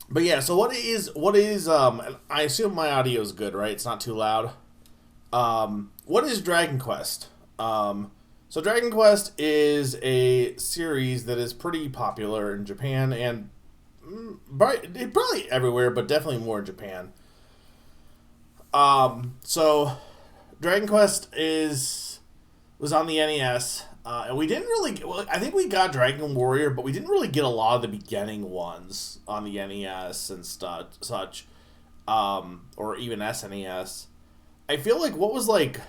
But yeah, so and I assume my audio is good, right? It's not too loud. What is Dragon Quest? So Dragon Quest is a series that is pretty popular in Japan and probably everywhere, but definitely more in Japan. So Dragon Quest is was on the NES, and we didn't really. Well, I think we got Dragon Warrior, but we didn't really get a lot of the beginning ones on the NES and such, or even SNES. I feel like what was like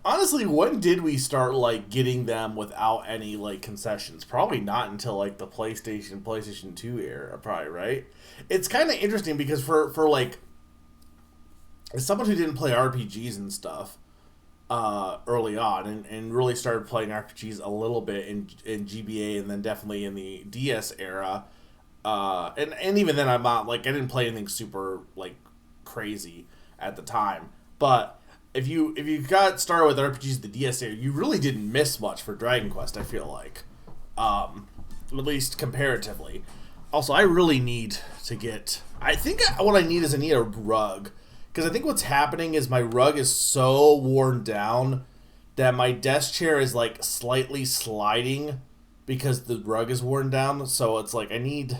honestly, when did we start like getting them without any like concessions? Probably not until like the PlayStation 2 era, probably, right? It's kind of interesting because for like as someone who didn't play RPGs and stuff early on and really started playing RPGs a little bit in GBA and then definitely in the DS era, and even then I'm not like I didn't play anything super like crazy at the time, but if you got started with RPGs the DS era, you really didn't miss much for Dragon Quest. I feel like, at least comparatively. Also, I really need to get. I think what I need is I need a rug because I think what's happening is my rug is so worn down that my desk chair is like slightly sliding because the rug is worn down. So it's like I need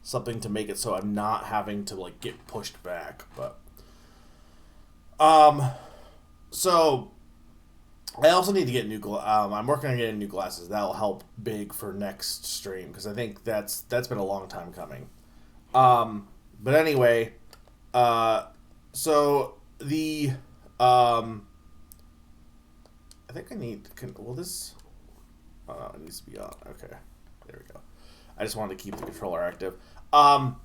something to make it so I'm not having to like get pushed back. But um, so I also need to get I'm working on getting new glasses. That'll help big for next stream because I think that's been a long time coming. But anyway, uh, so the I think I need. Will this? Oh, no, it needs to be on. Okay, there we go. I just wanted to keep the controller active. Um,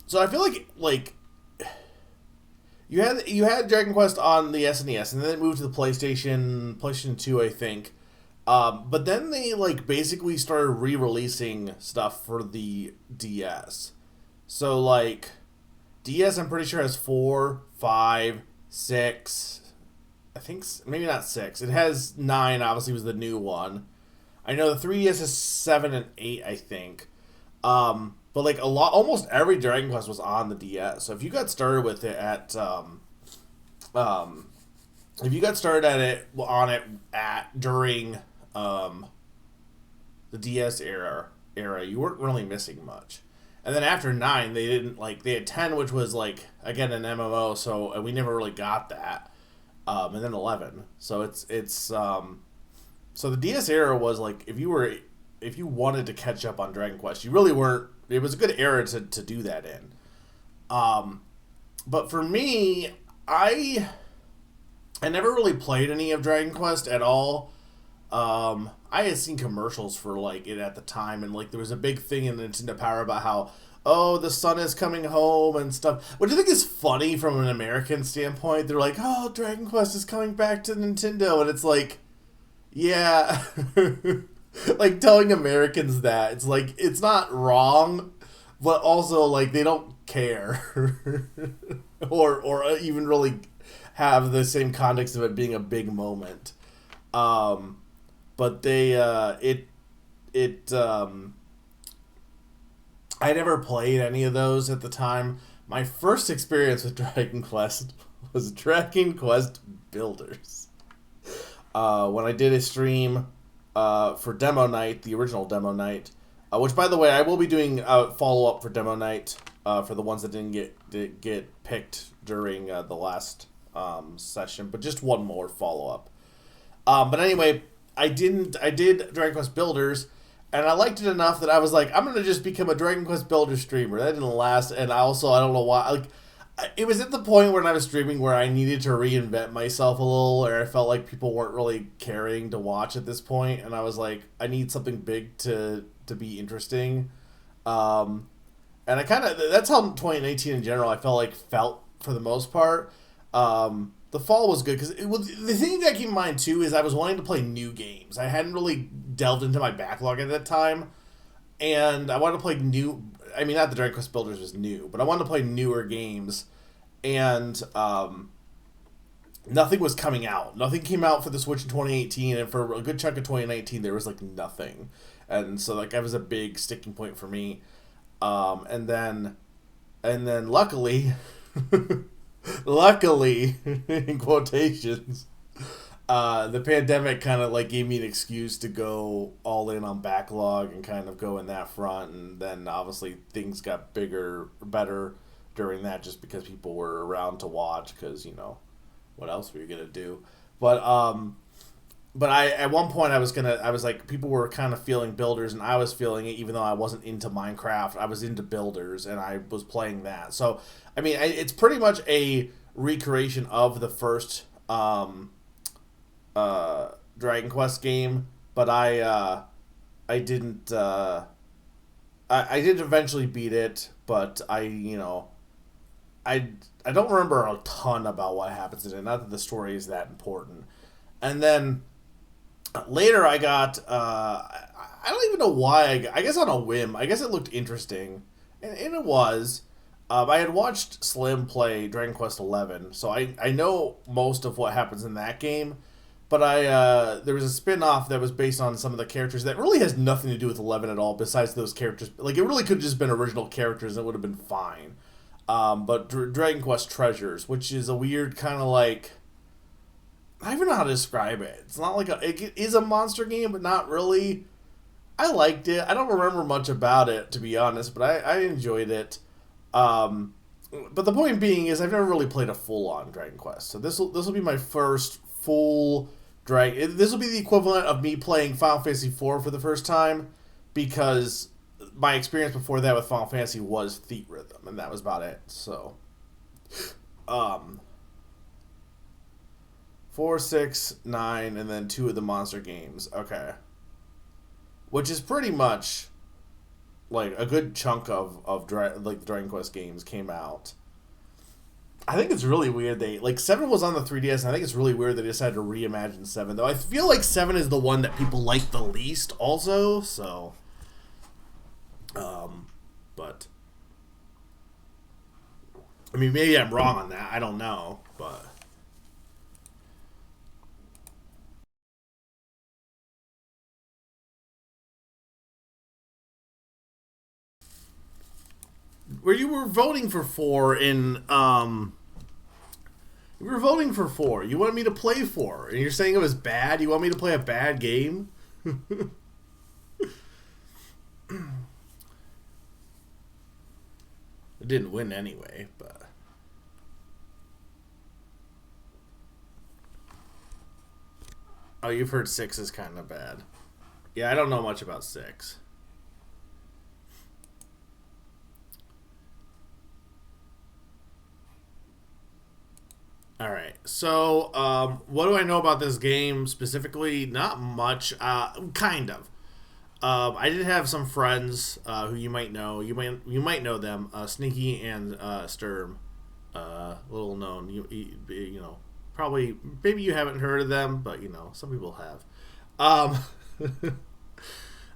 so I feel like you had Dragon Quest on the SNES, and then it moved to the PlayStation 2, I think. But then they like basically started re-releasing stuff for the DS. So like DS, I'm pretty sure has four, five, six. I think maybe not six. It has nine. Obviously, was the new one. I know the 3DS is seven and eight. I think. But like a lot, almost every Dragon Quest was on the DS. So if you got started with it um, if you got started at it on it at during um, the DS era, you weren't really missing much. And then after nine, they didn't like they had 10, which was like again an MMO. So we never really got that. And then 11. So so the DS era was like if you wanted to catch up on Dragon Quest, you really weren't. It was a good era to do that in. Um, but for me, I I never really played any of Dragon Quest at all. I had seen commercials for like it at the time, and like there was a big thing in Nintendo Power about how the son is coming home and stuff, which I think is funny from an American standpoint. They're like, oh, Dragon Quest is coming back to Nintendo, and it's like, yeah, like telling Americans that it's like it's not wrong, but also like they don't care, or even really have the same context of it being a big moment. Um, but they it I never played any of those at the time. My first experience with Dragon Quest was Dragon Quest Builders. When I did a stream for Demo Night, the original Demo Night, which by the way I will be doing a follow up for Demo Night for the ones that didn't get picked during the last session, but just one more follow up. But anyway, I did Dragon Quest Builders, and I liked it enough that I was like, I'm gonna just become a Dragon Quest Builder streamer. That didn't last, and I don't know why. Like, it was at the point when I was streaming where I needed to reinvent myself a little, or I felt like people weren't really caring to watch at this point, and I was like, I need something big to be interesting. Um, and I kind of that's how 2019 in general I felt for the most part. The fall was good because it was the thing that I keep in mind too is I was wanting to play new games. I hadn't really delved into my backlog at that time, and I wanted to play new. I mean, not the Dragon Quest Builders was new, but I wanted to play newer games, and nothing was coming out. Nothing came out for the Switch in 2018, and for a good chunk of 2019, there was like nothing, and so like that was a big sticking point for me. And then luckily, luckily, in quotations, the pandemic kind of like gave me an excuse to go all in on backlog and kind of go in that front. And then obviously things got bigger, better during that, just because people were around to watch. Because what else were you gonna do? But I at one point I was like, people were kind of feeling builders, and I was feeling it, even though I wasn't into Minecraft. I was into builders, and I was playing that. So I mean, it's pretty much a recreation of the first Dragon Quest game, but I didn't I did eventually beat it, but I don't remember a ton about what happens in it. Not that the story is that important. And then later I got I don't even know why I guess on a whim. I guess it looked interesting, and it was. I had watched Slim play Dragon Quest XI, so I know most of what happens in that game. But there was a spin-off that was based on some of the characters that really has nothing to do with 11 at all, besides those characters. Like, it really could have just been original characters, and it would have been fine. But Dragon Quest Treasures, which is a weird kind of like... I don't even know how to describe it. It's not like it is a monster game, but not really. I liked it. I don't remember much about it, to be honest, but I enjoyed it. But the point being is I've never really played a full-on Dragon Quest. So this will be my first full Dragon... This will be the equivalent of me playing Final Fantasy IV for the first time, because my experience before that with Final Fantasy was Theatrhythm, and that was about it. So... 4, 6, 9, and then 2 of the monster games. Okay. Which is pretty much like a good chunk of the Dragon Quest games came out. I think it's really weird 7 was on the 3DS, and I think it's really weird they decided to reimagine 7, though I feel like 7 is the one that people like the least also, so but I mean, maybe I'm wrong on that. I don't know, but where you were voting for 4 in you were voting for 4. You wanted me to play 4, and you're saying it was bad. You want me to play a bad game? It didn't win anyway, but oh, you've heard 6 is kind of bad. Yeah, I don't know much about 6. Alright, so what do I know about this game specifically? Not much, kind of. I did have some friends who you might know. You might know them, Sneaky and Sturm. Little known. You know, probably, maybe you haven't heard of them, but some people have.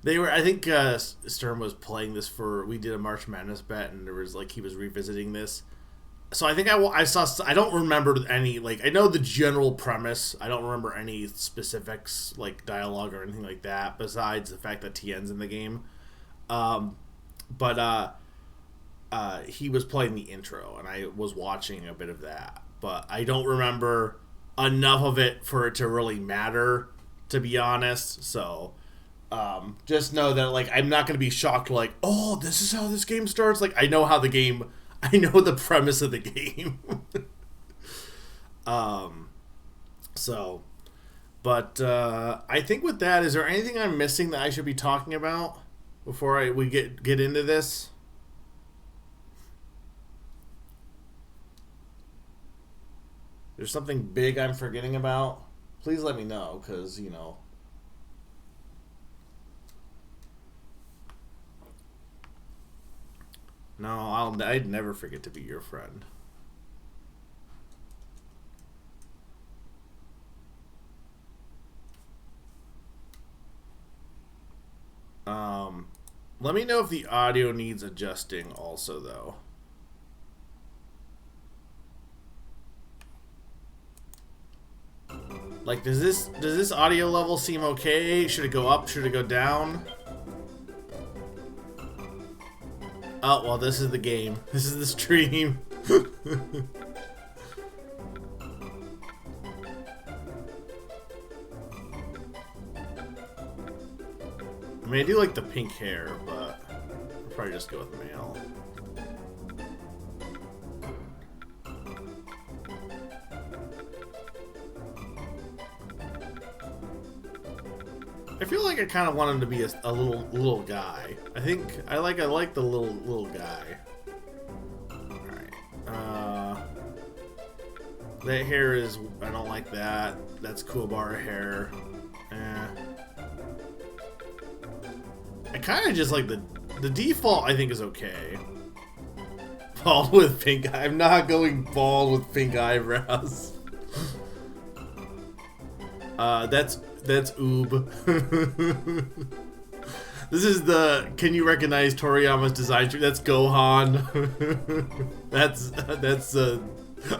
They were, I think Sturm was playing this we did a March Madness bet, and there was he was revisiting this. So I think I saw. I don't remember any. I know the general premise. I don't remember any specifics, like dialogue or anything like that. Besides the fact that Tien's in the game, but he was playing the intro, and I was watching a bit of that. But I don't remember enough of it for it to really matter, to be honest. So just know that I'm not going to be shocked. Oh, this is how this game starts. I know how the game. I know the premise of the game. So, but I think with that, is there anything I'm missing that I should be talking about before we get into this? There's something big I'm forgetting about? Please let me know, because, No, I'd never forget to be your friend. Let me know if the audio needs adjusting also, though. Does this audio level seem okay? Should it go up? Should it go down? Oh, well, this is the game. This is the stream. I mean, I do like the pink hair, but I'll probably just go with male. I feel like I kind of want him to be a little guy. I like the little guy. All right. That hair is, I don't like that. That's Kuwabara hair. I kind of just like the default. I think is okay. Bald with pink. I'm not going bald with pink eyebrows. That's Oob. This is the. Can you recognize Toriyama's design tree? That's Gohan. that's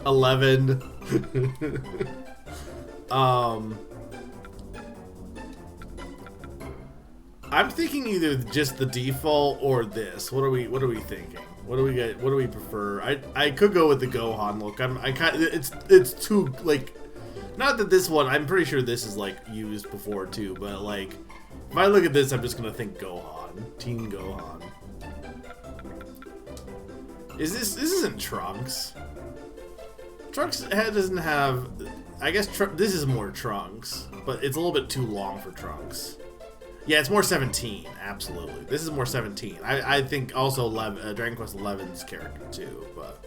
11. I'm thinking either just the default or this. What are we thinking? What do we get? What do we prefer? I could go with the Gohan look. It's too like. Not that this one, I'm pretty sure this is like used before too, but like if I look at this, I'm just gonna think Gohan, Teen Gohan. This isn't Trunks? Trunks doesn't have. I guess this is more Trunks, but it's a little bit too long for Trunks. Yeah, it's more 17. Absolutely, this is more 17. I think also Dragon Quest XI's character too, but.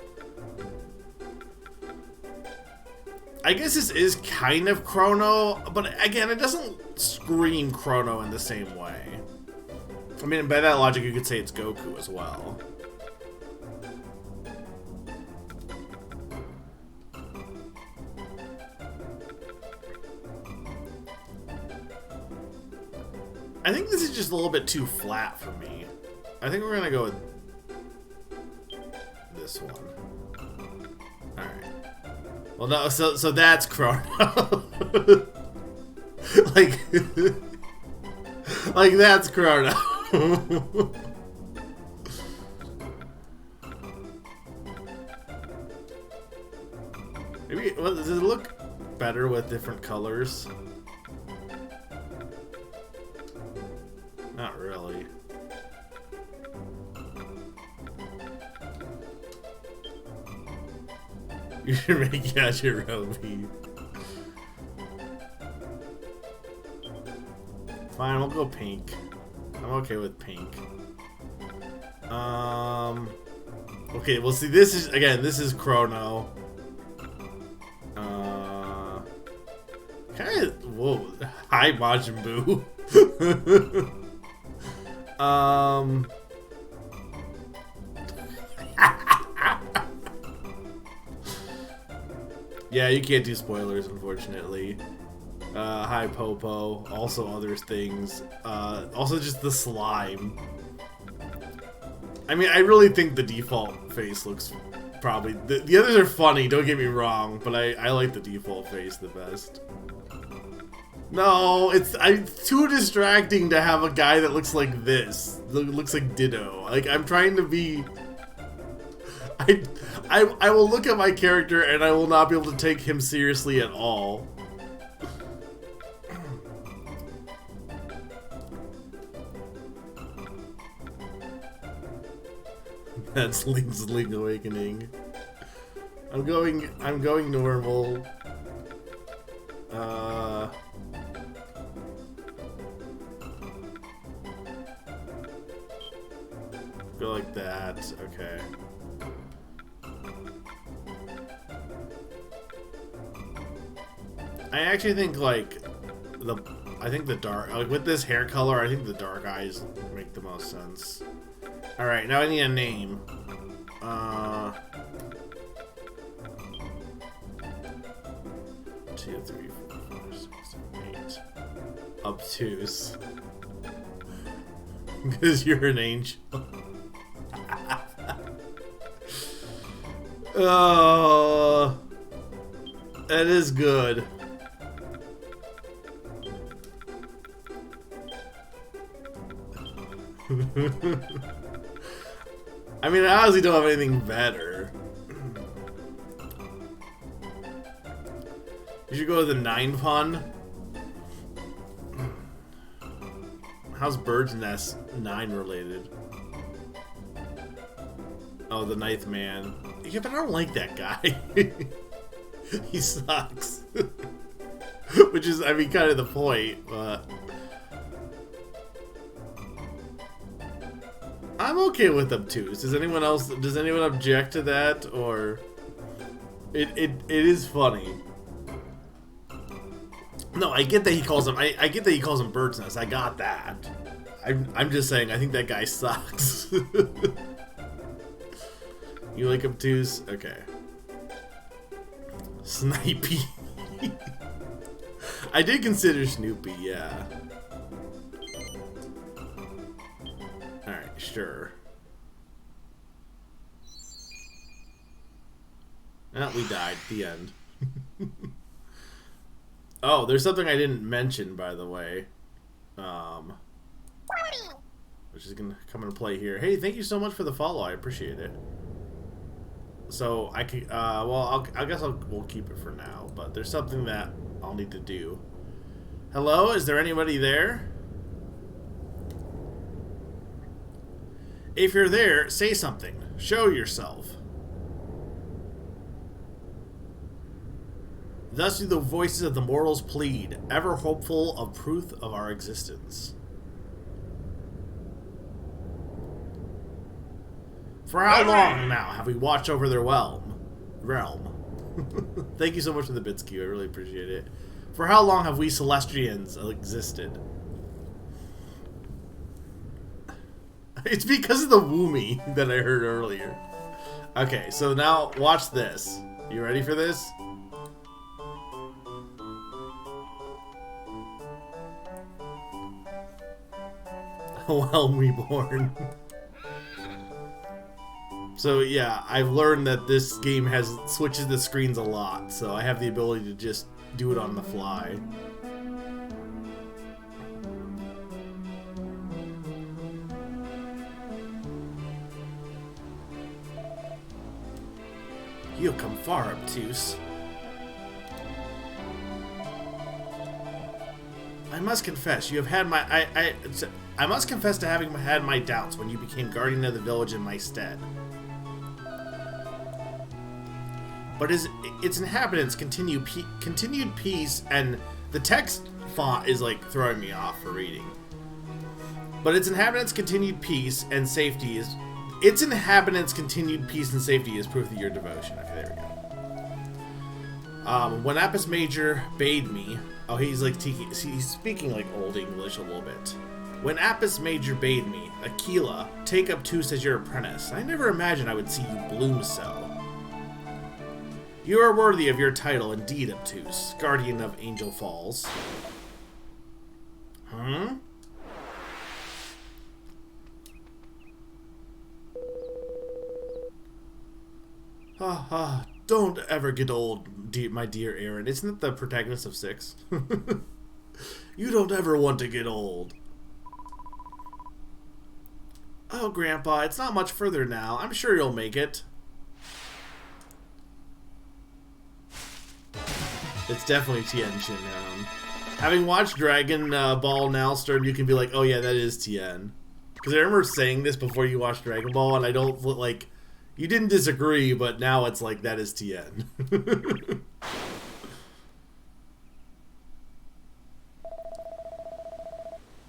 I guess this is kind of Chrono, but again, it doesn't scream Chrono in the same way. I mean, by that logic, you could say it's Goku as well. I think this is just a little bit too flat for me. I think we're gonna go with this one. Alright. Well, no, so that's Chrono. like that's Chrono. Maybe, well, does it look better with different colors? Not really. You should make Yajirobe. Fine, we'll go pink. I'm okay with pink. Okay, well, see, this is Chrono. Kind of, whoa, hi Majin Buu. Yeah, you can't do spoilers, unfortunately. Hi Popo, also other things. Also just the slime. I mean, I really think the default face looks probably... The others are funny, don't get me wrong, but I like the default face the best. No, it's too distracting to have a guy that looks like this. Looks like Ditto. Like, I'm trying to be... I will look at my character and I will not be able to take him seriously at all. That's Link's Link Awakening. I'm going normal. Go like that. Okay. I actually think like the dark, like with this hair color, I think the dark eyes make the most sense. All right, now I need a name. 2, 3, 4, 5, 6, 7, 8. Obtuse. Because you're an angel. Oh, that is good. I mean, I honestly don't have anything better. You should go to the 9 pun. How's Bird's Nest 9 related? Oh, the 9th man. Yeah, but I don't like that guy. He sucks. Which is, I mean, kind of the point, but... I'm okay with obtuse. Does anyone object to that? Or... It is funny. No, I get that he calls him. I get that he calls him Bird's Nest. I got that. I'm just saying. I think that guy sucks. You like obtuse? Okay. Snipey. I did consider Snoopy. Yeah. All right. Sure. Ah, we died. The end. Oh, there's something I didn't mention, by the way, which is gonna come into play here. Hey, thank you so much for the follow. I appreciate it. So I can, well, I guess we'll keep it for now. But there's something that I'll need to do. Hello, is there anybody there? If you're there, say something. Show yourself. Thus do the voices of the mortals plead, ever hopeful of proof of our existence. For how long now have we watched over their realm? Thank you so much for the bits, Q. I really appreciate it. For how long have we Celestians existed? It's because of the woomy that I heard earlier. Okay, so now watch this. You ready for this? Well reborn. So yeah, I've learned that this game switches the screens a lot, so I have the ability to just do it on the fly. You've come far, obtuse. I must confess, you have had my... I must confess to having had my doubts when you became guardian of the village in my stead. But its inhabitants continued peace, and the text font is like throwing me off for reading. But its inhabitants continued peace and safety is... Its inhabitants continued peace and safety is proof of your devotion. Okay, there we go. When Apis Major bade me... Oh, he's speaking like Old English a little bit. When Apis Major bade me, Aquila, take obtuse as your apprentice, I never imagined I would see you bloom so. You are worthy of your title indeed, obtuse, guardian of Angel Falls. Hmm? Don't ever get old, my dear Aaron. Isn't it the protagonist of 6? You don't ever want to get old. Oh, Grandpa, it's not much further now. I'm sure you'll make it. It's definitely Tien Shinhan. Having watched Dragon Ball now, Sturm, you can be like, oh yeah, that is Tien. Because I remember saying this before you watched Dragon Ball, and I don't, like... You didn't disagree, but now it's like, that is Tien.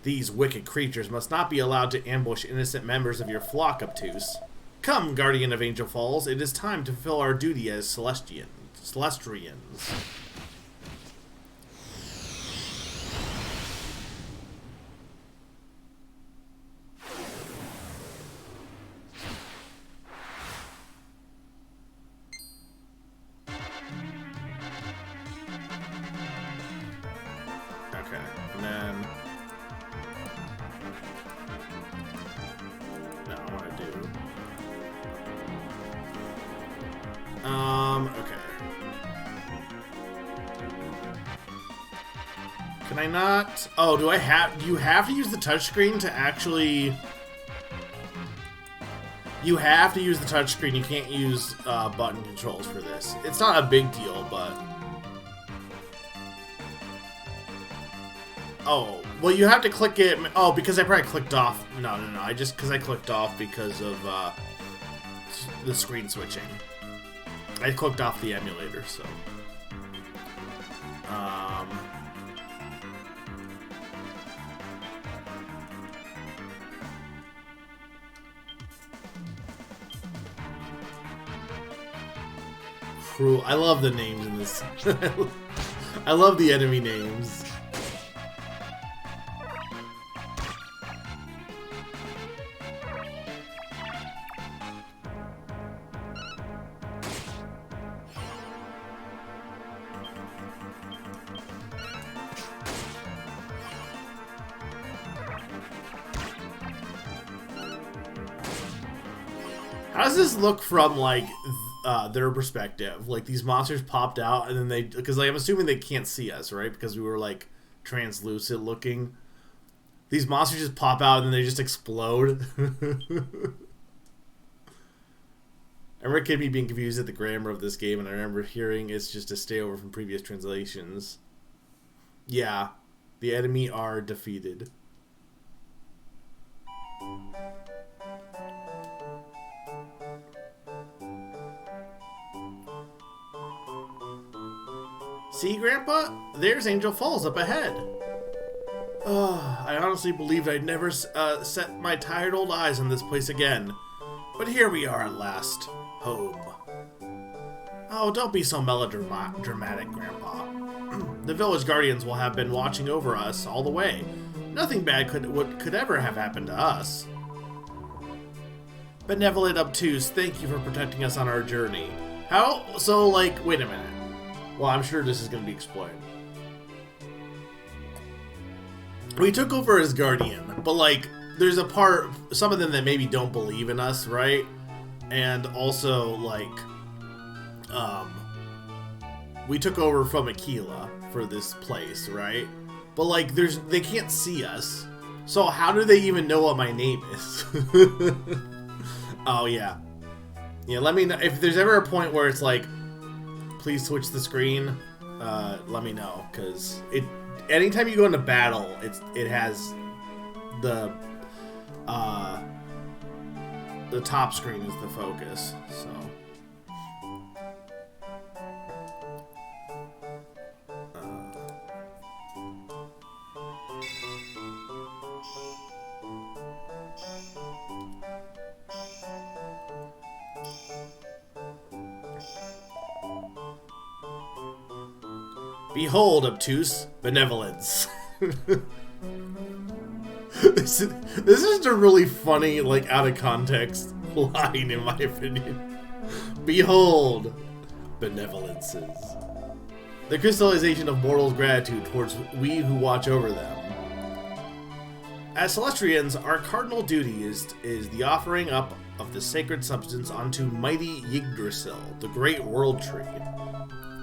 These wicked creatures must not be allowed to ambush innocent members of your flock, obtuse. Come, guardian of Angel Falls, it is time to fulfill our duty as Celestrians. Okay, and then... No, I want to do... okay. Can I not... Oh, do you have to use the touchscreen to actually... You have to use the touchscreen. You can't use button controls for this. It's not a big deal, but... Oh, well, you have to click it... Oh, because I probably clicked off... No. Because I clicked off because of the screen switching. I clicked off the emulator, so... Cruel. I love the names in this. I love the enemy names. How does this look from, like, their perspective? Like, these monsters popped out, and then they... Because, like, I'm assuming they can't see us, right? Because we were, like, translucent looking. These monsters just pop out, and then they just explode. I remember Kid Me being confused at the grammar of this game, and I remember hearing it's just a stay over from previous translations. Yeah. The enemy are defeated. See, Grandpa? There's Angel Falls up ahead. I honestly believed I'd never set my tired old eyes on this place again. But here we are at last. Home. Oh, don't be so melodramatic, Grandpa. The village guardians will have been watching over us all the way. Nothing bad could ever have happened to us. Benevolent Obtuse, thank you for protecting us on our journey. How? So, like, wait a minute. Well, I'm sure this is going to be explained. We took over as Guardian, but, like, there's a part, some of them that maybe don't believe in us, right? And also, like, we took over from Aquila for this place, right? But, like, they can't see us. So how do they even know what my name is? Oh, yeah. Yeah, let me know. If there's ever a point where it's like, please switch the screen, let me know, because anytime you go into battle, it has the top screen is the focus, so. Behold, obtuse benevolence. This is just a really funny, like, out of context line, in my opinion. Behold, benevolences. The crystallization of mortals' gratitude towards we who watch over them. As Celestrians, our cardinal duty is the offering up of the sacred substance unto mighty Yggdrasil, the great world tree.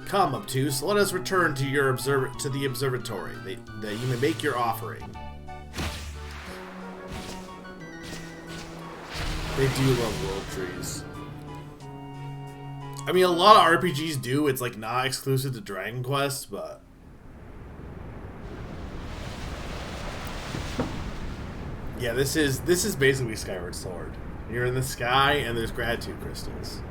Come, Obtuse, let us return to the observatory, that you may make your offering. They do love world trees. I mean, a lot of RPGs do. It's, like, not exclusive to Dragon Quest, but... Yeah, this is basically Skyward Sword. You're in the sky, and there's gratitude crystals.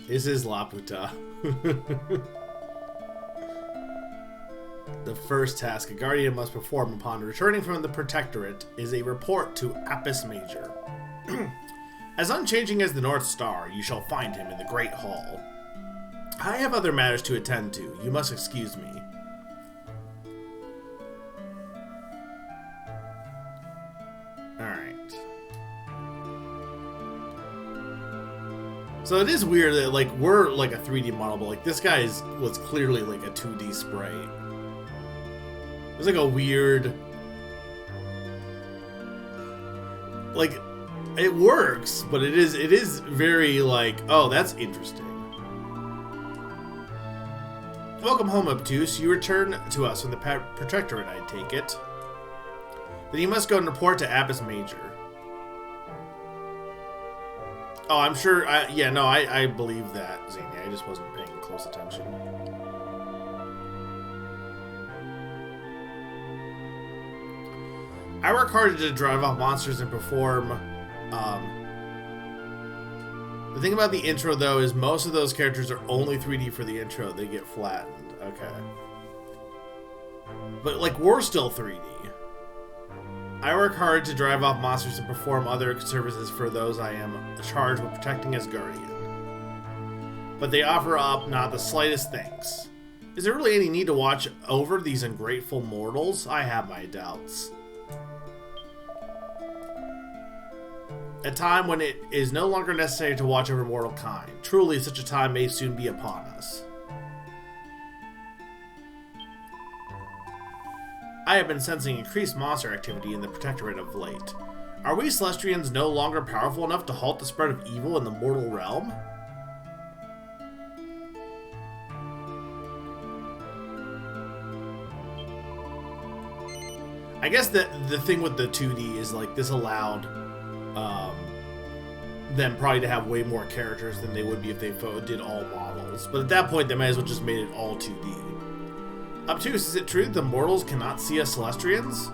This is Laputa. The first task a Guardian must perform upon returning from the Protectorate is a report to Apis Major. As unchanging as the North Star, you shall find him in the Great Hall. I have other matters to attend to. You must excuse me. So it is weird that, like, we're like a 3D model, but like this guy was clearly like a 2D sprite. It's like a weird, like, it works, but it is very like, oh, that's interesting. Welcome home, Obtuse. You return to us from the Protectorate, I take it. Then you must go and report to Abbess Major. Oh, I'm sure. Yeah, no, I believe that, Xenia. I just wasn't paying close attention. I work hard to drive off monsters and perform. The thing about the intro, though, is most of those characters are only 3D for the intro. They get flattened. Okay. But, like, we're still 3D. I work hard to drive off monsters and perform other services for those I am charged with protecting as Guardian. But they offer up not the slightest thanks. Is there really any need to watch over these ungrateful mortals? I have my doubts. A time when it is no longer necessary to watch over mortal kind. Truly, such a time may soon be upon us. I have been sensing increased monster activity in the Protectorate of late. Are we Celestrians no longer powerful enough to halt the spread of evil in the mortal realm? I guess the thing with the 2D is, like, this allowed them probably to have way more characters than they would be if they did all models. But at that point, they might as well just made it all 2D. Obtuse, is it true that the mortals cannot see us Celestrians?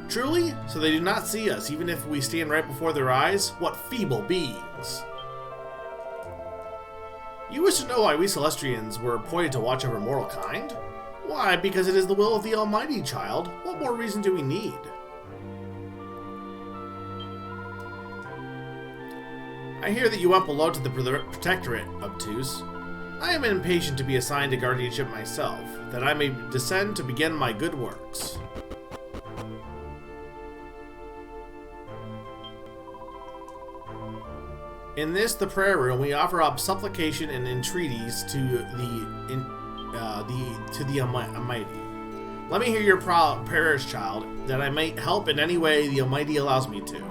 Truly? So they do not see us, even if we stand right before their eyes? What feeble beings! You wish to know why we Celestrians were appointed to watch over mortal kind? Why, because it is the will of the Almighty, child. What more reason do we need? I hear that you went below to the Protectorate, Obtuse. I am impatient to be assigned to guardianship myself, that I may descend to begin my good works. In this, the prayer room, we offer up supplication and entreaties to the Almighty. Let me hear your prayers, child, that I may help in any way the Almighty allows me to.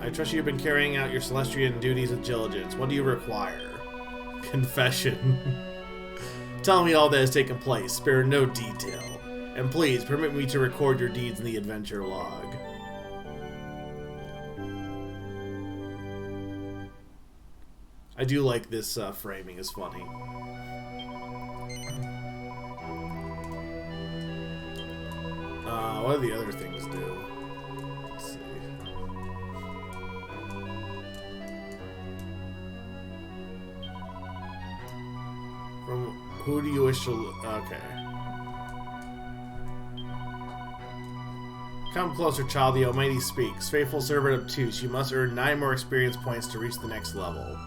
I trust you have been carrying out your Celestrian duties with diligence. What do you require? Confession. Tell me all that has taken place. Spare no detail. And please, permit me to record your deeds in the adventure log. I do like this framing. It's funny. What do the other things do? Let's see. From who do you wish to... Okay. Come closer, child. The Almighty speaks. Faithful servant Obtuse, you must earn 9 more experience points to reach the next level.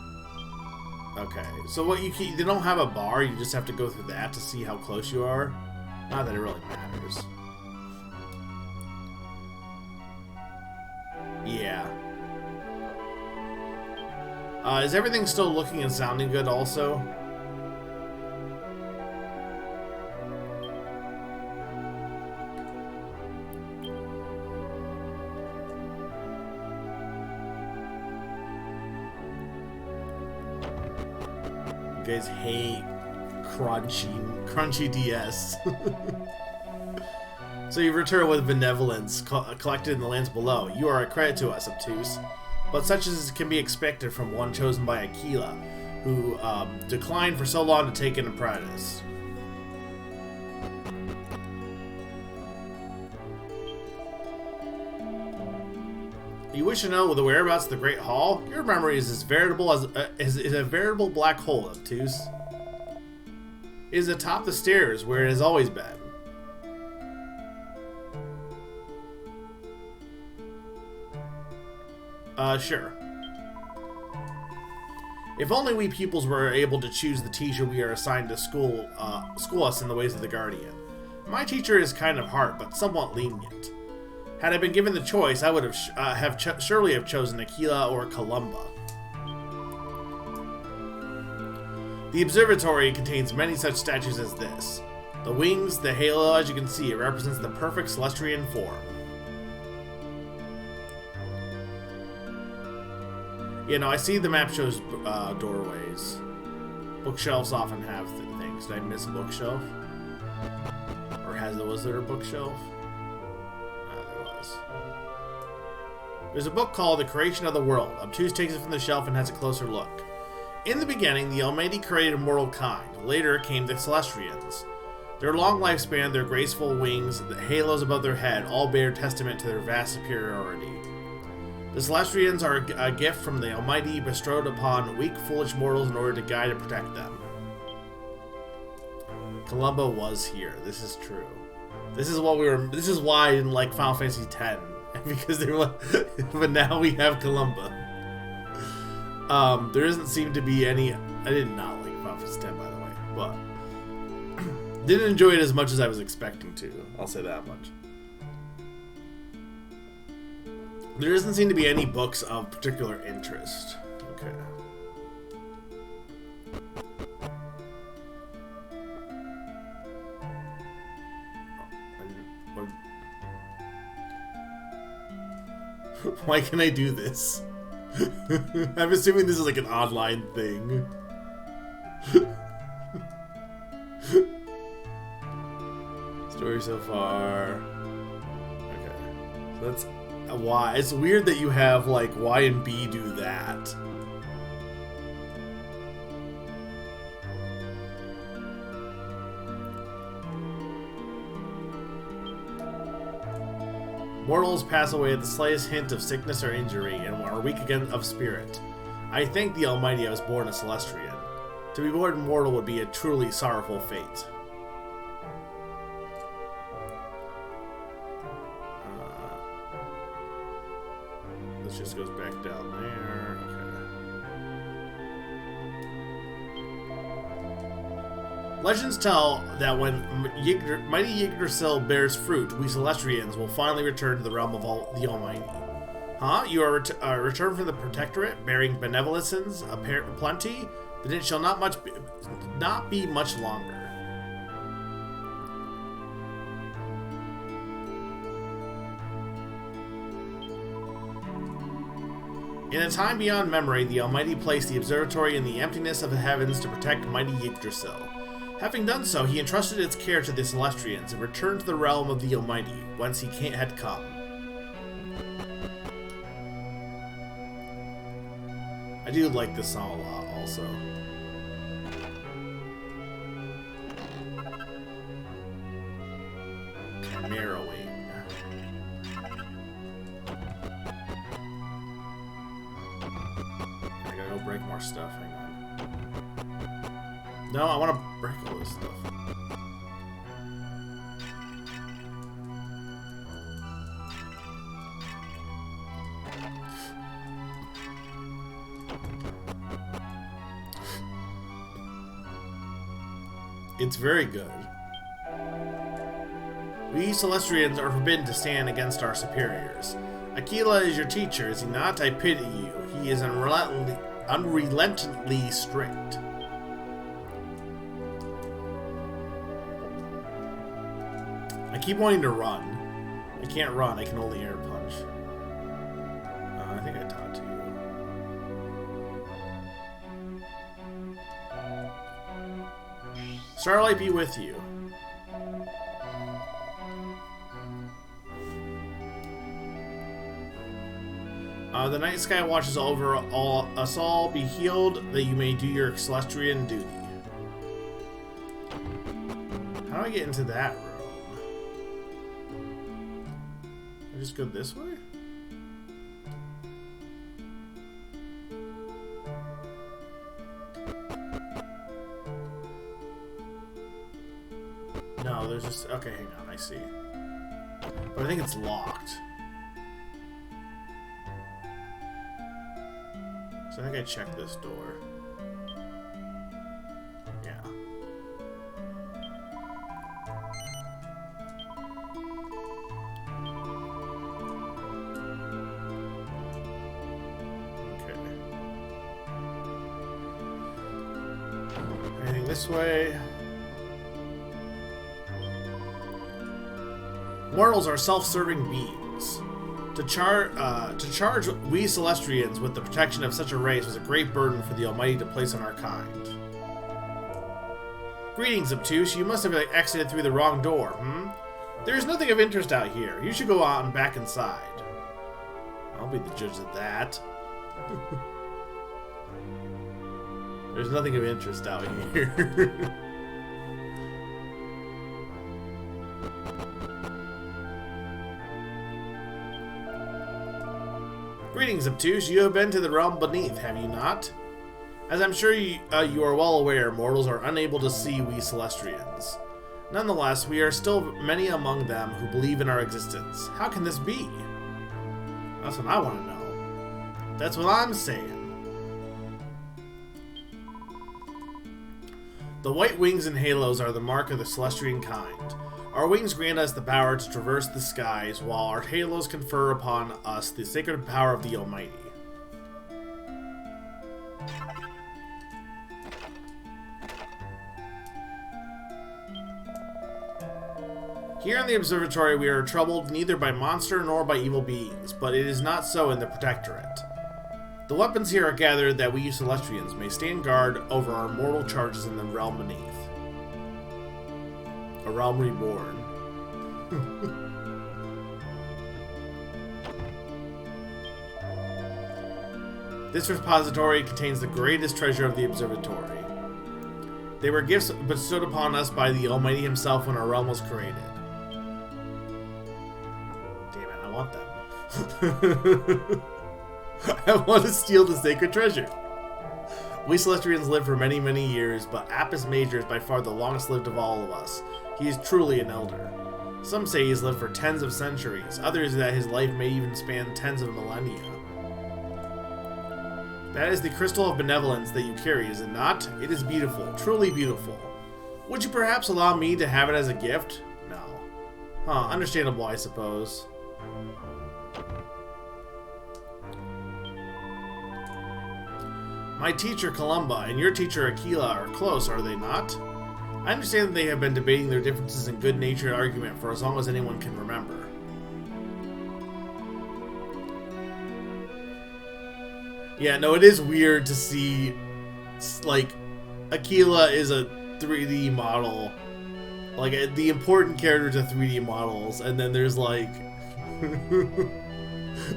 Okay. So what you don't have a bar. You just have to go through that to see how close you are. Not that it really matters. Yeah. Is everything still looking and sounding good also? You guys hate crunchy DS. So you return with benevolence collected in the lands below. You are a credit to us, Obtuse. But such as can be expected from one chosen by Aquila, who declined for so long to take an apprentice. You wish to know the whereabouts of the Great Hall? Your memory is as veritable as a veritable black hole, Obtuse. It is atop the stairs where it has always been. Sure. If only we pupils were able to choose the teacher we are assigned to school us in the ways of the Guardian. My teacher is kind of hard, but somewhat lenient. Had I been given the choice, I would have surely have chosen Aquila or Columba. The observatory contains many such statues as this. The wings, the halo, as you can see, it represents the perfect Celestrian form. You know, I see the map shows doorways. Bookshelves often have things. Did I miss a bookshelf? Or was there a bookshelf? There was. There's a book called The Creation of the World. Obtuse takes it from the shelf and has a closer look. In the beginning, the Almighty created mortal kind. Later came the Celestrians. Their long lifespan, their graceful wings, the halos above their head all bear testament to their vast superiority. The Celestrians are a gift from the Almighty bestowed upon weak, foolish mortals in order to guide and protect them. Columba was here. This is true. This is why I didn't like Final Fantasy X. Because they were like, but now we have Columba. There doesn't seem to be any. I did not like Final Fantasy X, by the way, but didn't enjoy it as much as I was expecting to. I'll say that much. There doesn't seem to be any books of particular interest. Okay. Why can I do this? I'm assuming this is like an online thing. Story so far. Okay. So that's Y. It's weird that you have like Y and B do that. Mortals pass away at the slightest hint of sickness or injury and are weak again of spirit. I thank the Almighty I was born a Celestrian. To be born mortal would be a truly sorrowful fate. This just goes back down there. Okay. Legends tell that when mighty Yggdrasil bears fruit, we Celestrians will finally return to the realm of the Almighty. Huh? You are returned from the Protectorate, bearing benevolences plenty? Then it shall not be much longer. In a time beyond memory, the Almighty placed the observatory in the emptiness of the heavens to protect mighty Yggdrasil. Having done so, he entrusted its care to the Celestrians and returned to the realm of the Almighty, whence he had come. I do like this song a lot, also. Marrowing. I gotta go break more stuff. Hang on. No, I want to break all this stuff. It's very good. We Celestrians are forbidden to stand against our superiors. Aquila is your teacher, is he not? I pity you. He is unrelentingly strict. I keep wanting to run. I can't run, I can only air punch. I think I taught to you. Starlight be with you. The night sky watches over us all. Be healed that you may do your Celestrian duty. How do I get into that room? I just go this way? No, there's just... Okay, hang on, I see. But I think it's locked. So I think I checked this door. Yeah. Okay. This way. Mortals are self-serving beings. To charge we Celestrians with the protection of such a race was a great burden for the Almighty to place on our kind. Greetings, Obtuse. You must have exited through the wrong door, There is nothing of interest out here. You should go on back inside. I'll be the judge of that. There's nothing of interest out here. Greetings, Obtuse. You have been to the realm beneath, have you not? As I'm sure you are well aware, mortals are unable to see we Celestrians. Nonetheless, we are still many among them who believe in our existence. How can this be? That's what I want to know. That's what I'm saying. The white wings and halos are the mark of the Celestrian kind. Our wings grant us the power to traverse the skies, while our halos confer upon us the sacred power of the Almighty. Here in the observatory we are troubled neither by monster nor by evil beings, but it is not so in the Protectorate. The weapons here are gathered that we Celestrians may stand guard over our mortal charges in the realm beneath. A realm reborn. This repository contains the greatest treasure of the observatory. They were gifts bestowed upon us by the Almighty himself when our realm was created. Damn it, I want them. I want to steal the sacred treasure. We Celestrians live for many, many years, but Apis Major is by far the longest lived of all of us. He is truly an elder. Some say he's lived for tens of centuries, others that his life may even span tens of millennia. That is the crystal of benevolence that you carry, is it not? It is beautiful, truly beautiful. Would you perhaps allow me to have it as a gift? No. Huh, understandable, I suppose. My teacher, Columba, and your teacher, Aquila, are close, are they not? I understand that they have been debating their differences in good-natured argument for as long as anyone can remember. Yeah, no, it is weird to see, like, Aquila is a 3D model. Like, the important character to 3D models, and then there's, like,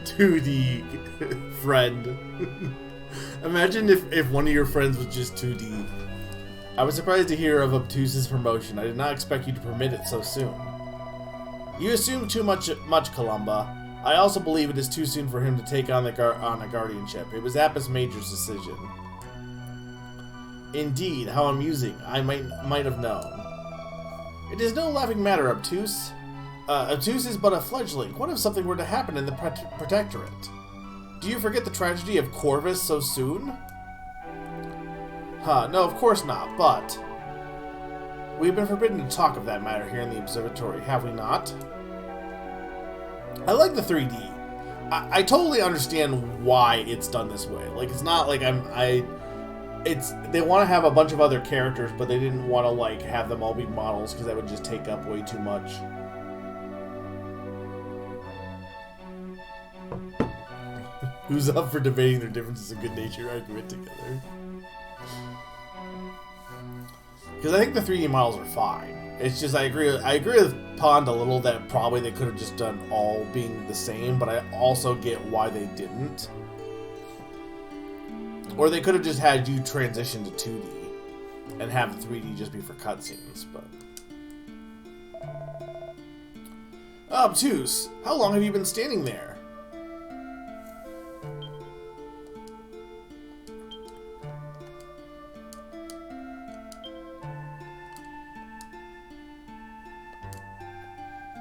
2D friend. Imagine if one of your friends was just 2D. I was surprised to hear of Obtuse's promotion. I did not expect you to permit it so soon. You assume too much, Columba. I also believe it is too soon for him to take on a guardianship. It was Apis Major's decision. Indeed, how amusing. I might have known. It is no laughing matter, Obtuse. Obtuse is but a fledgling. What if something were to happen in the Protectorate? Do you forget the tragedy of Corvus so soon? Huh, no, of course not, but... We've been forbidden to talk of that matter here in the observatory, have we not? I like the 3D. I totally understand why it's done this way. Like, it's not like they want to have a bunch of other characters, but they didn't want to, like, have them all be models, because that would just take up way too much. Who's up for debating their differences in good nature argument together? Because I think the 3D models are fine. It's just I agree with Pond a little that probably they could have just done all being the same, but I also get why they didn't. Or they could have just had you transition to 2D and have the 3D just be for cutscenes, but... Obtuse, how long have you been standing there?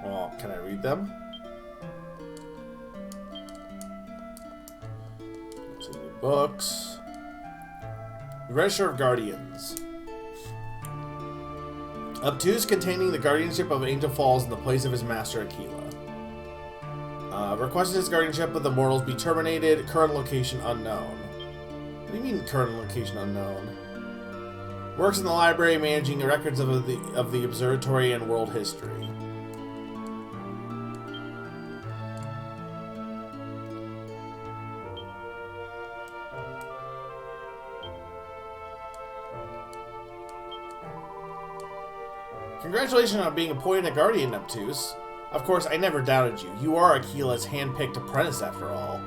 Well, can I read them? Books. The Register of Guardians. Obtuse containing the guardianship of Angel Falls in the place of his master Aquila. Requested his guardianship of the mortals be terminated. Current location unknown. What do you mean current location unknown? Works in the library managing the records of the observatory and world history. Congratulations on being appointed a guardian, Neptuse. Of course, I never doubted you. You are Aquila's hand-picked apprentice, after all.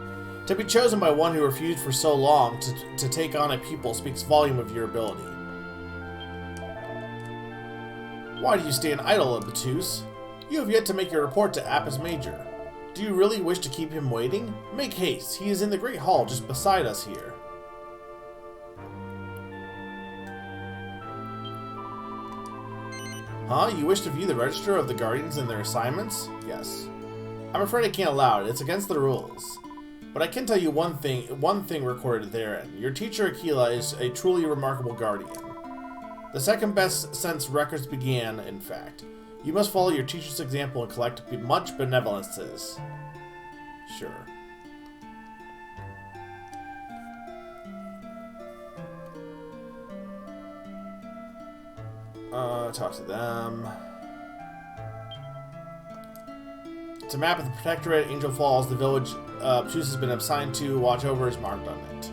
To be chosen by one who refused for so long to take on a pupil speaks volume of your ability. Why do you stand idle, Neptuse? You have yet to make your report to Apis Major. Do you really wish to keep him waiting? Make haste. He is in the Great Hall just beside us here. Huh? You wish to view the register of the Guardians and their assignments? Yes. I'm afraid I can't allow it. It's against the rules. But I can tell you one thing recorded therein. Your teacher Aquila is a truly remarkable guardian. The second best since records began, in fact. You must follow your teacher's example and collect much benevolences. Sure. Talk to them. It's a map of the Protectorate, Angel Falls. The village Neptuse has been assigned to watch over is marked on it.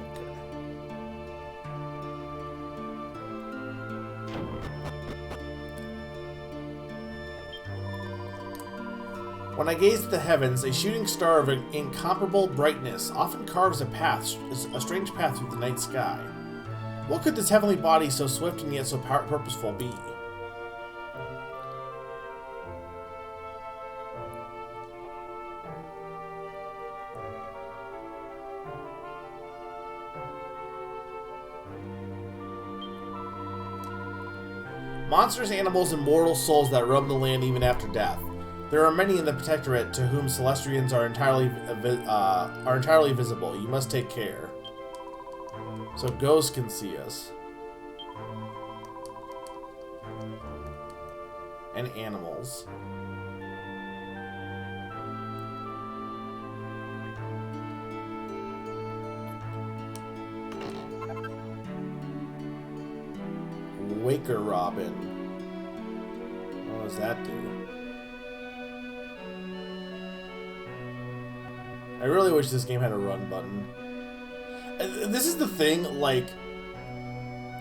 When I gaze at the heavens, a shooting star of an incomparable brightness often carves a strange path through the night sky. What could this heavenly body so swift and yet so purposeful be? Monsters, animals, and mortal souls that roam the land even after death. There are many in the Protectorate to whom Celestrians are entirely visible. You must take care. So ghosts can see us. And animals. Waker Robin. What does that do? I really wish this game had a run button. This is the thing, like,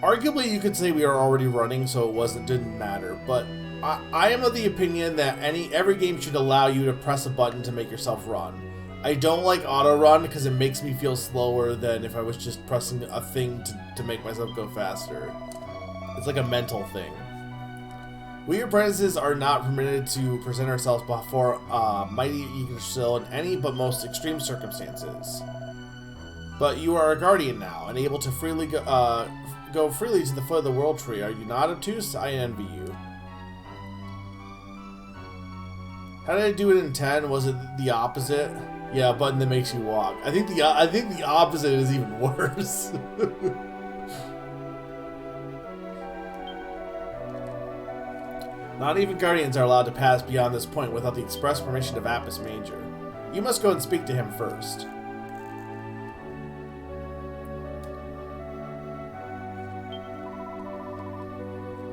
arguably you could say we are already running, so it didn't matter, but I am of the opinion that every game should allow you to press a button to make yourself run. I don't like auto run because it makes me feel slower than if I was just pressing a thing to make myself go faster. It's like a mental thing. We apprentices are not permitted to present ourselves before mighty Yggdrasil in any but most extreme circumstances. But you are a guardian now, and able to freely go freely to the foot of the world tree. Are you not, obtuse? I envy you. How did I do it in 10? Was it the opposite? Yeah, a button that makes you walk. I think the opposite is even worse. Not even guardians are allowed to pass beyond this point without the express permission of Apis Major. You must go and speak to him first.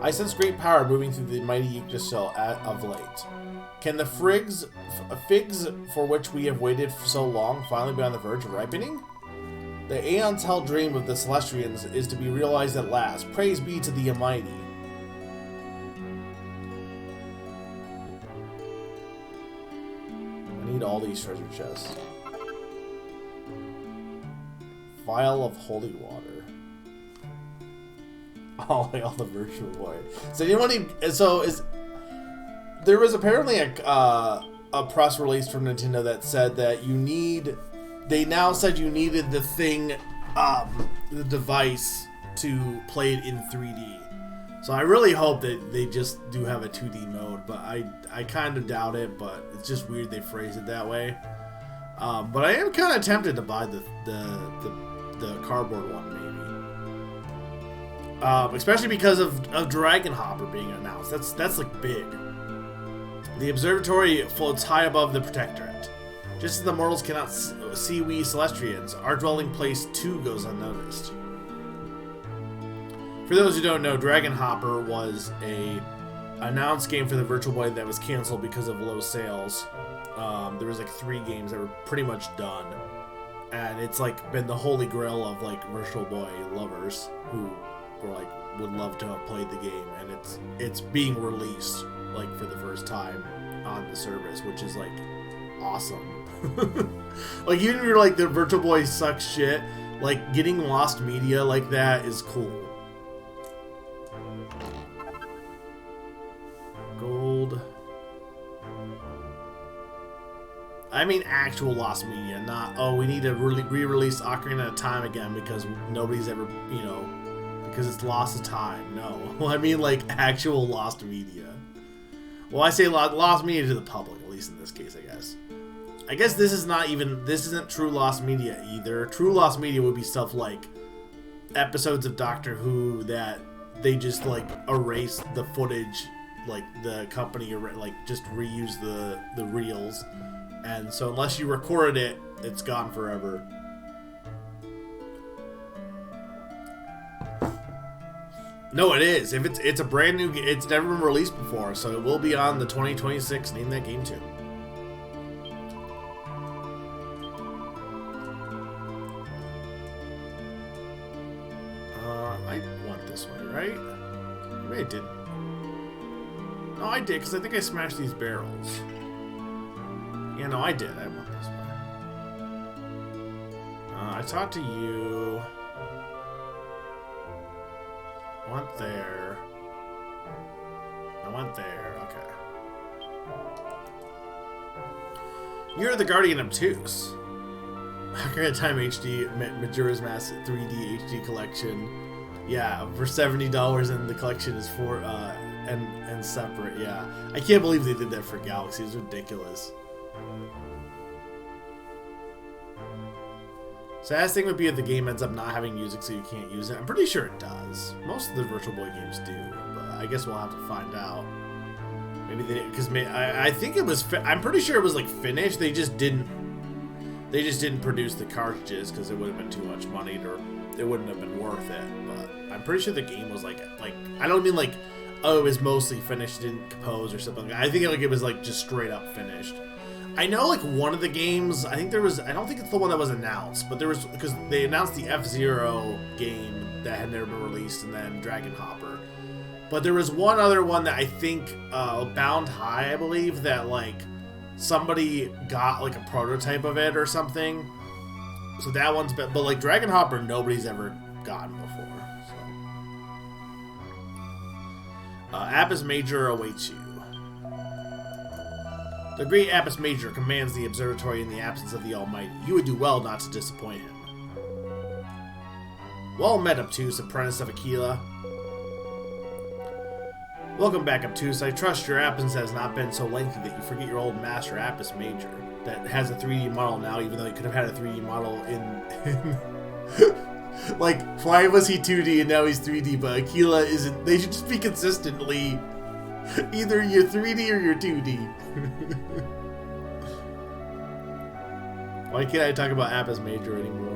I sense great power moving through the mighty Yggdrasil of late. Can the figs for which we have waited for so long finally be on the verge of ripening? The aeons-held dream of the Celestrians is to be realized at last. Praise be to the Almighty. I need all these treasure chests. Vial of holy water. All the virtual void. So there was apparently a press release from Nintendo that said that they now said you needed the thing, the device to play it in 3D. So I really hope that they just do have a 2D mode, but I kind of doubt it, but it's just weird they phrase it that way. But I am kind of tempted to buy the cardboard one, maybe. Especially because of Dragon Hopper being announced. That's like big. The observatory floats high above the Protectorate. Just as the mortals cannot see we Celestrians, our dwelling place too goes unnoticed. For those who don't know, Dragon Hopper was a announced game for the Virtual Boy that was canceled because of low sales. There was like 3 games that were pretty much done, and it's like been the holy grail of like Virtual Boy lovers who were like would love to have played the game, and it's being released like for the first time on the service, which is like awesome. Like even if you're like the Virtual Boy sucks shit, like getting lost media like that is cool. Gold. I mean actual lost media, not, oh, we need to re-release Ocarina of Time again because nobody's ever, you know, because it's lost of time. No. I mean like actual lost media. Well, I say lost media to the public, at least in this case, I guess. I guess this isn't true lost media either. True lost media would be stuff like episodes of Doctor Who that they just like erase the footage, like the company like just reuse the reels, and so unless you recorded it, it's gone forever. No, it is. If it's a brand new, it's never been released before, so it will be on the 2026 Name That Game too. I went this way, right? Maybe I didn't. No, I did, because I think I smashed these barrels. Yeah, no, I did. I went this way. I talked to you. I went there. I went there. Okay. You're the Guardian Obtuse. Ocarina of Time HD, Majora's Mask 3D HD collection. Yeah, for $70, and the collection is for and separate. Yeah, I can't believe they did that for Galaxy. It's ridiculous. Saddest thing would be if the game ends up not having music, so you can't use it. I'm pretty sure it does. Most of the Virtual Boy games do, but I guess we'll have to find out. Maybe they, because I think it was. I'm pretty sure it was like finished. They just didn't produce the cartridges because it would have been too much money, or it wouldn't have been worth it. But I'm pretty sure the game was like I don't mean like, oh, it was mostly finished, didn't compose or something. I think like it was like just straight up finished. I know like one of the games, I think there was, I don't think it's the one that was announced, but there was, because they announced the F-Zero game that had never been released, and then Dragon Hopper. But there was one other one that I think, Bound High, I believe, that like somebody got like a prototype of it or something. So that one's been, but like Dragon Hopper, nobody's ever gotten before. So. Apis Major awaits you. The great Apis Major commands the observatory in the absence of the Almighty. You would do well not to disappoint him. Well met, Obtuse, apprentice of Aquila. Welcome back, Obtuse. I trust your absence has not been so lengthy that you forget your old master, Apis Major, that has a 3D model now, even though he could have had a 3D model in like, why was he 2D and now he's 3D, but Aquila isn't. They should just be consistently either you're 3D or you're 2D. Why can't I talk about Apis Major anymore?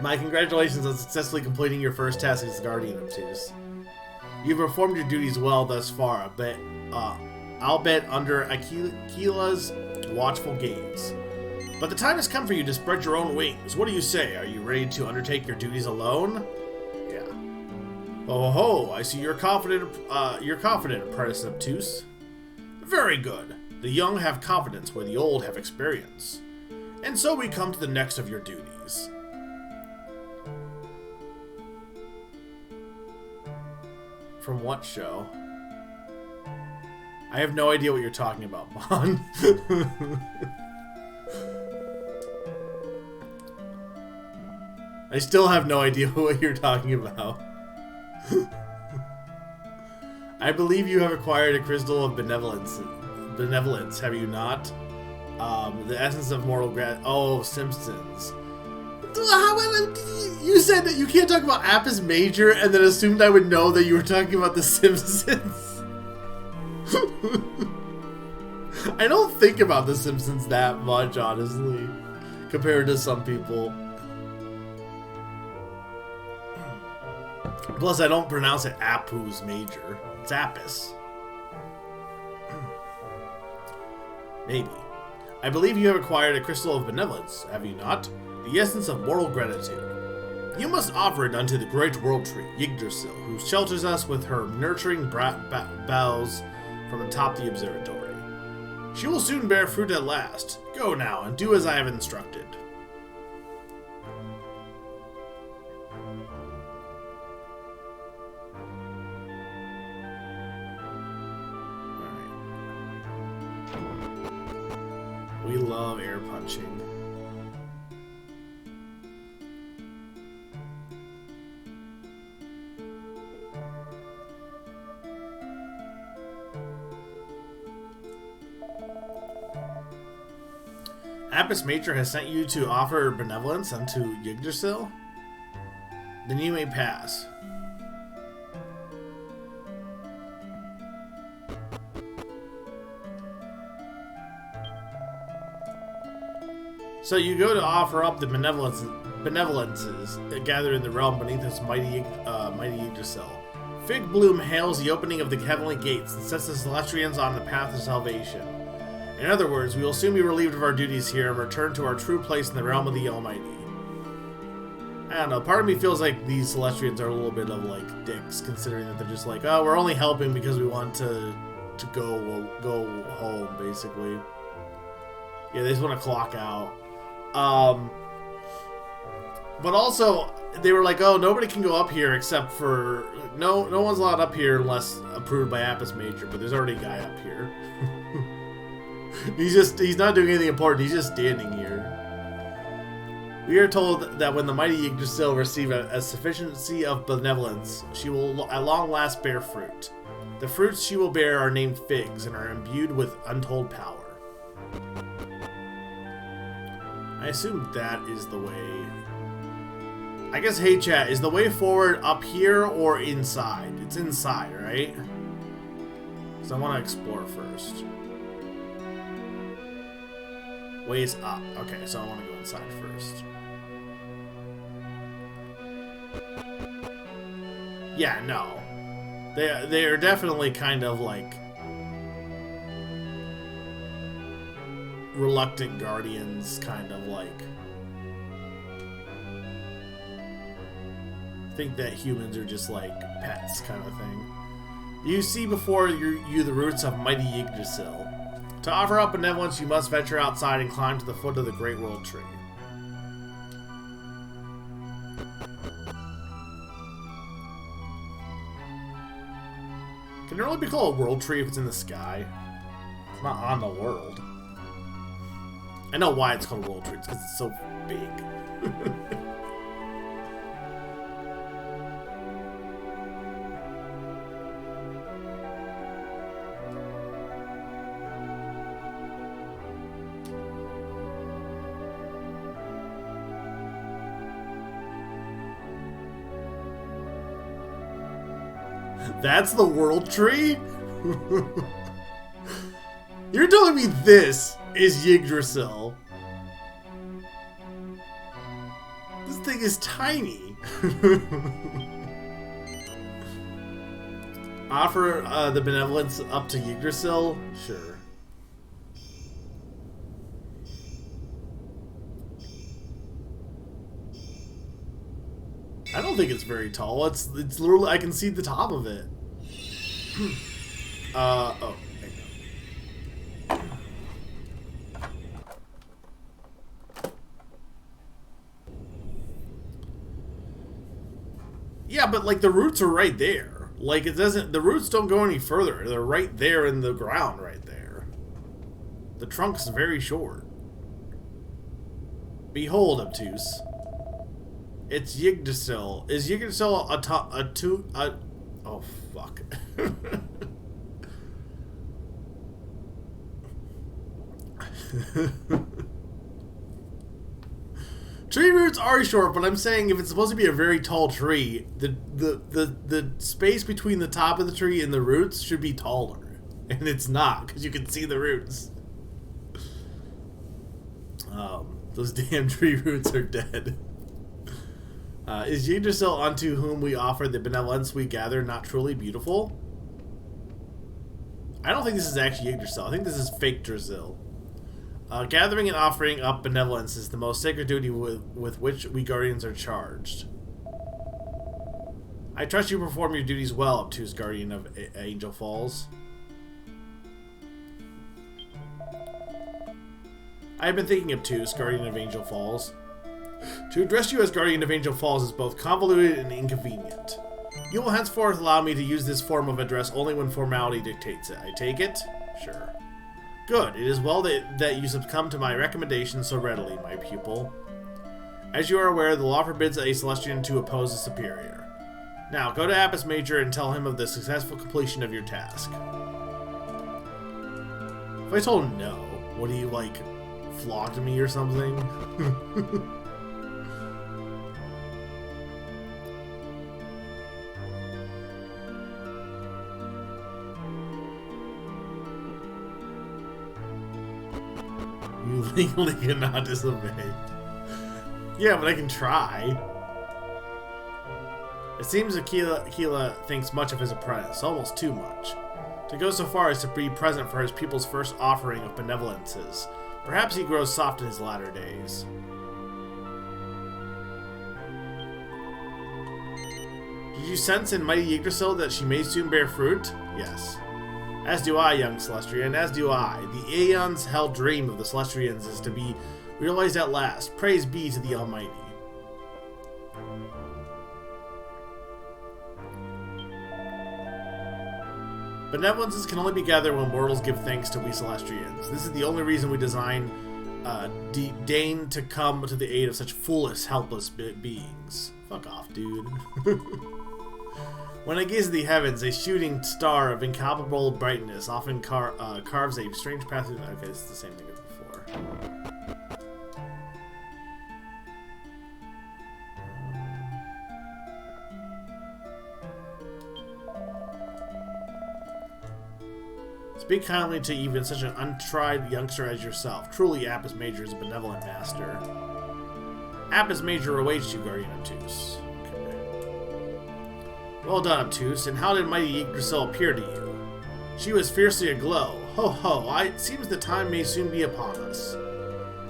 My congratulations on successfully completing your first task as Guardian Obtuse. You've performed your duties well thus far, but I'll bet under Aquila's watchful gaze. But the time has come for you to spread your own wings. What do you say? Are you ready to undertake your duties alone? Yeah. Oh ho! I see you're confident. Apprentice Obtuse. Very good. The young have confidence where the old have experience. And so we come to the next of your duties. From what show? I have no idea what you're talking about, Bond. I still have no idea what you're talking about. I believe you have acquired a crystal of benevolence, have you not? The essence of mortal oh, Simpsons. You said that you can't talk about Apis Major and then assumed I would know that you were talking about The Simpsons. I don't think about The Simpsons that much, honestly, compared to some people. Plus, I don't pronounce it Apu's Major. It's Apis. Maybe. I believe you have acquired a crystal of benevolence, have you not? The essence of moral gratitude. You must offer it unto the great world tree, Yggdrasil, who shelters us with her nurturing boughs from atop the observatory. She will soon bear fruit at last. Go now, and do as I have instructed. Alright. We love air punching. Apis Major has sent you to offer benevolence unto Yggdrasil? Then you may pass. So you go to offer up the benevolences gathered in the realm beneath this mighty Yggdrasil. Fig Bloom hails the opening of the heavenly gates and sets the Celestians on the path of salvation. In other words, we will soon be relieved of our duties here and return to our true place in the realm of the Almighty. I don't know, part of me feels like these Celestians are a little bit of, like, dicks, considering that they're just like, oh, we're only helping because we want to go home, basically. Yeah, they just want to clock out. But also, they were like, oh, nobody can go up here except for... No one's allowed up here unless approved by Apis Major, but there's already a guy up here. He's not doing anything important, he's just standing here. We are told that when the mighty Yggdrasil receive a sufficiency of benevolence, she will at long last bear fruit. The fruits she will bear are named figs and are imbued with untold power. I assume that is the way... I guess, hey chat, is the way forward up here or inside? It's inside, right? So I want to explore first. Ways up. Okay, so I want to go inside first. Yeah, no. They are definitely kind of like reluctant guardians, kind of like think that humans are just like pets, kind of thing. You see before you the roots of mighty Yggdrasil. To offer up benevolence, you must venture outside and climb to the foot of the Great World Tree. Can it really be called a world tree if it's in the sky? It's not on the world. I know why it's called a world tree. It's because it's so big. That's the world tree? You're telling me this is Yggdrasil? This thing is tiny. Offer the benevolence up to Yggdrasil? Sure. I don't think it's very tall. It's literally, I can see the top of it. Oh. Yeah, but like the roots are right there. Like it doesn't, the roots don't go any further. They're right there in the ground right there. The trunk's very short. Behold, obtuse. It's Yggdrasil. Is Yggdrasil oh fuck. Tree roots are short, but I'm saying if it's supposed to be a very tall tree, the space between the top of the tree and the roots should be taller. And it's not, because you can see the roots. Those damn tree roots are dead. Is Yggdrasil unto whom we offer the benevolence we gather not truly beautiful? I don't think this is actually Yggdrasil. I think this is fake Drasil. Gathering and offering up benevolence is the most sacred duty with which we guardians are charged. I trust you perform your duties well, Obtuse Guardian of Angel Falls. I have been thinking, Obtuse, Guardian of Angel Falls. To address you as Guardian of Angel Falls is both convoluted and inconvenient. You will henceforth allow me to use this form of address only when formality dictates it. I take it? Sure. Good. It is well that you succumb to my recommendation so readily, my pupil. As you are aware, the law forbids a Celestian to oppose a superior. Now, go to Apis Major and tell him of the successful completion of your task. If I told him no, would he, like, flogged me or something? You legally cannot disobey. Yeah, but I can try. It seems Aquila thinks much of his apprentice, almost too much. To go so far as to be present for his pupil's first offering of benevolences. Perhaps he grows soft in his latter days. Did you sense in mighty Yggdrasil that she may soon bear fruit? Yes. As do I, young Celestrian, as do I. The aeons held dream of the Celestrians is to be realized at last. Praise be to the Almighty. Benevolences can only be gathered when mortals give thanks to we Celestrians. This is the only reason we deign to come to the aid of such foolish, helpless beings. Fuck off, dude. When I gaze at the heavens, a shooting star of incalculable brightness often carves a strange path through... Okay, this is the same thing as before. Speak kindly to even such an untried youngster as yourself. Truly, Apis Major is a benevolent master. Apis Major awaits you, Guardian Obtuse. Well done, Obtuse, and how did mighty Yggdrasil appear to you? She was fiercely aglow. Ho ho, it seems the time may soon be upon us.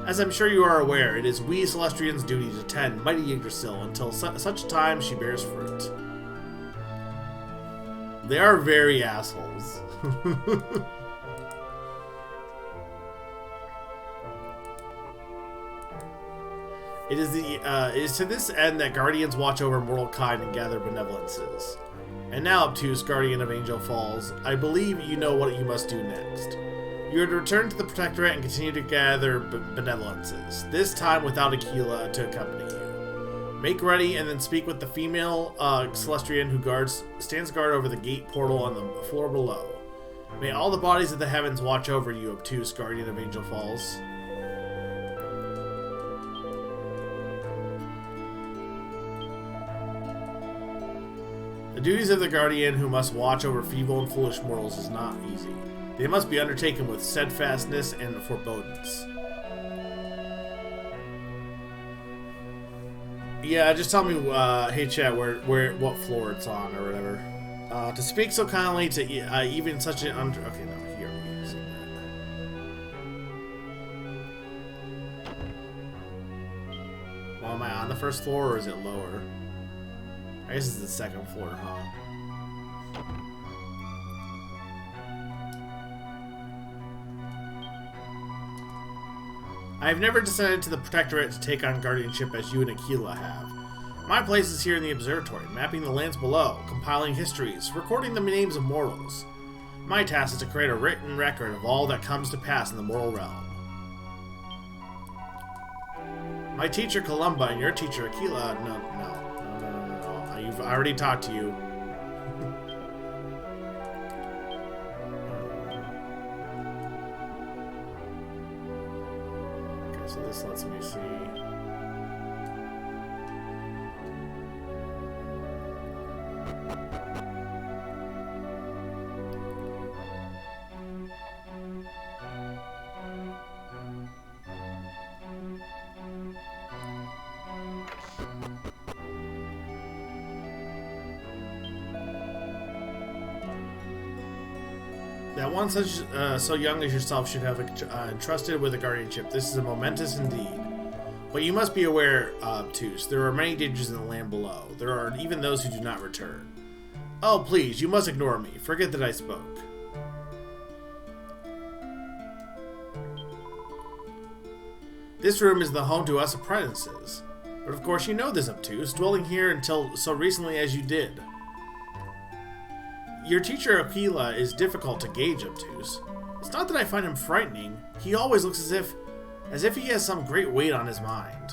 As I'm sure you are aware, it is we Celestrians' duty to tend mighty Yggdrasil until such time she bears fruit. They are very assholes. It is to this end that guardians watch over mortal kind and gather benevolences. And now, Obtuse, Guardian of Angel Falls, I believe you know what you must do next. You are to return to the Protectorate and continue to gather benevolences, this time without Aquila to accompany you. Make ready and then speak with the female Celestrian who stands guard over the gate portal on the floor below. May all the bodies of the heavens watch over you, Obtuse, Guardian of Angel Falls. The duties of the Guardian who must watch over feeble and foolish mortals is not easy. They must be undertaken with steadfastness and forebodance. Yeah, just tell me, hey chat, what floor it's on or whatever. To speak so kindly to even such an okay, no, here we see that. Well, am I on the first floor or is it lower? I guess it's the second floor, huh? I have never descended to the Protectorate to take on guardianship as you and Aquila have. My place is here in the observatory, mapping the lands below, compiling histories, recording the names of mortals. My task is to create a written record of all that comes to pass in the mortal realm. My teacher Columba and your teacher Aquila... No. I've already talked to you. Okay, so this lets me see. That one such so young as yourself should have entrusted with a guardianship. This is a momentous indeed. But you must be aware, Obtuse, there are many dangers in the land below. There are even those who do not return. Oh, please, you must ignore me. Forget that I spoke. This room is the home to us apprentices. But of course you know this, Obtuse, dwelling here until so recently as you did. Your teacher Aquila is difficult to gauge, Obtuse. It's not that I find him frightening. He always looks as if he has some great weight on his mind.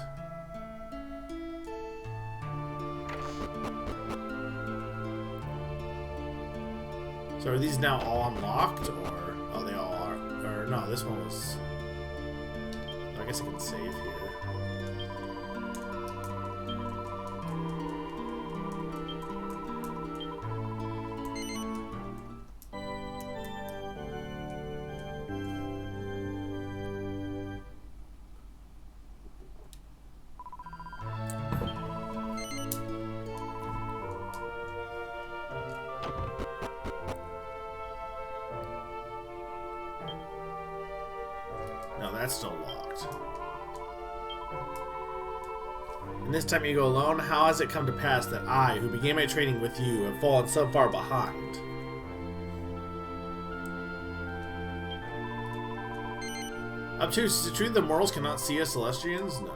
So are these now all unlocked, or oh, they all are? Or no, this one was. I guess I can save here. No, that's still locked. And this time you go alone? How has it come to pass that I, who began my training with you, have fallen so far behind? Obtuse, is it true that mortals cannot see us Celestians? No.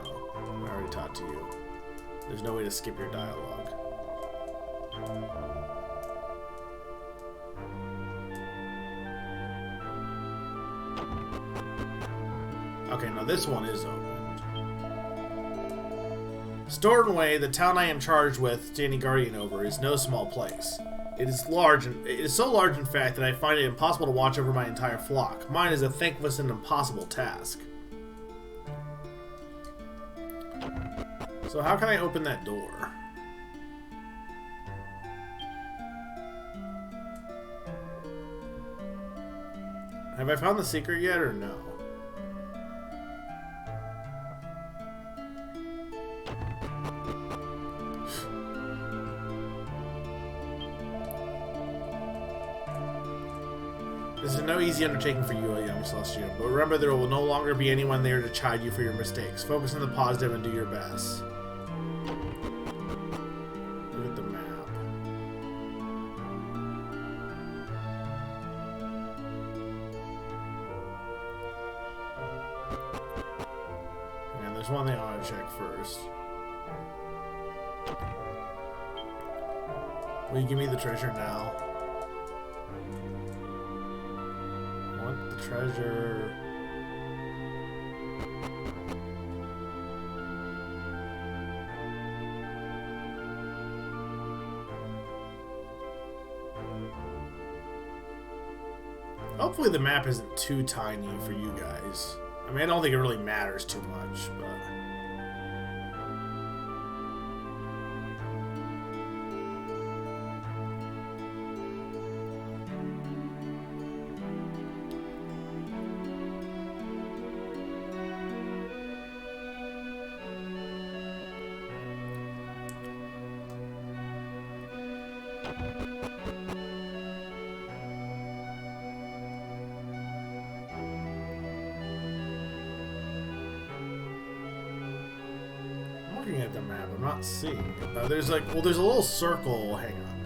I already taught to you. There's no way to skip your dialogue. Okay, now this one is opened. Stornway, the town I am charged with, standing guardian over, is no small place. It is large, and it is so large, in fact, that I find it impossible to watch over my entire flock. Mine is a thankless and impossible task. So how can I open that door? Have I found the secret yet, or no? This is no easy undertaking for you, young Celestial, but remember there will no longer be anyone there to chide you for your mistakes. Focus on the positive and do your best. Look at the map. And there's one thing I want to check first. Will you give me the treasure now? Treasure. Hopefully the map isn't too tiny for you guys. I mean, I don't think it really matters too much, but... looking at the map, I'm not seeing it. There's like, well, there's a little circle. Hang on.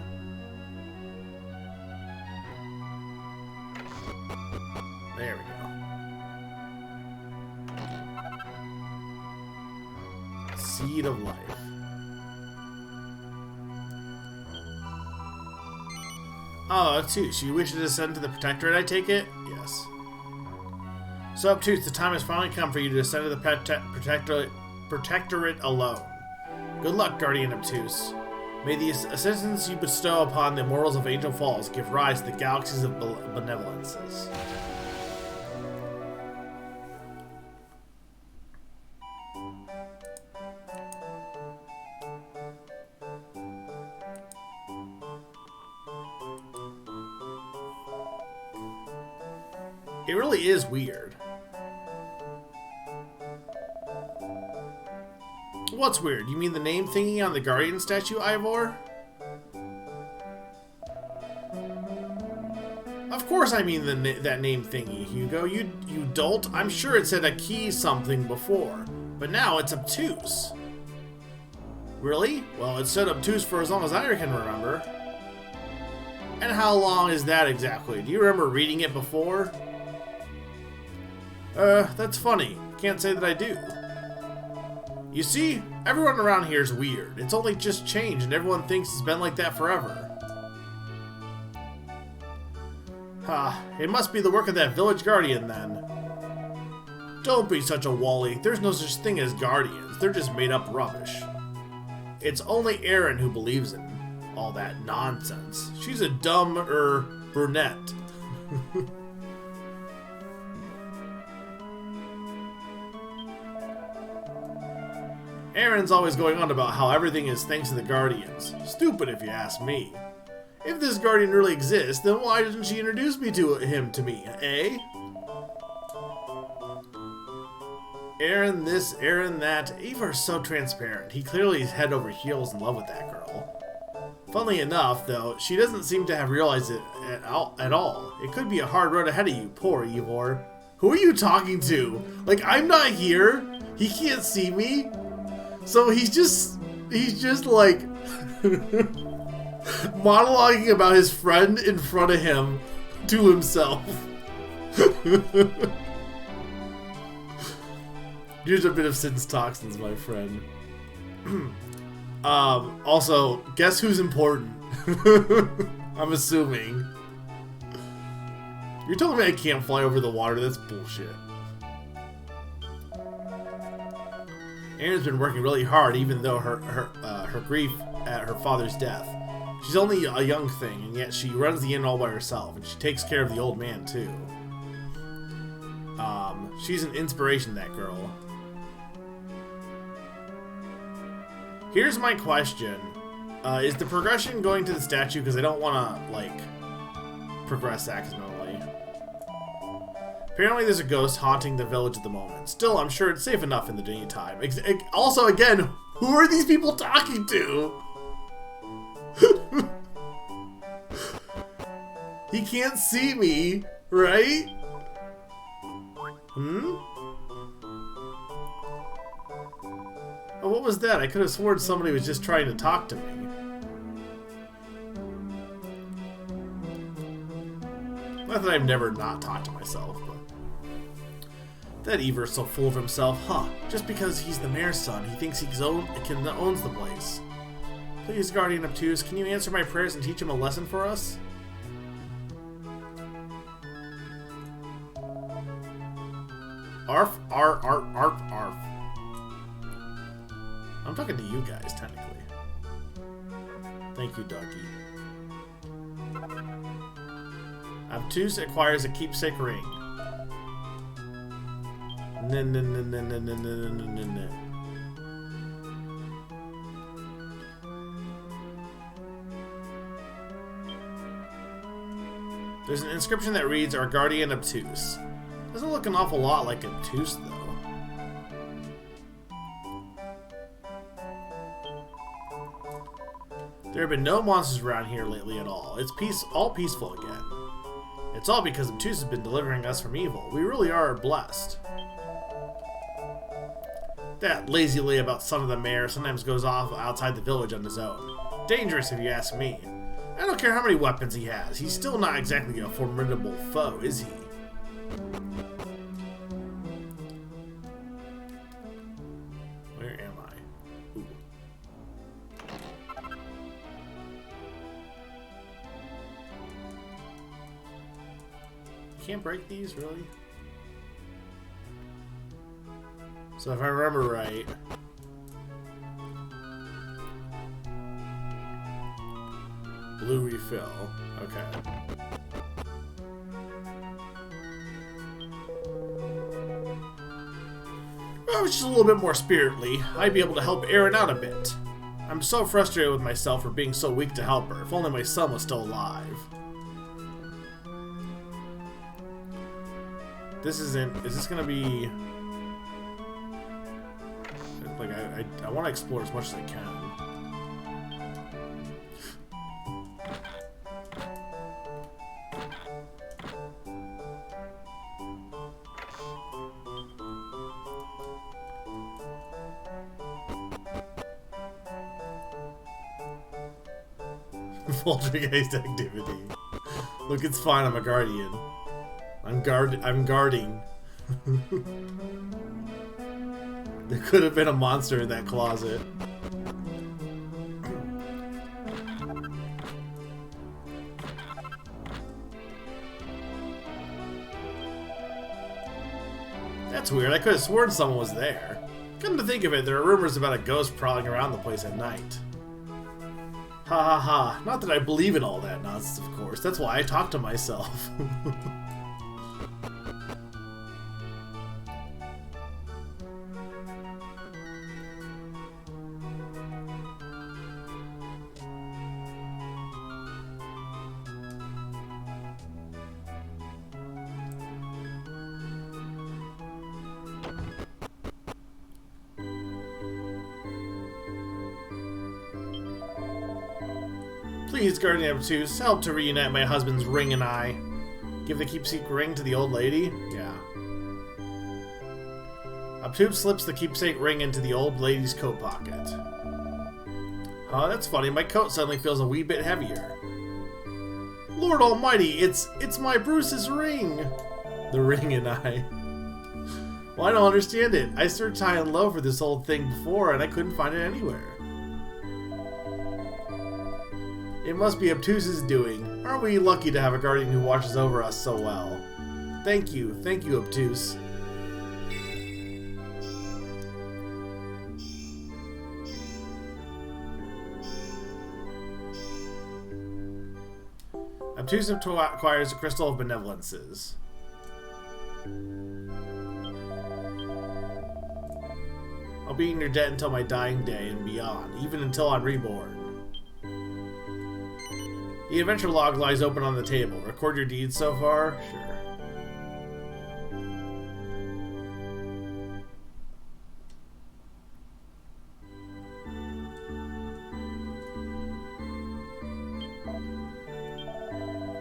There we go. Seed of life. Oh, Obtuse, you wish to descend to the Protectorate, I take it? Yes. So, Obtuse, the time has finally come for you to descend to the Protectorate alone. Good luck, Guardian Obtuse. May the assistance you bestow upon the mortals of Angel Falls give rise to the galaxies of benevolences. It really is weird. What's weird? You mean the name thingy on the Guardian statue, Ivor? Of course course I mean that name thingy, Hugo. You dolt. I'm sure it said a key something before, but now it's obtuse. Really? Well, it said obtuse for as long as I can remember. And how long is that exactly? Do you remember reading it before? That's funny. Can't say that I do. You see, everyone around here is weird. It's only just changed and everyone thinks it's been like that forever. It must be the work of that village guardian then. Don't be such a Wally. There's no such thing as guardians. They're just made up rubbish. It's only Erin who believes in all that nonsense. She's a dumb, brunette. Erin's always going on about how everything is thanks to the Guardians. Stupid if you ask me. If this Guardian really exists, then why didn't she introduce me to him to me, eh? Erin this, Erin that. Ivar's so transparent. He clearly is head over heels in love with that girl. Funnily enough, though, she doesn't seem to have realized it at all. It could be a hard road ahead of you, poor Ivor. Who are you talking to? Like, I'm not here. He can't see me. So he's just like monologuing about his friend in front of him to himself. Here's a bit of Sid's toxins, my friend. Also, guess who's important? I'm assuming. You're telling me I can't fly over the water? That's bullshit. Erin's been working really hard, even though her grief at her father's death. She's only a young thing, and yet she runs the inn all by herself, and she takes care of the old man too. She's an inspiration, that girl. Here's my question: is the progression going to the statue? Because I don't want to like progress accidentally. Apparently there's a ghost haunting the village at the moment. Still, I'm sure it's safe enough in the daytime. Also, again, who are these people talking to? He can't see me, right? Oh, what was that? I could have sworn somebody was just trying to talk to me. Not that I've never not talked to myself, but... That Ivar's so full of himself, huh? Just because he's the mayor's son, he thinks he owns the place. Please, Guardian Obtuse, can you answer my prayers and teach him a lesson for us? Arf, arf, arf, arf, arf. I'm talking to you guys, technically. Thank you, doggy. Obtuse acquires a keepsake ring. There's an inscription that reads, Our Guardian Obtuse. Doesn't look an awful lot like Obtuse, though. There have been no monsters around here lately at all. It's all peaceful again. It's all because Obtuse has been delivering us from evil. We really are blessed. That lazy layabout son of the mayor sometimes goes off outside the village on his own. Dangerous if you ask me. I don't care how many weapons he has. He's still not exactly a formidable foe, is he? Where am I? Ooh. Can't break these, really? So if I remember right... Blue refill. Okay. Well, it's just a little bit more spiritly. I'd be able to help Erin out a bit. I'm so frustrated with myself for being so weak to help her. If only my son was still alive. This isn't... Is this gonna be... Like, I want to explore as much as I can. Poltergeist activity. Look, it's fine. I'm a guardian. I'm guarding. There could have been a monster in that closet. That's weird. I could have sworn someone was there. Come to think of it, there are rumors about a ghost prowling around the place at night. Ha ha ha. Not that I believe in all that nonsense, of course. That's why I talk to myself. Please, Guardian Obtuse, help to reunite my husband's ring and I. Give the keepsake ring to the old lady? Yeah. Obtuse slips the keepsake ring into the old lady's coat pocket. Oh, that's funny. My coat suddenly feels a wee bit heavier. Lord Almighty, it's my Bruce's ring! The ring and I. Well, I don't understand it. I searched high and low for this old thing before, and I couldn't find it anywhere. It must be Obtuse's doing. Aren't we lucky to have a guardian who watches over us so well? Thank you, Obtuse. Obtuse acquires a Crystal of Benevolences. I'll be in your debt until my dying day and beyond, even until I'm reborn. The adventure log lies open on the table. Record your deeds so far? Sure.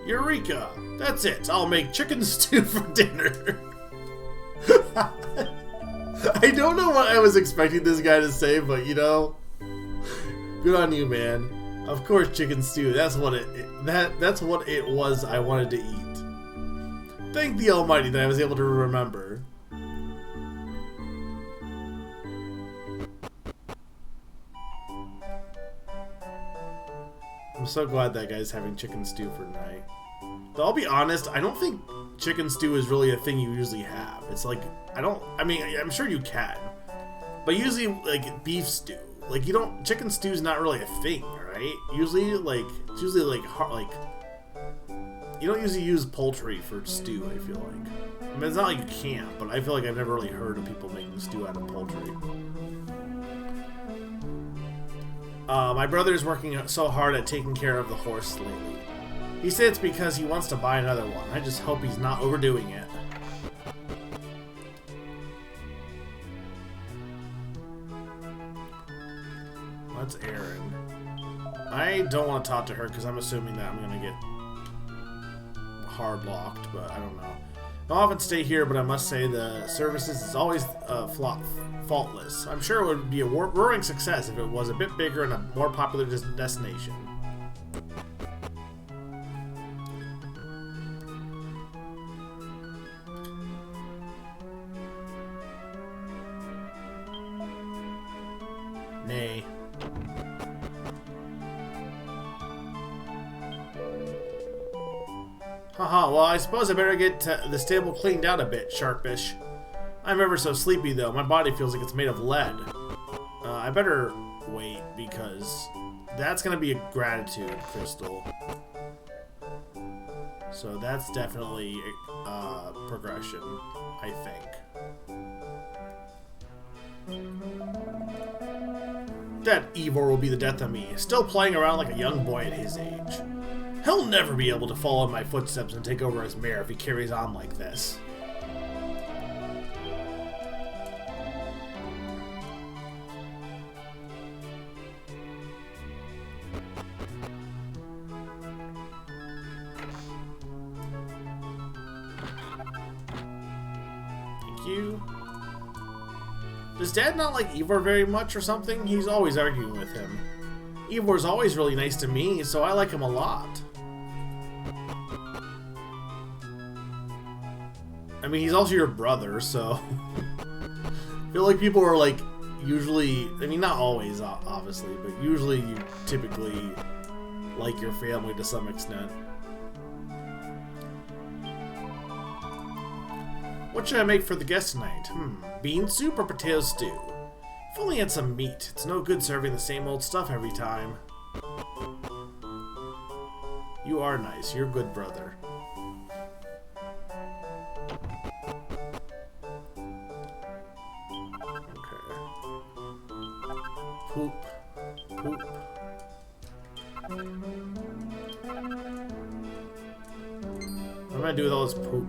Eureka! That's it! I'll make chicken stew for dinner! I don't know what I was expecting this guy to say, but you know, good on you, man. Of course, chicken stew. That's what that's what it was I wanted to eat. Thank the Almighty that I was able to remember. I'm so glad that guy's having chicken stew for tonight. But I'll be honest, I don't think chicken stew is really a thing you usually have. It's like, I mean, I'm sure you can. But usually, like, beef stew. Like, you don't, chicken stew is not really a thing, right? Usually, it's usually you don't usually use poultry for stew, I feel like. I mean, it's not like you can't, but I feel like I've never really heard of people making stew out of poultry. My brother is working so hard at taking care of the horse lately. He said it's because he wants to buy another one. I just hope he's not overdoing it. That's Erin. I don't want to talk to her because I'm assuming that I'm going to get hard locked, but I don't know. I'll often stay here, but I must say the services is always faultless. I'm sure it would be a roaring success if it was a bit bigger and a more popular destination. Nay. Haha, well, I suppose I better get the stable cleaned out a bit, Sharpish. I'm ever so sleepy, though. My body feels like it's made of lead. I better wait, because that's going to be a gratitude crystal. So that's definitely progression, I think. That Ivor will be the death of me, still playing around like a young boy at his age. He'll never be able to follow in my footsteps and take over his mare if he carries on like this. Thank you. Does Dad not like Ivor very much or something? He's always arguing with him. Ivor's always really nice to me, so I like him a lot. I mean, he's also your brother, so... I feel like people are, like, usually... I mean, not always, obviously, but usually you typically like your family to some extent. What should I make for the guests tonight? Bean soup or potato stew? If only had some meat. It's no good serving the same old stuff every time. You are nice. You're a good brother. Okay. Poop. Poop. What am I gonna do with all this poop?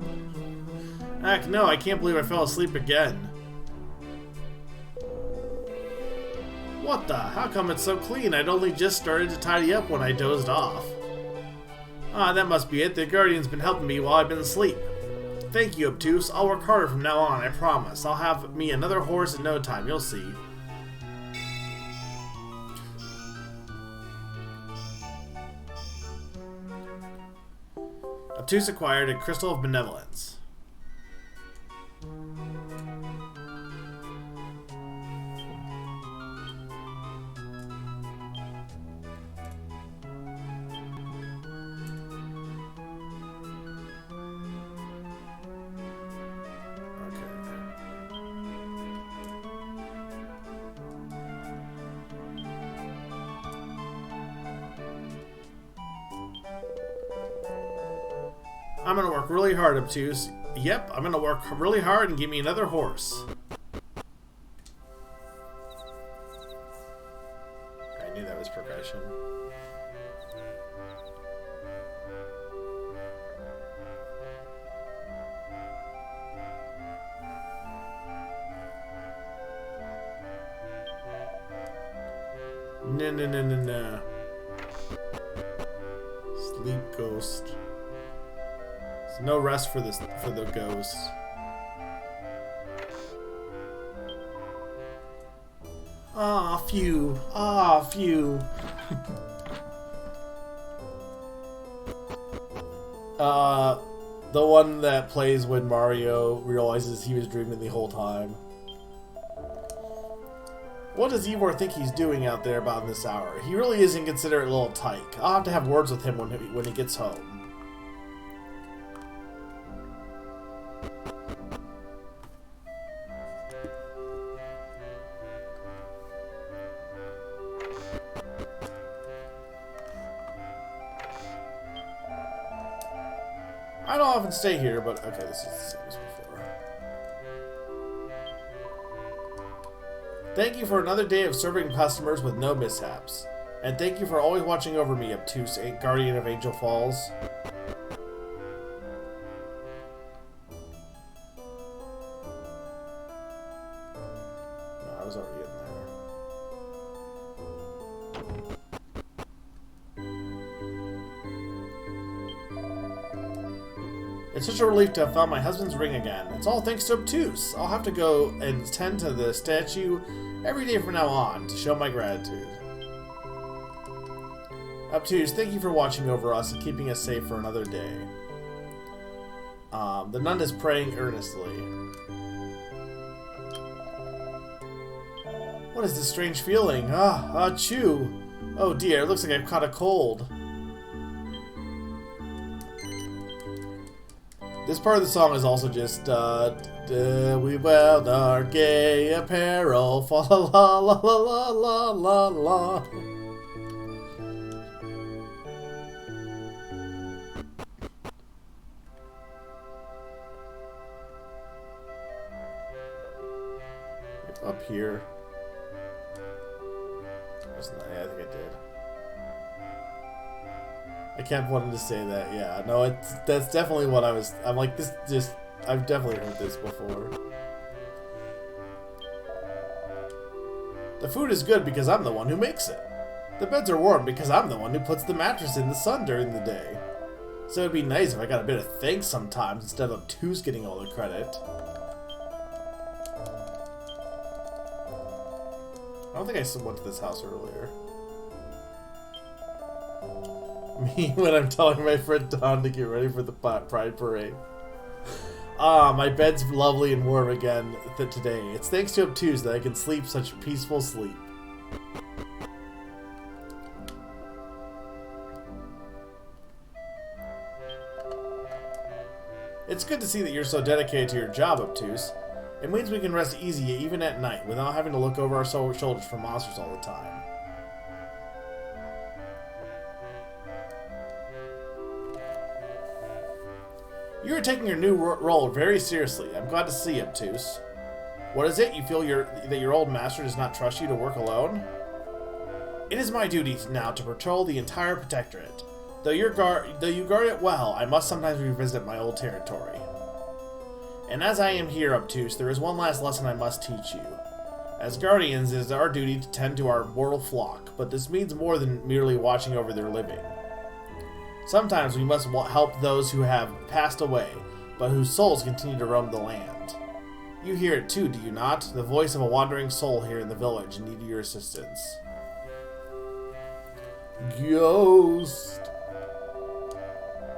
Heck no, I can't believe I fell asleep again. What the? How come it's so clean? I'd only just started to tidy up when I dozed off. Ah, that must be it. The Guardian's been helping me while I've been asleep. Thank you, Obtuse. I'll work harder from now on, I promise. I'll have me another horse in no time, you'll see. Obtuse acquired a Crystal of Benevolence. I'm gonna work really hard, Obtuse. Yep, I'm gonna work really hard and give me another horse. I knew that was progression. No. Sleep ghost. There's no rest for the ghost. Ah, phew. Ah, phew. The one that plays when Mario realizes he was dreaming the whole time. What does Ivor think he's doing out there about this hour? He really is inconsiderate little tyke. I'll have to have words with him when he gets home. I don't often stay here, but okay, this is the same as before. Thank you for another day of serving customers with no mishaps. And thank you for always watching over me, Obtuse, Guardian of Angel Falls. No, I was already in there. It's such a relief to have found my husband's ring again. It's all thanks to Obtuse. I'll have to go and tend to the statue every day from now on to show my gratitude. Obtuse, thank you for watching over us and keeping us safe for another day. The nun is praying earnestly. What is this strange feeling? Achoo! Oh dear, it looks like I've caught a cold. This part of the song is also just, we wear our gay apparel, fa la la la la la la la. Up here. Yeah, I think I did. I kept wanting to say that, yeah. No, that's definitely what I'm like, this just, I've definitely heard this before. The food is good because I'm the one who makes it. The beds are warm because I'm the one who puts the mattress in the sun during the day. So it'd be nice if I got a bit of thanks sometimes instead of Obtuse getting all the credit. I don't think I went to this house earlier. Me when I'm telling my friend Don to get ready for the Pride Parade. Ah, my bed's lovely and warm again today. It's thanks to Obtuse that I can sleep such peaceful sleep. It's good to see that you're so dedicated to your job, Obtuse. It means we can rest easy even at night without having to look over our shoulders for monsters all the time. You are taking your new role very seriously. I'm glad to see, Obtuse. What is it? You feel that your old master does not trust you to work alone? It is my duty now to patrol the entire Protectorate. Though you guard it well, I must sometimes revisit my old territory. And as I am here, Obtuse, there is one last lesson I must teach you. As guardians, it is our duty to tend to our mortal flock, but this means more than merely watching over their living. Sometimes we must help those who have passed away, but whose souls continue to roam the land. You hear it too, do you not? The voice of a wandering soul here in the village in need of your assistance. Ghost!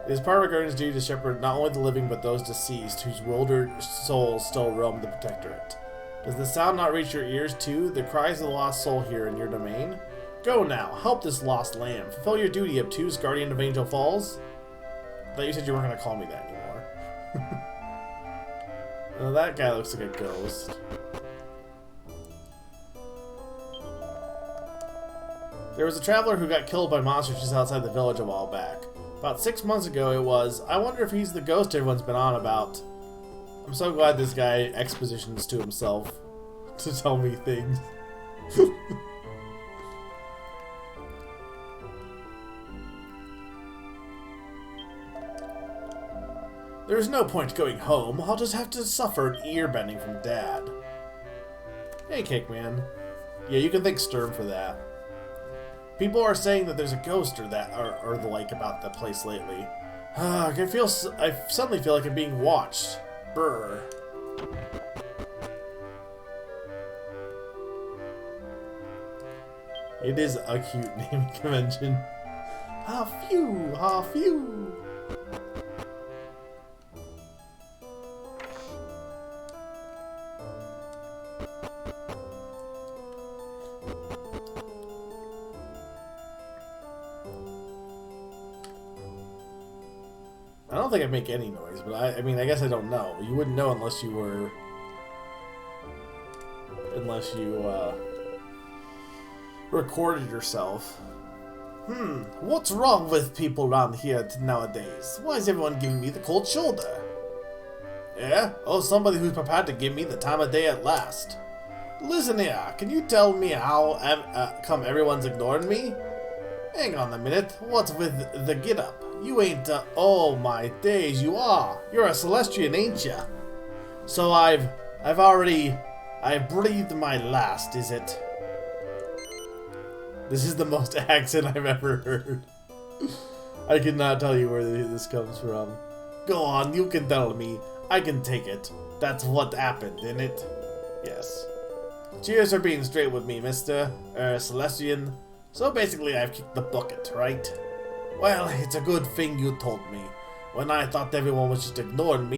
It is part of our guardian's duty to shepherd not only the living but those deceased whose wildered souls still roam the Protectorate. Does the sound not reach your ears too? The cries of the lost soul here in your domain? Go now, help this lost lamb. Fulfill your duty, Obtuse, guardian of Angel Falls. I thought you said you weren't going to call me that anymore. Well, that guy looks like a ghost. There was a traveler who got killed by monsters just outside the village a while back. About 6 months ago it was. I wonder if he's the ghost everyone's been on about. I'm so glad this guy expositions to himself to tell me things. There's no point going home. I'll just have to suffer an ear bending from Dad. Hey, Cake Man. Yeah, you can thank Sturm for that. People are saying that there's a ghost or the like about the place lately. I suddenly feel like I'm being watched. Brr. It is a cute naming convention. Ha phew, ha phew. I don't think I'd make any noise, but I mean, I guess I don't know. You wouldn't know unless you were... recorded yourself. What's wrong with people around here nowadays? Why is everyone giving me the cold shoulder? Yeah? Oh, somebody who's prepared to give me the time of day at last. Listen here, can you tell me how come everyone's ignoring me? Hang on a minute, what's with the get-up? You ain't, oh my days, you are. You're a Celestian, ain't ya? So I've breathed my last, is it? This is the most accent I've ever heard. I cannot tell you where this comes from. Go on, you can tell me. I can take it. That's what happened, isn't it? Yes. Cheers for being straight with me, Mr. Celestian. So basically I've kicked the bucket, right? Well, it's a good thing you told me. When I thought everyone was just ignoring me,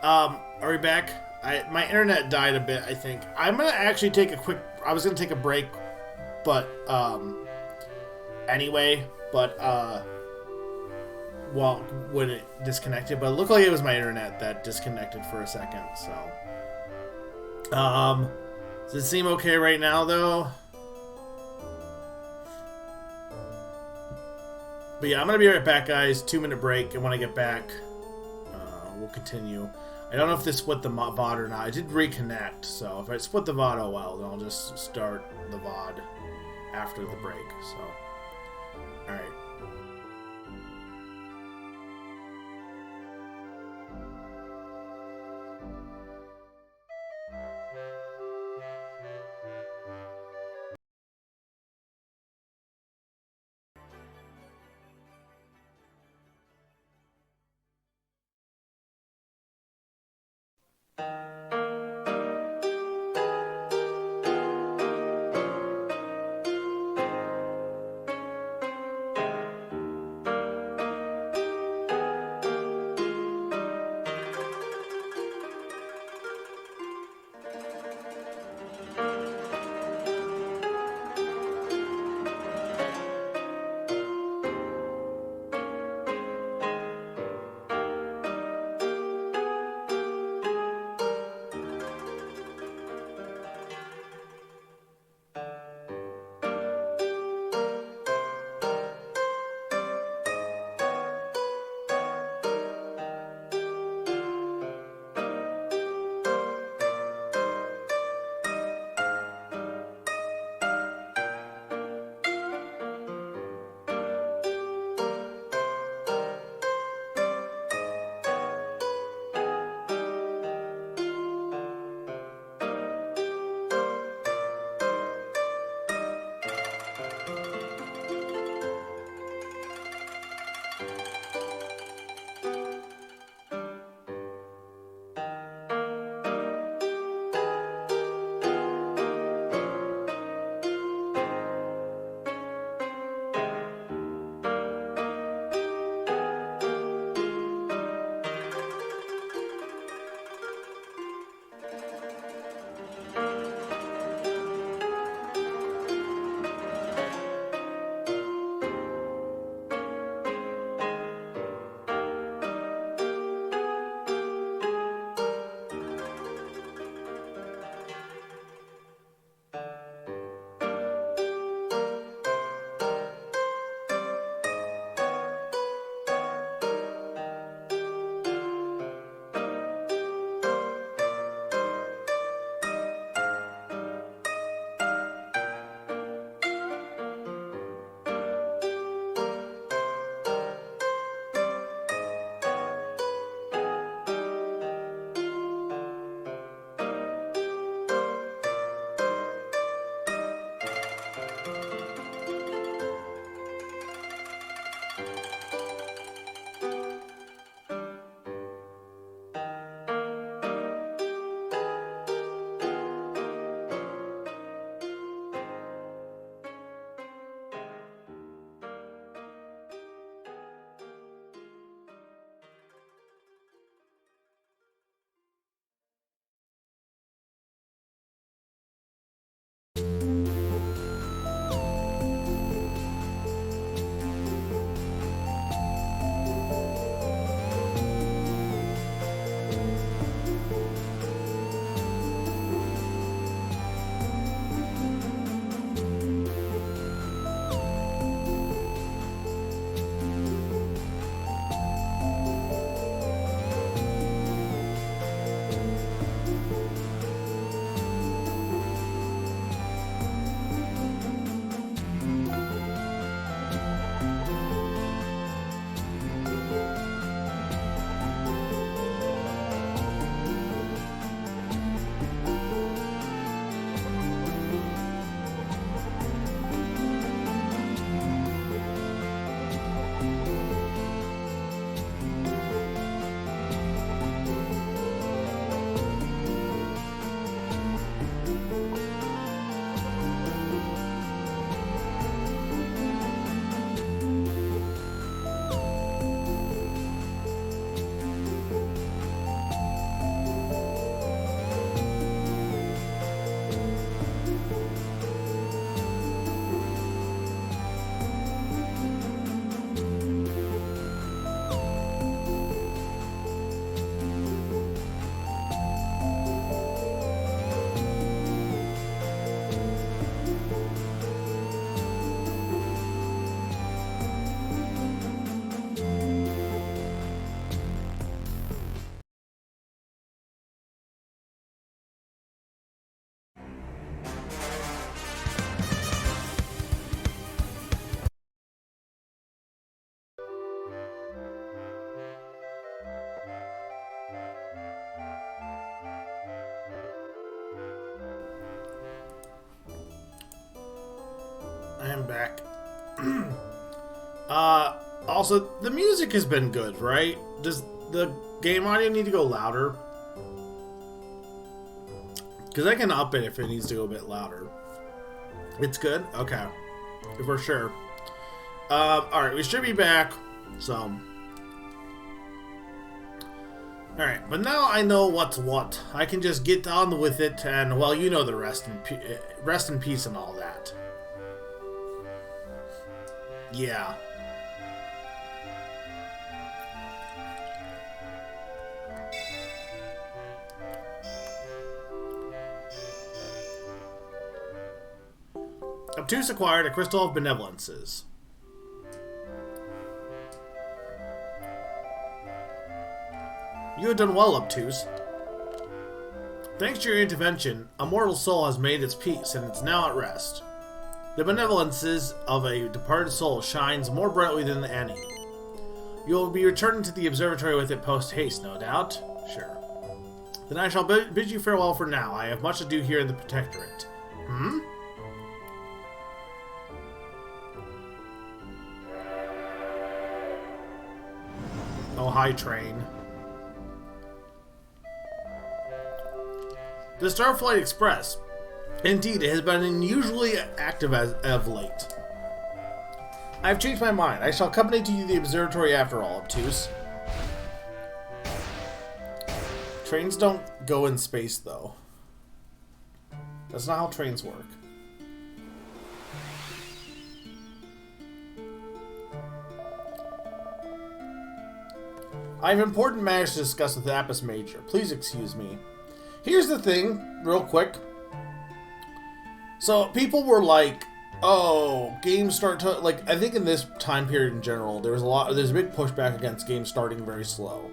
Are we back? My internet died a bit, I think. I'm gonna actually take a quick. I was gonna take a break, but anyway, but well, when it disconnected, but it looked like it was my internet that disconnected for a second. So, does it seem okay right now, though? But yeah, I'm gonna be right back, guys. 2-minute break, and when I get back, we'll continue. I don't know if this split the VOD or not. I did reconnect, so if I split the VOD, oh well, then I'll just start the VOD after the break. So, all right. I'm back. Also, the music has been good, right? Does the game audio need to go louder? Because I can up it if it needs to go a bit louder. It's good? Okay. For sure. Alright, we should be back. So. Alright, but now I know what's what. I can just get on with it, and, well, you know the rest in peace and all that. Yeah. Obtuse acquired a Crystal of Benevolences. You have done well, Obtuse. Thanks to your intervention, a mortal soul has made its peace and it's now at rest. The benevolences of a departed soul shines more brightly than any. You will be returning to the observatory with it post-haste, no doubt? Sure. Then I shall bid you farewell for now. I have much to do here in the Protectorate. Hmm? Oh, hi, train. The Starflight Express. Indeed, it has been unusually active as of late. I have changed my mind. I shall accompany to you the observatory after all, Obtuse. Trains don't go in space, though. That's not how trains work. I have important matters to discuss with Apis Major. Please excuse me. Here's the thing, real quick. So, people were like, oh, games start to... Like, I think in this time period in general, there's a big pushback against games starting very slow.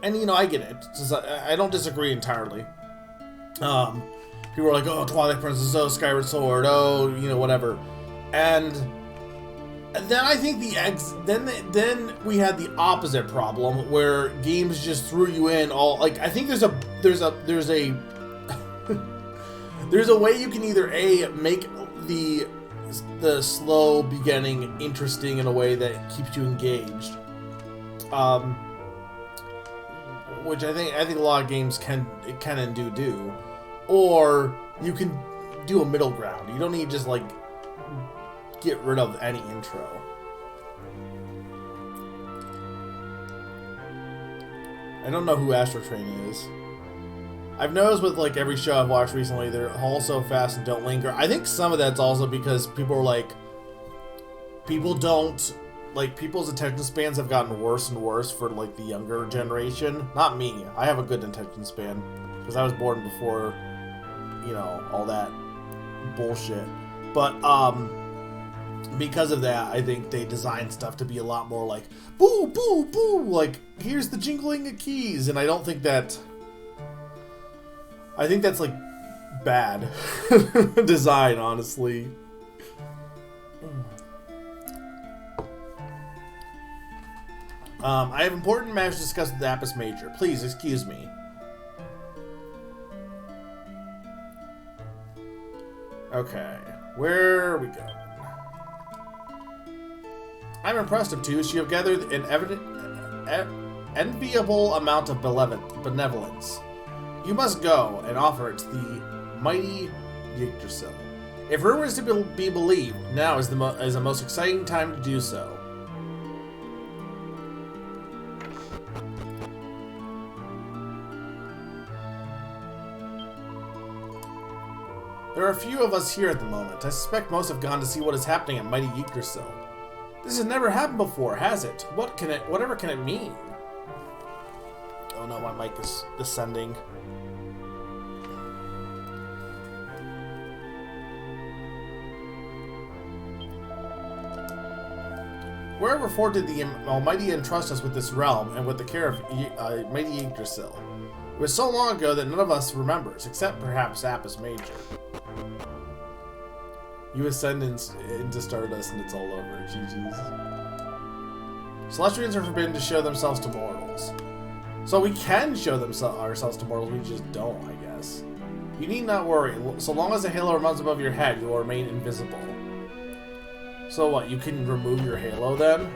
And, you know, I get it. I don't disagree entirely. People were like, oh, Twilight Princess, oh, Skyward Sword, oh, you know, whatever. And then I think then we had the opposite problem where games just threw you in all like I think there's a there's a way you can either make the slow beginning interesting in a way that keeps you engaged, which I think a lot of games can and do, or you can do a middle ground. You don't need to just like get rid of any intro. I don't know who Astro Train is. I've noticed with like every show I've watched recently, they're all so fast and don't linger. I think some of that's also because people's attention spans have gotten worse and worse for like the younger generation. Not me. I have a good attention span because I was born before, you know, all that bullshit. But because of that, I think they designed stuff to be a lot more like, boo, boo, boo, like, here's the jingling of keys, and I don't think that... I think that's, like, bad design, honestly. I have important matters to discuss with Apis Major. Please, excuse me. Okay, where are we going? I'm impressed, Obtuse. You have gathered an enviable amount of benevolence. You must go and offer it to the mighty Yggdrasil. If rumors to be believed, now is the most exciting time to do so. There are a few of us here at the moment. I suspect most have gone to see what is happening at mighty Yggdrasil. This has never happened before, has it? Whatever can it mean? Oh no, my mic is descending. Wherever for did the Almighty entrust us with this realm and with the care of mighty Yggdrasil? It was so long ago that none of us remembers, except perhaps Apis Major. You ascend into Stardust and it's all over. GG's. Celestians are forbidden to show themselves to mortals. So we can show ourselves to mortals, we just don't, I guess. You need not worry. So long as the halo remains above your head, you will remain invisible. So what, you can remove your halo then?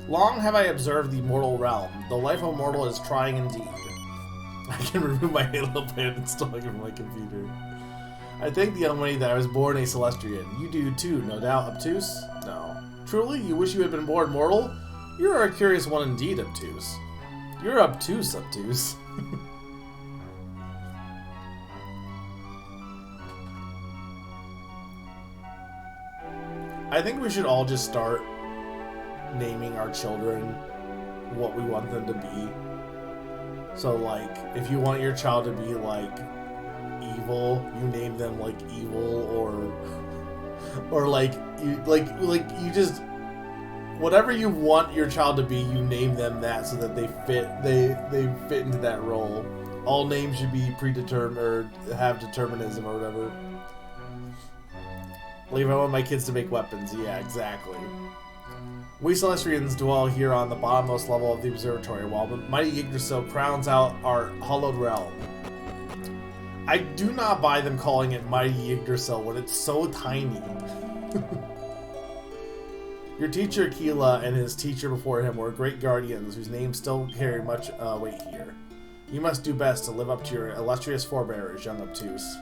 Long have I observed the mortal realm. The life of mortal is trying indeed. I can remove my halo by installing it from my computer. I thank the Almighty that I was born a Celestian. You do too, no doubt, Obtuse? No. Truly, you wish you had been born mortal? You are a curious one indeed, Obtuse. You're obtuse, Obtuse. I think we should all just start naming our children what we want them to be. So, like, if you want your child to be, like, evil, you name them, like, evil, or like, you just, whatever you want your child to be, you name them that so that they fit into that role. All names should be predetermined, or have determinism, or whatever. Like, if I want my kids to make weapons, yeah, exactly. We Celestians dwell here on the bottommost level of the observatory, while mighty Yggdrasil crowns out our hallowed realm. I do not buy them calling it mighty Yggdrasil when it's so tiny. Your teacher Aquila and his teacher before him were great guardians whose names still carry much weight here. You must do best to live up to your illustrious forebears, young Obtuse.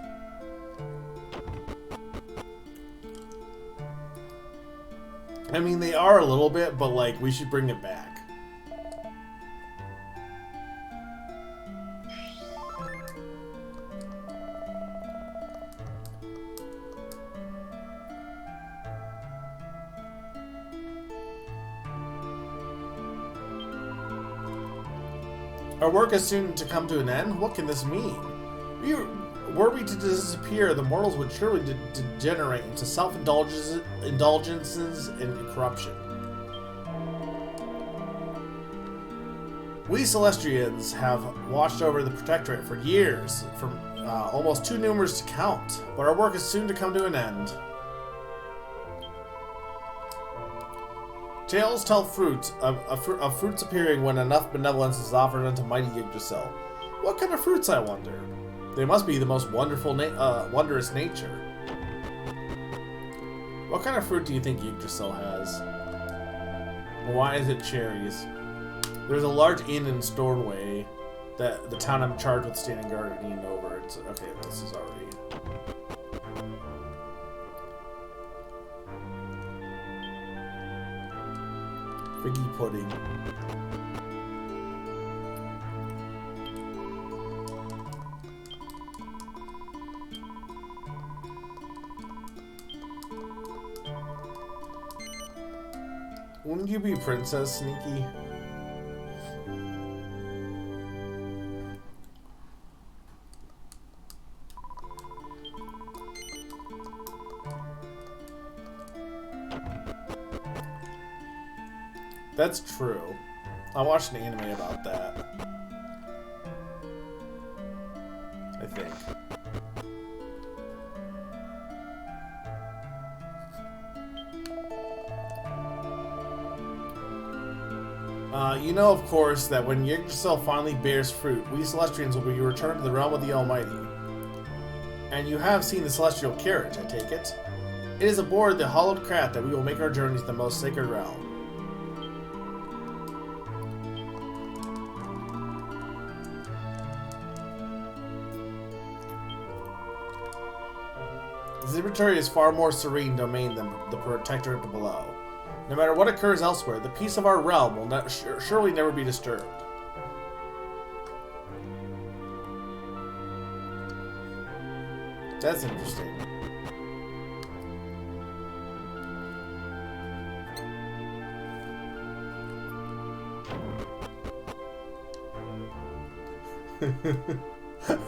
I mean, they are a little bit, but, like, we should bring it back. Our work is soon to come to an end? What can this mean? Were we to disappear, the mortals would surely degenerate into self-indulgences and corruption. We Celestians have watched over the Protectorate for years, from almost too numerous to count, but our work is soon to come to an end. Tales tell of fruits appearing when enough benevolence is offered unto mighty Yggdrasil. What kind of fruits, I wonder? They must be the most wonderful, wondrous nature. What kind of fruit do you think Yggdrasil has? Why is it cherries? There's a large inn in Stornway that the town I'm charged with standing guarding over. It's okay. This is already. Figgy pudding. Wouldn't you be Princess Sneaky? That's true. I watched an anime about that. I think. You know, of course, that when Yggdrasil finally bears fruit, we Celestians will be returned to the realm of the Almighty. And you have seen the celestial carriage, I take it. It is aboard the hallowed craft that we will make our journey to the most sacred realm. The Observatory is far more serene domain than the Protectorate below. No matter what occurs elsewhere, the peace of our realm will surely never be disturbed. That's interesting.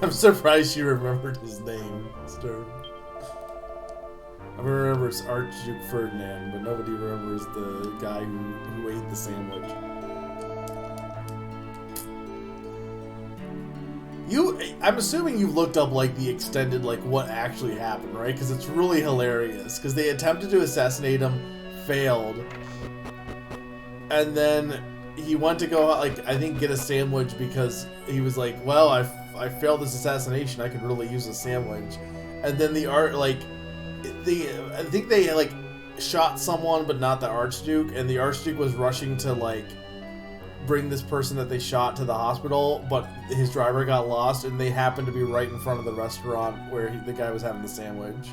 I'm surprised you remembered his name, Stern. Everyone remembers Archduke Ferdinand, but nobody remembers the guy who ate the sandwich. I'm assuming you looked up like the extended like what actually happened, right? Because it's really hilarious. Because they attempted to assassinate him, failed, and then he went to go like I think get a sandwich because he was like, well, I failed this assassination. I could really use a sandwich. And then I think they like shot someone, but not the Archduke. And the Archduke was rushing to like bring this person that they shot to the hospital, but his driver got lost, and they happened to be right in front of the restaurant where the guy was having the sandwich.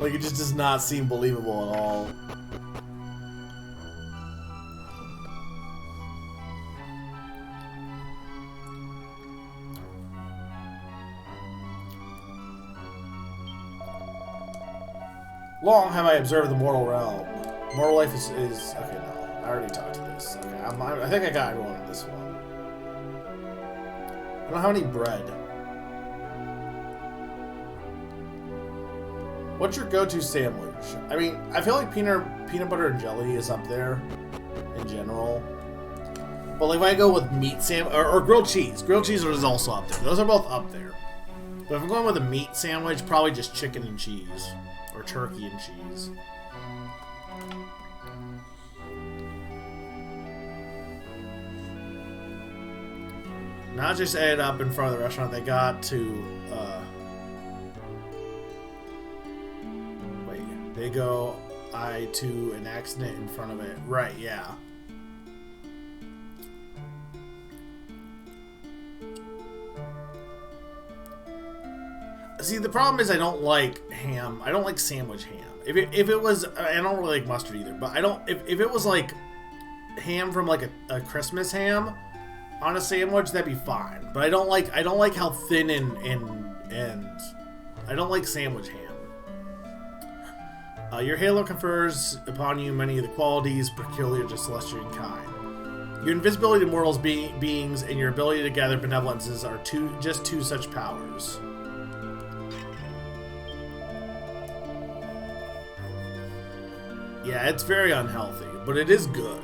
Like, it just does not seem believable at all. Long have I observed the mortal realm. Mortal life is okay. No, I already talked to this. Okay, I think I got everyone on this one. I don't have any bread. What's your go-to sandwich? I mean, I feel like peanut butter and jelly is up there in general. But like, if I go with meat sandwich or grilled cheese is also up there. Those are both up there. But if I'm going with a meat sandwich, probably just chicken and cheese or turkey and cheese. Not just ended up in front of the restaurant. They got to they go to an accident in front of it. Right, yeah. See, the problem is I don't like ham. I don't like sandwich ham. If it was, I don't really like mustard either. But I don't. If it was like ham from like a Christmas ham on a sandwich, that'd be fine. But I don't like how thin and I don't like sandwich ham. Your halo confers upon you many of the qualities peculiar to Celestian kind. Your invisibility to mortals beings and your ability to gather benevolences are just two such powers. Yeah, it's very unhealthy, but it is good.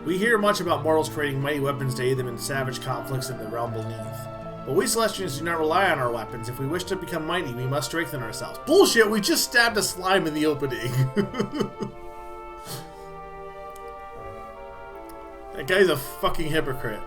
We hear much about mortals creating mighty weapons to aid them in savage conflicts in the realm beneath. But we Celestians do not rely on our weapons. If we wish to become mighty, we must strengthen ourselves. Bullshit, we just stabbed a slime in the opening. That guy's a fucking hypocrite.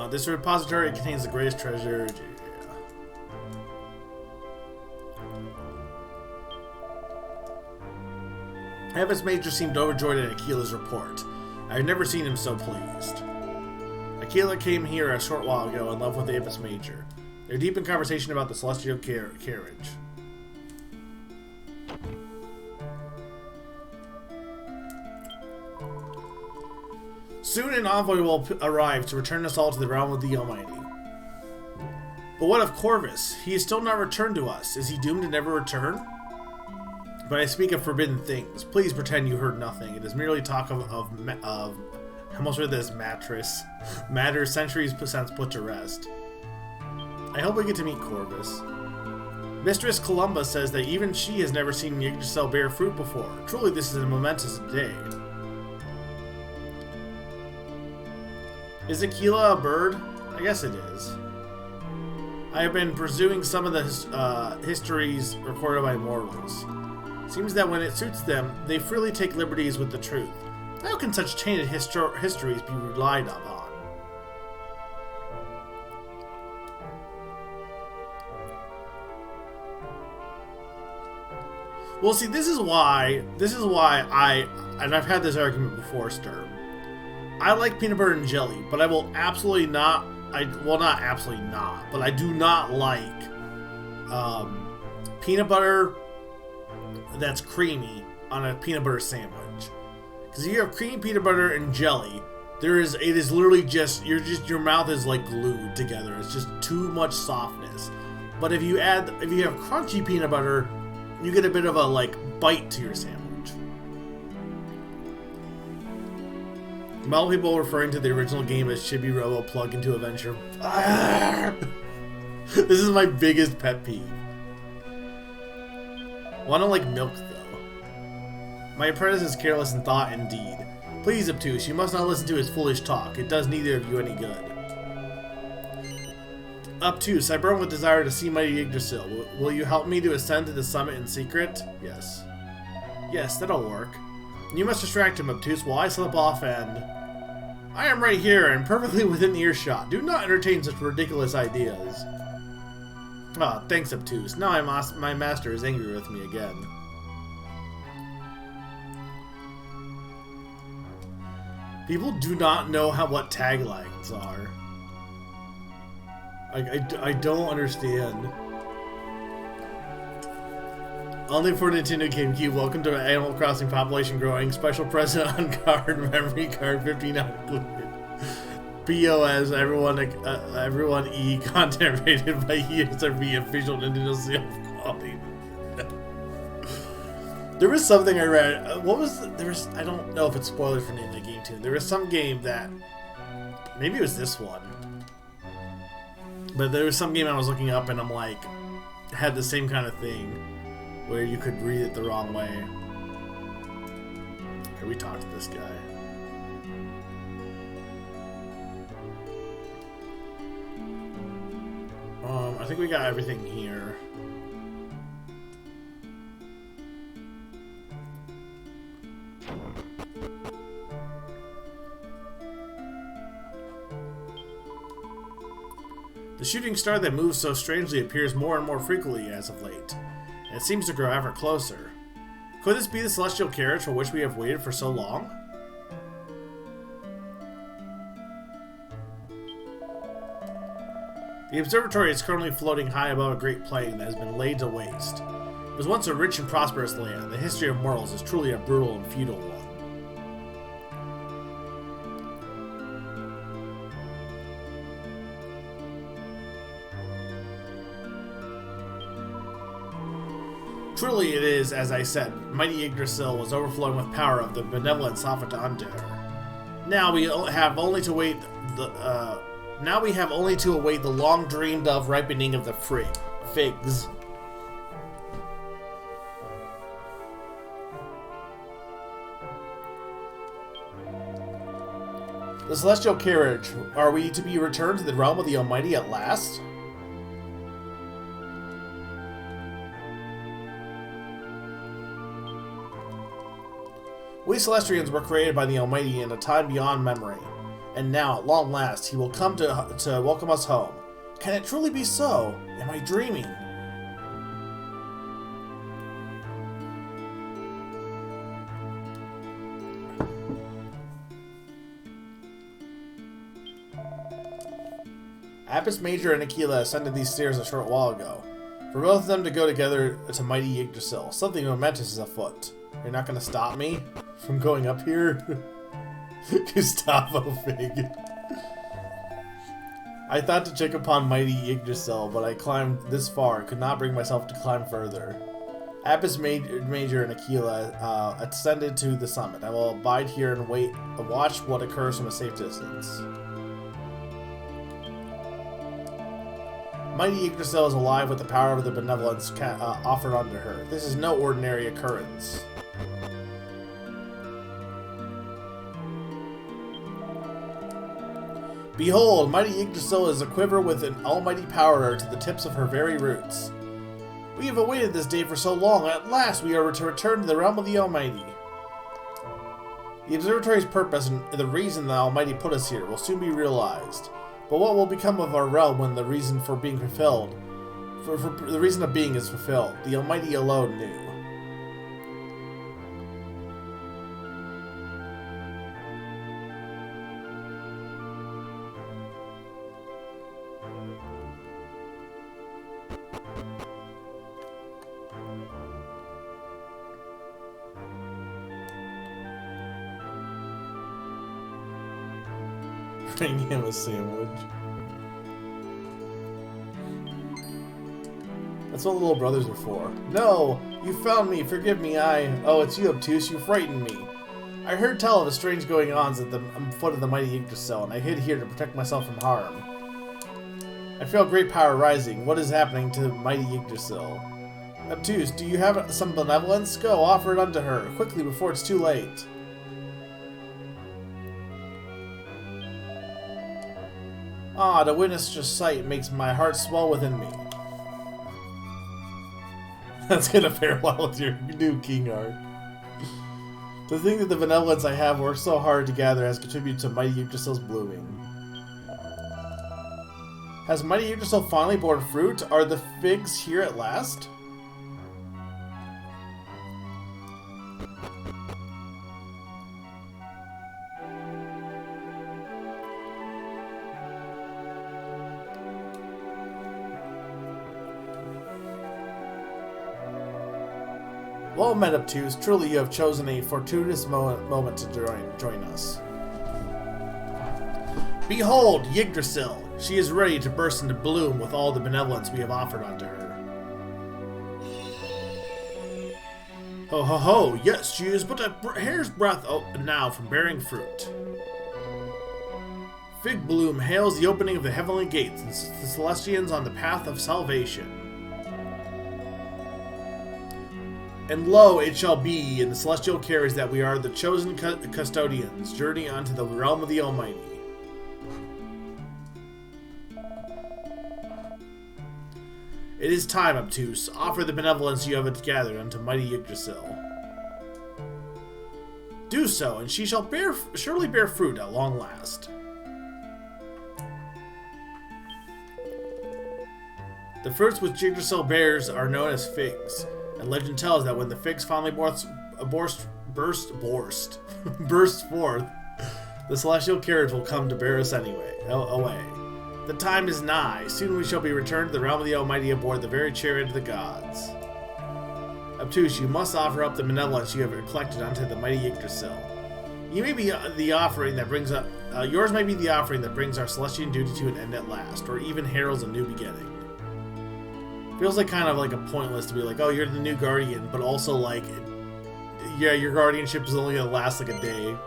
This repository contains the greatest treasure. Abbas Major seemed overjoyed at Akila's report. I had never seen him so pleased. Akila came here a short while ago in love with Abbas Major. They're deep in conversation about the celestial carriage. Soon an envoy will arrive to return us all to the realm of the Almighty. But what of Corvus? He has still not returned to us. Is he doomed to never return? But I speak of forbidden things. Please pretend you heard nothing. It is merely talk of I almost read this mattress. Matters centuries since put to rest. I hope we get to meet Corvus. Mistress Columba says that even she has never seen Yggdrasil bear fruit before. Truly, this is a momentous day. Is Aquila a bird? I guess it is. I have been pursuing some of the histories recorded by mortals. Seems that when it suits them, they freely take liberties with the truth. How can such tainted histories be relied upon? Well, see, this is why and I've had this argument before, Sturm. I like peanut butter and jelly, but I will absolutely not, not absolutely not, but I do not like peanut butter that's creamy on a peanut butter sandwich. Because if you have creamy peanut butter and jelly, it is literally just your mouth is like glued together. It's just too much softness. But if you have crunchy peanut butter, you get a bit of a like bite to your sandwich. Multiple people referring to the original game as Chibi Robo Plug into Adventure. This is my biggest pet peeve. Wanna like milk though. My apprentice is careless in thought and deed. Please, Obtuse, you must not listen to his foolish talk. It does neither of you any good. Obtuse, I burn with desire to see mighty Yggdrasil. Will you help me to ascend to the summit in secret? Yes. Yes, that'll work. You must distract him, Obtuse, while I slip off and... I am right here and perfectly within earshot. Do not entertain such ridiculous ideas. Ah, thanks, Obtuse. Now my master is angry with me again. People do not know what taglines are. I don't understand. Only for Nintendo GameCube. Welcome to Animal Crossing Population Growing. Special present on card, memory card, 59 included. POS, everyone E, content rated by ESRB, official Nintendo sales quality. There was something I read. I don't know if it's spoiler for Nintendo Game 2. There was some game that, maybe it was this one, but there was some game I was looking up and I'm like, had the same kind of thing where you could read it the wrong way. Okay, we talked to this guy. I think we got everything here. The shooting star that moves so strangely appears more and more frequently as of late, and it seems to grow ever closer. Could this be the celestial carriage for which we have waited for so long? The observatory is currently floating high above a great plain that has been laid to waste. It was once a rich and prosperous land. The history of mortals is truly a brutal and feudal one. Truly it is, as I said, mighty Yggdrasil was overflowing with power of the benevolent Safadandar. Now we have only to await the long dreamed of ripening of the figs. The celestial carriage, are we to be returned to the realm of the Almighty at last? We Celestians were created by the Almighty in a time beyond memory, and now, at long last, He will come to welcome us home. Can it truly be so? Am I dreaming? Apis Major and Aquila ascended these stairs a short while ago. For both of them to go together to mighty Yggdrasil, something momentous is afoot. You're not going to stop me from going up here? Gustavo Fig. I thought to check upon mighty Yggdrasil, but I climbed this far and could not bring myself to climb further. Apis Major and Aquila ascended to the summit. I will abide here and watch what occurs from a safe distance. Mighty Yggdrasil is alive with the power of the benevolence offered unto her. This is no ordinary occurrence. Behold, mighty Yggdrasil is aquiver with an almighty power to the tips of her very roots. We have awaited this day for so long, at last we are to return to the realm of the Almighty. The observatory's purpose and the reason the Almighty put us here will soon be realized. But what will become of our realm when the reason for being fulfilled? For the reason of being is fulfilled. The Almighty alone knew. Bring him a sandwich. That's what little brothers are for. No! You found me! Forgive me, Oh, it's you, Obtuse. You frightened me. I heard tell of a strange going-ons at the foot of the mighty Yggdrasil, and I hid here to protect myself from harm. I feel great power rising. What is happening to mighty Yggdrasil? Obtuse, do you have some benevolence? Go, offer it unto her, quickly before it's too late. Ah, to witness your sight makes my heart swell within me. That's gonna pair well with your new king art. To think that the benevolence I have worked so hard to gather has contributed to mighty Yggdrasil's blooming. Has mighty Yggdrasil finally borne fruit? Are the figs here at last? Well met, Obtuse. Truly you have chosen a fortuitous moment to join us. Behold, Yggdrasil! She is ready to burst into bloom with all the benevolence we have offered unto her. Ho ho ho! Yes, she is but a hair's breadth now from bearing fruit. Fig bloom hails the opening of the heavenly gates and the Celestians on the path of salvation. And lo, it shall be in the celestial carriage that we are the chosen custodians, journey unto the realm of the Almighty. It is time, Obtuse. Offer the benevolence you have gathered unto mighty Yggdrasil. Do so, and she shall surely bear fruit at long last. The fruits which Yggdrasil bears are known as figs. And legend tells that when the figs finally burst forth, the celestial carriage will come to bear us away. The time is nigh. Soon we shall be returned to the realm of the Almighty aboard the very chariot of the gods. Obtuse, you must offer up the benevolence you have collected unto the mighty Yggdrasil. You may be the offering that brings up. Yours may be the offering that brings our celestial duty to an end at last, or even heralds a new beginning. Feels like kind of like a pointless to be like, oh, you're the new guardian, but also like, yeah, your guardianship is only gonna last like a day.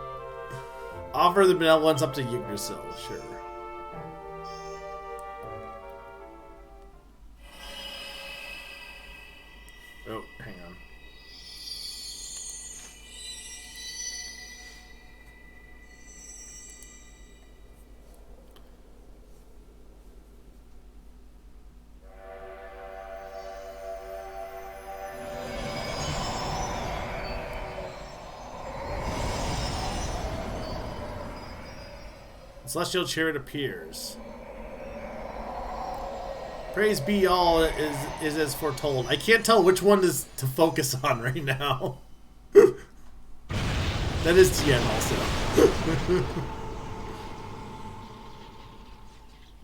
Offer the benevolence up to Yggdrasil, sure. Oh, hang on. Celestial chariot appears. Praise be all is as foretold. I can't tell which one is to focus on right now. That is Tien also.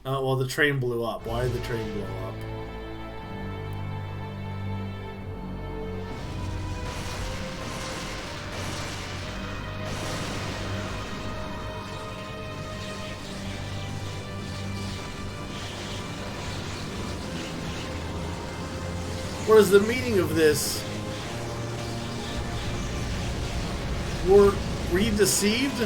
Oh, well, the train blew up. Why did the train blow up? What is the meaning of this? Were you deceived?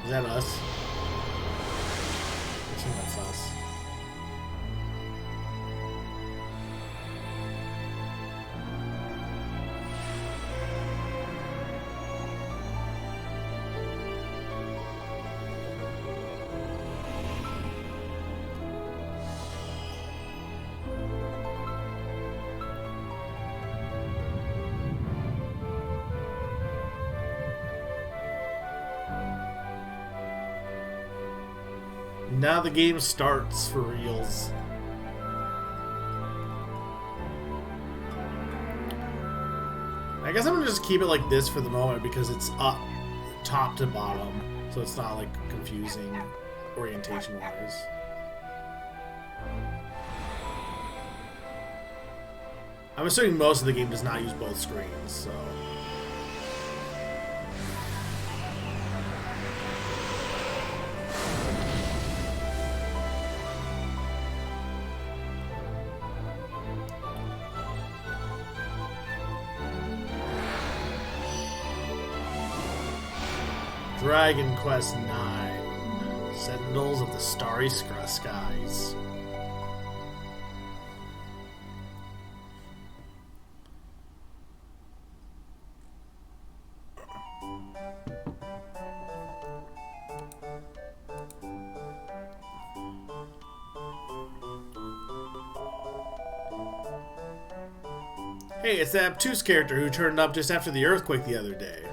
Is that us? I think that's us. Now the game starts for reals. I guess I'm gonna just keep it like this for the moment because it's up top to bottom, so it's not like confusing orientation wise. I'm assuming most of the game does not use both screens, so. Dragon Quest IX. Sentinels of the Starry Skies. Hey, it's that obtuse character who turned up just after the earthquake the other day.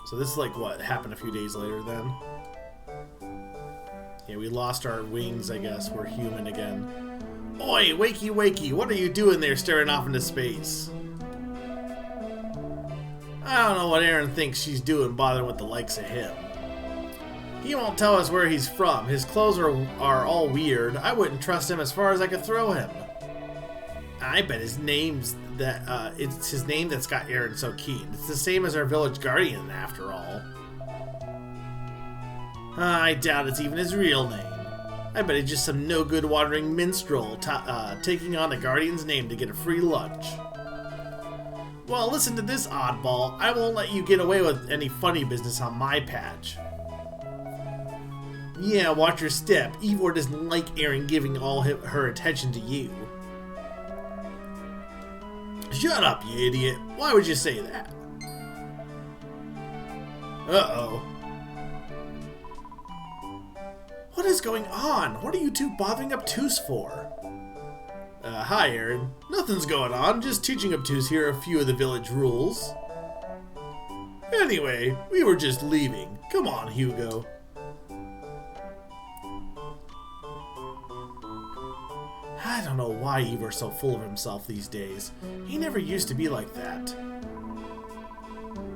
So this is like what happened a few days later then? Yeah, we lost our wings, I guess. We're human again. Oi, wakey wakey, what are you doing there staring off into space? I don't know what Aaron thinks she's doing bothering with the likes of him. He won't tell us where he's from. His clothes are all weird. I wouldn't trust him as far as I could throw him. I bet his name's that it's his name that's got Aaron so keen. It's the same as our village guardian, after all. I doubt it's even his real name. I bet he's just some no-good wandering minstrel taking on a guardian's name to get a free lunch. Well, listen to this, oddball. I won't let you get away with any funny business on my patch. Yeah, watch your step. Ivor doesn't like Aaron giving all her attention to you. Shut up, you idiot. Why would you say that? Uh-oh. What is going on? What are you two bothering Obtuse for? Hi, Aaron. Nothing's going on. Just teaching Obtuse here a few of the village rules. Anyway, we were just leaving. Come on, Hugo. I don't know why Ivor's so full of himself these days. He never used to be like that.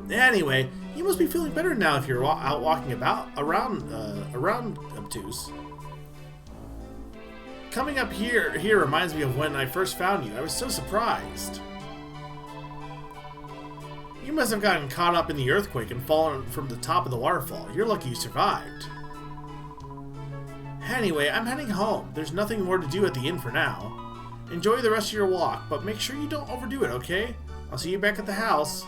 Anyway, you must be feeling better now if you're out walking around Obtuse. Coming up here reminds me of when I first found you. I was so surprised. You must have gotten caught up in the earthquake and fallen from the top of the waterfall. You're lucky you survived. Anyway, I'm heading home. There's nothing more to do at the inn for now. Enjoy the rest of your walk, but make sure you don't overdo it, okay? I'll see you back at the house.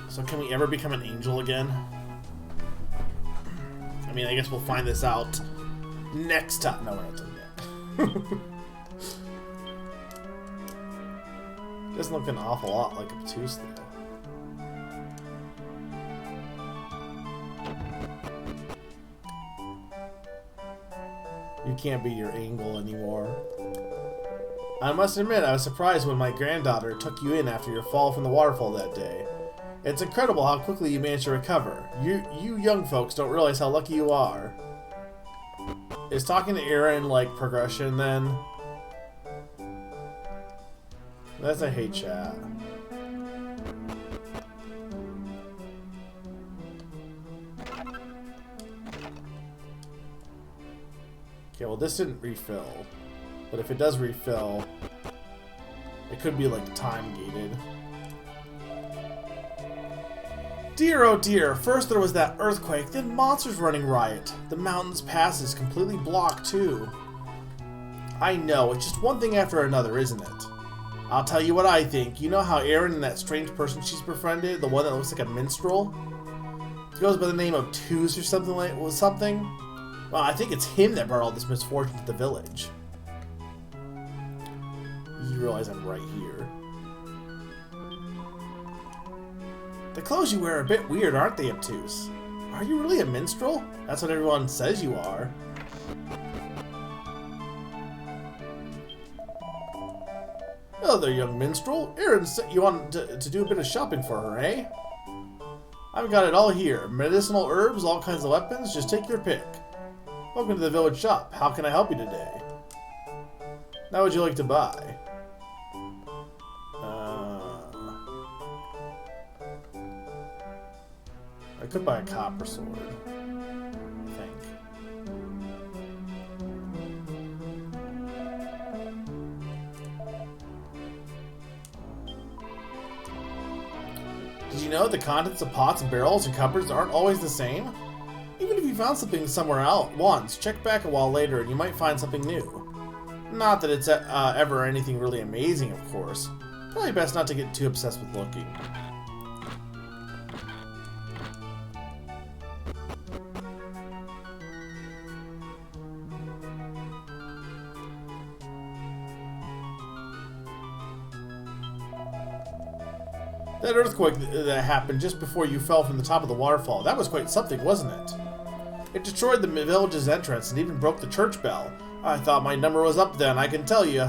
So can we ever become an angel again? I mean, I guess we'll find this out next time. No, we're not done yet. Doesn't look an awful lot like Obtuse, though. You can't be your angle anymore. I must admit, I was surprised when my granddaughter took you in after your fall from the waterfall that day. It's incredible how quickly you managed to recover. You young folks don't realize how lucky you are. Is talking to Aaron like progression then? That's a hate chat. Okay, well this didn't refill. But if it does refill, it could be like time gated. Dear oh dear, first there was that earthquake, then monsters running riot. The mountain's pass is completely blocked too. I know, it's just one thing after another, isn't it? I'll tell you what I think. You know how Aaron and that strange person she's befriended, the one that looks like a minstrel? He goes by the name of Obtuse or something Well, I think it's him that brought all this misfortune to the village. You realize I'm right here. The clothes you wear are a bit weird, aren't they, Obtuse? Are you really a minstrel? That's what everyone says you are. Hello there, young minstrel. Aaron sent you on to do a bit of shopping for her, eh? I've got it all here. Medicinal herbs, all kinds of weapons. Just take your pick. Welcome to the village shop. How can I help you today? Now would you like to buy? I could buy a copper sword, I think. Did you know the contents of pots and barrels and cupboards aren't always the same? Even if you found something somewhere else once, check back a while later and you might find something new. Not that it's ever anything really amazing, of course. Probably best not to get too obsessed with looking. That earthquake that happened just before you fell from the top of the waterfall, that was quite something, wasn't it? It destroyed the village's entrance and even broke the church bell. I thought my number was up then, I can tell you.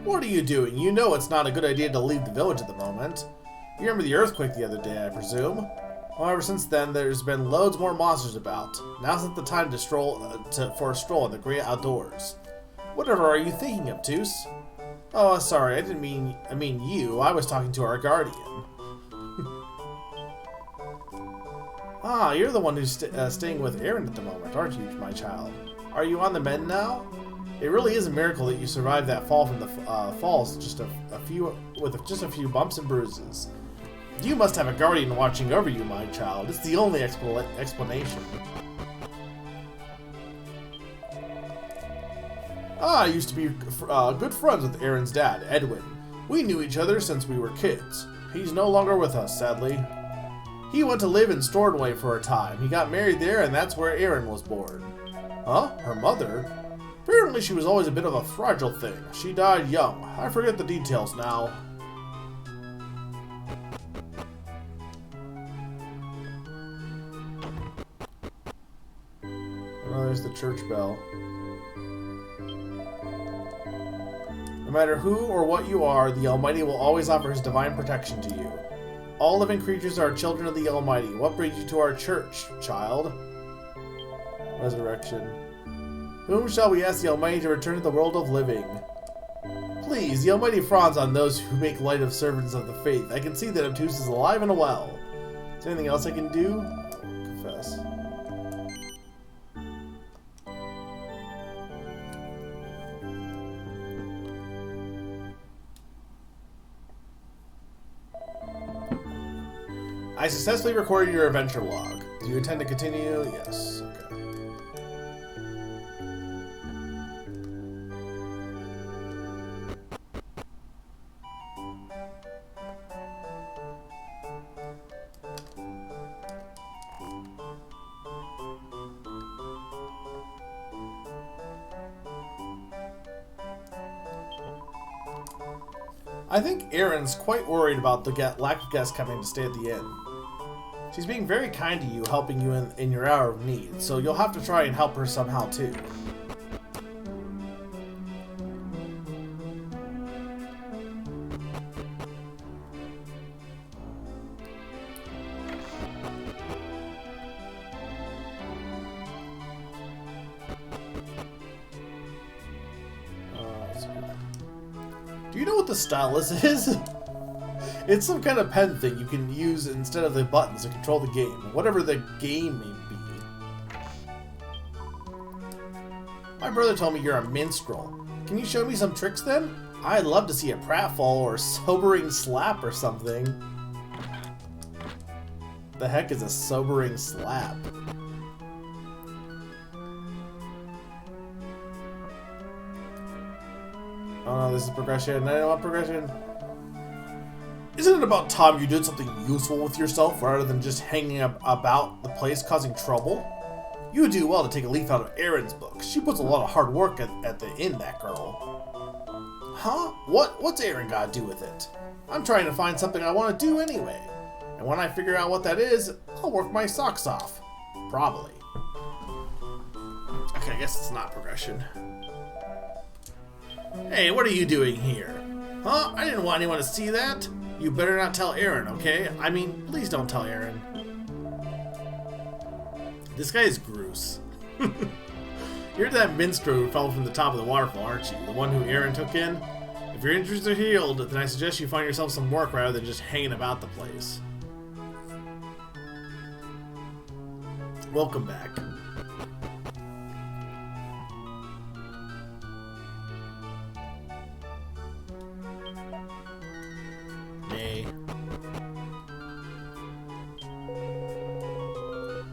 What are you doing? You know it's not a good idea to leave the village at the moment. You remember the earthquake the other day, I presume? Well, ever since then, there's been loads more monsters about. Now's not the time to for a stroll in the great outdoors. Whatever are you thinking of, Toos? Oh, sorry, I mean you. I was talking to our guardian. Ah, you're the one who's staying with Aaron at the moment, aren't you, my child? Are you on the mend now? It really is a miracle that you survived that fall from the falls with just a few bumps and bruises. You must have a guardian watching over you, my child. It's the only explanation. I used to be good friends with Aaron's dad, Edwin. We knew each other since we were kids. He's no longer with us, sadly. He went to live in Stornoway for a time. He got married there, and that's where Aaron was born. Huh? Her mother? Apparently she was always a bit of a fragile thing. She died young. I forget the details now. Oh, there's the church bell. No matter who or what you are, the Almighty will always offer His divine protection to you. All living creatures are children of the Almighty. What brings you to our church, child? Resurrection. Whom shall we ask the Almighty to return to the world of living? Please, the Almighty frowns on those who make light of servants of the faith. I can see that Obtuse is alive and well. Is there anything else I can do? Confess. I successfully recorded your adventure log. Do you intend to continue? Yes. Okay. I think Erin's quite worried about the lack of guests coming to stay at the inn. She's being very kind to you, helping you in your hour of need, so you'll have to try and help her somehow too. Do you know what the stylus is? It's some kind of pen thing you can use instead of the buttons to control the game, whatever the game may be. My brother told me you're a minstrel. Can you show me some tricks then? I'd love to see a pratfall or a sobering slap or something. The heck is a sobering slap? Oh no, this is progression. I don't want progression. Isn't it about time you did something useful with yourself rather than just hanging about the place causing trouble? You would do well to take a leaf out of Erin's book. She puts a lot of hard work at the inn, that girl. Huh? What's Erin got to do with it? I'm trying to find something I want to do anyway. And when I figure out what that is, I'll work my socks off. Probably. Okay, I guess it's not progression. Hey, what are you doing here? Huh? I didn't want anyone to see that. You better not tell Aaron, okay? I mean, please don't tell Aaron. This guy is Groose. You're that minstrel who fell from the top of the waterfall, aren't you? The one who Aaron took in? If your injuries are healed, then I suggest you find yourself some work rather than just hanging about the place. Welcome back.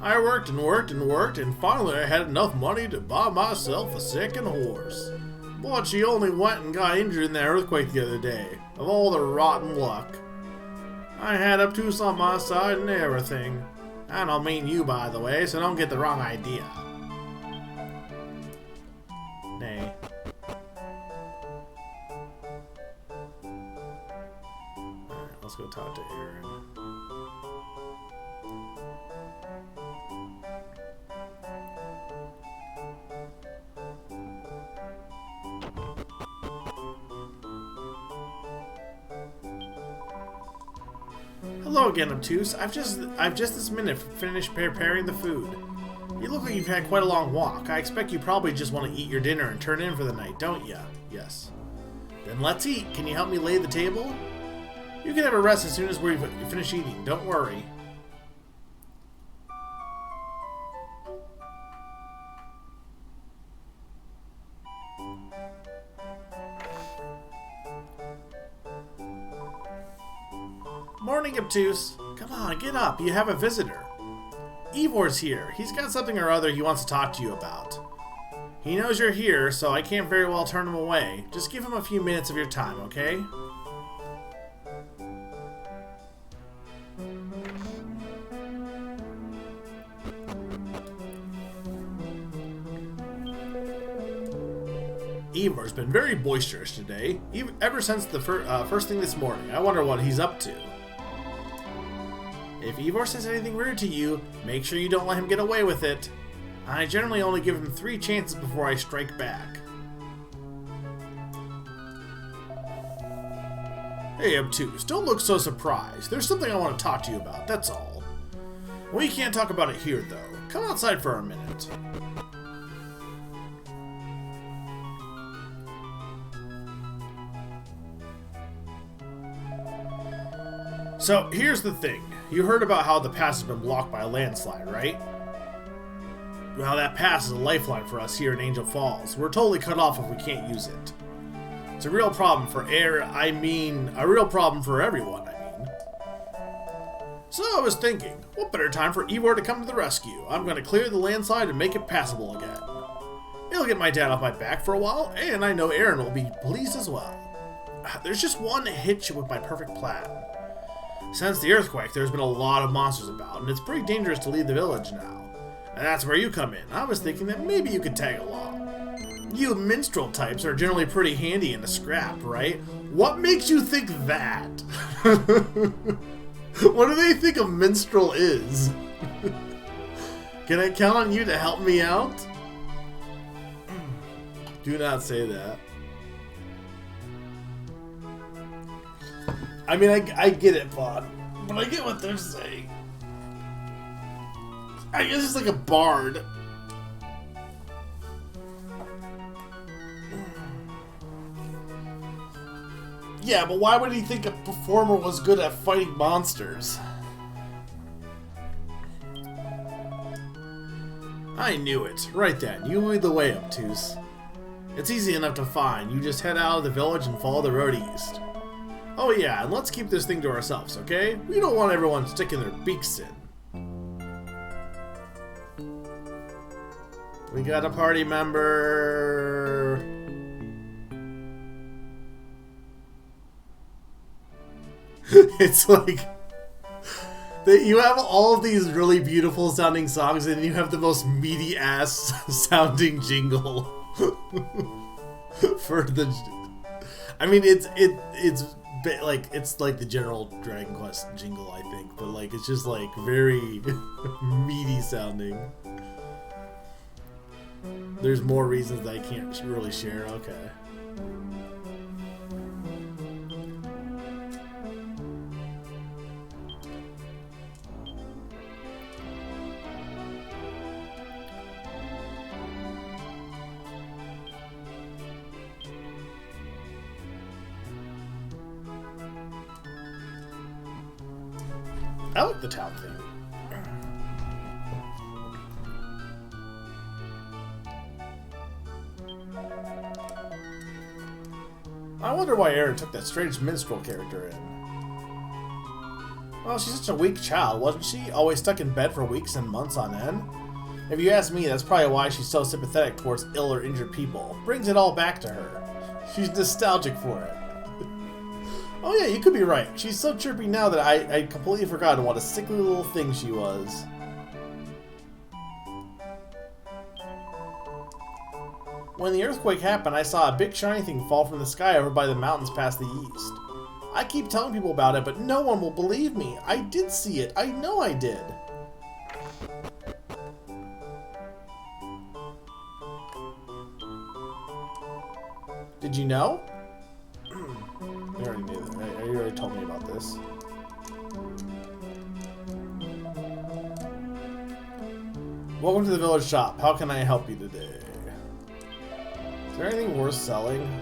I worked and worked and worked, and finally I had enough money to buy myself a second horse. But she only went and got injured in that earthquake the other day, of all the rotten luck. I had Obtuse on my side and everything. I don't mean you, by the way, so don't get the wrong idea. Nay. Alright, let's go talk to Aaron. Hello again, Obtuse. I've just this minute finished preparing the food. You look like you've had quite a long walk. I expect you probably just want to eat your dinner and turn in for the night, don't ya? Yes. Then let's eat. Can you help me lay the table? You can have a rest as soon as we finish eating. Don't worry. Morning, Obtuse. Come on, get up. You have a visitor. Ivor's here. He's got something or other he wants to talk to you about. He knows you're here, so I can't very well turn him away. Just give him a few minutes of your time, okay? Ivor's been very boisterous today, ever since the first thing this morning. I wonder what he's up to. If Ivor says anything rude to you, make sure you don't let him get away with it. I generally only give him 3 chances before I strike back. Hey, Obtuse, don't look so surprised. There's something I want to talk to you about, that's all. We can't talk about it here, though. Come outside for a minute. So, here's the thing. You heard about how the pass has been blocked by a landslide, right? Well, that pass is a lifeline for us here in Angel Falls. We're totally cut off if we can't use it. It's a real problem for a real problem for everyone, So I was thinking, what better time for Ivor to come to the rescue? I'm going to clear the landslide and make it passable again. It'll get my dad off my back for a while, and I know Aaron will be pleased as well. There's just one hitch with my perfect plan. Since the earthquake, there's been a lot of monsters about, and it's pretty dangerous to leave the village now. And that's where you come in. I was thinking that maybe you could tag along. You minstrel types are generally pretty handy in a scrap, right? What makes you think that? What do they think a minstrel is? Can I count on you to help me out? Do not say that. I mean, I get it, but I get what they're saying. I guess it's like a bard. Yeah, but why would he think a performer was good at fighting monsters? I knew it. Right then, you lead the way, Obtuse. It's easy enough to find. You just head out of the village and follow the road east. Oh yeah, and let's keep this thing to ourselves, okay? We don't want everyone sticking their beaks in. We got a party member. It's like you have all of these really beautiful sounding songs, and you have the most meaty ass sounding jingle for the. I mean, it's like the general Dragon Quest jingle, I think, but like it's just like very meaty sounding. There's more reasons that I can't really share. Okay. I like the town theme. I wonder why Aaron took that strange minstrel character in. Well, she's such a weak child, wasn't she? Always stuck in bed for weeks and months on end? If you ask me, that's probably why she's so sympathetic towards ill or injured people. Brings it all back to her. She's nostalgic for it. Oh yeah, you could be right. She's so chirpy now that I'd completely forgotten what a sickly little thing she was. When the earthquake happened, I saw a big shiny thing fall from the sky over by the mountains past the east. I keep telling people about it, but no one will believe me. I did see it. I know I did. Did you know? You already knew that. You already told me about this. Welcome to the village shop. How can I help you today? Is there anything worth selling?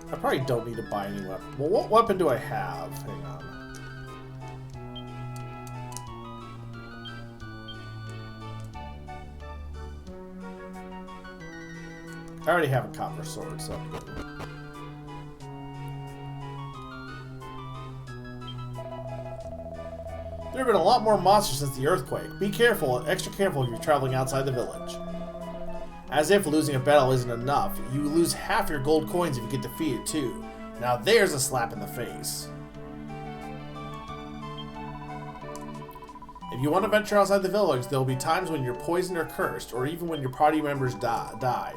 I probably don't need to buy any weapon. Well, what weapon do I have? Hang on. I already have a copper sword, so I'm good. There have been a lot more monsters since the earthquake. Be careful, extra careful if you're traveling outside the village. As if losing a battle isn't enough, you lose half your gold coins if you get defeated too. Now there's a slap in the face. If you want to venture outside the village, there will be times when you're poisoned or cursed, or even when your party members die.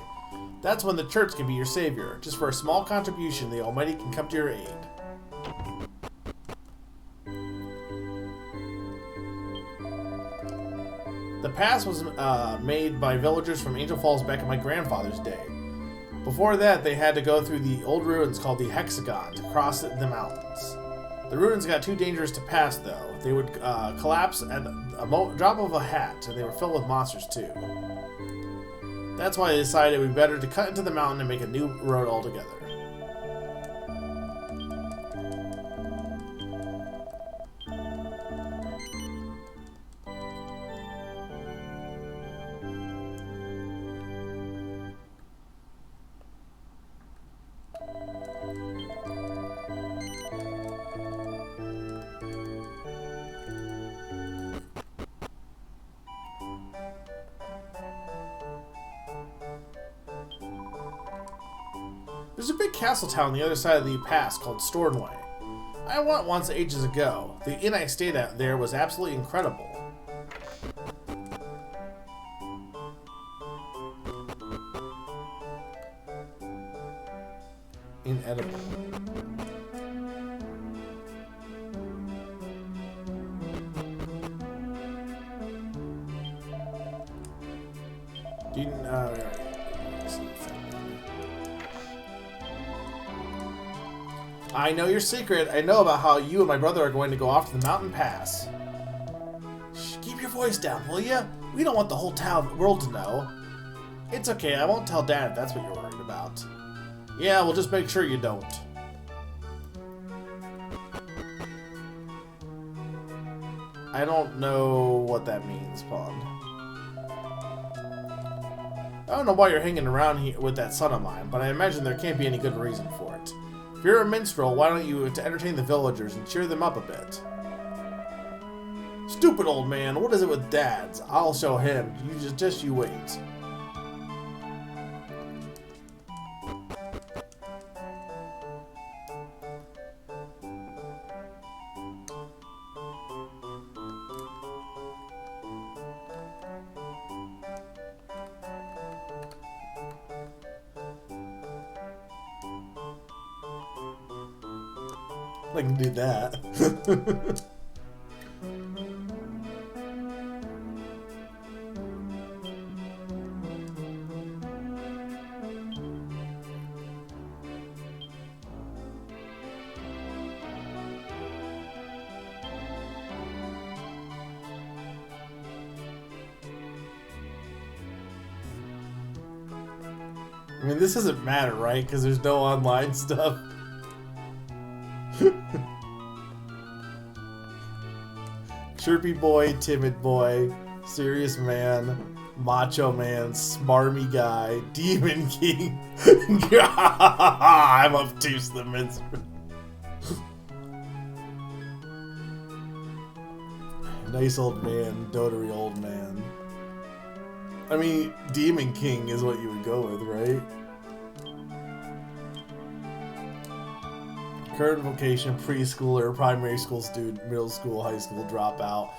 That's when the church can be your savior. Just for a small contribution, the Almighty can come to your aid. The pass was made by villagers from Angel Falls back in my grandfather's day. Before that, they had to go through the old ruins called the Hexagon to cross the mountains. The ruins got too dangerous to pass, though. They would collapse at a drop of a hat, and they were filled with monsters, too. That's why they decided it would be better to cut into the mountain and make a new road altogether. There's a big castle town on the other side of the pass called Stornway. I went once ages ago. The inn I stayed at there was absolutely incredible. Inedible. Do you know? I know your secret. I know about how you and my brother are going to go off to the mountain pass. Shh, keep your voice down, will ya? We don't want the whole world to know. It's okay, I won't tell Dad if that's what you're worried about. Yeah, we'll just make sure you don't. I don't know what that means, Pond. I don't know why you're hanging around here with that son of mine, but I imagine there can't be any good reason for it. If you're a minstrel, why don't you entertain the villagers and cheer them up a bit? Stupid old man, what is it with dads? I'll show him. You wait. I can do that. I mean, this doesn't matter, right? Because there's no online stuff. Chirpy boy, timid boy, serious man, Macho Man, Smarmy Guy, Demon King. I'm obtuse the minstrel. Nice old man, dotery old man. I mean, Demon King is what you would go with, right? Current vocation, preschooler, primary school student, middle school, high school dropout.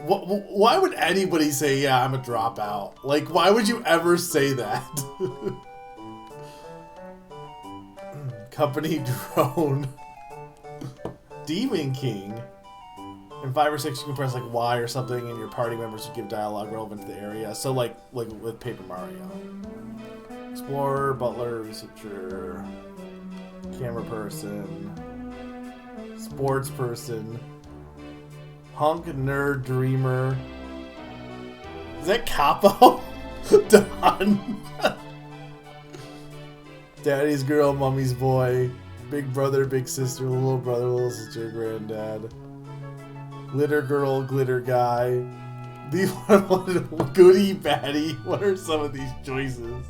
Why would anybody say, yeah, I'm a dropout? Like, why would you ever say that? Company drone. Demon King. In 5 or 6, you can press like Y or something, and your party members will give dialogue relevant to the area. So like with Paper Mario. Explorer, butler, researcher, camera person, sports person, hunk, nerd, dreamer. Is that Capo? Done. Daddy's girl, mommy's boy, big brother, big sister, little brother, little sister, granddad. Glitter girl, glitter guy. These goody baddie. What are some of these choices?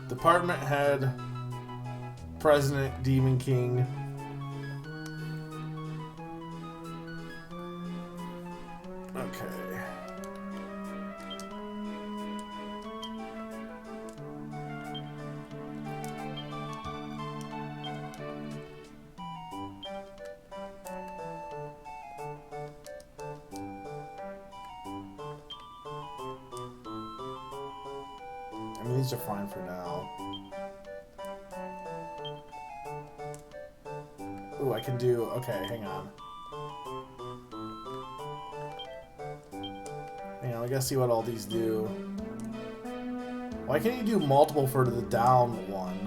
Department head, president, Demon King. Okay. I mean, these are fine for now. Ooh, I can do... Okay, hang on. Hang on, I gotta see what all these do. Why can't you do multiple for the down one?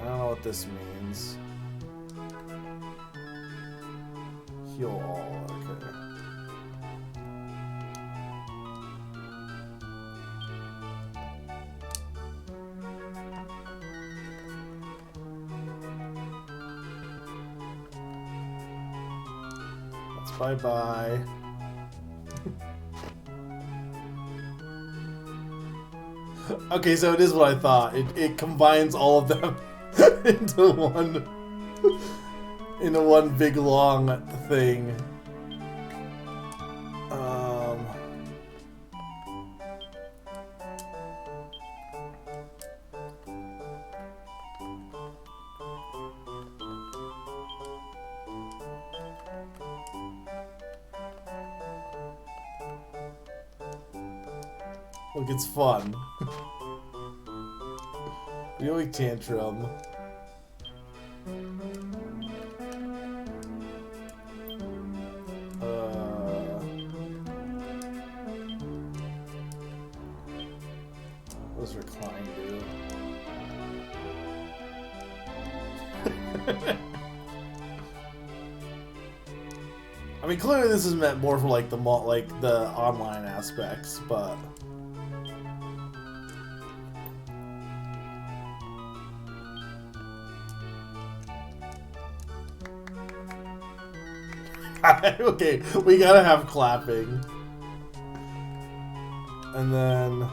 I don't know what this means. Heal all, okay. That's bye-bye. Okay, so it is what I thought. It combines all of them into one big long thing. Look, it's fun. Really tantrum. What does recline do? I mean, clearly this is meant more for like the online aspects, but. Okay, we gotta have clapping. And then...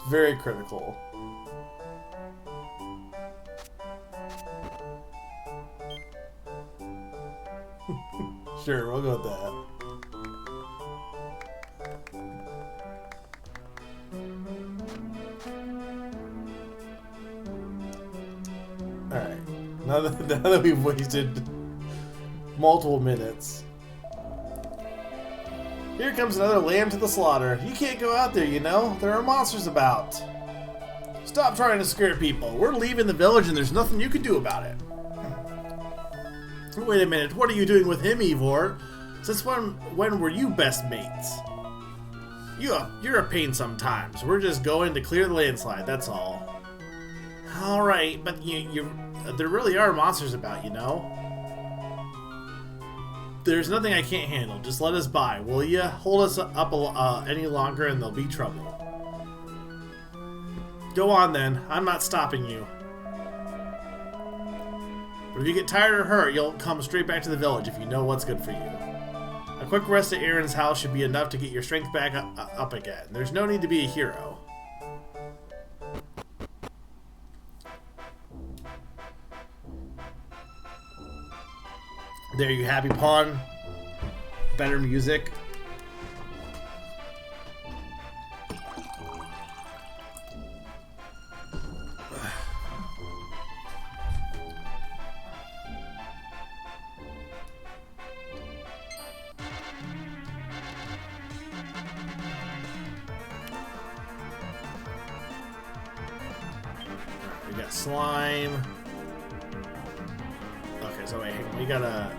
very critical. Sure, we'll go with that. Alright. Now that we've wasted multiple minutes. Here comes another lamb to the slaughter. You can't go out there, you know. There are monsters about. Stop trying to scare people. We're leaving the village and there's nothing you can do about it. Wait a minute. What are you doing with him, Ivor? Since when were you best mates? You're a pain sometimes. We're just going to clear the landslide, that's all. Alright, but there really are monsters about, you know? There's nothing I can't handle. Just let us by, will ya? Hold us up any longer and there'll be trouble. Go on then. I'm not stopping you. But if you get tired or hurt, you'll come straight back to the village if you know what's good for you. A quick rest at Aaron's house should be enough to get your strength back up again. There's no need to be a hero. There, you happy, Pawn? Better music. We got slime. Okay, so wait, we gotta.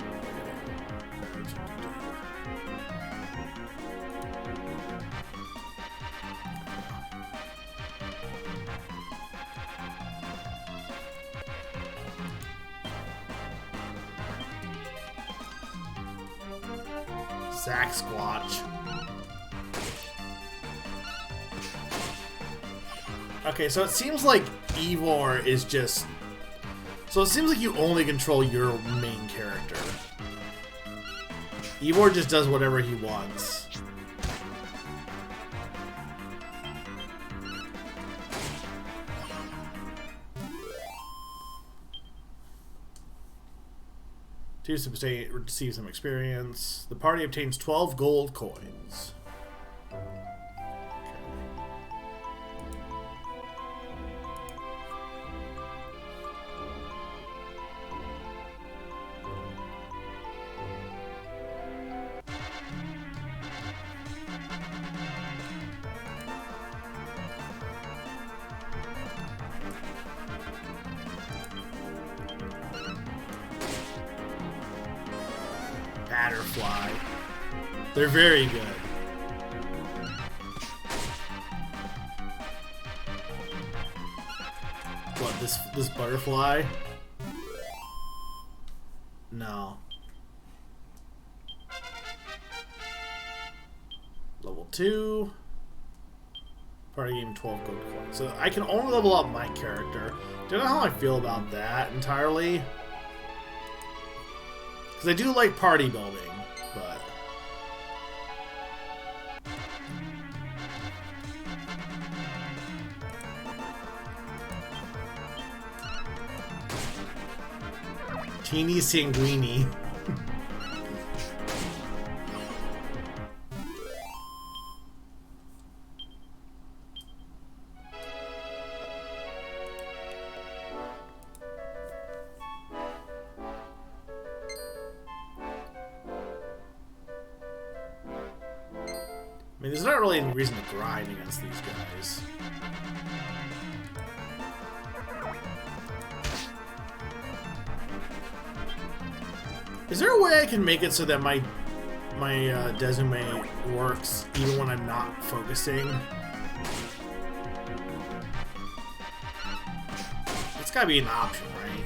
Zack Squatch. Okay, so it seems like Ivor is just... So it seems like you only control your main character. Ivor just does whatever he wants. To receive some experience. The party obtains 12 gold coins. Batterfly. They're very good. What, this butterfly? No. Level 2. Party game 12 gold coins. So I can only level up my character. Don't know how I feel about that entirely. Because I do like party building, but... Teeny Sanguini. I mean, there's not really any reason to grind against these guys. Is there a way I can make it so that my Desume works even when I'm not focusing? It's gotta be an option, right?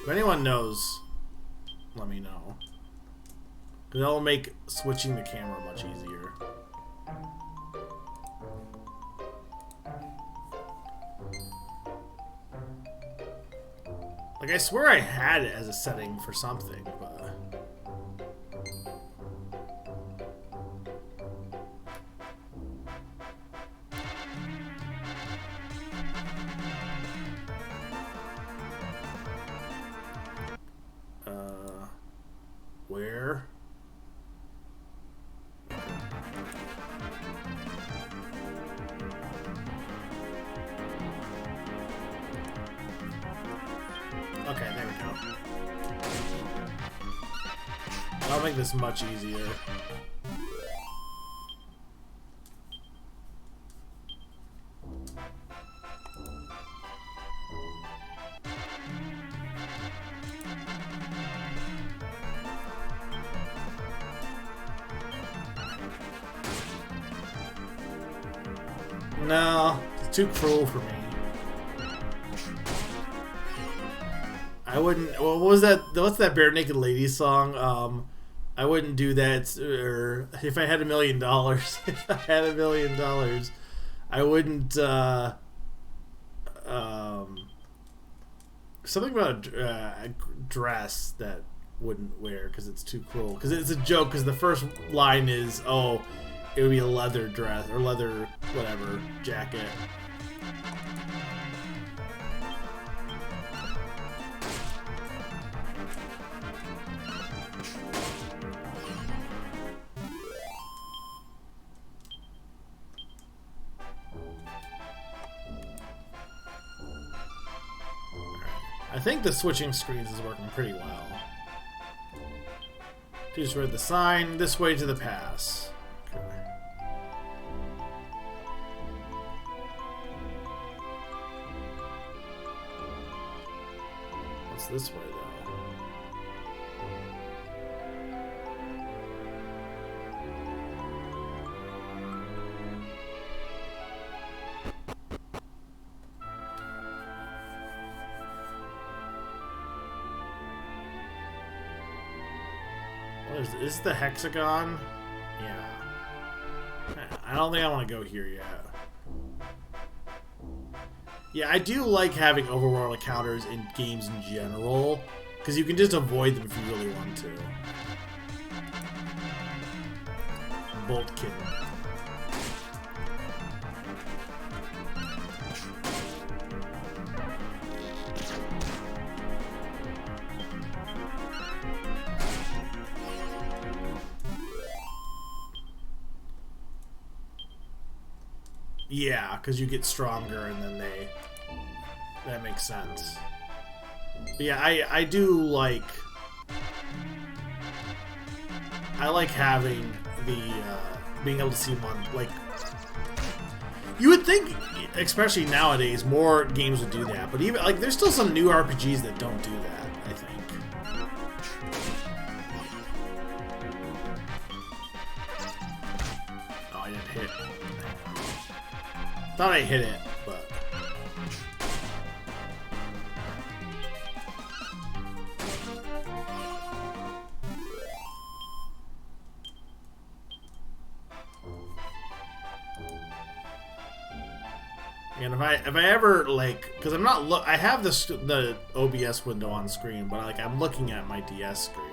If anyone knows, let me know. Because that'll make switching the camera much easier. Like, I swear I had it as a setting for something, but... Where? Okay, there we go. That'll make this much easier. No, it's too cruel for me. I wouldn't. Well, what was that? What's that Bare Naked Ladies song? I wouldn't do that. Or if I had $1 million, if I had $1 million, I wouldn't. Something about a dress that wouldn't wear because it's too cruel. Because it's a joke. Because the first line is, "Oh, it would be a leather dress or leather whatever jacket." I think the switching screens is working pretty well. Just read the sign. This way to the pass. Okay. What's this way, though? Is this the hexagon? Yeah. I don't think I want to go here yet. Yeah, I do like having overworld encounters in games in general, because you can just avoid them if you really want to. Boltkin. Yeah, because you get stronger and then they... That makes sense. But yeah, I do like... I like having the... being able to see one, like... You would think, especially nowadays, more games would do that. But even, like, there's still some new RPGs that don't do that, I think. Oh, I didn't hit. Thought I hit it, but... And if I ever, like, because I'm not I have the OBS window on screen, but like I'm looking at my DS screen.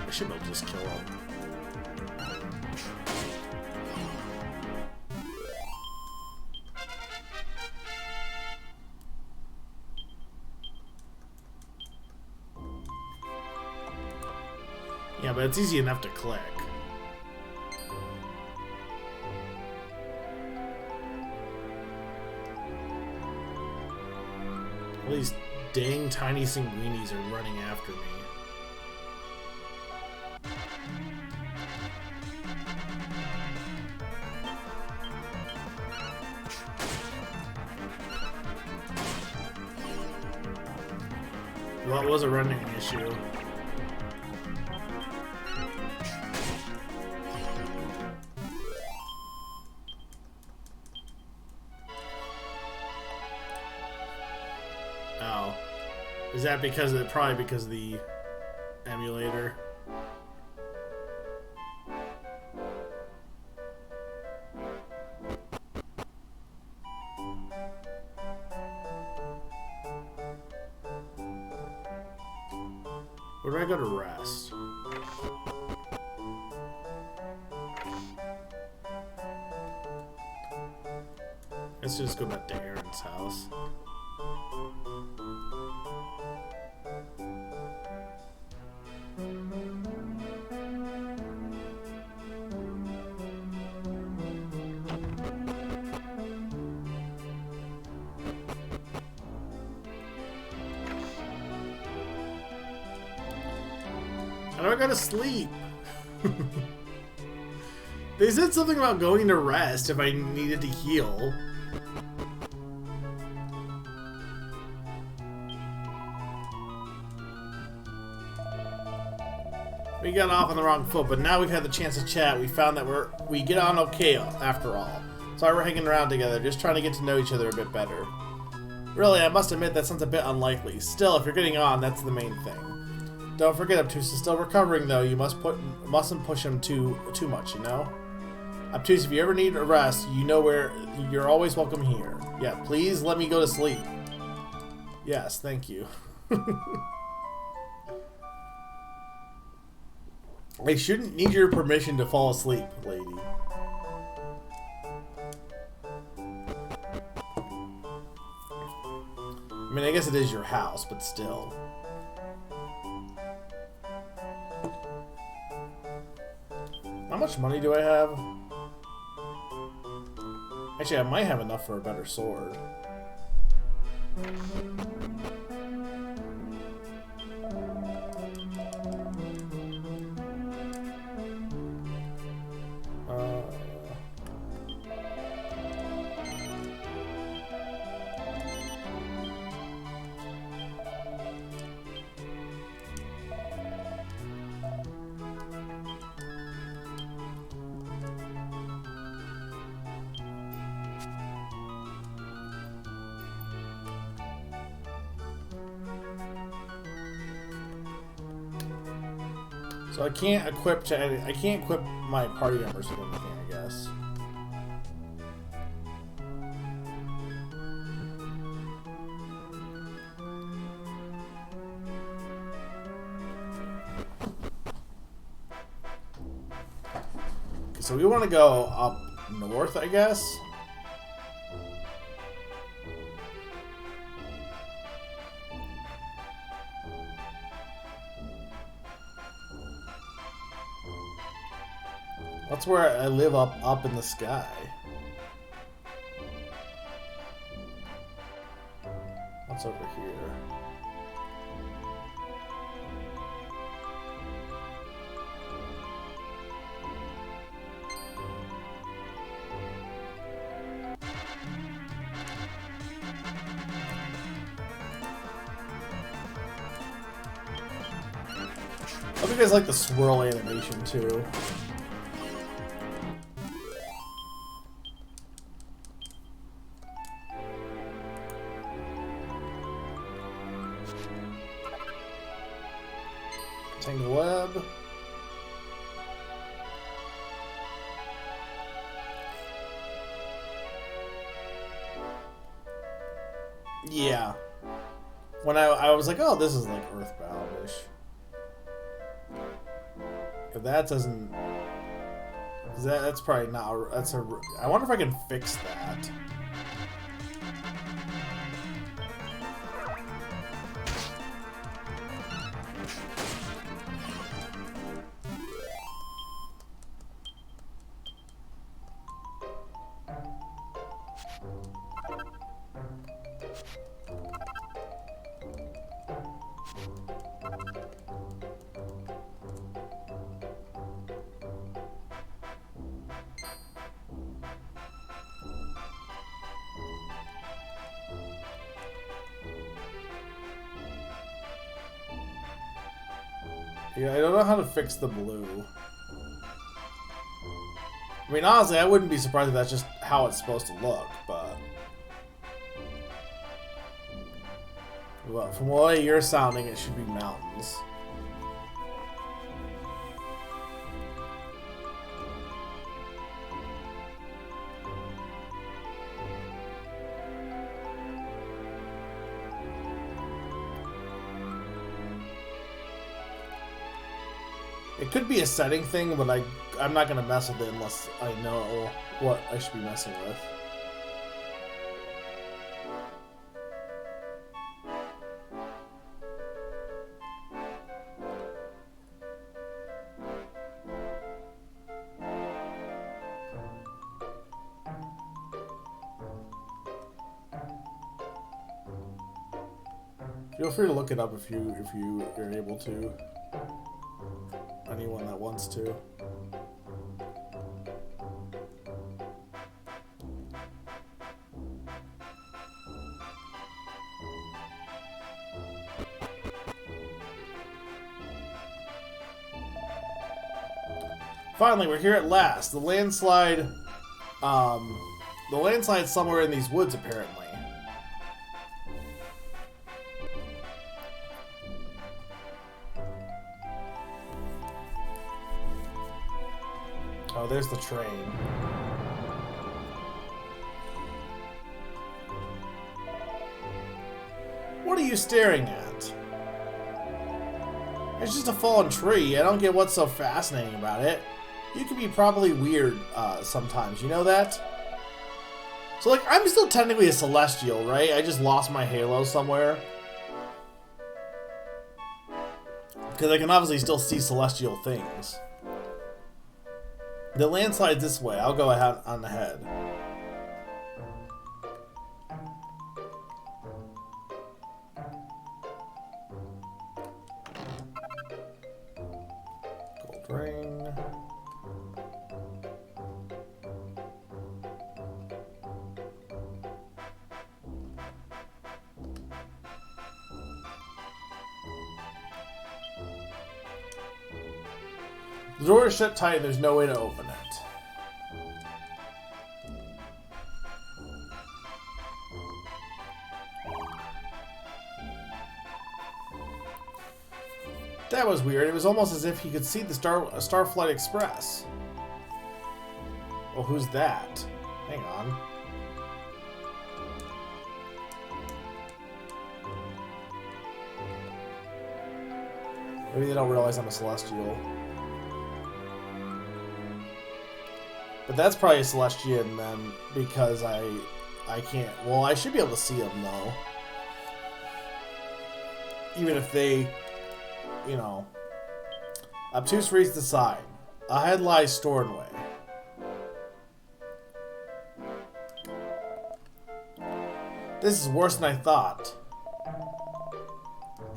I should be able to just kill him. Yeah, but it's easy enough to click. All these dang tiny Sanguinis are running after me. What was a running issue? Oh. Is that because of probably because of the emulator? Where do I go to rest? Let's just go back to Aaron's house. How do I go to sleep? They said something about going to rest if I needed to heal. We got off on the wrong foot, but now we've had the chance to chat. We found that we get on okay after all. Sorry we're hanging around together, just trying to get to know each other a bit better. Really, I must admit that sounds a bit unlikely. Still, if you're getting on, that's the main thing. Don't forget, Obtuse is still recovering, though. You mustn't push him too much, you know? Obtuse, if you ever need a rest, you know where. You're always welcome here. Yeah, please let me go to sleep. Yes, thank you. I shouldn't need your permission to fall asleep, lady. I mean, I guess it is your house, but still. How much money do I have? Actually, I might have enough for a better sword. So I can't equip my party members with anything, I guess. Okay, so we want to go up north, I guess. That's where I live, up in the sky. What's over here? I hope you guys like the swirl animation too. Tangle web. Yeah. When I was like, oh, this is like Earthbound-ish. If that doesn't... That's probably not... That's a... I wonder if I can fix that. Yeah, I don't know how to fix the blue. I mean, honestly, I wouldn't be surprised if that's just how it's supposed to look, but... Well, from the way you're sounding, it should be mountains. It could be a setting thing, but I'm not going to mess with it unless I know what I should be messing with. Feel free to look it up if you are able to. Anyone that wants to. Finally, we're here at last. The landslide, the landslide's somewhere in these woods, apparently. Oh, there's the train. What are you staring at? It's just a fallen tree. I don't get what's so fascinating about it. You can be probably weird sometimes, you know that? So, like, I'm still technically a Celestial, right? I just lost my halo somewhere. Because I can obviously still see Celestial things. The landslide's this way. I'll go ahead on ahead. Gold ring. The door is shut tight and there's no way to open it. That was weird. It was almost as if he could see the Starflight Express. Well, who's that? Hang on. Maybe they don't realize I'm a Celestial. But that's probably a Celestian then, because I can't. Well, I should be able to see them though. Even if they, you know. Obtuse reads the sign. Ahead lies Stornway. This is worse than I thought.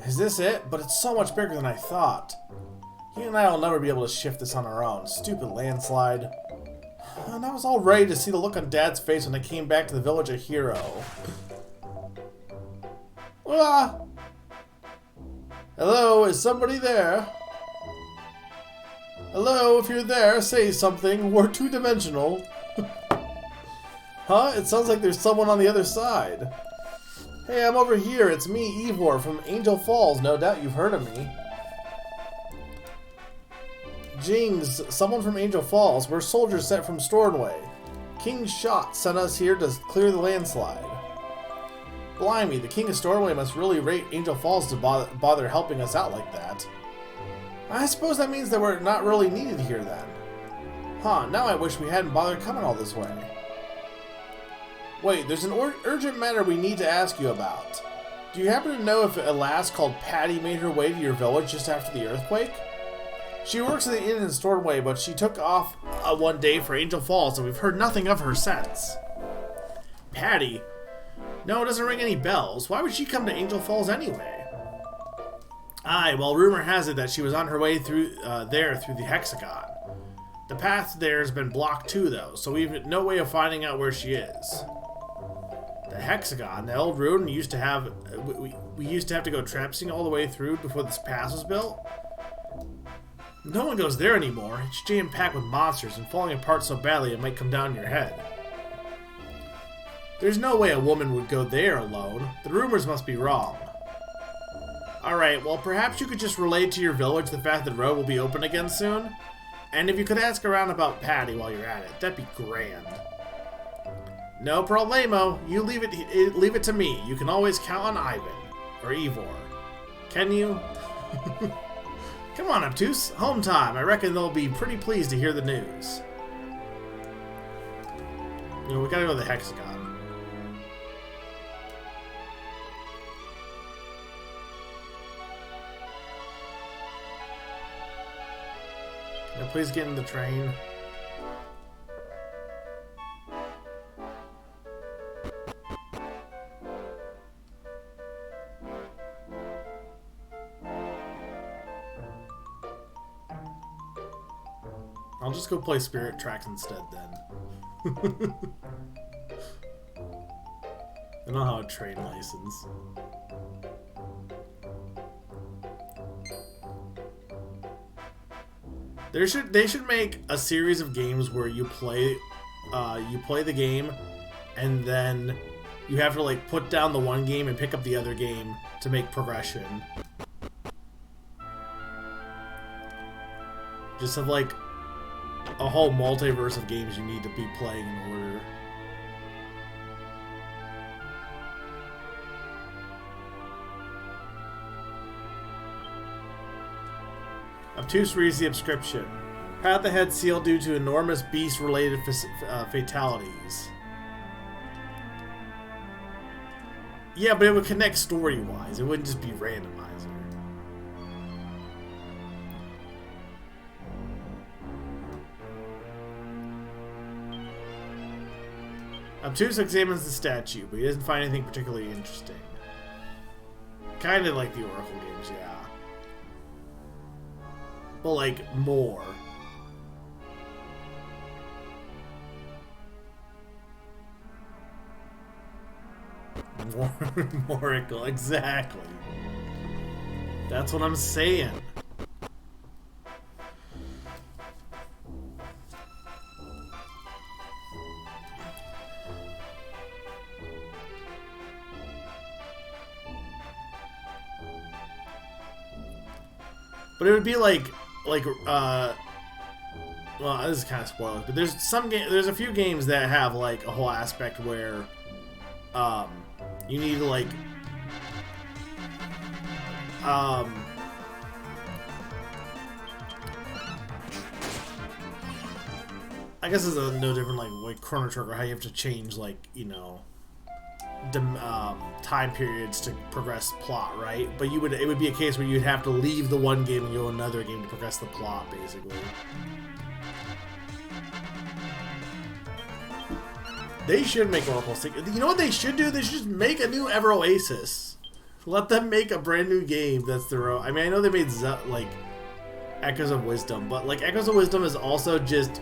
Is this it? But it's so much bigger than I thought. You and I will never be able to shift this on our own. Stupid landslide. And I was all ready to see the look on Dad's face when I came back to the village a hero. Ah! Hello, is somebody there? Hello, if you're there, say something. We're two-dimensional. Huh? It sounds like there's someone on the other side. Hey, I'm over here. It's me, Ivor, from Angel Falls. No doubt you've heard of me. Jings, someone from Angel Falls. We're soldiers sent from Stornway. King's Shot sent us here to clear the landslide. Blimey, the King of Stornway must really rate Angel Falls to bother helping us out like that. I suppose that means that we're not really needed here then. Huh, now I wish we hadn't bothered coming all this way. Wait, there's an urgent matter we need to ask you about. Do you happen to know if a lass called Patty made her way to your village just after the earthquake? She works in the inn in Stornway, but she took off one day for Angel Falls, and we've heard nothing of her since. Patty? No, it doesn't ring any bells. Why would she come to Angel Falls anyway? Aye, well, rumor has it that she was on her way through through the Hexagon. The path there has been blocked too, though, so we've no way of finding out where she is. The Hexagon, the old road we used to have, we used to have to go traipsing all the way through before this pass was built. No one goes there anymore. It's jam-packed with monsters and falling apart so badly it might come down your head. There's no way a woman would go there alone. The rumors must be wrong. Alright, well perhaps you could just relay to your village the fact that the road will be open again soon? And if you could ask around about Patty while you're at it, that'd be grand. No problemo. You leave it to me. You can always count on Ivan. Or Ivor. Can you? Come on, Obtuse. Home time. I reckon they'll be pretty pleased to hear the news. You know, we gotta go to the Hexagon. Can I please get in the train? I'll just go play Spirit Tracks instead then. I don't have a train license. They should make a series of games where you play the game, and then you have to like put down the one game and pick up the other game to make progression. Just have like a whole multiverse of games you need to be playing in order. Obtuse reads the inscription. Path ahead sealed due to enormous beast-related fatalities. Yeah, but it would connect story-wise. It wouldn't just be randomizer. Obtuse examines the statue, but he doesn't find anything particularly interesting. Kind of like the Oracle games, yeah. But, like, more. Moracle, exactly. That's what I'm saying. But it would be like well, this is kind of spoilers, but there's a few games that have like a whole aspect where you need to like I guess it's no different like Chrono Trigger, how you have to change like, you know, time periods to progress plot, right? But it would be a case where you'd have to leave the one game and go another game to progress the plot, basically. They should make Oracle Stick. You know what they should do? They should just make a new Ever Oasis. Let them make a brand new game that's their own. I mean, I know they made like Echoes of Wisdom, but like Echoes of Wisdom is also just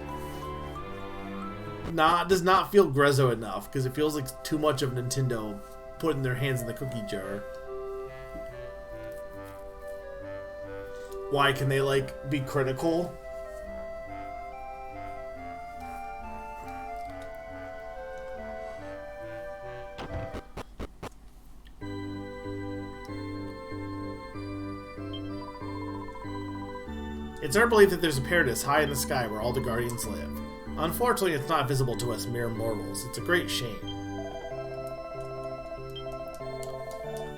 does not feel Grezzo enough, because it feels like too much of Nintendo putting their hands in the cookie jar. Why can they like be critical? It's our belief that there's a paradise high in the sky where all the Guardians live. Unfortunately, it's not visible to us mere mortals. It's a great shame.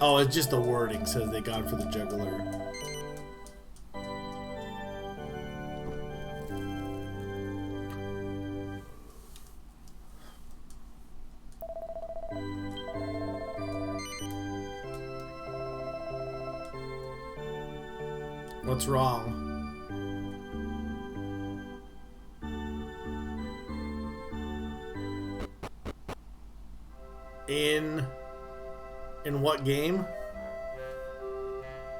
Oh, it's just the wording says they gone for the juggler. What's wrong? In what game?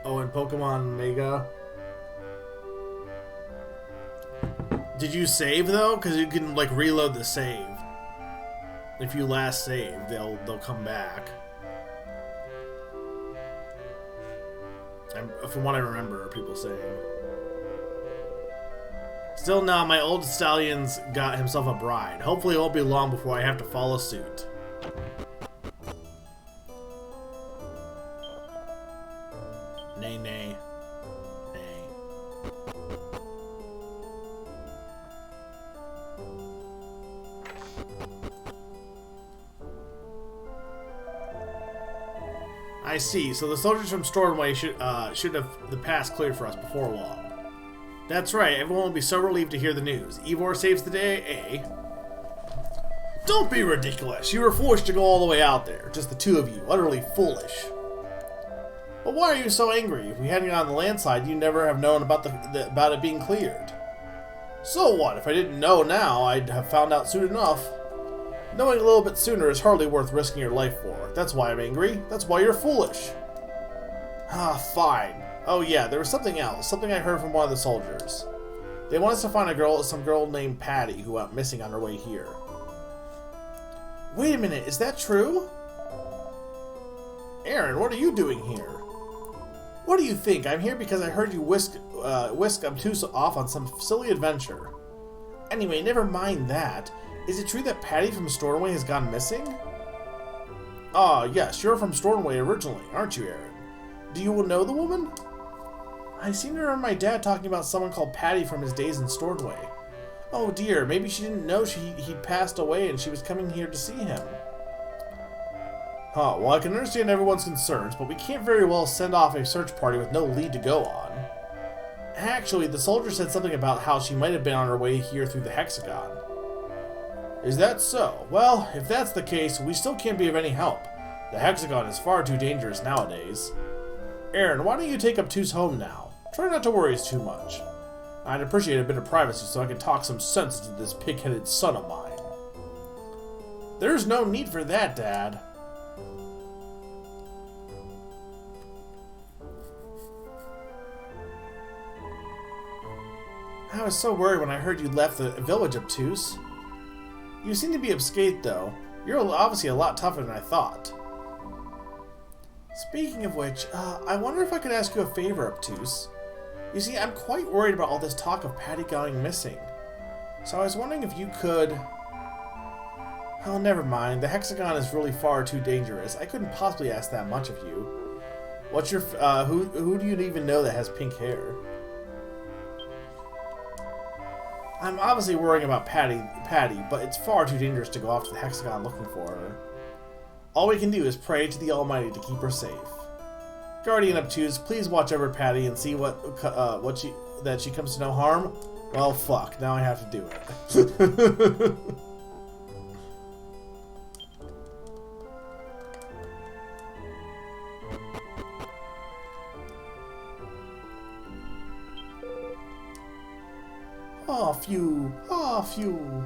Oh, in Pokemon Mega. Did you save though? Because you can like reload the save. If you last save, they'll come back. From what I remember, people saying. Still, now my old stallion's got himself a bride. Hopefully, it won't be long before I have to follow suit. Nay, nay. Nay. I see. So the soldiers from Stormway should have the pass cleared for us before long. That's right. Everyone will be so relieved to hear the news. Ivor saves the day, eh? Don't be ridiculous. You were forced to go all the way out there. Just the two of you. Utterly foolish. But why are you so angry? If we hadn't gone on the landslide, you'd never have known about about it being cleared. So what? If I didn't know now, I'd have found out soon enough. Knowing a little bit sooner is hardly worth risking your life for. That's why I'm angry. That's why you're foolish. Ah, fine. Oh yeah, there was something else. Something I heard from one of the soldiers. They want us to find some girl named Patty who went missing on her way here. Wait a minute, is that true? Aaron, what are you doing here? What do you think? I'm here because I heard you whisk Obtuse off on some silly adventure. Anyway, never mind that. Is it true that Patty from Stornoway has gone missing? Ah, yes, you're from Stornoway originally, aren't you, Aaron? Do you know the woman? I seem to remember my dad talking about someone called Patty from his days in Stornoway. Oh dear, maybe she didn't know he'd passed away and she was coming here to see him. Huh, well I can understand everyone's concerns, but we can't very well send off a search party with no lead to go on. Actually, the soldier said something about how she might have been on her way here through the Hexagon. Is that so? Well, if that's the case, we still can't be of any help. The Hexagon is far too dangerous nowadays. Aaron, why don't you take Obtuse home now? Try not to worry too much. I'd appreciate a bit of privacy so I can talk some sense into this pig-headed son of mine. There's no need for that, Dad. I was so worried when I heard you left the village, Obtuse. You seem to be unscathed, though. You're obviously a lot tougher than I thought. Speaking of which, I wonder if I could ask you a favor, Obtuse. You see, I'm quite worried about all this talk of Patty going missing. So I was wondering if you could... Oh, never mind. The Hexagon is really far too dangerous. I couldn't possibly ask that much of you. What's your... who do you even know that has pink hair? I'm obviously worrying about Patty, but it's far too dangerous to go off to the Hexagon looking for her. All we can do is pray to the Almighty to keep her safe. Guardian Obtuse, please watch over Patty and see that she comes to no harm. Well, fuck. Now I have to do it. Aw, phew. Aw, phew.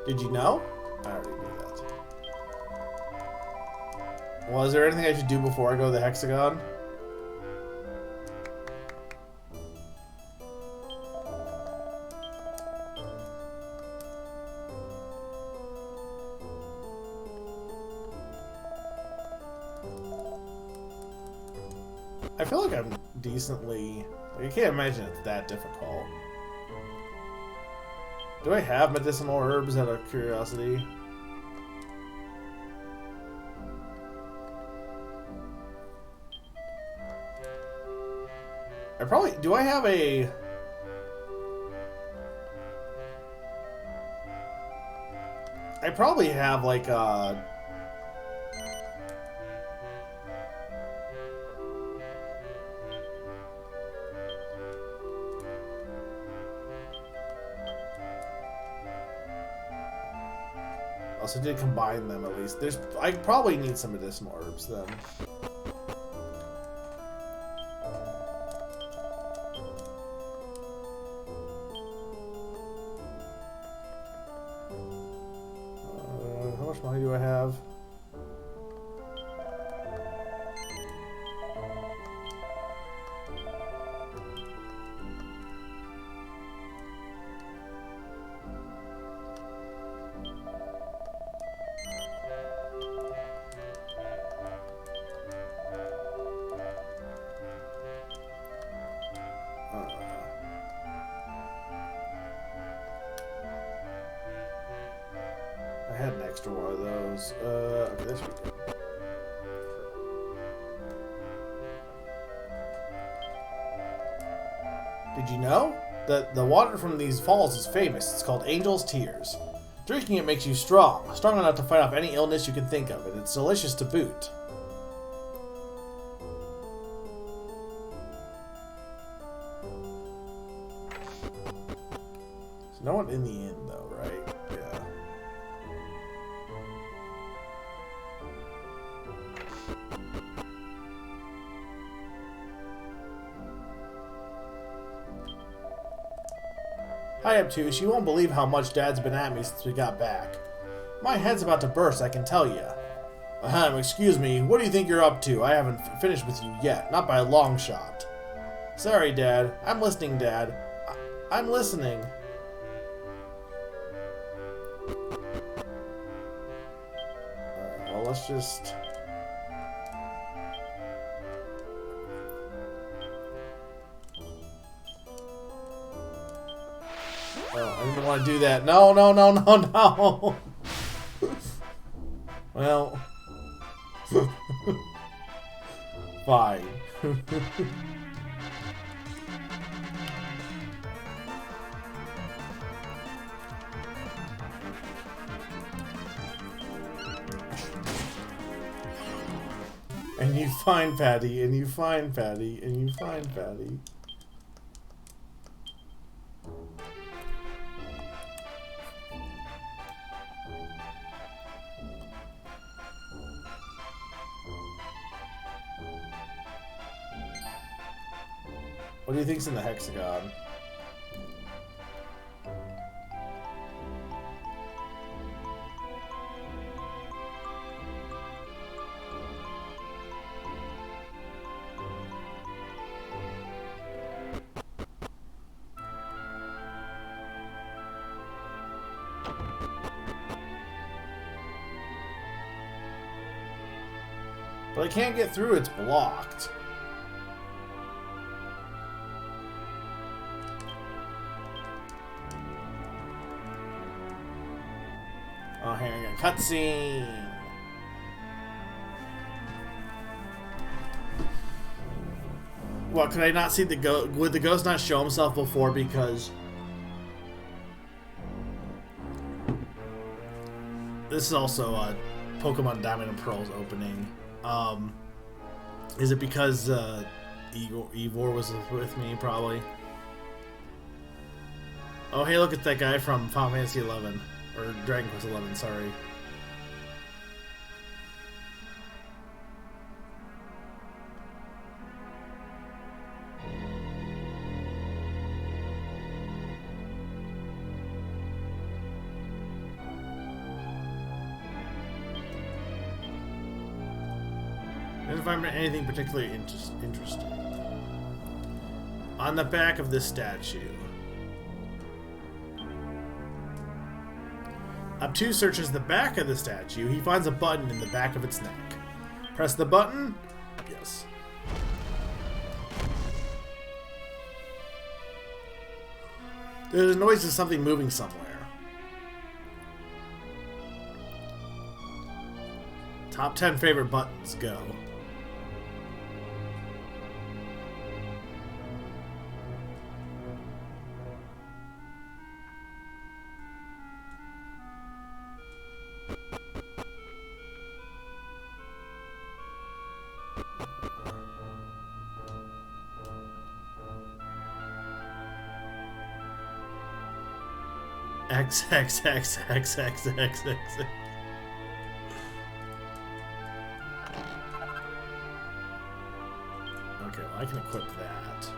Did you know? I already knew that. Well, is there anything I should do before I go to the Hexagon? I feel like I'm decently... I can't imagine it's that difficult. Do I have medicinal herbs out of curiosity? I probably... Do I have a... I probably have like a... Also did combine them at least. I probably need some medicinal herbs then. How much money do I have? I had an extra one of those. Okay, this should be good. Did you know that the water from these falls is famous? It's called Angel's Tears. Drinking it makes you strong enough to fight off any illness you can think of, and it's delicious to boot. So no one in the inn, though, right? Yeah. Hi, Obtuse. You won't believe how much Dad's been at me since we got back. My head's about to burst, I can tell ya. Excuse me, what do you think you're up to? I haven't finished with you yet, not by a long shot. Sorry, Dad. I'm listening, Dad. I'm listening. Alright, well, let's just... Oh, I didn't want to do that. No, no, no, no, no! Well... Fine. And you find Patty, and you find Patty, and you find Patty. What do you think's in the hexagon? But I can't get through, it's blocked. Oh, here we go. Cutscene! What, could I not see the ghost? Would the ghost not show himself before because... This is also a Pokemon Diamond and Pearl's opening. Is it because Ivor was with me, probably? Oh, hey, look at that guy from Final Fantasy 11. Or Dragon Quest 11, sorry. Didn't find anything particularly interesting. On the back of this statue. Obtuse searches the back of the statue. He finds a button in the back of its neck. Press the button. Yes. There's a noise of something moving somewhere. Top 10 favorite buttons. Go. X X X X X X X. Okay, well, I can equip that.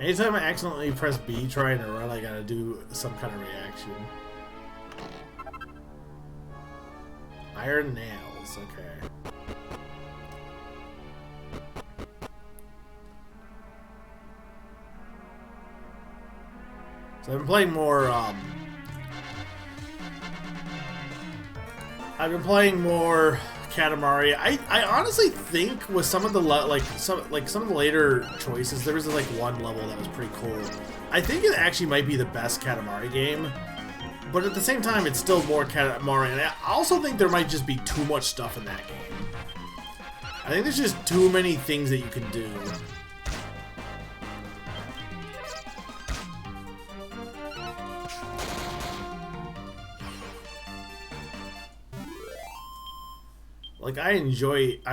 Anytime I accidentally press B trying to run, I gotta do some kind of reaction. Iron nails, okay. So I've been playing more, Katamari. I honestly think with some of the some of the later choices, there was like one level that was pretty cool. I think it actually might be the best Katamari game, but at the same time, it's still more Katamari. And I also think there might just be too much stuff in that game. I think there's just too many things that you can do. Like I'm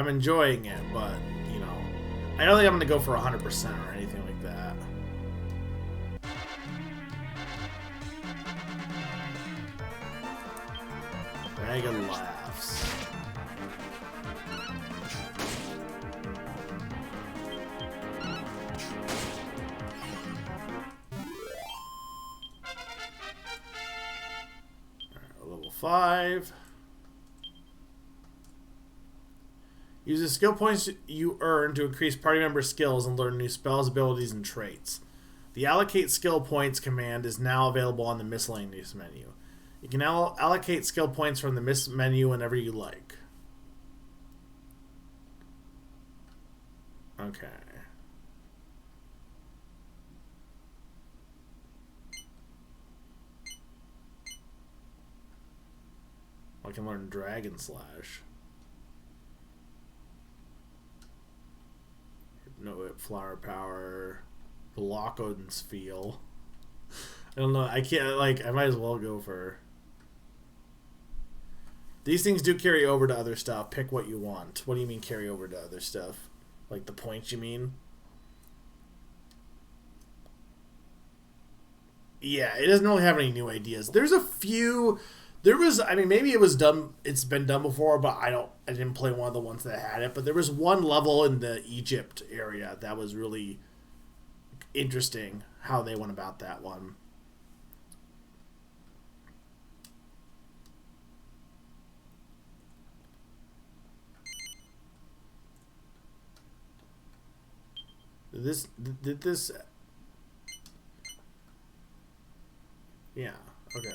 enjoying it, but you know, I don't think I'm gonna go for 100% or anything like that. Dragon laughs. Alright, level 5. Use the skill points you earn to increase party member skills and learn new spells, abilities, and traits. The Allocate Skill Points command is now available on the Miscellaneous menu. You can now allocate skill points from the Miss menu whenever you like. Okay. I can learn Dragon Slash. Hypno-Whip, Flower Power, Block Odin's Feel. I don't know. I can't, like, I might as well go for... These things do carry over to other stuff. Pick what you want. What do you mean carry over to other stuff? Like the points, you mean? Yeah, it doesn't really have any new ideas. There's a few... There was, I mean, maybe it was done, it's been done before, but I didn't play one of the ones that had it. But there was one level in the Egypt area that was really interesting how they went about that one. Did this, yeah, okay.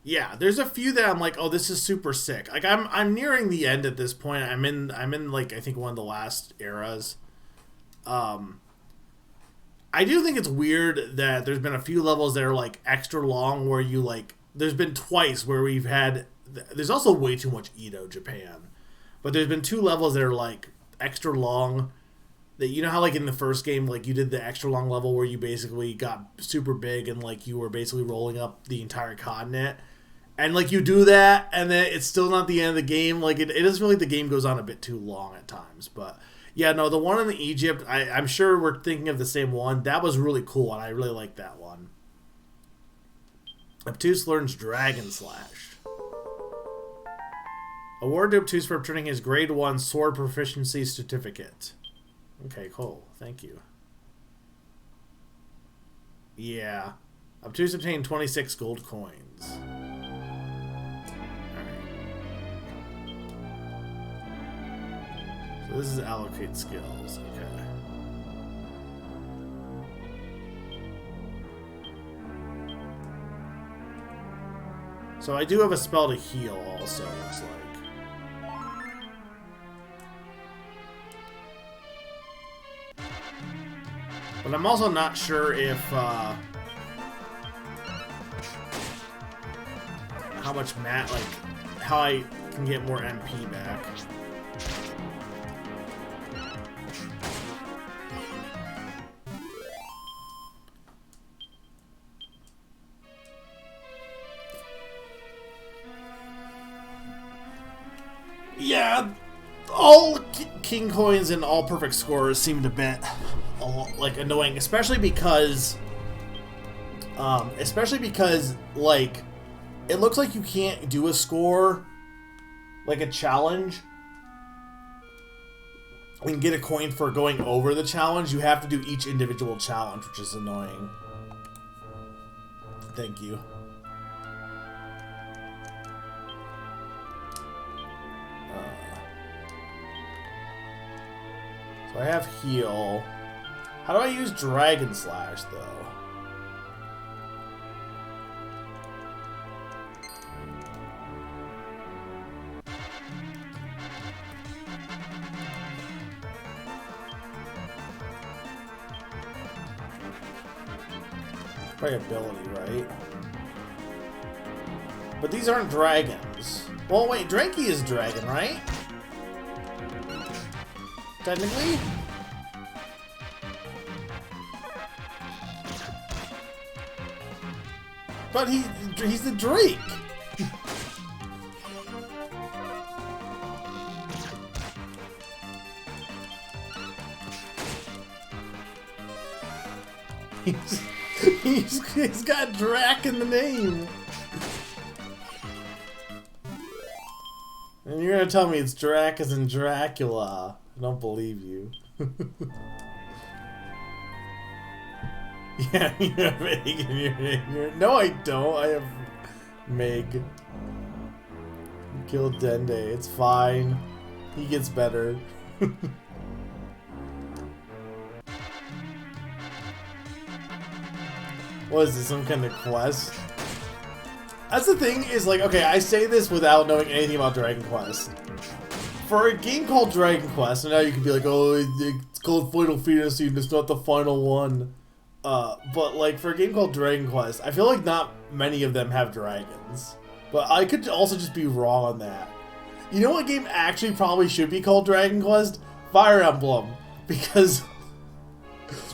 Yeah, there's a few that I'm like, oh, this is super sick. Like I'm nearing the end at this point. I'm in like I think one of the last eras. I do think it's weird that there's been a few levels that are like extra long where you like there's been twice where we've had there's also way too much Edo Japan. But there's been 2 levels that are like extra long. That you know how like in the first game like you did the extra long level where you basically got super big and like you were basically rolling up the entire continent. And, like, you do that, and then it's still not the end of the game. Like, it is really the game goes on a bit too long at times. But, yeah, no, the one in the Egypt, I'm sure we're thinking of the same one. That was really cool, and I really like that one. Obtuse learns Dragon Slash. Award to Obtuse for obtaining his Grade 1 Sword Proficiency Certificate. Okay, cool. Thank you. Yeah. Obtuse obtained 26 gold coins. So this is allocate skills, okay. So I do have a spell to heal also, looks like. But I'm also not sure if, how much how I can get more MP back. Yeah, all king coins and all perfect scores seemed a bit like annoying, especially because like it looks like you can't do a score like a challenge and get a coin for going over the challenge. You have to do each individual challenge, which is annoying. Thank you. So I have heal. How do I use Dragon Slash, though? Probably ability, right? But these aren't dragons. Well, wait, Dranky is a dragon, right? Technically? But he's the Drake! He's got Drac in the name. And you're gonna tell me it's Drac as in Dracula. I don't believe you. Yeah, you have Meg in your name. No, I don't. I have Meg. Kill Dende. It's fine. He gets better. What is this, some kind of quest? That's the thing, is like, okay, I say this without knowing anything about Dragon Quest. For a game called Dragon Quest, and now you can be like, oh, it's called Final Fantasy and it's not the final one. But like, for a game called Dragon Quest, I feel like not many of them have dragons. But I could also just be wrong on that. You know what game actually probably should be called Dragon Quest? Fire Emblem. Because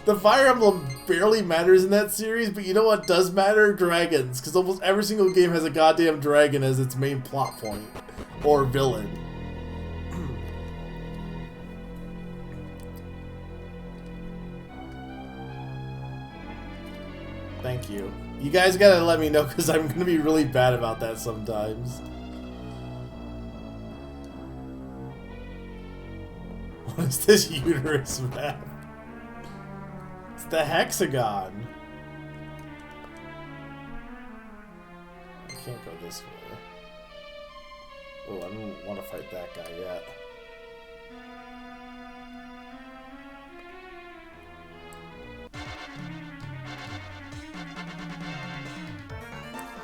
the Fire Emblem barely matters in that series, but you know what does matter? Dragons. Because almost every single game has a goddamn dragon as its main plot point. Or villain. Thank you. You guys gotta let me know, because I'm gonna be really bad about that sometimes. What is this uterus map? It's the hexagon. I can't go this way. Oh, I don't want to fight that guy yet.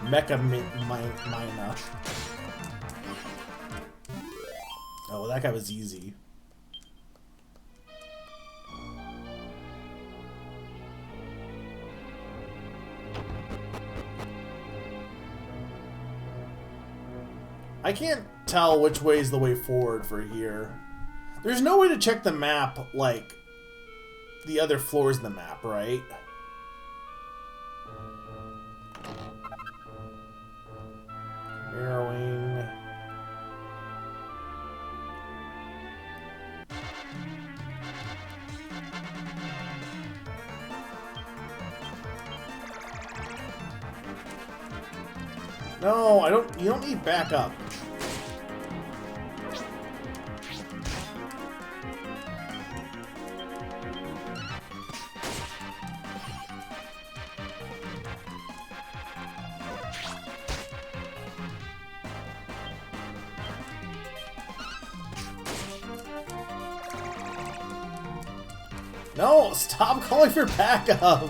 Mecha Mina. Oh, that guy was easy. I can't tell which way is the way forward for here. There's no way to check the map like the other floors in the map, right? Arrowing. No, I don't. You don't need backup. No, stop calling for backup.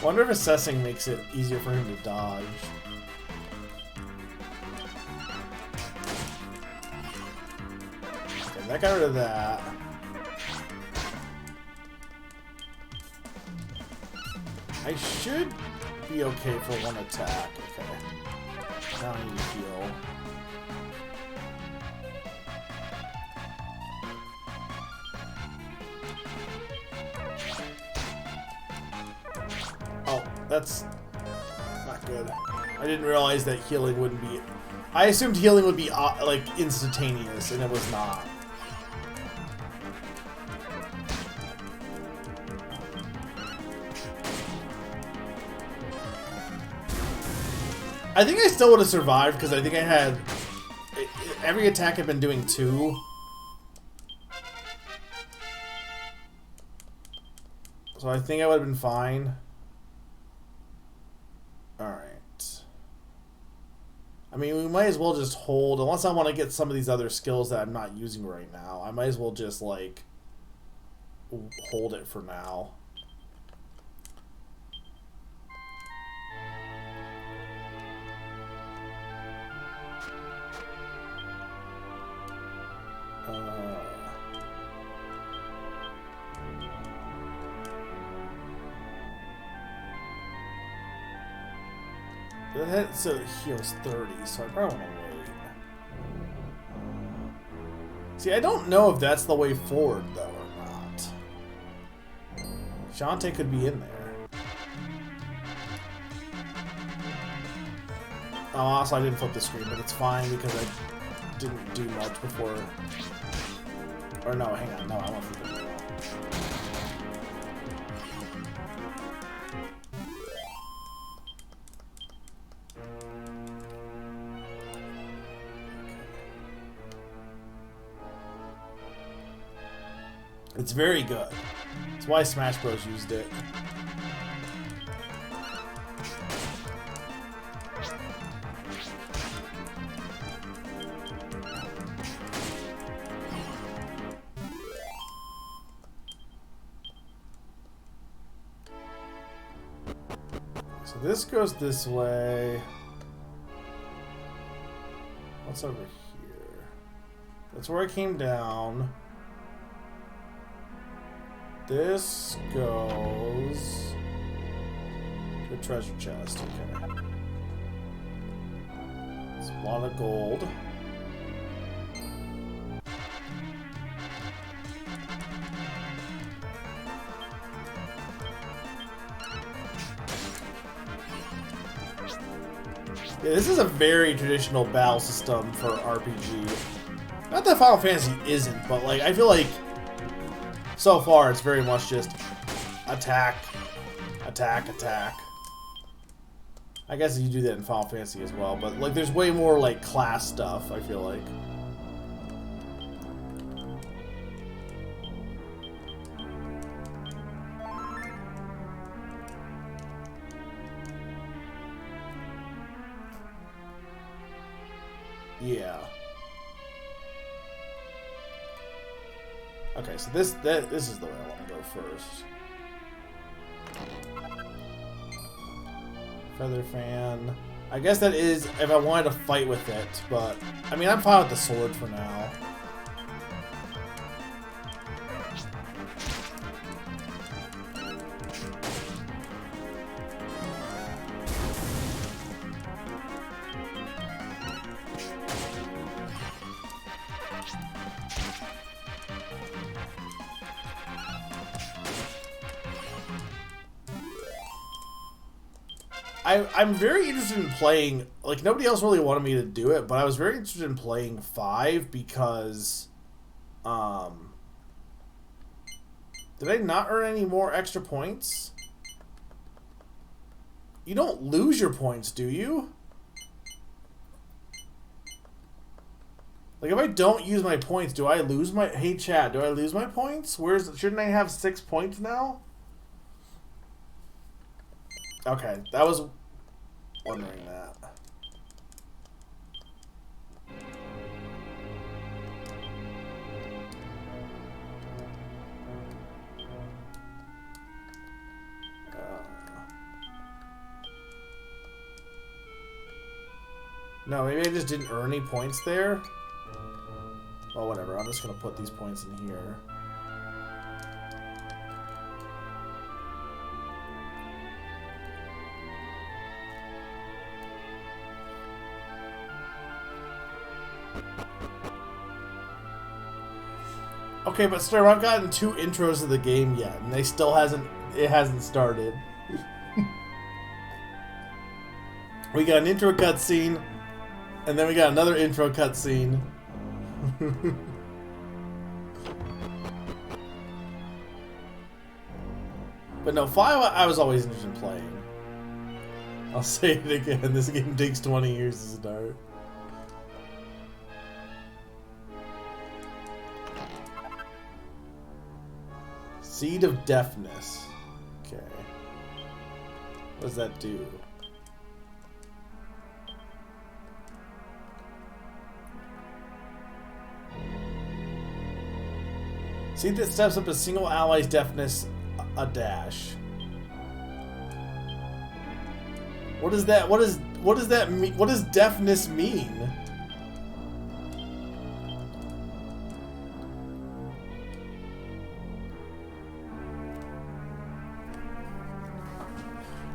Wonder if assessing makes it easier for him to dodge. Okay, that got rid of that. I should be okay for one attack. Okay. Now I need to heal. That's not good. I didn't realize that healing wouldn't be... I assumed healing would be, like, instantaneous, and it was not. I think I still would have survived, because I think I had... Every attack I've been doing 2. So I think I would have been fine. Alright. I mean, we might as well just hold, unless I want to get some of these other skills that I'm not using right now. I might as well just, like, hold it for now. That so it heals 30, so I probably want to wait. See, I don't know if that's the way forward, though, or not. Shantae could be in there. Oh, also, I didn't flip the screen, but it's fine because didn't do much before. Or no, hang on, no, I want to do It's very good. That's why Smash Bros. Used it. So this goes this way. What's over here? That's where I came down. This goes to a treasure chest. Okay. It's a lot of gold. Yeah, this is a very traditional battle system for RPG. Not that Final Fantasy isn't, but like I feel like so far it's very much just attack, attack, attack. I guess you do that in Final Fantasy as well, but like there's way more like class stuff, I feel like. Yeah. Okay, so this is the way I want to go first. Feather fan. I guess that is if I wanted to fight with it, but I mean I'm fine with the sword for now. I'm very interested in playing, like, nobody else really wanted me to do it, but I was very interested in playing 5 because, did I not earn any more extra points? You don't lose your points, do you? Like, if I don't use my points, do I lose my... Hey, chat, do I lose my points? Shouldn't I have 6 points now? Okay, that was wondering that. No, maybe I just didn't earn any points there. Well, whatever. I'm just gonna put these points in here. Okay, but Sturm, I've gotten 2 intros of the game yet, and it hasn't started. We got an intro cutscene, and then we got another intro cutscene. But no, 5 I was always interested in playing. I'll say it again, this game takes 20 years to start. Seed of Deafness. Okay. What does that do? Seed that steps up a single ally's deafness a dash. What does that mean? What does deafness mean?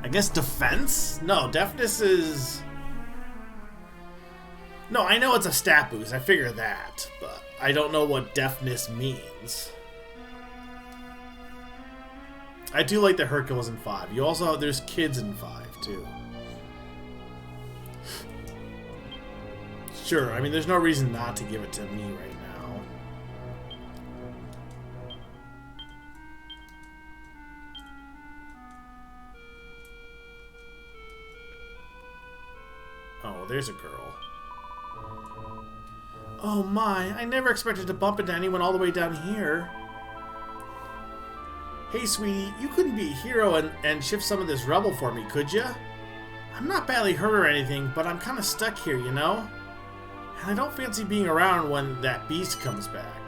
I guess defense? No, deafness is... No, I know it's a stat boost. I figure that. But I don't know what deafness means. I do like the Hercules in 5. You also have... There's kids in 5, too. Sure, I mean, there's no reason not to give it to me right now. Oh, there's a girl. Oh my, I never expected to bump into anyone all the way down here. Hey, sweetie, you couldn't be a hero and shift some of this rubble for me, could ya? I'm not badly hurt or anything, but I'm kind of stuck here, you know? And I don't fancy being around when that beast comes back.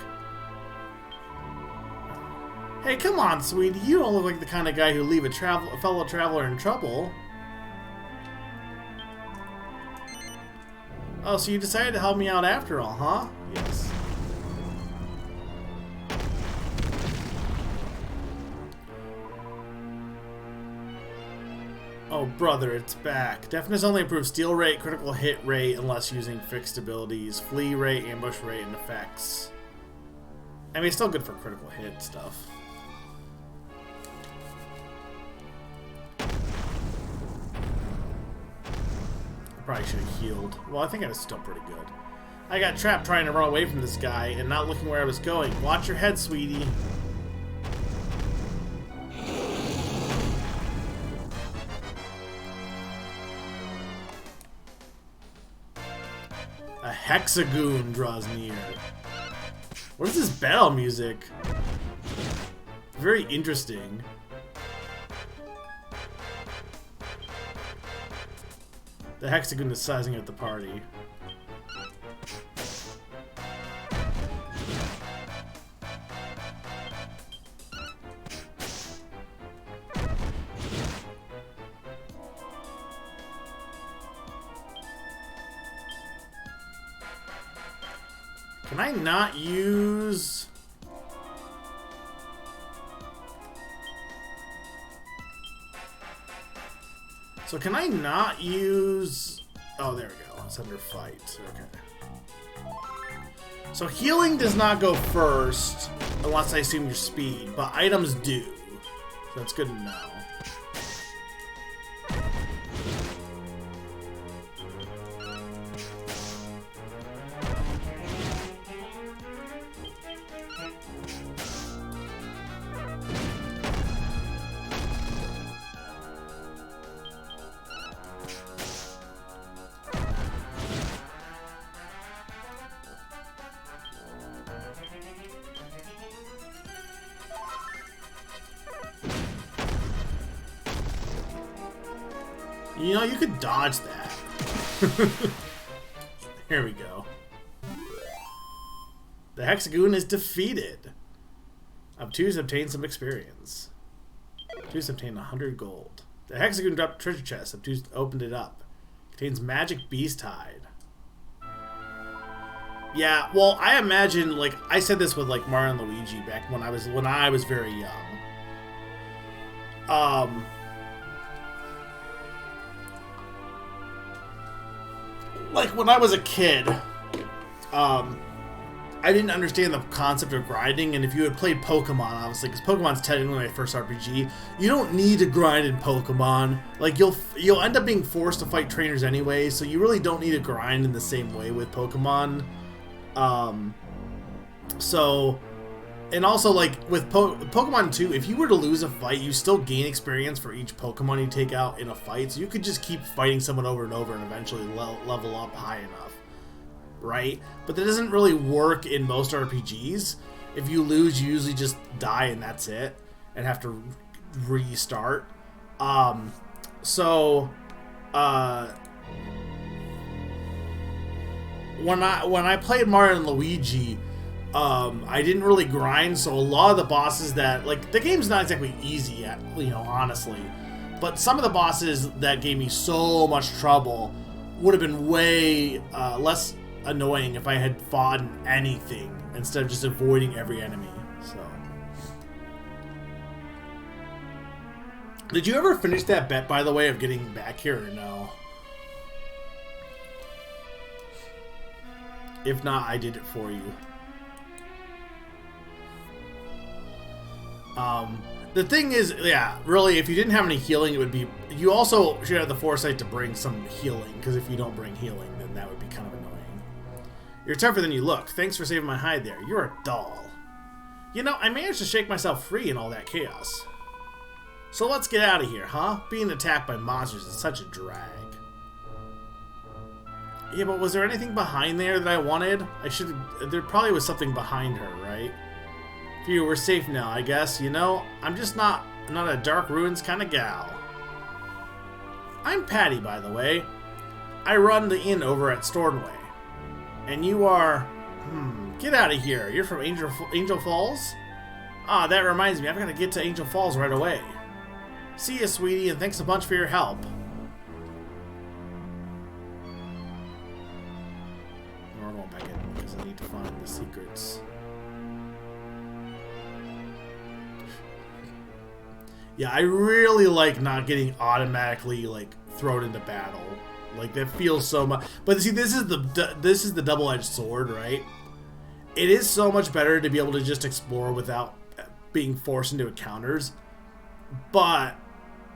Hey, come on, sweetie, you don't look like the kind of guy who'd leave a fellow traveler in trouble. Oh, so you decided to help me out after all, huh? Yes. Oh, brother, it's back. Deafness only improves steal rate, critical hit rate, unless using fixed abilities, flee rate, ambush rate, and effects. I mean, it's still good for critical hit stuff. I probably should have healed. Well, I think I was still pretty good. I got trapped trying to run away from this guy and not looking where I was going. Watch your head, sweetie. A hexagoon draws near. What is this battle music? Very interesting. The hexagoon is sizing up the party. Can I not use... So can I not use... Oh, there we go. It's under fight. Okay. So healing does not go first, unless I assume your speed, but items do. So that's good to know. You know, you could dodge that. Here we go. The hexagoon is defeated. Obtuse obtained some experience. Obtuse obtained 100 gold. The hexagoon dropped a treasure chest. Obtuse opened it up. Contains magic beast hide. Yeah, well, I imagine, like, I said this with, like, Mario and Luigi back when I was very young. Like, when I was a kid, I didn't understand the concept of grinding, and if you had played Pokemon, obviously, because Pokemon's technically my first RPG, you don't need to grind in Pokemon. Like, you'll end up being forced to fight trainers anyway, so you really don't need to grind in the same way with Pokemon. And also, like, with Pokemon 2, if you were to lose a fight, you still gain experience for each Pokemon you take out in a fight, so you could just keep fighting someone over and over and eventually level up high enough, right? But that doesn't really work in most RPGs. If you lose, you usually just die and that's it, and have to restart. When I played Mario and Luigi, I didn't really grind, so a lot of the bosses that, like, the game's not exactly easy yet, you know, honestly, but some of the bosses that gave me so much trouble would have been way less annoying if I had fought in anything instead of just avoiding every enemy. So, did you ever finish that bet, by the way, of getting back here, or no? If not, I did it for you. The thing is, yeah, really, if you didn't have any healing, it would be... You also should have the foresight to bring some healing, because if you don't bring healing, then that would be kind of annoying. You're tougher than you look. Thanks for saving my hide there. You're a doll. You know, I managed to shake myself free in all that chaos. So let's get out of here, huh? Being attacked by monsters is such a drag. Yeah, but was there anything behind there that I wanted? There probably was something behind her, right? Phew, we're safe now, I guess. You know, I'm just not a Dark Ruins kind of gal. I'm Patty, by the way. I run the inn over at Stornway. And you are... get out of here. You're from Angel Falls? Ah, that reminds me. I've got to get to Angel Falls right away. See ya, sweetie, and thanks a bunch for your help. We're going back in because I need to find the secrets. Yeah, I really like not getting automatically like thrown into battle. Like that feels so much. But see, this is the double-edged sword, right? It is so much better to be able to just explore without being forced into encounters. But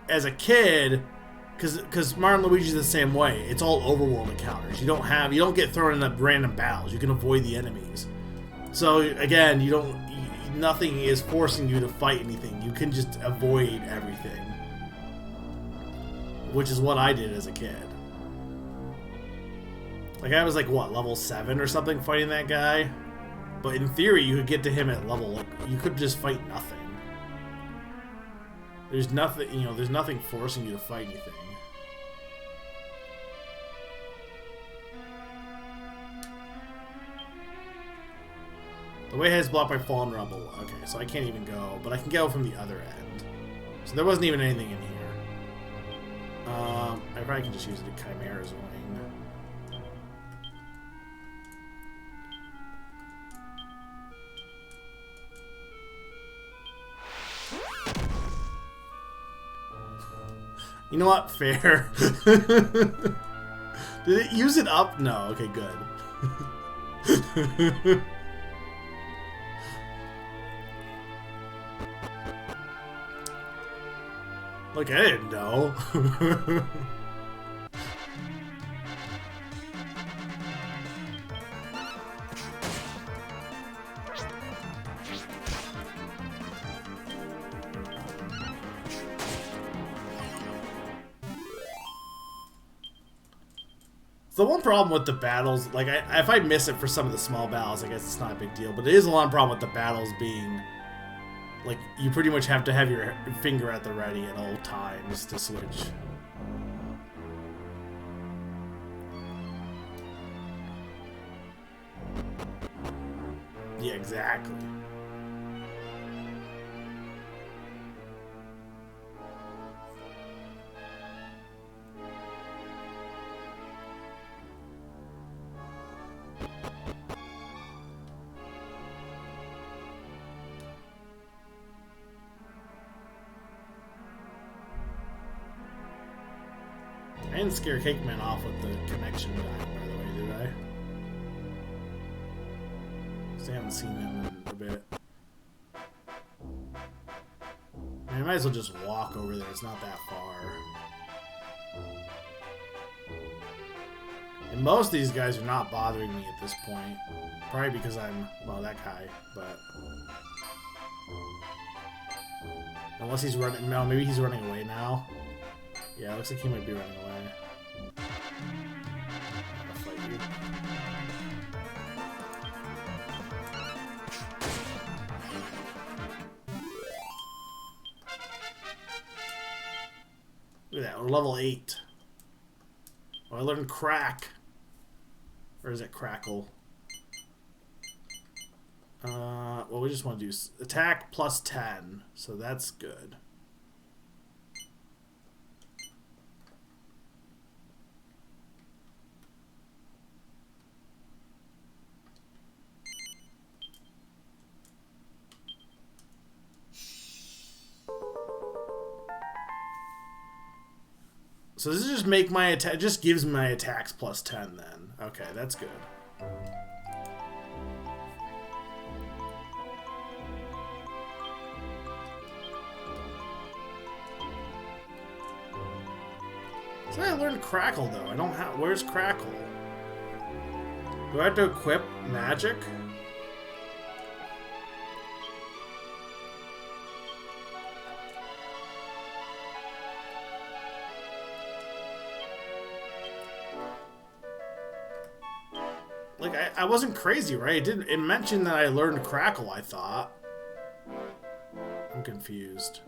as a kid, because Mario & Luigi's the same way, it's all overworld encounters. You don't get thrown into random battles. You can avoid the enemies. So again, nothing is forcing you to fight anything. You can just avoid everything, which is what I did as a kid. Like I was like what, level 7 or something fighting that guy. But in theory, you could get to him at level, like, you could just fight nothing. There's nothing, there's nothing forcing you to fight anything. The way ahead is blocked by fallen rubble. Okay, so I can't even go, but I can go from the other end. So there wasn't even anything in here. I probably can just use the Chimera's Wing. You know what? Fair. Did it use it up? No. Okay, good. Look, I didn't know. The one problem with the battles, like, if I miss it for some of the small battles, I guess it's not a big deal. But it is a lot of problem with the battles being, like, you pretty much have to have your finger at the ready at all times to switch. Yeah, exactly. I didn't scare Cake Man off with the connection dying, by the way, did I? Because I haven't seen him in a bit. I mean, I might as well just walk over there. It's not that far. And most of these guys are not bothering me at this point. Probably because I'm, well, that guy, but... Unless he's running, no, maybe he's running away now. Yeah, it looks like he might be running away. I'll fight you. Look at that, we're level 8. Oh, I learned Crack. Or is it Crackle? Well, we just want to do attack plus 10, so that's good. So does it just make my attack? Just gives my attacks plus 10 then. Okay, that's good. So I learned Crackle though. I don't have. Where's Crackle? Do I have to equip magic? Like, I wasn't crazy, right? It mentioned that I learned Crackle, I thought. I'm confused.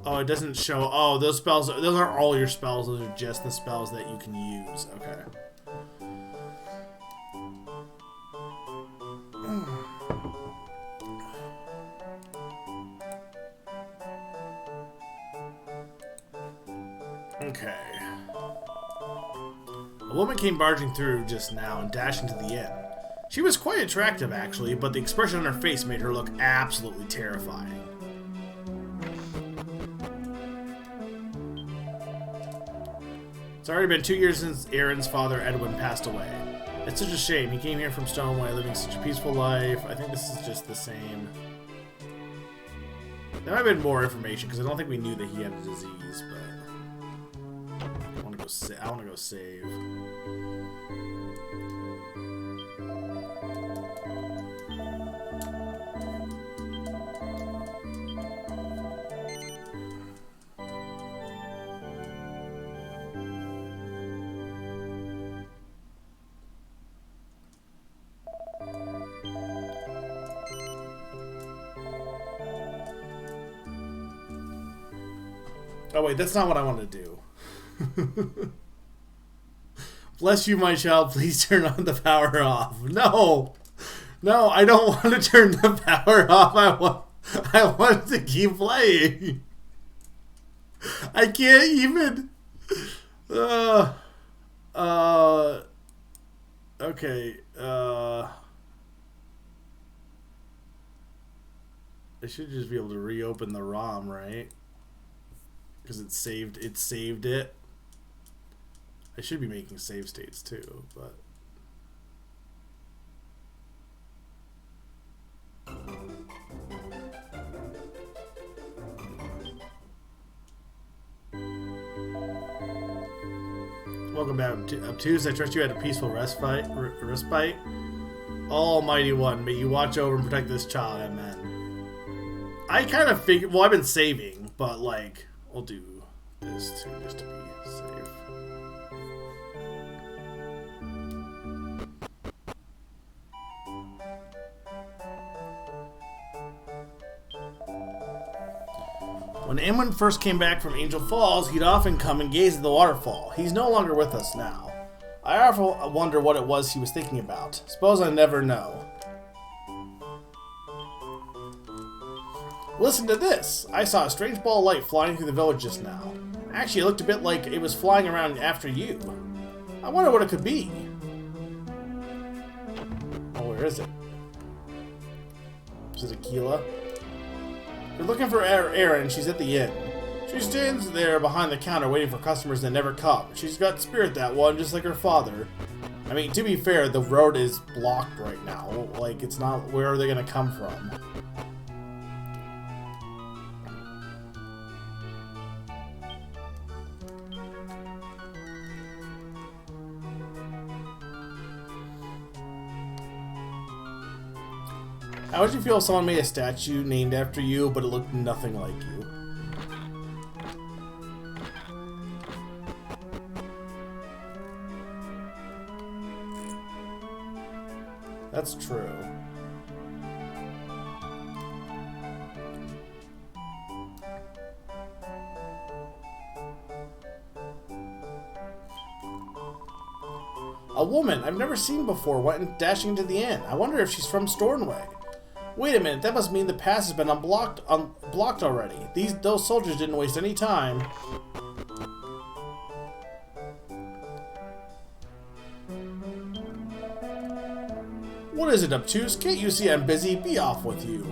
Oh, it doesn't show. Oh, those spells, those aren't all your spells. Those are just the spells that you can use. Okay. Okay. A woman came barging through just now and dashed into the inn. She was quite attractive, actually, but the expression on her face made her look absolutely terrifying. It's already been 2 years since Aaron's father, Edwin, passed away. It's such a shame. He came here from Stoneway, living such a peaceful life. I think this is just the same. There might have been more information, because I don't think we knew that he had a disease, but... I want to go save. Oh wait, that's not what I want to do. Bless you, my child. Please turn on the power off. No, no, I don't want to turn the power off. I want to keep playing. I can't even. Okay. I should just be able to reopen the ROM, right? Because it saved it. I should be making save states too, but welcome back, Obtuse. I trust you had a peaceful respite. Almighty One, may you watch over and protect this child. Amen. I kind of figured. Well, I've been saving, but like. We'll do this too, just to be safe. When Amon first came back from Angel Falls, he'd often come and gaze at the waterfall. He's no longer with us now. I often wonder what it was he was thinking about. Suppose I never know. Listen to this! I saw a strange ball of light flying through the village just now. Actually, it looked a bit like it was flying around after you. I wonder what it could be. Oh, where is it? Is it Aquila? We're looking for Erin. She's at the inn. She stands there behind the counter waiting for customers that never come. She's got spirit, that one, just like her father. I mean, to be fair, the road is blocked right now. Like, it's not... Where are they going to come from? How would you feel if someone made a statue named after you, but it looked nothing like you? That's true. A woman I've never seen before went dashing into the inn. I wonder if she's from Stornoway. Wait a minute, that must mean the pass has been blocked already. Those soldiers didn't waste any time. What is it, Obtuse? Can't you see I'm busy? Be off with you.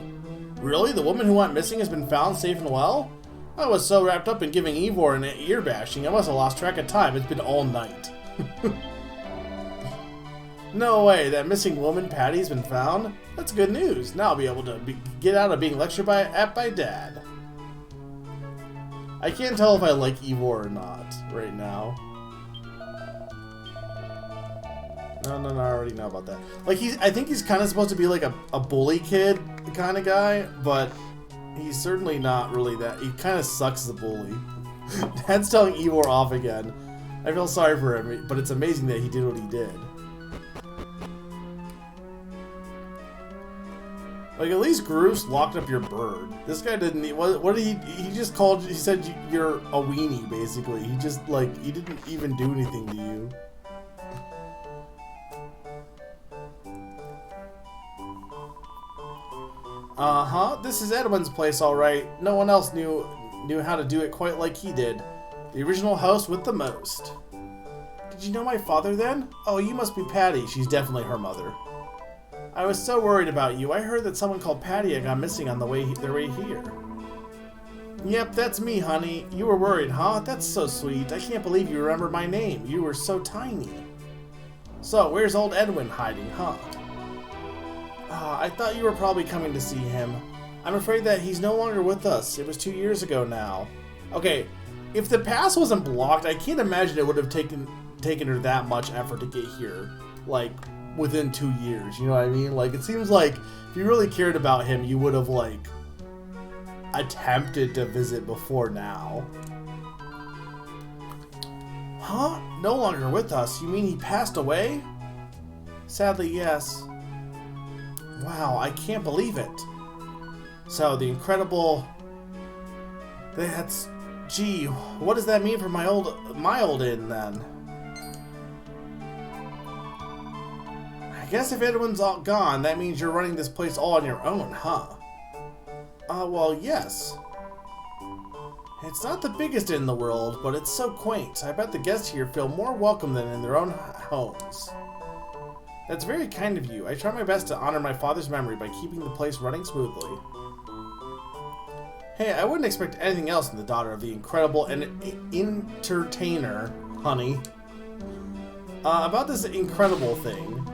Really? The woman who went missing has been found safe and well? I was so wrapped up in giving Ivor an ear bashing, I must have lost track of time. It's been all night. No way, that missing woman, Patty's been found? That's good news. Now I'll be able to get out of being lectured at by Dad. I can't tell if I like Ivor or not right now. No, I already know about that. Like, I think he's kind of supposed to be like a bully kid kind of guy, but he's certainly not really that. He kind of sucks as a bully. Dad's telling Ivor off again. I feel sorry for him, but it's amazing that he did what he did. Like, at least Groose locked up your bird. This guy didn't. What did he just called? He said you're a weenie, basically. He just, like, he didn't even do anything to you. Uh-huh, this is Edwin's place, all right. No one else knew how to do it quite like he did. The original host with the most. Did you know my father then? Oh, you must be Patty. She's definitely her mother. I was so worried about you. I heard that someone called Patty had gone missing on their way here. Yep, that's me, honey. You were worried, huh? That's so sweet. I can't believe you remember my name. You were so tiny. So, where's old Edwin hiding, huh? I thought you were probably coming to see him. I'm afraid that he's no longer with us. It was 2 years ago now. Okay, if the pass wasn't blocked, I can't imagine it would have taken her that much effort to get here. Like, within 2 years, you know what I mean? Like, it seems like if you really cared about him, you would have, like, attempted to visit before now. Huh? No longer with us? You mean he passed away? Sadly, yes. Wow, I can't believe it. So, the incredible... Gee, what does that mean for my old inn, then? I guess if Edwin's all gone, that means you're running this place all on your own, huh? Well, yes. It's not the biggest inn in the world, but it's so quaint. I bet the guests here feel more welcome than in their own homes. That's very kind of you. I try my best to honor my father's memory by keeping the place running smoothly. Hey, I wouldn't expect anything else in the daughter of the incredible and entertainer, honey. About this incredible thing.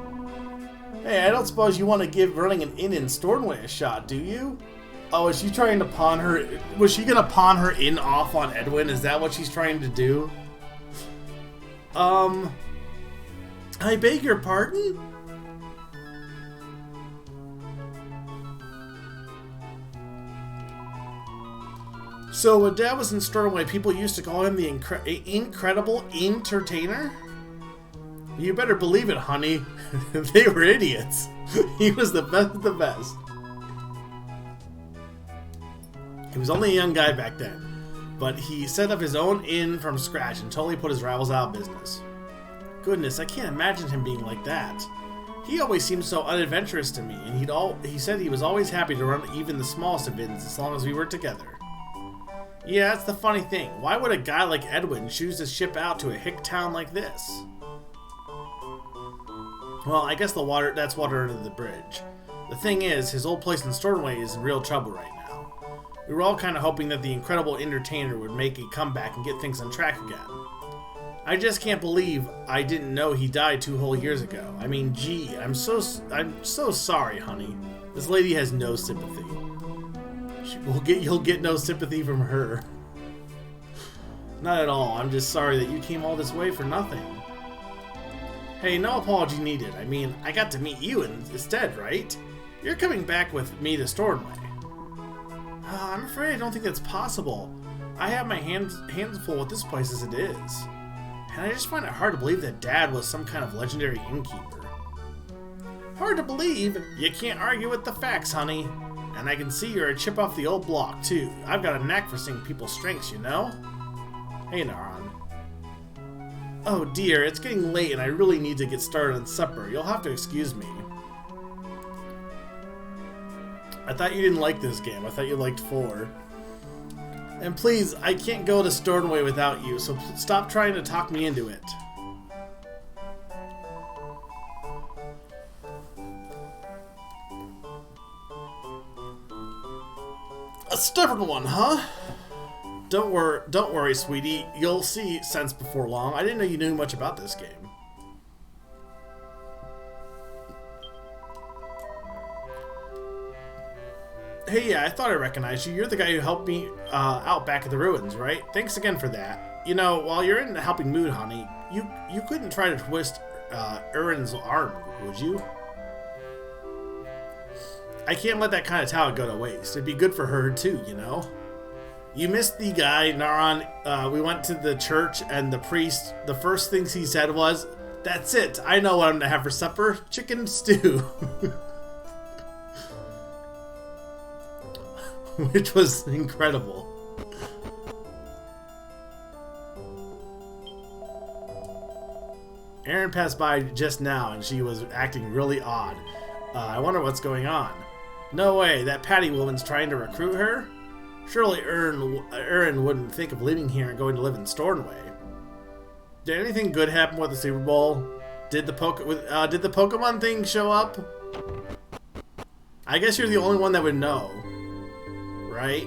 Hey, I don't suppose you want to give running an inn in Stornoway a shot, do you? Oh, is she trying to pawn her... Was she gonna pawn her inn off on Edwin? Is that what she's trying to do? I beg your pardon? So when Dad was in Stornoway, people used to call him the incredible entertainer? You better believe it, honey. They were idiots. He was the best of the best. He was only a young guy back then, but he set up his own inn from scratch and totally put his rivals out of business. Goodness, I can't imagine him being like that. He always seemed so unadventurous to me, and he said he was always happy to run even the smallest of inns as long as we were together. Yeah, that's the funny thing. Why would a guy like Edwin choose to ship out to a hick town like this? Well, I guess that's water under the bridge. The thing is, his old place in Stornoway is in real trouble right now. We were all kind of hoping that the incredible entertainer would make a comeback and get things on track again. I just can't believe I didn't know he died 2 whole years ago. I mean, gee, I'm so sorry, honey. This lady has no sympathy. You'll get no sympathy from her. Not at all. I'm just sorry that you came all this way for nothing. Hey, no apology needed. I mean, I got to meet you instead, right? You're coming back with me to Stornoway. I'm afraid I don't think that's possible. I have my hands full with this place as it is. And I just find it hard to believe that Dad was some kind of legendary innkeeper. Hard to believe? You can't argue with the facts, honey. And I can see you're a chip off the old block, too. I've got a knack for seeing people's strengths, you know? Hey, Naran. Oh dear, it's getting late and I really need to get started on supper. You'll have to excuse me. I thought you didn't like this game. I thought you liked 4. And please, I can't go to Stornoway without you, so stop trying to talk me into it. A stubborn one, huh? Don't worry, sweetie. You'll see sense before long. I didn't know you knew much about this game. Hey, yeah, I thought I recognized you. You're the guy who helped me out back at the ruins, right? Thanks again for that. You know, while you're in a helping mood, honey, you couldn't try to twist Erin's arm, would you? I can't let that kind of talent go to waste. It'd be good for her, too, you know? You missed the guy, Naran. We went to the church, and the priest, the first things he said was, "That's it. I know what I'm gonna have for supper. Chicken stew." Which was incredible. Erin passed by just now, and she was acting really odd. I wonder what's going on. No way, that Patty woman's trying to recruit her? Surely Erin wouldn't think of leaving here and going to live in Stornway. Did anything good happen with the Super Bowl? Did the Pokemon thing show up? I guess you're the only one that would know. Right?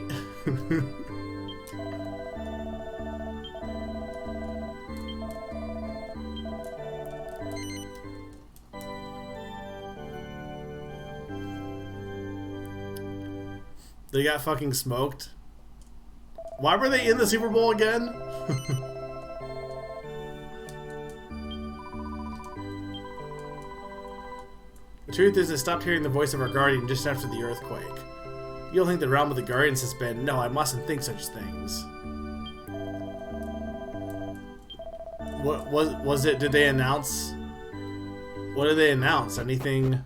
They got fucking smoked. Why were they in the Super Bowl again? The truth is, I stopped hearing the voice of our guardian just after the earthquake. You don't think the realm of the guardians has been? No, I mustn't think such things. What was it? Did they announce? What did they announce? Anything?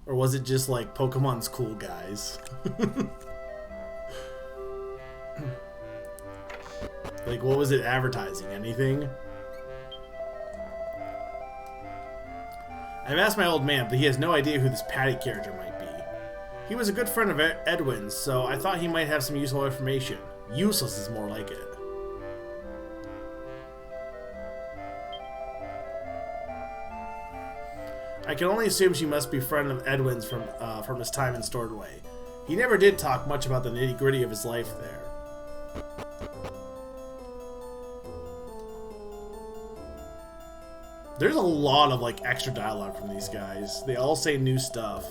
Or was it just like Pokemon's cool, guys? Like, what was it advertising? Anything? I've asked my old man, but he has no idea who this Patty character might be. He was a good friend of Edwin's, so I thought he might have some useful information. Useless is more like it. I can only assume she must be a friend of Edwin's from his time in Stornway. He never did talk much about the nitty-gritty of his life there. There's a lot of like extra dialogue from these guys. They all say new stuff.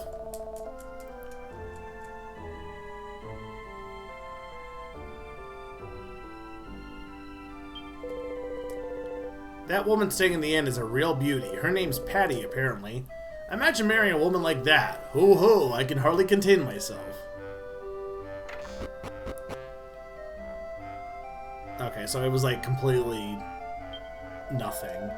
That woman staying in the inn is a real beauty. Her name's Patty, apparently. Imagine marrying a woman like that. Ho ho, I can hardly contain myself. Okay, so it was like completely nothing.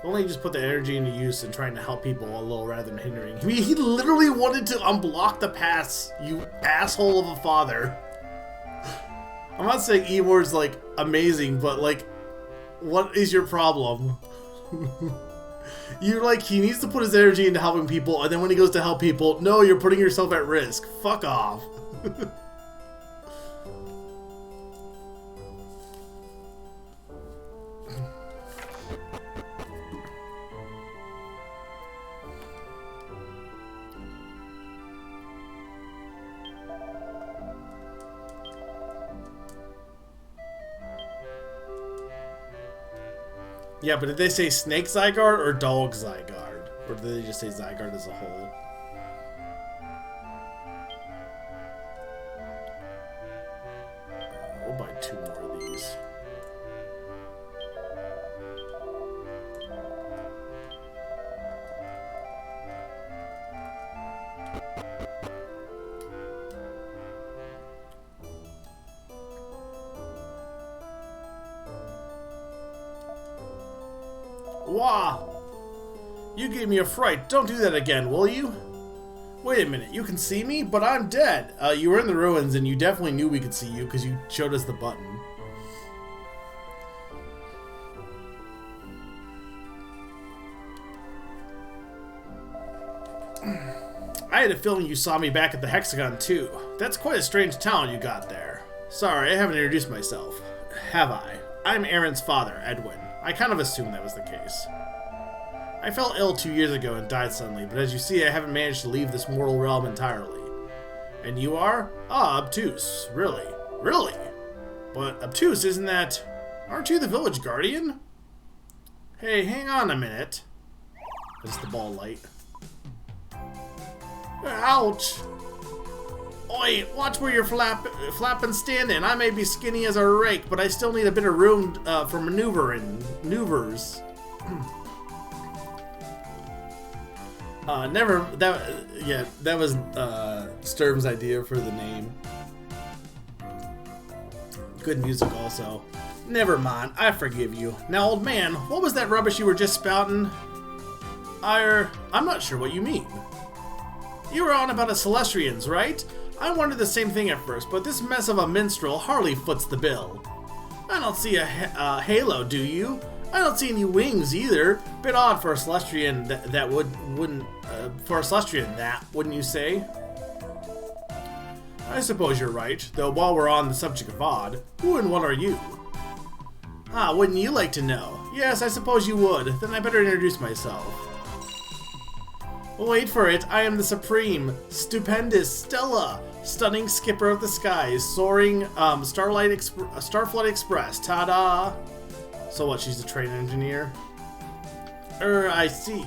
Only just put the energy into use and trying to help people a little rather than hindering. I mean, he literally wanted to unblock the pass, you asshole of a father. I'm not saying Eeyore's like amazing, but like, what is your problem? You're like, he needs to put his energy into helping people, and then when he goes to help people, no, you're putting yourself at risk. Fuck off. Yeah, but did they say Snake Zygarde or Dog Zygarde? Or did they just say Zygarde as a whole? We'll buy 2 more of these. Wah! You gave me a fright. Don't do that again, will you? Wait a minute, you can see me? But I'm dead. You were in the ruins, and you definitely knew we could see you because you showed us the button. I had a feeling you saw me back at the Hexagon, too. That's quite a strange talent you got there. Sorry, I haven't introduced myself. Have I? I'm Erin's father, Edwin. I kind of assumed that was the case. I fell ill 2 years ago and died suddenly, but as you see, I haven't managed to leave this mortal realm entirely. And you are? Ah, Obtuse. Really? Really? But Obtuse, isn't that... Aren't you the village guardian? Hey, hang on a minute. That's the ball light. Ouch! Oi, watch where you're flapping standing. I may be skinny as a rake, but I still need a bit of room for maneuvers. That was Sturm's idea for the name. Good music also. Never mind, I forgive you. Now, old man, what was that rubbish you were just spouting? I'm not sure what you mean. You were on about a Celestrians, right? I wondered the same thing at first, but this mess of a minstrel hardly foots the bill. I don't see a halo, do you? I don't see any wings either. Bit odd for a Celestrian wouldn't you say? I suppose you're right, though while we're on the subject of odd, who and what are you? Ah, wouldn't you like to know? Yes, I suppose you would. Then I better introduce myself. Wait for it, I am the supreme, stupendous Stella, stunning skipper of the skies, soaring Starflight Express, ta-da! So what, she's a train engineer? I see.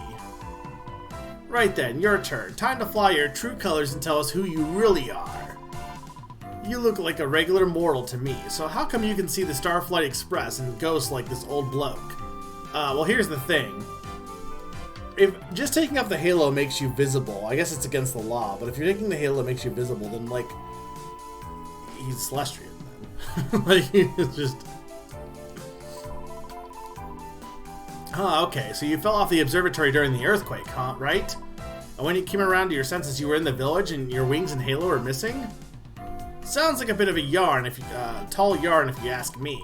Right then, your turn. Time to fly your true colors and tell us who you really are. You look like a regular mortal to me, so how come you can see the Starflight Express and ghosts like this old bloke? Well, here's the thing. If just taking off the halo makes you visible, I guess it's against the law, but if you're taking the halo makes you visible, then, like, he's Celestrian, then. Like, it's just... Huh, okay, so you fell off the observatory during the earthquake, huh, right? And when you came around to your senses, you were in the village and your wings and halo are missing? Sounds like a bit of a tall yarn if you ask me.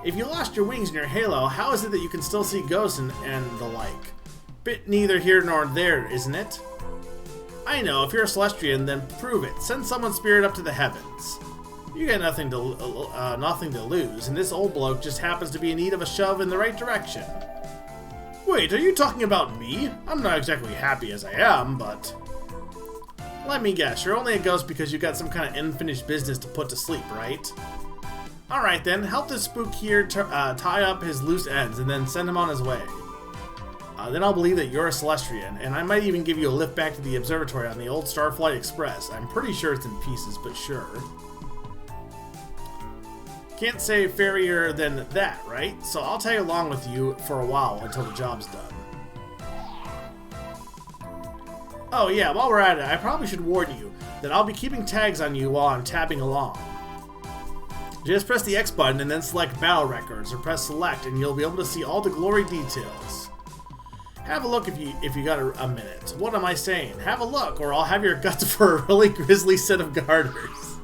If you lost your wings and your halo, how is it that you can still see ghosts and the like? Bit neither here nor there, isn't it? I know, if you're a Celestrian, then prove it. Send someone's spirit up to the heavens. You got nothing to lose, and this old bloke just happens to be in need of a shove in the right direction. Wait, are you talking about me? I'm not exactly happy as I am, but... Let me guess, you're only a ghost because you got some kind of unfinished business to put to sleep, right? Alright then, help this spook here tie up his loose ends and then send him on his way. Then I'll believe that you're a Celestrian, and I might even give you a lift back to the observatory on the old Starflight Express. I'm pretty sure it's in pieces, but sure. Can't say fairier than that, right? So I'll tag along with you for a while until the job's done. Oh yeah, while we're at it, I probably should warn you that I'll be keeping tags on you while I'm tabbing along. Just press the X button and then select Battle Records, or press Select, and you'll be able to see all the glory details. Have a look if you got a minute. What am I saying? Have a look, or I'll have your guts for a really grisly set of garters.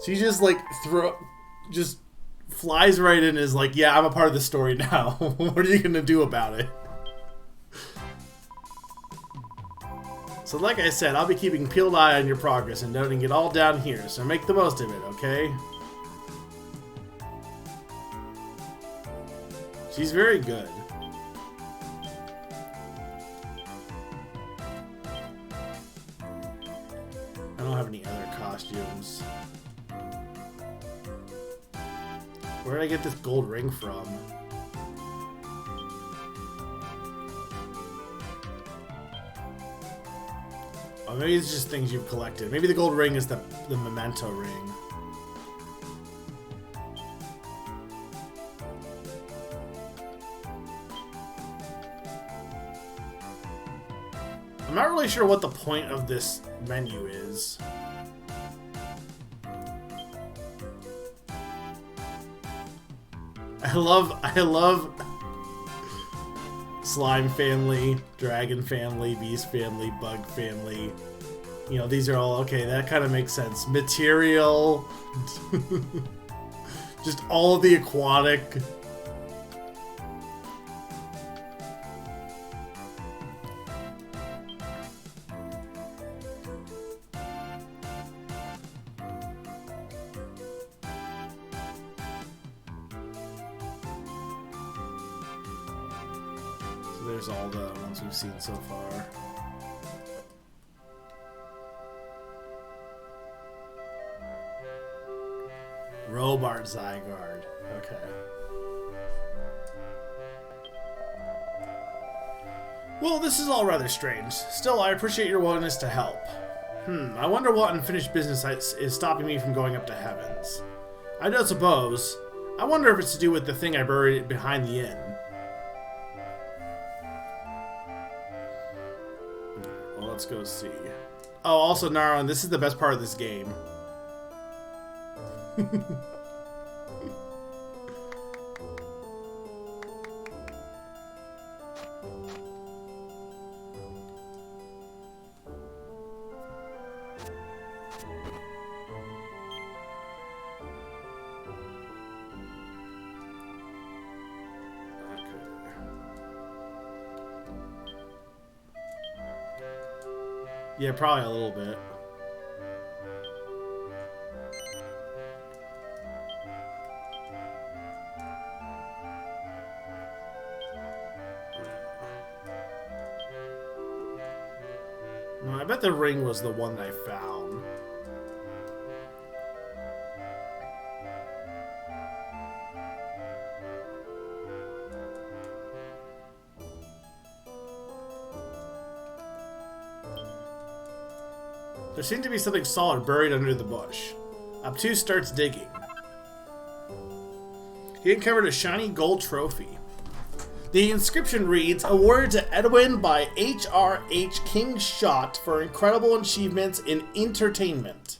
She just like just flies right in and is like, yeah, I'm a part of the story now. What are you gonna do about it? So like I said, I'll be keeping peeled eye on your progress and noting it all down here, so make the most of it, okay? She's very good. I don't have any other costumes. Where did I get this gold ring from? Oh, maybe it's just things you've collected. Maybe the gold ring is the memento ring. I'm not really sure what the point of this menu is. I love Slime family, Dragon family, Beast family, Bug family. You know, these are all, okay, that kind of makes sense. Material. Just all of the aquatic. There's all the ones we've seen so far. Robart Zygarde. Okay. Well, this is all rather strange. Still, I appreciate your willingness to help. I wonder what unfinished business is stopping me from going up to heavens. I don't suppose. I wonder if it's to do with the thing I buried behind the inn. Well, let's go see. Oh, also, Naron, this is the best part of this game. Yeah, probably a little bit. No, I bet the ring was the one that I found. There seemed to be something solid buried under the bush. Obtuse starts digging. He uncovered a shiny gold trophy. The inscription reads, awarded to Edwin by H.R.H. King Shot for incredible achievements in entertainment.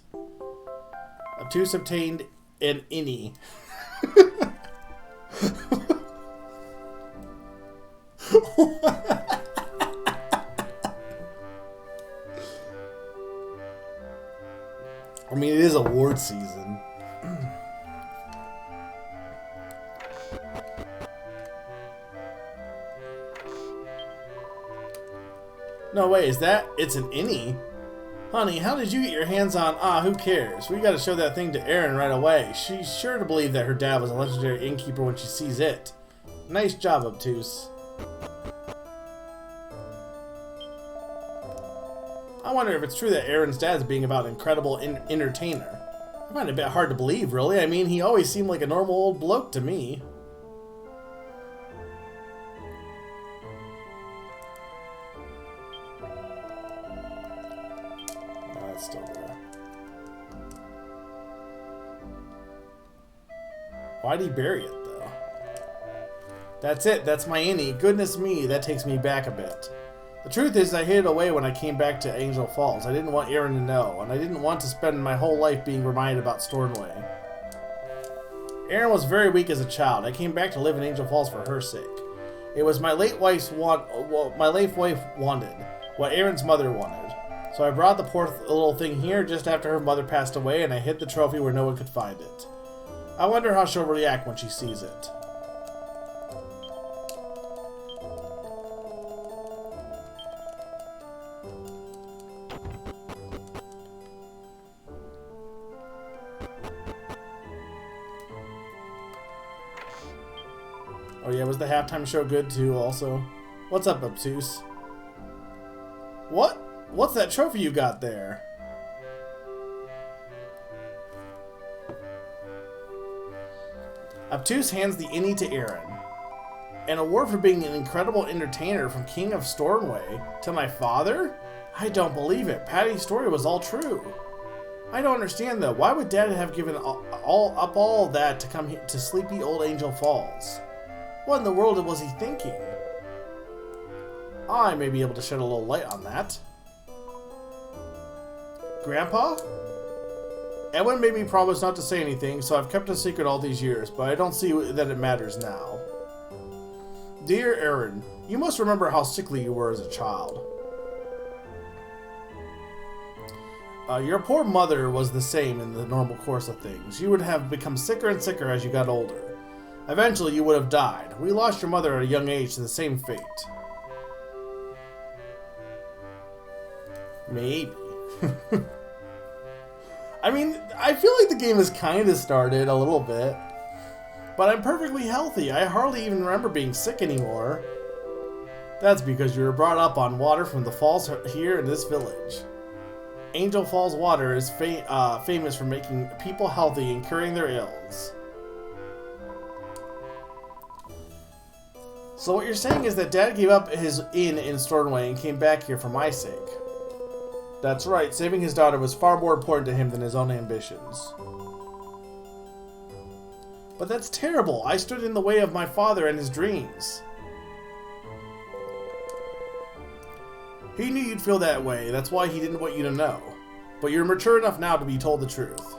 Obtuse obtained an innie. I mean, it is award season. No way, is that? It's an innie? Honey, how did you get your hands on? Who cares? We gotta show that thing to Erin right away. She's sure to believe that her dad was a legendary innkeeper when she sees it. Nice job, Obtuse. I wonder if it's true that Erin's dad's being about an incredible entertainer. I find it a bit hard to believe, really. I mean, he always seemed like a normal old bloke to me. Oh, that's still there. Why'd he bury it, though? That's it. That's my innie. Goodness me, that takes me back a bit. The truth is, I hid it away when I came back to Angel Falls. I didn't want Erin to know, and I didn't want to spend my whole life being reminded about Stornway. Erin was very weak as a child. I came back to live in Angel Falls for her sake. It was my late wife wanted, what Erin's mother wanted. So I brought the poor little thing here just after her mother passed away, and I hid the trophy where no one could find it. I wonder how she'll react when she sees it. Oh yeah, was the halftime show good too also? What's up, Obtuse? What? What's that trophy you got there? Obtuse hands the innie to Erin. An award for being an incredible entertainer from King of Stornway to my father? I don't believe it. Patty's story was all true. I don't understand though. Why would Dad have given all that to come to sleepy old Angel Falls? What in the world was he thinking? I may be able to shed a little light on that. Grandpa? Edwin made me promise not to say anything, so I've kept a secret all these years, but I don't see that it matters now. Dear Erin, you must remember how sickly you were as a child. Your poor mother was the same in the normal course of things. You would have become sicker and sicker as you got older. Eventually, you would have died. We lost your mother at a young age to the same fate. Maybe. I mean, I feel like the game has kind of started a little bit. But I'm perfectly healthy. I hardly even remember being sick anymore. That's because you were brought up on water from the falls here in this village. Angel Falls water is famous for making people healthy and curing their ills. So what you're saying is that Dad gave up his inn in Stornway and came back here for my sake. That's right, saving his daughter was far more important to him than his own ambitions. But that's terrible. I stood in the way of my father and his dreams. He knew you'd feel that way. That's why he didn't want you to know. But you're mature enough now to be told the truth.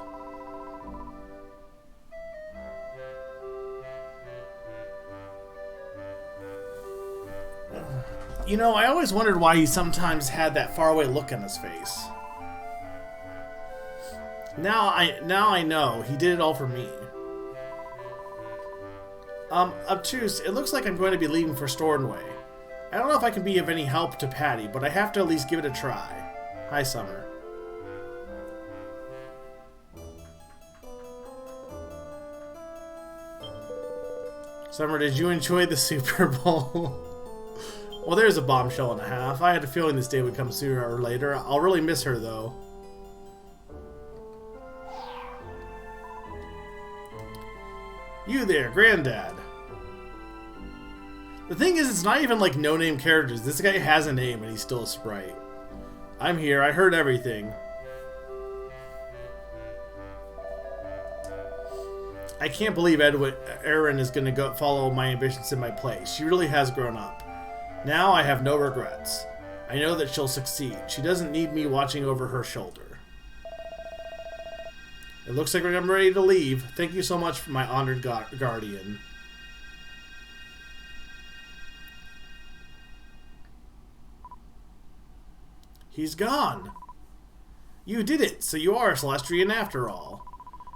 You know, I always wondered why he sometimes had that faraway look on his face. Now I know. He did it all for me. Obtuse, it looks like I'm going to be leaving for Stornway. I don't know if I can be of any help to Patty, but I have to at least give it a try. Hi, Summer. Summer, did you enjoy the Super Bowl? Well, there's a bombshell and a half. I had a feeling this day would come sooner or later. I'll really miss her, though. You there, Granddad. The thing is, it's not even like no-name characters. This guy has a name and he's still a sprite. I'm here. I heard everything. I can't believe Erin is going to go follow my ambitions in my place. She really has grown up. Now I have no regrets. I know that she'll succeed. She doesn't need me watching over her shoulder. It looks like I'm ready to leave. Thank you so much for my honored guardian. He's gone. You did it, so you are a Celestrian after all.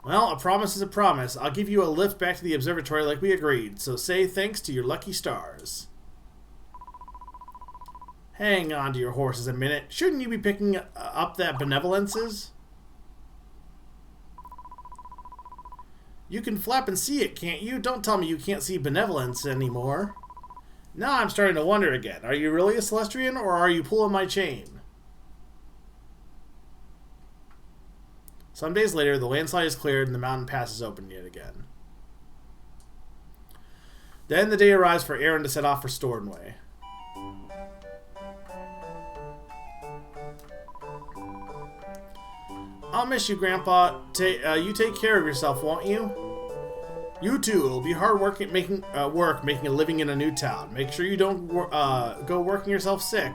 Well, a promise is a promise. I'll give you a lift back to the observatory like we agreed, so say thanks to your lucky stars. Hang on to your horses a minute. Shouldn't you be picking up that benevolences? You can flap and see it, can't you? Don't tell me you can't see benevolence anymore. Now I'm starting to wonder again. Are you really a Celestrian, or are you pulling my chain? Some days later, the landslide is cleared and the mountain pass is open yet again. Then the day arrives for Erin to set off for Stornway. I'll miss you, Grandpa. You take care of yourself, won't you? You too. It'll be hard work making a living in a new town. Make sure you don't go working yourself sick.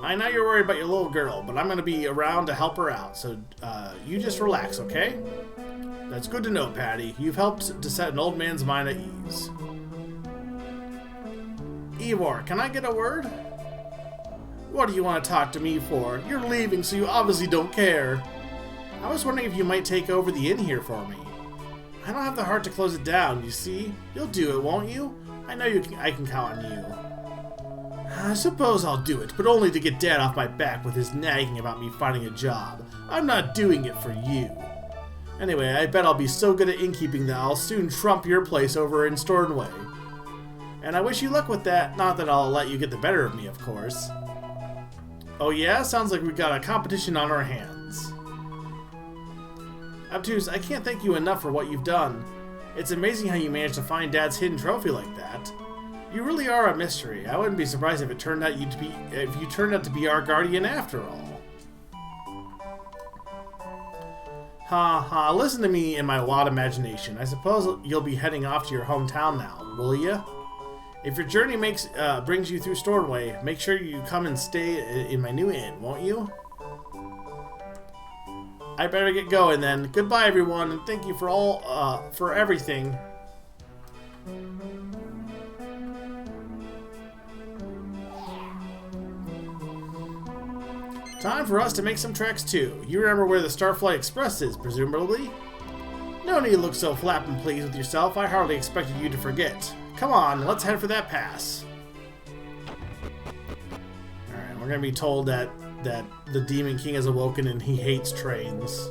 I know you're worried about your little girl, but I'm going to be around to help her out, so you just relax, okay? That's good to know, Patty. You've helped to set an old man's mind at ease. Eivor, can I get a word? What do you want to talk to me for? You're leaving, so you obviously don't care. I was wondering if you might take over the inn here for me. I don't have the heart to close it down, you see? You'll do it, won't you? I know I can count on you. I suppose I'll do it, but only to get Dad off my back with his nagging about me finding a job. I'm not doing it for you. Anyway, I bet I'll be so good at innkeeping that I'll soon trump your place over in Stornway. And I wish you luck with that, not that I'll let you get the better of me, of course. Oh yeah? Sounds like we've got a competition on our hands. Obtuse, I can't thank you enough for what you've done. It's amazing how you managed to find Dad's hidden trophy like that. You really are a mystery. I wouldn't be surprised if you turned out to be our guardian after all. Ha ha, listen to me in my wild imagination. I suppose you'll be heading off to your hometown now, will ya? If your journey brings you through Stornway, make sure you come and stay in my new inn, won't you? I better get going then. Goodbye, everyone, and thank you for everything. Time for us to make some tracks too. You remember where the Starflight Express is, presumably? No need to look so flappin' pleased with yourself. I hardly expected you to forget. Come on, let's head for that pass. Alright, we're gonna be told that the Demon King has awoken and he hates trains.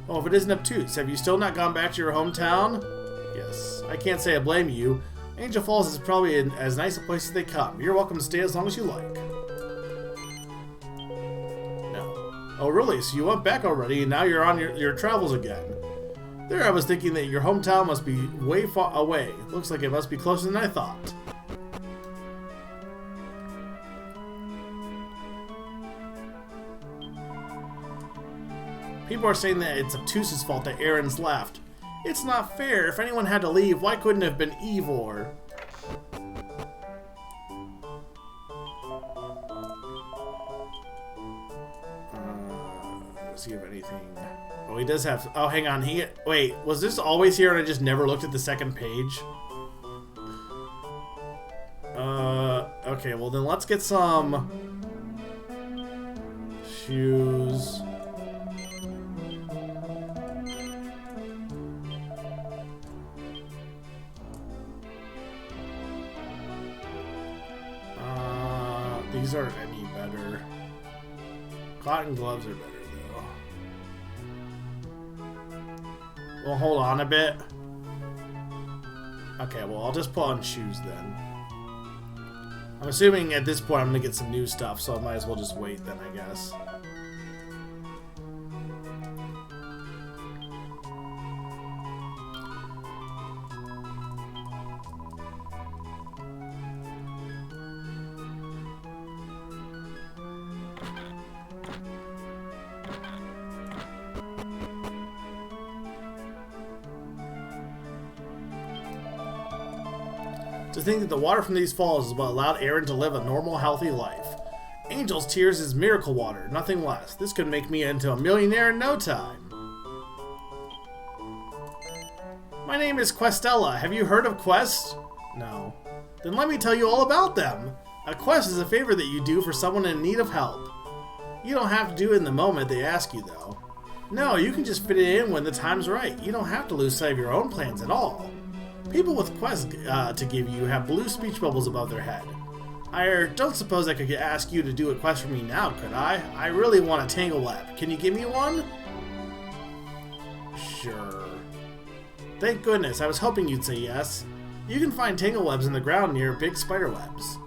Oh, if it isn't obtuse, have you still not gone back to your hometown? Yes, I can't say I blame you. Angel Falls is probably as nice a place as they come. You're welcome to stay as long as you like. No. Oh really, so you went back already and now you're on your travels again. There I was thinking that your hometown must be way far away. Looks like it must be closer than I thought. People are saying that it's Obtuse's fault that Aaron's left. It's not fair. If anyone had to leave, why couldn't it have been Ivor? Let's see if anything... Oh, he does have... Oh, hang on. Wait, was this always here and I just never looked at the second page? Okay, well then let's get some... shoes... These aren't any better. Cotton gloves are better, though. Well, hold on a bit. Okay, well, I'll just put on shoes then. I'm assuming at this point I'm gonna get some new stuff, so I might as well just wait then, I guess. To think that the water from these falls is what allowed Aaron to live a normal, healthy life. Angel's Tears is miracle water, nothing less. This could make me into a millionaire in no time. My name is Questella. Have you heard of Quest? No. Then let me tell you all about them. A quest is a favor that you do for someone in need of help. You don't have to do it in the moment they ask you, though. No, you can just fit it in when the time's right. You don't have to lose sight of your own plans at all. People with quests to give you have blue speech bubbles above their head. I don't suppose I could ask you to do a quest for me now, could I? I really want a Tangle Web. Can you give me one? Sure. Thank goodness, I was hoping you'd say yes. You can find Tangle Webs in the ground near big spider webs.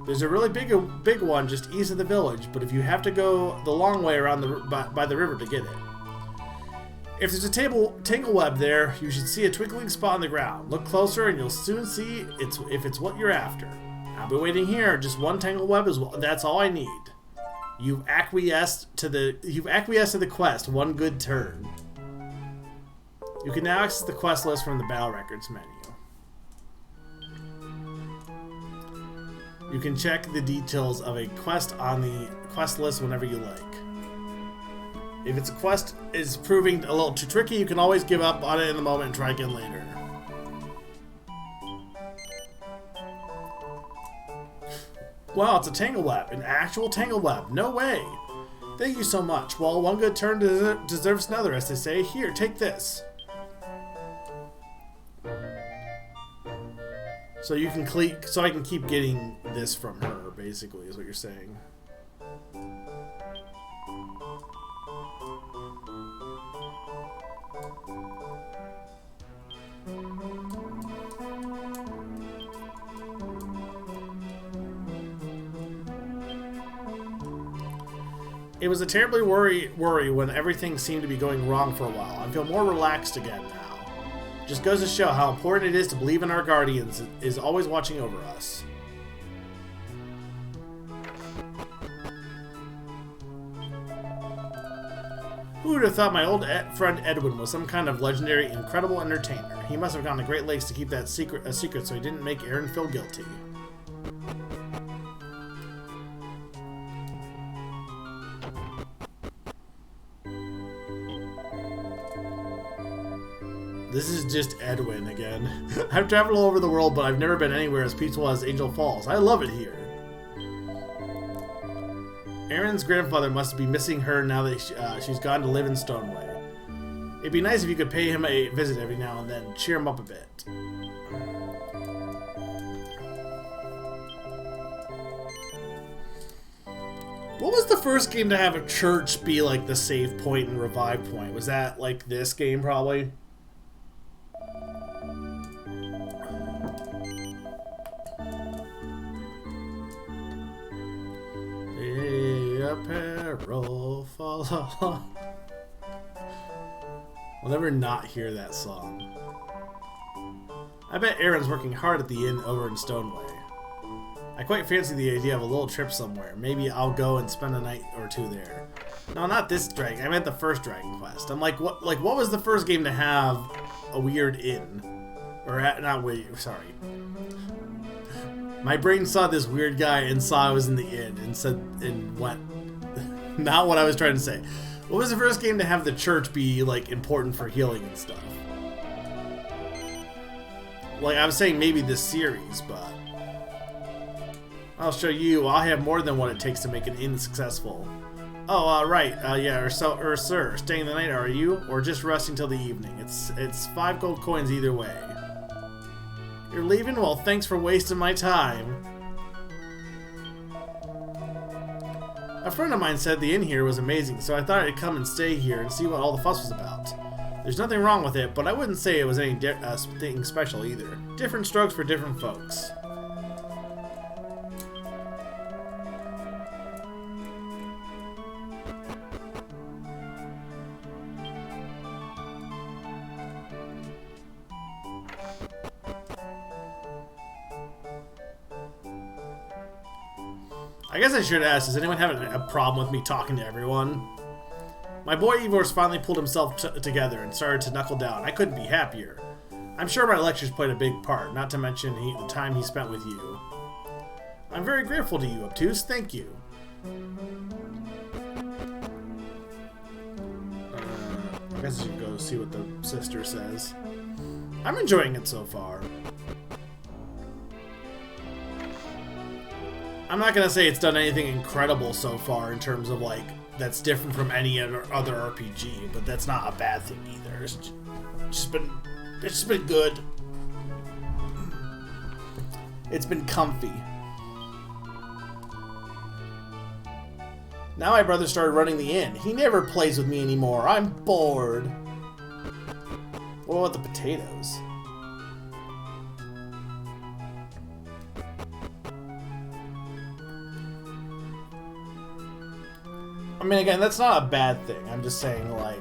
There's a really big one just east of the village, but if you have to go the long way around by the river to get it. If there's a tangle web there, you should see a twinkling spot on the ground. Look closer and you'll soon see if it's what you're after. I'll be waiting here. Just one tangle web that's all I need. You've acquiesced to the quest. One good turn. You can now access the quest list from the Battle Records menu. You can check the details of a quest on the quest list whenever you like. If its quest is proving a little too tricky, you can always give up on it in the moment and try again later. Wow, it's a tangle web. An actual tangle web. No way. Thank you so much. Well, one good turn deserves another, as they say. Here, take this. So you can so I can keep getting this from her, basically, is what you're saying. It was a terribly worry when everything seemed to be going wrong for a while. I feel more relaxed again now. Just goes to show how important it is to believe in our guardians is always watching over us. Who would have thought my old friend Edwin was some kind of legendary, incredible entertainer? He must have gone to great lengths to keep that a secret so he didn't make Aaron feel guilty. This is just Edwin again. I've traveled all over the world, but I've never been anywhere as peaceful as Angel Falls. I love it here. Aaron's grandfather must be missing her now that she's gone to live in Stoneway. It'd be nice if you could pay him a visit every now and then, cheer him up a bit. What was the first game to have a church be like the save point and revive point? Was that like this game probably? Apparel follow. I'll never not hear that song. I bet Aaron's working hard at the inn over in Stoneway. I quite fancy the idea of a little trip somewhere. Maybe I'll go and spend a night or two there. No, not this Dragon. I meant the first Dragon Quest. I'm like, what? Like, what was the first game to have a weird inn? Or not weird. Sorry. My brain saw this weird guy and saw I was in the inn and said and went. Not what I was trying to say. What was the first game to have the church be like important for healing and stuff? Like, I was saying maybe this series, but I'll show you. I'll have more than what it takes to make an inn successful. Oh, right. Yeah, or sir, staying the night, are you? Or just resting till the evening? It's 5 gold coins either way. You're leaving? Well, thanks for wasting my time. A friend of mine said the inn here was amazing, so I thought I'd come and stay here and see what all the fuss was about. There's nothing wrong with it, but I wouldn't say it was anything special either. Different strokes for different folks. I guess I should ask, does anyone have a problem with me talking to everyone? My boy Ivor's finally pulled himself together and started to knuckle down. I couldn't be happier. I'm sure my lectures played a big part, not to mention the time he spent with you. I'm very grateful to you, Obtuse. Thank you. I guess I should go see what the sister says. I'm enjoying it so far. I'm not gonna say it's done anything incredible so far in terms of like that's different from any other RPG, but that's not a bad thing either. It's just been good. It's been comfy. Now my brother started running the inn. He never plays with me anymore. I'm bored. What about the potatoes? I mean, again, that's not a bad thing. I'm just saying, like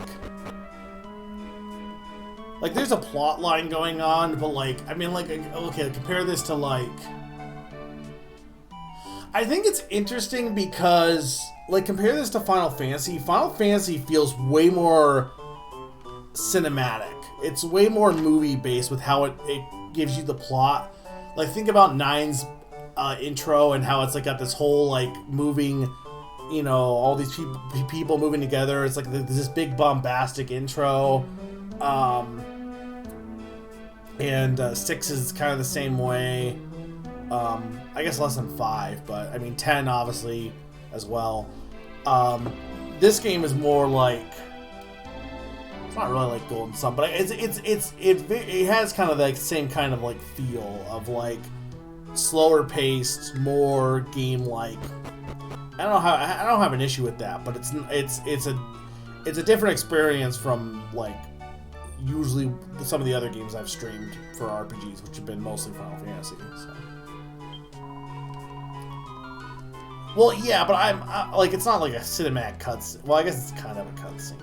there's a plot line going on, but like, I mean, like, okay, compare this to like, I think it's interesting because, like, compare this to Final Fantasy. Final Fantasy feels way more cinematic. It's way more movie-based with how it gives you the plot. Like, think about Nine's intro and how it's like got this whole like moving, you know, all these people moving together. It's like this big bombastic intro. And 6 is kind of the same way. I guess less than 5, but I mean 10 obviously as well. This game is more like, it's not really like Golden Sun, but it has kind of like same kind of like feel of like slower paced, more game like. I don't have an issue with that, but it's a different experience from like usually some of the other games I've streamed for RPGs, which have been mostly Final Fantasy. So. Well, yeah, but I'm like, it's not like a cinematic cutscene. Well, I guess it's kind of a cutscene.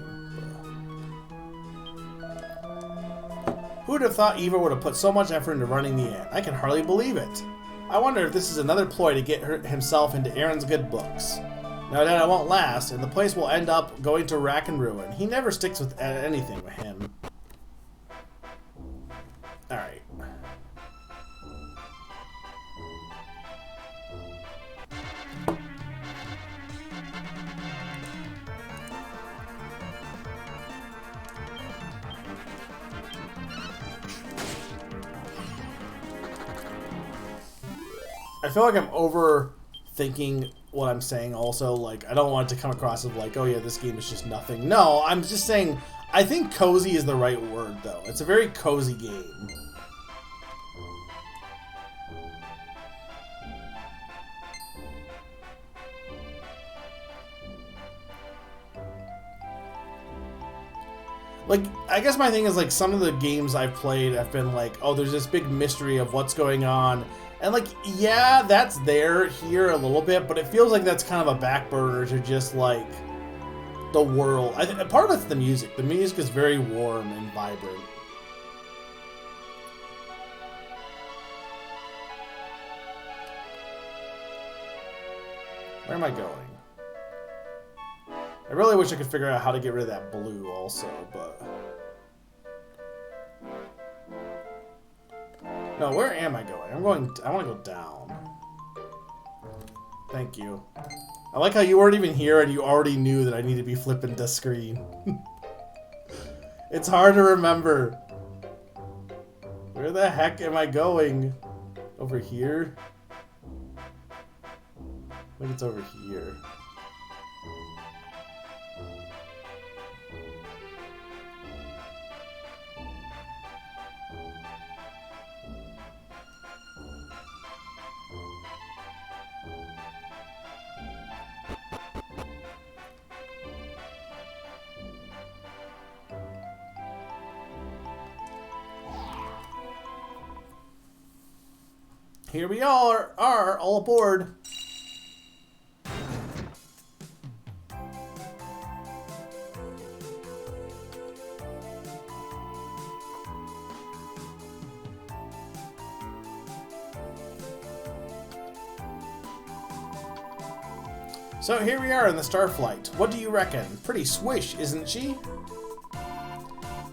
Who would have thought Eva would have put so much effort into running the inn? I can hardly believe it. I wonder if this is another ploy to get himself into Aaron's good books. No doubt it won't last, and the place will end up going to rack and ruin. He never sticks with anything with him. Alright. I feel like I'm overthinking what I'm saying also. Like, I don't want it to come across as like, oh yeah, this game is just nothing. No, I'm just saying, I think cozy is the right word, though. It's a very cozy game. Like, I guess my thing is, like, some of the games I've played have been like, oh, there's this big mystery of what's going on. And, like, yeah, that's there here a little bit, but it feels like that's kind of a back burner to just, like, the world. Part of it's the music. The music is very warm and vibrant. Where am I going? I really wish I could figure out how to get rid of that blue also, but... No, where am I going? I want to go down. Thank you. I like how you weren't even here and you already knew that I need to be flipping the screen. It's hard to remember. Where the heck am I going? Over here? I think it's over here. Here we are all aboard. So here we are in the Starflight. What do you reckon? Pretty swish, isn't she?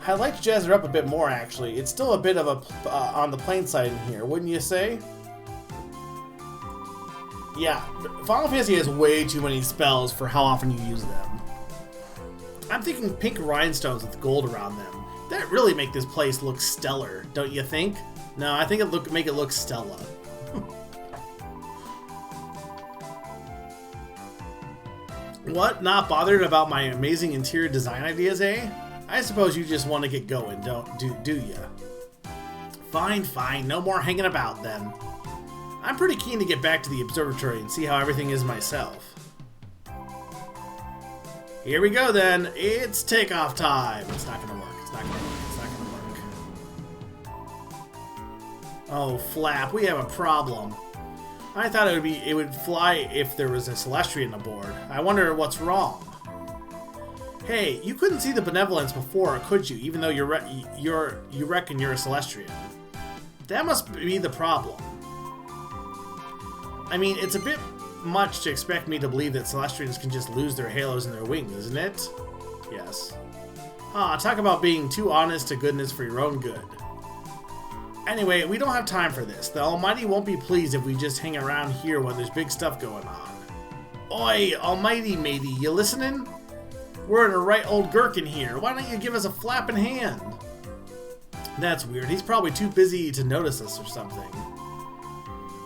I'd like to jazz her up a bit more, actually. It's still a bit of a on the plain side in here, wouldn't you say? Yeah, Final Fantasy has way too many spells for how often you use them. I'm thinking pink rhinestones with gold around them. That really make this place look stellar, don't you think? No, I think it make it look Stella. What? Not bothered about my amazing interior design ideas, eh? I suppose you just want to get going, do ya? Fine, fine. No more hanging about, then. I'm pretty keen to get back to the observatory and see how everything is myself. Here we go, then. It's takeoff time. It's not gonna work. It's not gonna work. It's not gonna work. Oh, Flap, we have a problem. I thought it would fly if there was a Celestrian aboard. I wonder what's wrong. Hey, you couldn't see the benevolence before, could you? Even though you reckon you're a Celestrian. That must be the problem. I mean, it's a bit much to expect me to believe that Celestrians can just lose their halos and their wings, isn't it? Yes. Ah, talk about being too honest to goodness for your own good. Anyway, we don't have time for this. The Almighty won't be pleased if we just hang around here when there's big stuff going on. Oi, Almighty matey, you listening? We're in a right old gherkin here. Why don't you give us a flapping hand? That's weird. He's probably too busy to notice us or something.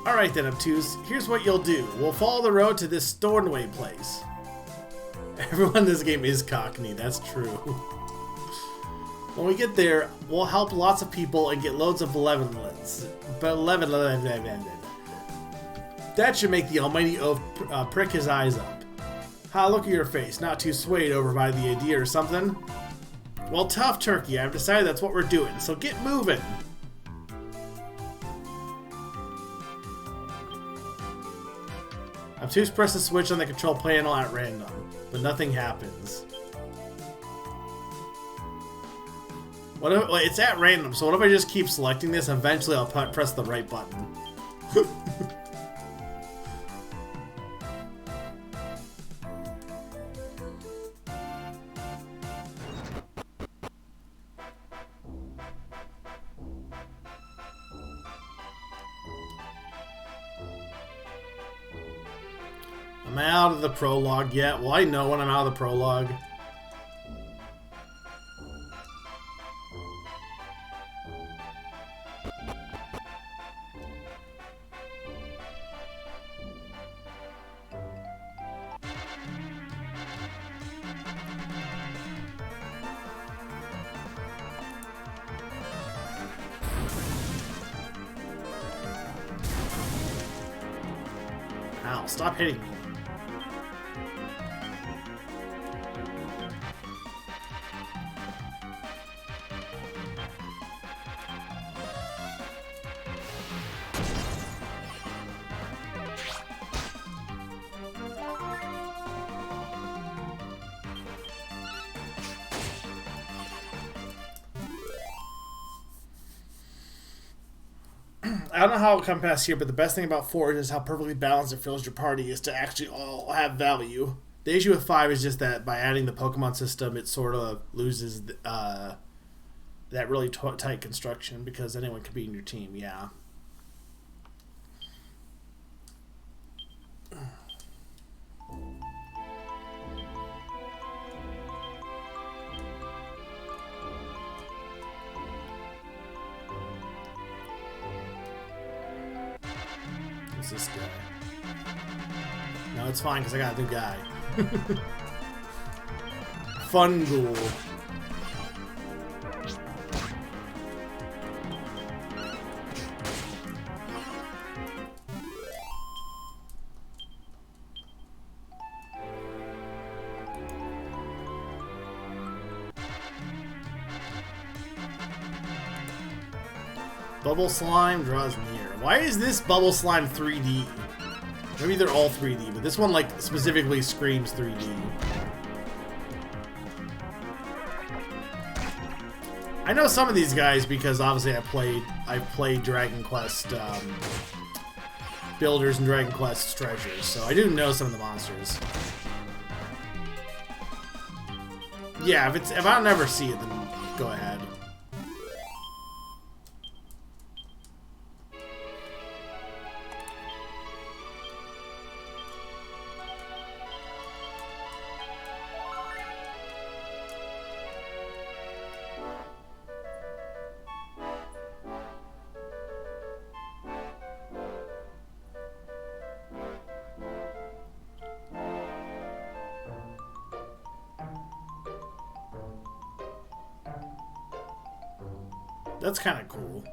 Alright then, Obtuse. Here's what you'll do. We'll follow the road to this Stornoway place. Everyone in this game is Cockney. That's true. When we get there, we'll help lots of people and get loads of benevolence. That should make the Almighty Oaf prick his eyes up. Ha, look at your face. Not too swayed over by the idea or something? Well, tough turkey. I've decided that's what we're doing, so get moving. Obtuse presses the switch on the control panel at random, but nothing happens. What if, it's at random, so what if I just keep selecting this and eventually I'll press the right button? Am I out of the prologue yet? Well, I know when I'm out of the prologue. Ow, stop hitting me. I don't know how it come past here, but the best thing about Forge is how perfectly balanced it feels your party is to actually all have value. The issue with 5 is just that by adding the Pokemon system, it sort of loses that really tight construction because anyone can be in your team. Yeah. What's this guy? No, it's fine because I got a new guy. Fungal. Bubble Slime draws near. Why is this Bubble Slime 3D? Maybe they're all 3D, but this one like specifically screams 3D. I know some of these guys because obviously I played Dragon Quest Builders and Dragon Quest Treasures, so I do know some of the monsters. Yeah, if I don't ever see it, then go ahead. That's kind of cool.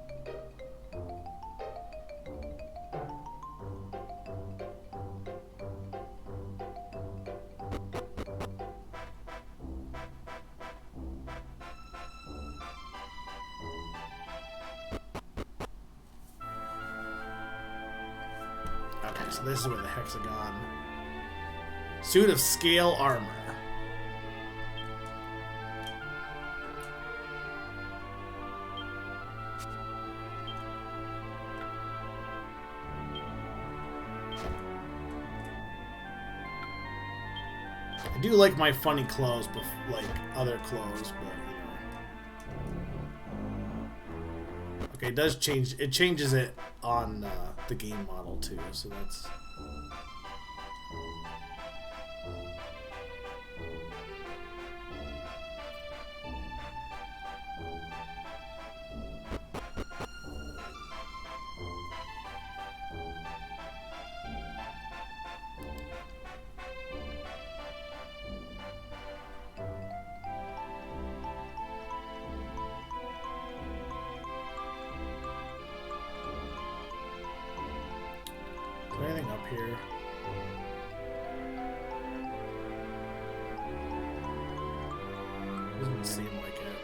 Okay, so this is where the hexagon. Suit of scale armor. I do like my funny clothes, but like other clothes, but you know. Okay, it does change. It changes it on the game model too, so that's. Is there anything up here? Doesn't seem like it.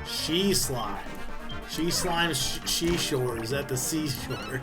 She slime. She slimes she shores at the seashore.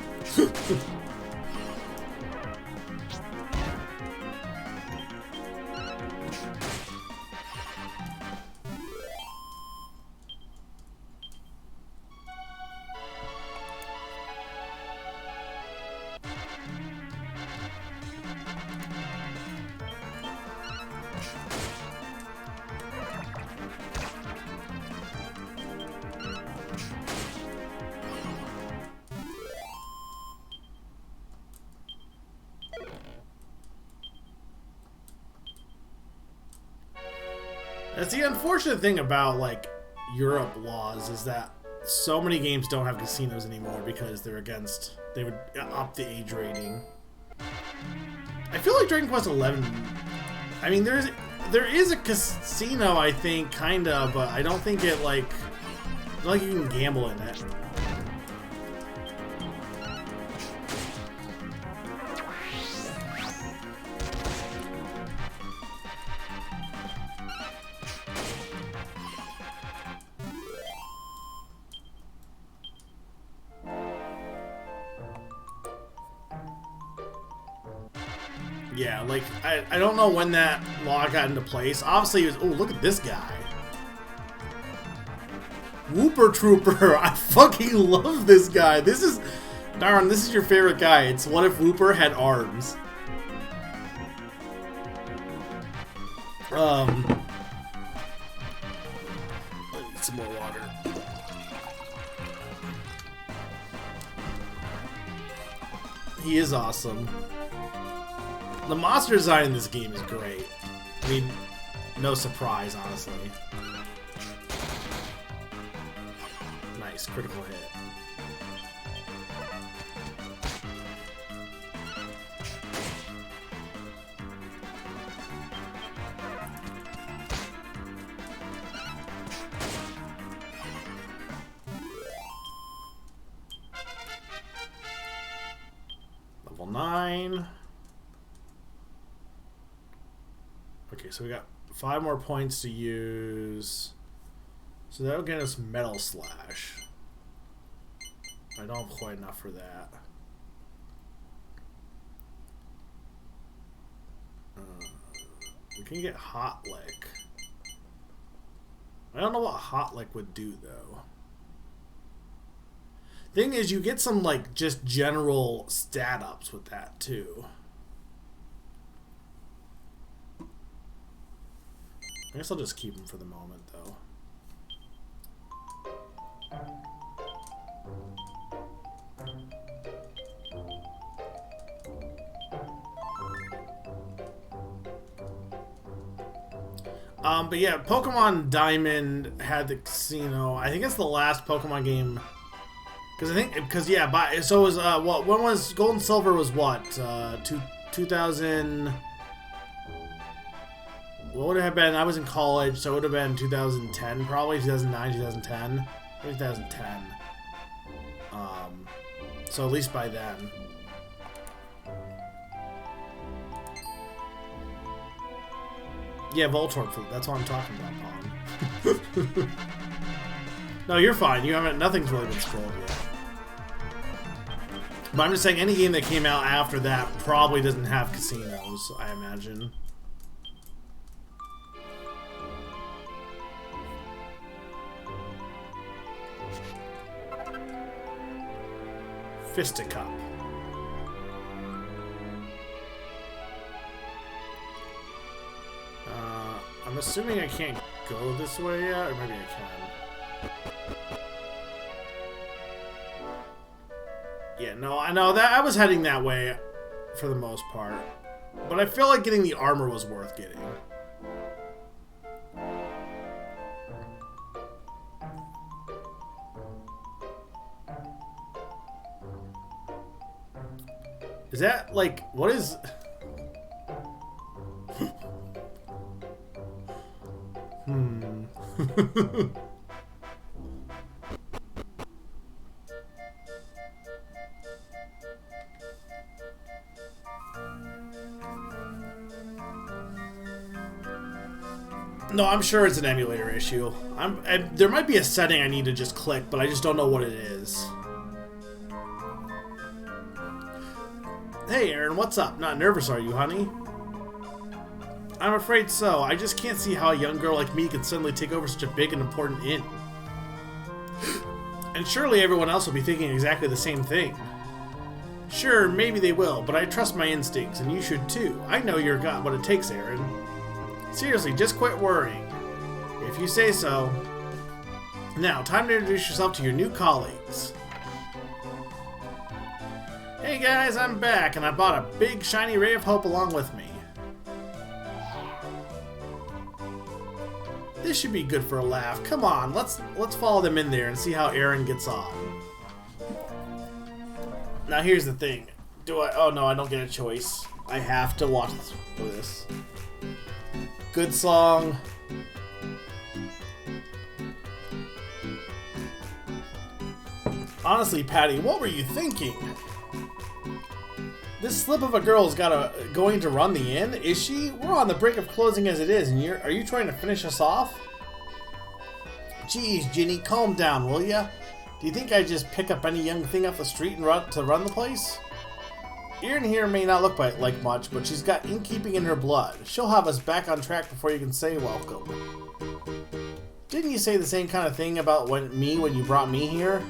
That's the unfortunate thing about like Europe laws is that so many games don't have casinos anymore because they would up the age rating. I feel like Dragon Quest 11. I mean, there is a casino, I think, kinda, but I don't think it like you can gamble in it. Yeah, like, I don't know when that law got into place. Obviously, it was... Oh, look at this guy. Whooper Trooper. I fucking love this guy. This is... Darn, this is your favorite guy. It's what if Whooper had arms? I need some more water. He is awesome. The monster design in this game is great. I mean, no surprise, honestly. Nice, critical hit. Level 9. Okay, so we got 5 more points to use. So that'll get us Metal Slash. I don't have quite enough for that. We can get Hot Lick. I don't know what Hot Lick would do, though. Thing is, you get some, like, just general stat ups with that, too. I guess I'll just keep him for the moment, though. But yeah, Pokemon Diamond had the casino. I think it's the last Pokemon game. So it was, when was Gold and Silver was what? 2000... What would it have been? I was in college, so it would have been 2010, probably 2009, 2010, 2010. So at least by then. Yeah, Voltorb. That's what I'm talking about, Pawn. No, you're fine. You haven't. Nothing's really been scrolled yet. But I'm just saying, any game that came out after that probably doesn't have casinos, I imagine. Fisticup. I'm assuming I can't go this way yet, or maybe I can. Yeah, no, I know that I was heading that way for the most part, but I feel like getting the armor was worth getting. Is that, like, what is... No, I'm sure it's an emulator issue. There might be a setting I need to just click, but I just don't know what it is. Hey, Aaron, what's up? Not nervous, are you, honey? I'm afraid so. I just can't see how a young girl like me could suddenly take over such a big and important inn. And surely everyone else will be thinking exactly the same thing. Sure, maybe they will, but I trust my instincts, and you should too. I know you've got what it takes, Aaron. Seriously, just quit worrying. If you say so. Now, time to introduce yourself to your new colleagues. Hey guys, I'm back, and I brought a big shiny ray of hope along with me. This should be good for a laugh. Come on, let's follow them in there and see how Aaron gets on. Now here's the thing. Oh no, I don't get a choice. I have to watch this. Good song. Honestly, Patty, what were you thinking? This slip of a girl's going to run the inn, is she? We're on the brink of closing as it is, and are you trying to finish us off? Geez, Ginny, calm down, will ya? Do you think I just pick up any young thing off the street and run the place? Erin here may not look like much, but she's got innkeeping in her blood. She'll have us back on track before you can say welcome. Didn't you say the same kind of thing about when you brought me here?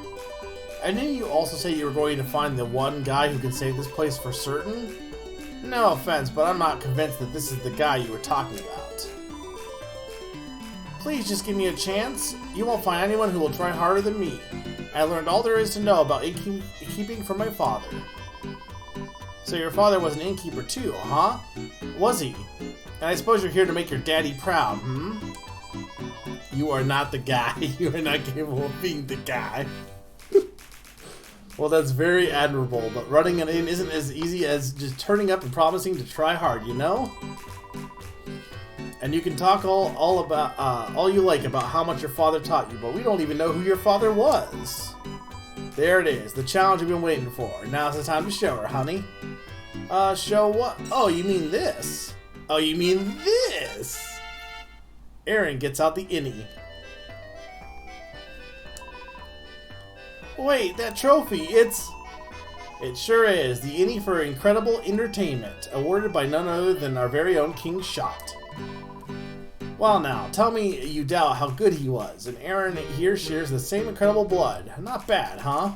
And didn't you also say you were going to find the one guy who can save this place for certain? No offense, but I'm not convinced that this is the guy you were talking about. Please just give me a chance. You won't find anyone who will try harder than me. I learned all there is to know about innkeeping from my father. So your father was an innkeeper too, huh? Was he? And I suppose you're here to make your daddy proud, hmm? You are not the guy. You are not capable of being the guy. Well, that's very admirable, but running an inn isn't as easy as just turning up and promising to try hard, you know? And you can talk all you like about how much your father taught you, but we don't even know who your father was. There it is, the challenge we've been waiting for. Now's the time to show her, honey. Show what? Oh, you mean this? Oh, you mean this? Erin gets out the innie. Wait, that trophy, it sure is, the innie for incredible entertainment, awarded by none other than our very own King Shot. Well now, tell me you doubt how good he was, and Erin here shares the same incredible blood. Not bad, huh?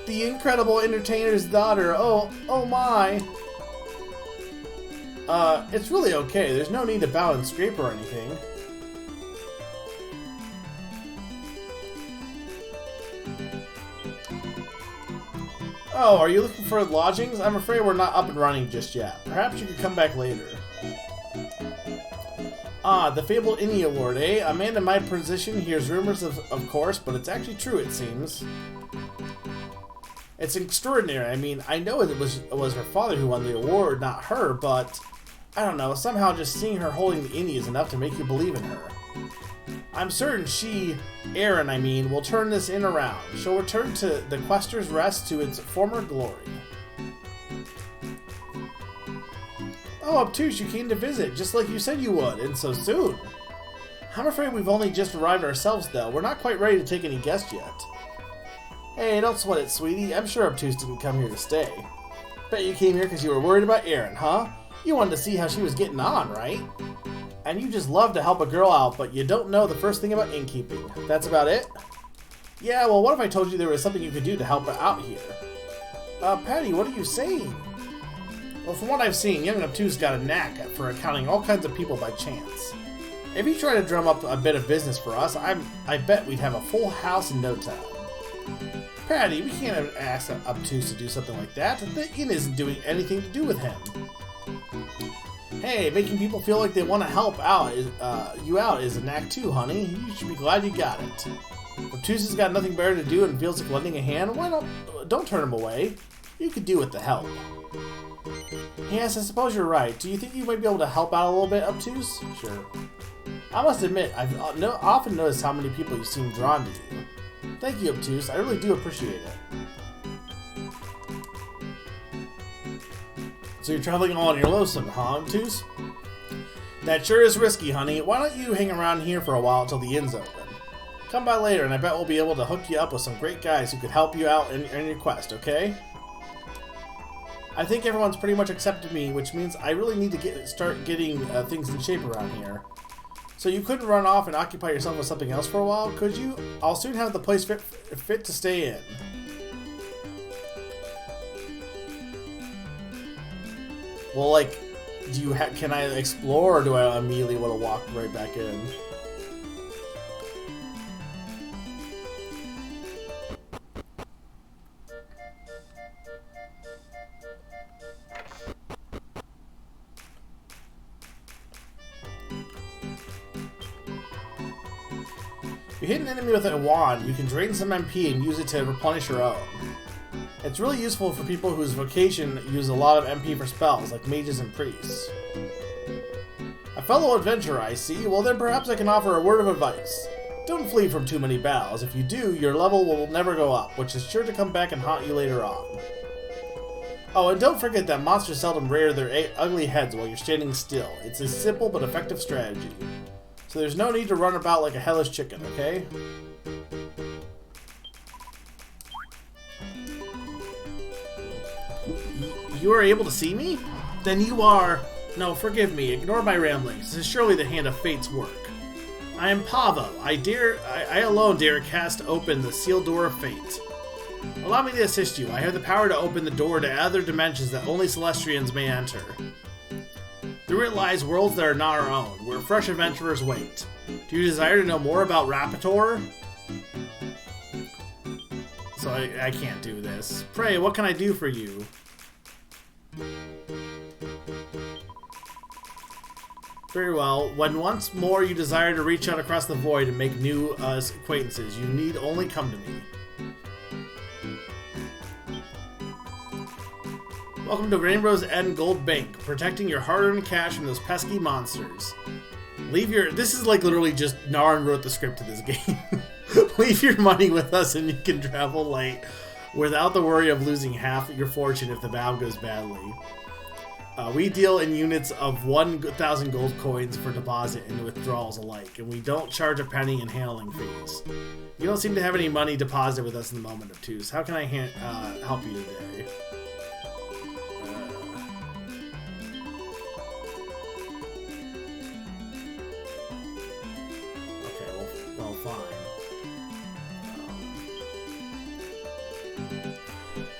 The incredible entertainer's daughter, oh my. It's really okay, there's no need to bow and scrape or anything. Oh, are you looking for lodgings? I'm afraid we're not up and running just yet. Perhaps you could come back later. Ah, the fabled Innie Award, eh? A man in my position hears rumors of course, but it's actually true, it seems. It's extraordinary. I mean, I know it was her father who won the award, not her, but I don't know, somehow just seeing her holding the Innie is enough to make you believe in her. I'm certain Erin, I mean, will turn this inn around. She'll return to the Quester's Rest to its former glory. Oh, Obtuse, you came to visit, just like you said you would, and so soon. I'm afraid we've only just arrived ourselves, though. We're not quite ready to take any guests yet. Hey, don't sweat it, sweetie. I'm sure Obtuse didn't come here to stay. Bet you came here because you were worried about Erin, huh? You wanted to see how she was getting on, right? And you just love to help a girl out, but you don't know the first thing about innkeeping. That's about it? Yeah, well, what if I told you there was something you could do to help her out here? Patty, what are you saying? Well, from what I've seen, young Obtuse got a knack for accounting all kinds of people by chance. If you try to drum up a bit of business for us, I bet we'd have a full house in no time. Patty, we can't ask Obtuse to do something like that. The inn isn't doing anything to do with him. Hey, making people feel like they want to help you out is a knack too, honey. You should be glad you got it. Obtuse has got nothing better to do and feels like lending a hand. Why don't turn him away. You could do with the help. Yes, I suppose you're right. Do you think you might be able to help out a little bit, Obtuse? Sure. I must admit, I've often noticed how many people you seem drawn to you. Thank you, Obtuse. I really do appreciate it. So you're traveling all on your lonesome, huh, Obtuse? That sure is risky, honey. Why don't you hang around here for a while until the inn's open? Come by later, and I bet we'll be able to hook you up with some great guys who could help you out in your quest, okay? I think everyone's pretty much accepted me, which means I really need to start getting things in shape around here. So you couldn't run off and occupy yourself with something else for a while, could you? I'll soon have the place fit to stay in. Well, like, can I explore, or do I immediately want to walk right back in? If you hit an enemy with a wand, you can drain some MP and use it to replenish your own. It's really useful for people whose vocation use a lot of MP for spells, like mages and priests. A fellow adventurer, I see. Well, then perhaps I can offer a word of advice. Don't flee from too many battles. If you do, your level will never go up, which is sure to come back and haunt you later on. Oh, and don't forget that monsters seldom rear their ugly heads while you're standing still. It's a simple but effective strategy. So there's no need to run about like a hellish chicken, okay? You are able to see me? Then you are... No, forgive me. Ignore my ramblings. This is surely the hand of fate's work. I am Pavo. I alone dare cast open the sealed door of fate. Allow me to assist you. I have the power to open the door to other dimensions that only Celestians may enter. Through it lies worlds that are not our own, where fresh adventurers wait. Do you desire to know more about Rapator? So I can't do this. Pray, what can I do for you? Very well. When once more you desire to reach out across the void and make new acquaintances, you need only come to me. Welcome to Rainbow's End Gold Bank, protecting your hard-earned cash from those pesky monsters. This is like literally just Narn wrote the script to this game. Leave your money with us and you can travel light without the worry of losing half your fortune if the battle goes badly. We deal in units of 1,000 gold coins for deposit and withdrawals alike, and we don't charge a penny in handling fees. You don't seem to have any money deposited with us in the moment of twos. How can I help you today?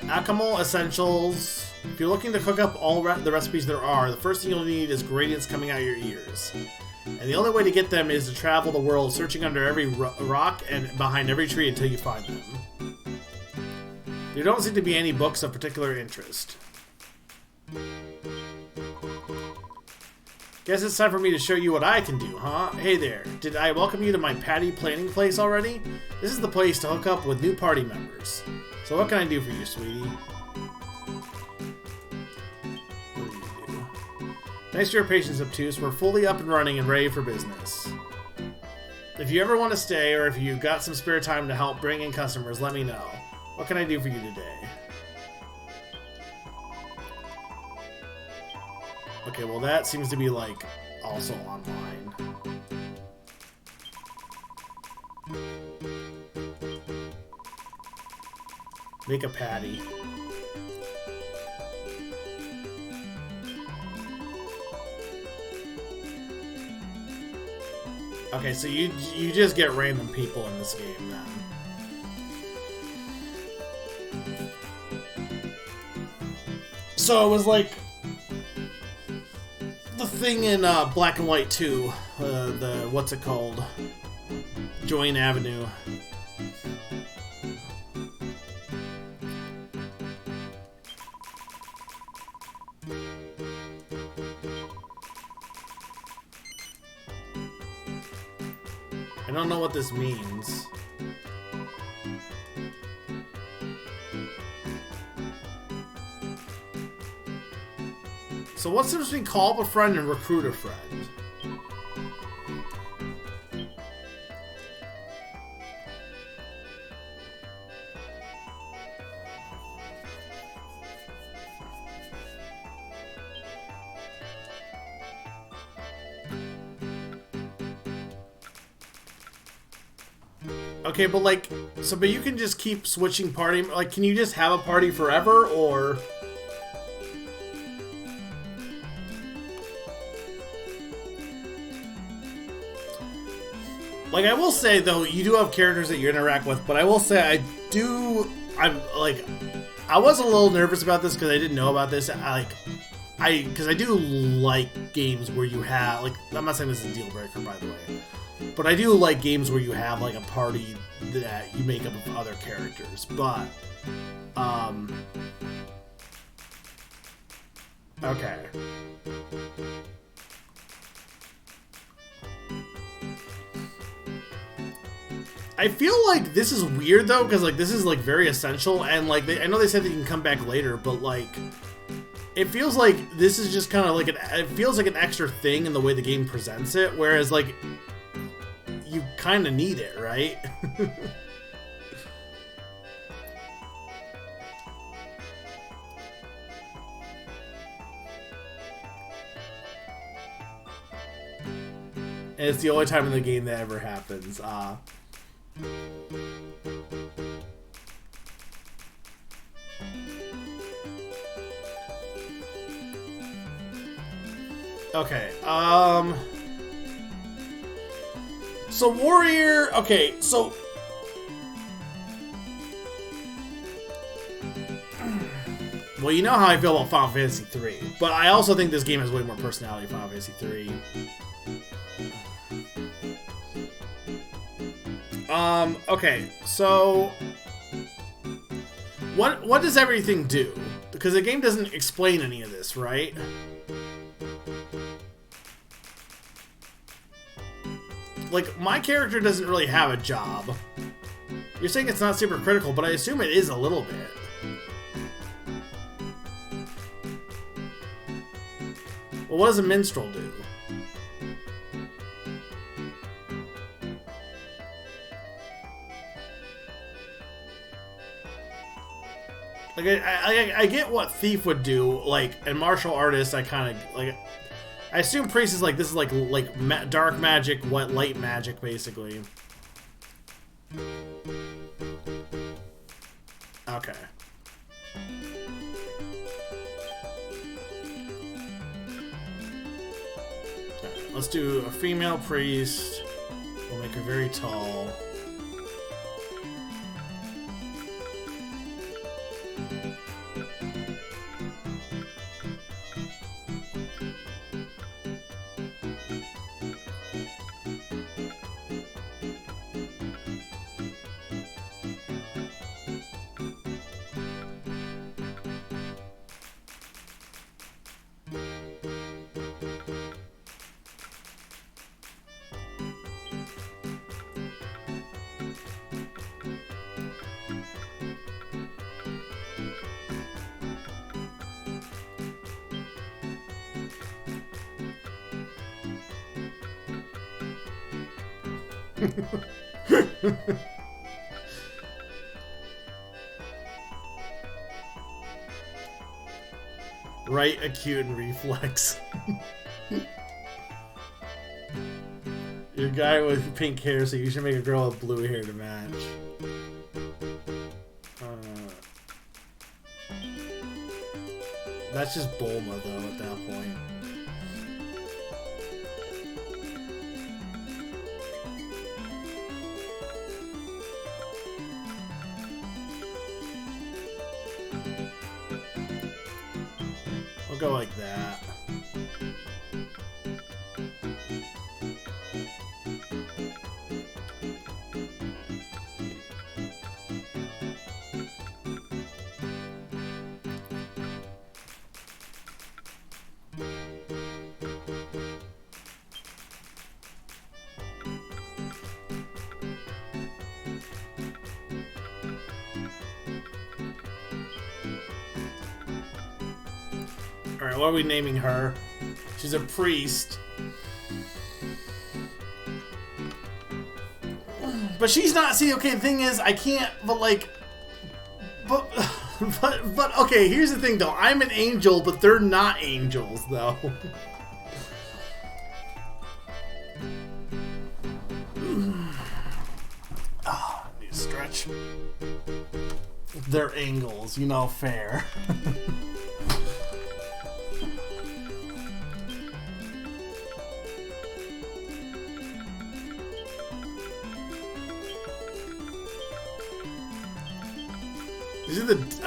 Alchemical Essentials. If you're looking to cook up all the recipes there are, the first thing you'll need is gradients coming out of your ears. And the only way to get them is to travel the world, searching under every rock and behind every tree until you find them. There don't seem to be any books of particular interest. Guess it's time for me to show you what I can do, huh? Hey there, did I welcome you to my patty planning place already? This is the place to hook up with new party members. So what can I do for you, sweetie? What do you do? Thanks for your patience, Obtuse. We're fully up and running and ready for business. If you ever want to stay, or if you've got some spare time to help bring in customers, let me know. What can I do for you today? Okay, well that seems to be like also online. Make a patty. Okay, so you just get random people in this game then. So it was like the thing in Black and White 2, the what's it called? Join Avenue. I don't know what this means. So what's the difference between call up a friend and recruit a friend? Okay, but like, but you can just keep switching party. Like, can you just have a party forever, or? Like, I will say though, you do have characters that you interact with, but I will say I was a little nervous about this because I didn't know about this. Because I do like games where you have, like, I'm not saying this is a deal breaker, by the way. But I do like games where you have, like, a party that you make up of other characters. But, okay. I feel like this is weird, though, because, like, this is, like, very essential. And, like, I know they said that you can come back later, but, like, it feels like this is just kind of like it feels like an extra thing in the way the game presents it. Whereas, like, you kind of need it, right? And it's the only time in the game that ever happens. Okay. So Warrior. Okay. So. Well, you know how I feel about Final Fantasy 3, but I also think this game has way more personality than Final Fantasy 3. Okay, so what does everything do? Because the game doesn't explain any of this, right? Like, my character doesn't really have a job. You're saying it's not super critical, but I assume it is a little bit. Well, what does a minstrel do? Like, I get what thief would do, like, and martial artist, I kind of, like, I assume priest is like, this is like dark magic, light magic, basically. Okay. Let's do a female priest. We'll make her very tall. Right, acute, and reflex. You're a guy with pink hair, so you should make a girl with blue hair to match. That's just Bulma, though, at that point. We'll go like that. Alright, what are we naming her? She's a priest. But she's not, see, okay, the thing is, I can't, but like, but, okay, here's the thing though, I'm an angel, but they're not angels though. Oh, I need to stretch. They're angles, you know, fair.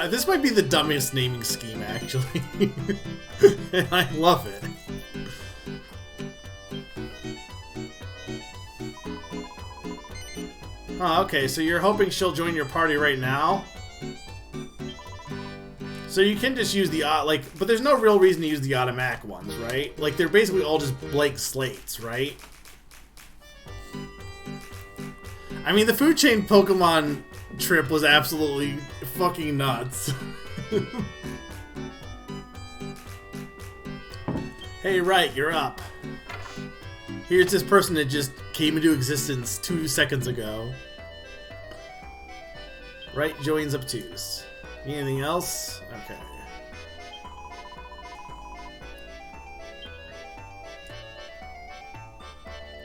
This might be the dumbest naming scheme, actually. And I love it. Oh, okay, so you're hoping she'll join your party right now? So you can just use the, but there's no real reason to use the automatic ones, right? Like, they're basically all just blank slates, right? I mean, the food chain Pokemon trip was absolutely fucking nuts. Hey, right, you're up. Here's this person that just came into existence 2 seconds ago. Right joins up twos. Anything else? Okay.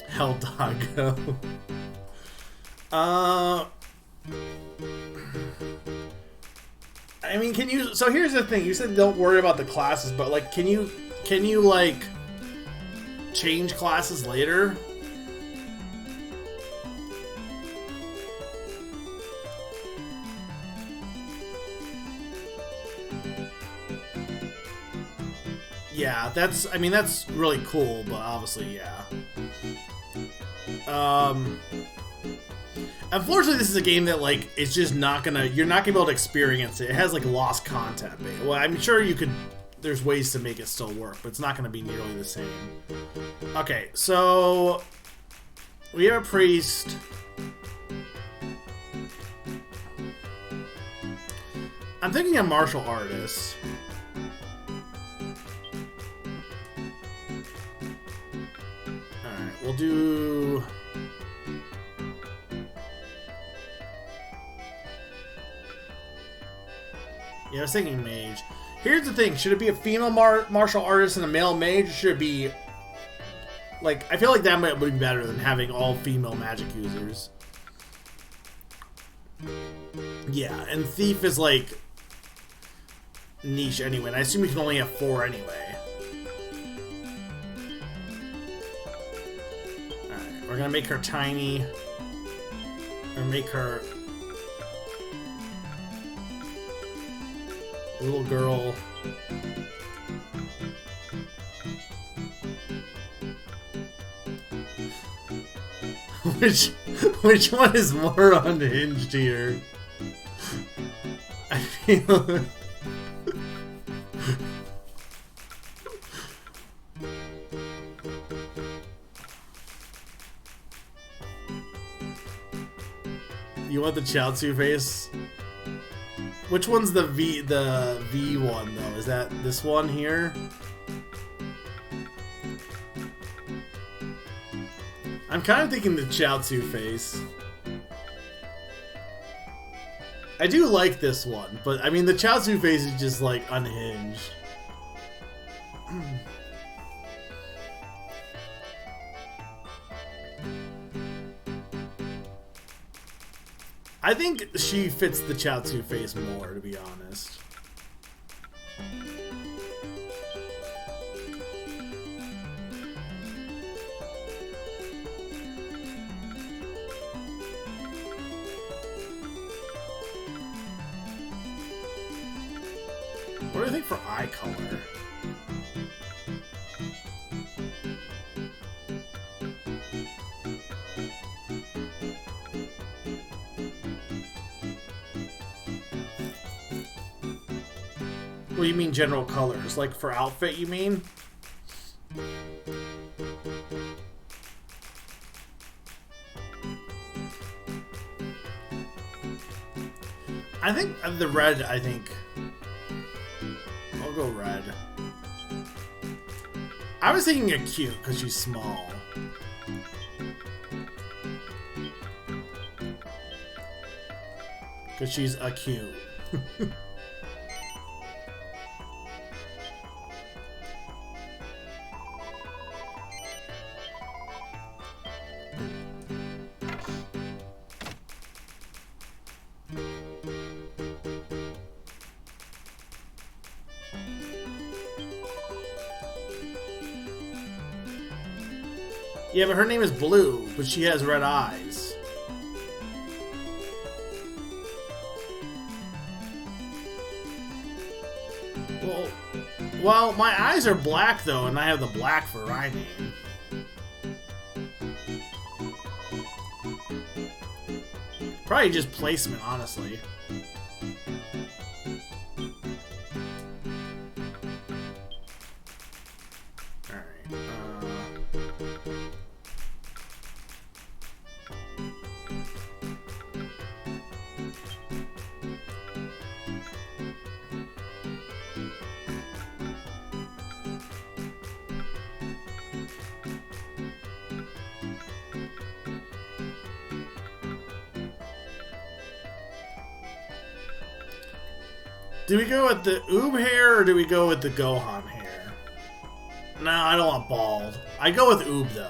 Hell Doggo. I mean, can you... So here's the thing. You said don't worry about the classes, but, like, can you like... change classes later. Yeah, that's, I mean, that's really cool, but obviously, yeah. Unfortunately, this is a game that, like, it's just not gonna, you're not gonna be able to experience it. It has, like, lost content. Well, I'm sure you could, there's ways to make it still work, but it's not gonna be nearly the same. Okay, so, we have a priest. I'm thinking a martial artist. Alright, we'll do... Yeah, I was thinking mage. Here's the thing, should it be a female martial artist and a male mage, or should it be... Like, I feel like that would be better than having all female magic users. Yeah, and thief is like... niche anyway, and I assume you can only have 4 anyway. Alright, we're gonna make her tiny. Or make her... little girl. Which one is more unhinged here? I feel... You want the Chaozu face? Which one's the V one though? Is that this one here? I'm kind of thinking the Chaozu face. I do like this one, but I mean the Chaozu face is just like unhinged. I think she fits the Chaozu face more, to be honest. What do you think for eye color? What do you mean general colors? Like for outfit, you mean? I think the red, I think... I'll go red. I was thinking a cute because she's small. Because she's a cute. Yeah, but her name is Blue, but she has red eyes. Well, my eyes are black though, and I have the black for eye name. Probably just placement, honestly. Do we go with the Oob hair or do we go with the Gohan hair? No, I don't want bald. I go with Oob though.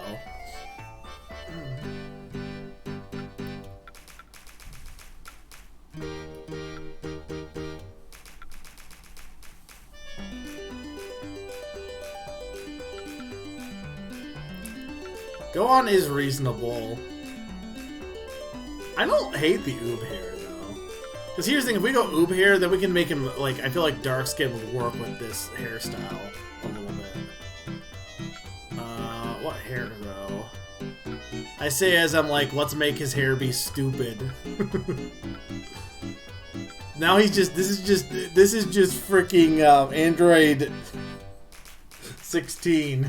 Gohan is reasonable. I don't hate the Oob hair, though. Because here's the thing, if we go Oob hair, then we can make him, like, I feel like dark skin would work with this hairstyle a little bit. What hair, though? I say as I'm like, let's make his hair be stupid. Now he's just, this is just freaking Android 16.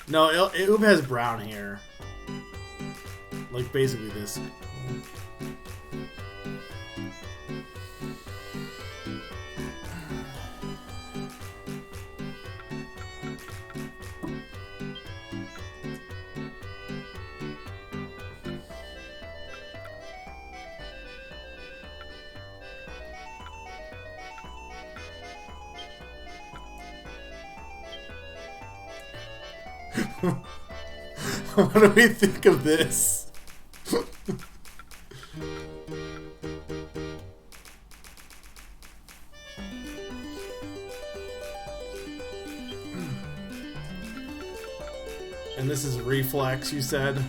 No, Oob has brown hair. Like, basically this. What do we think of this? And this is Reflex, you said?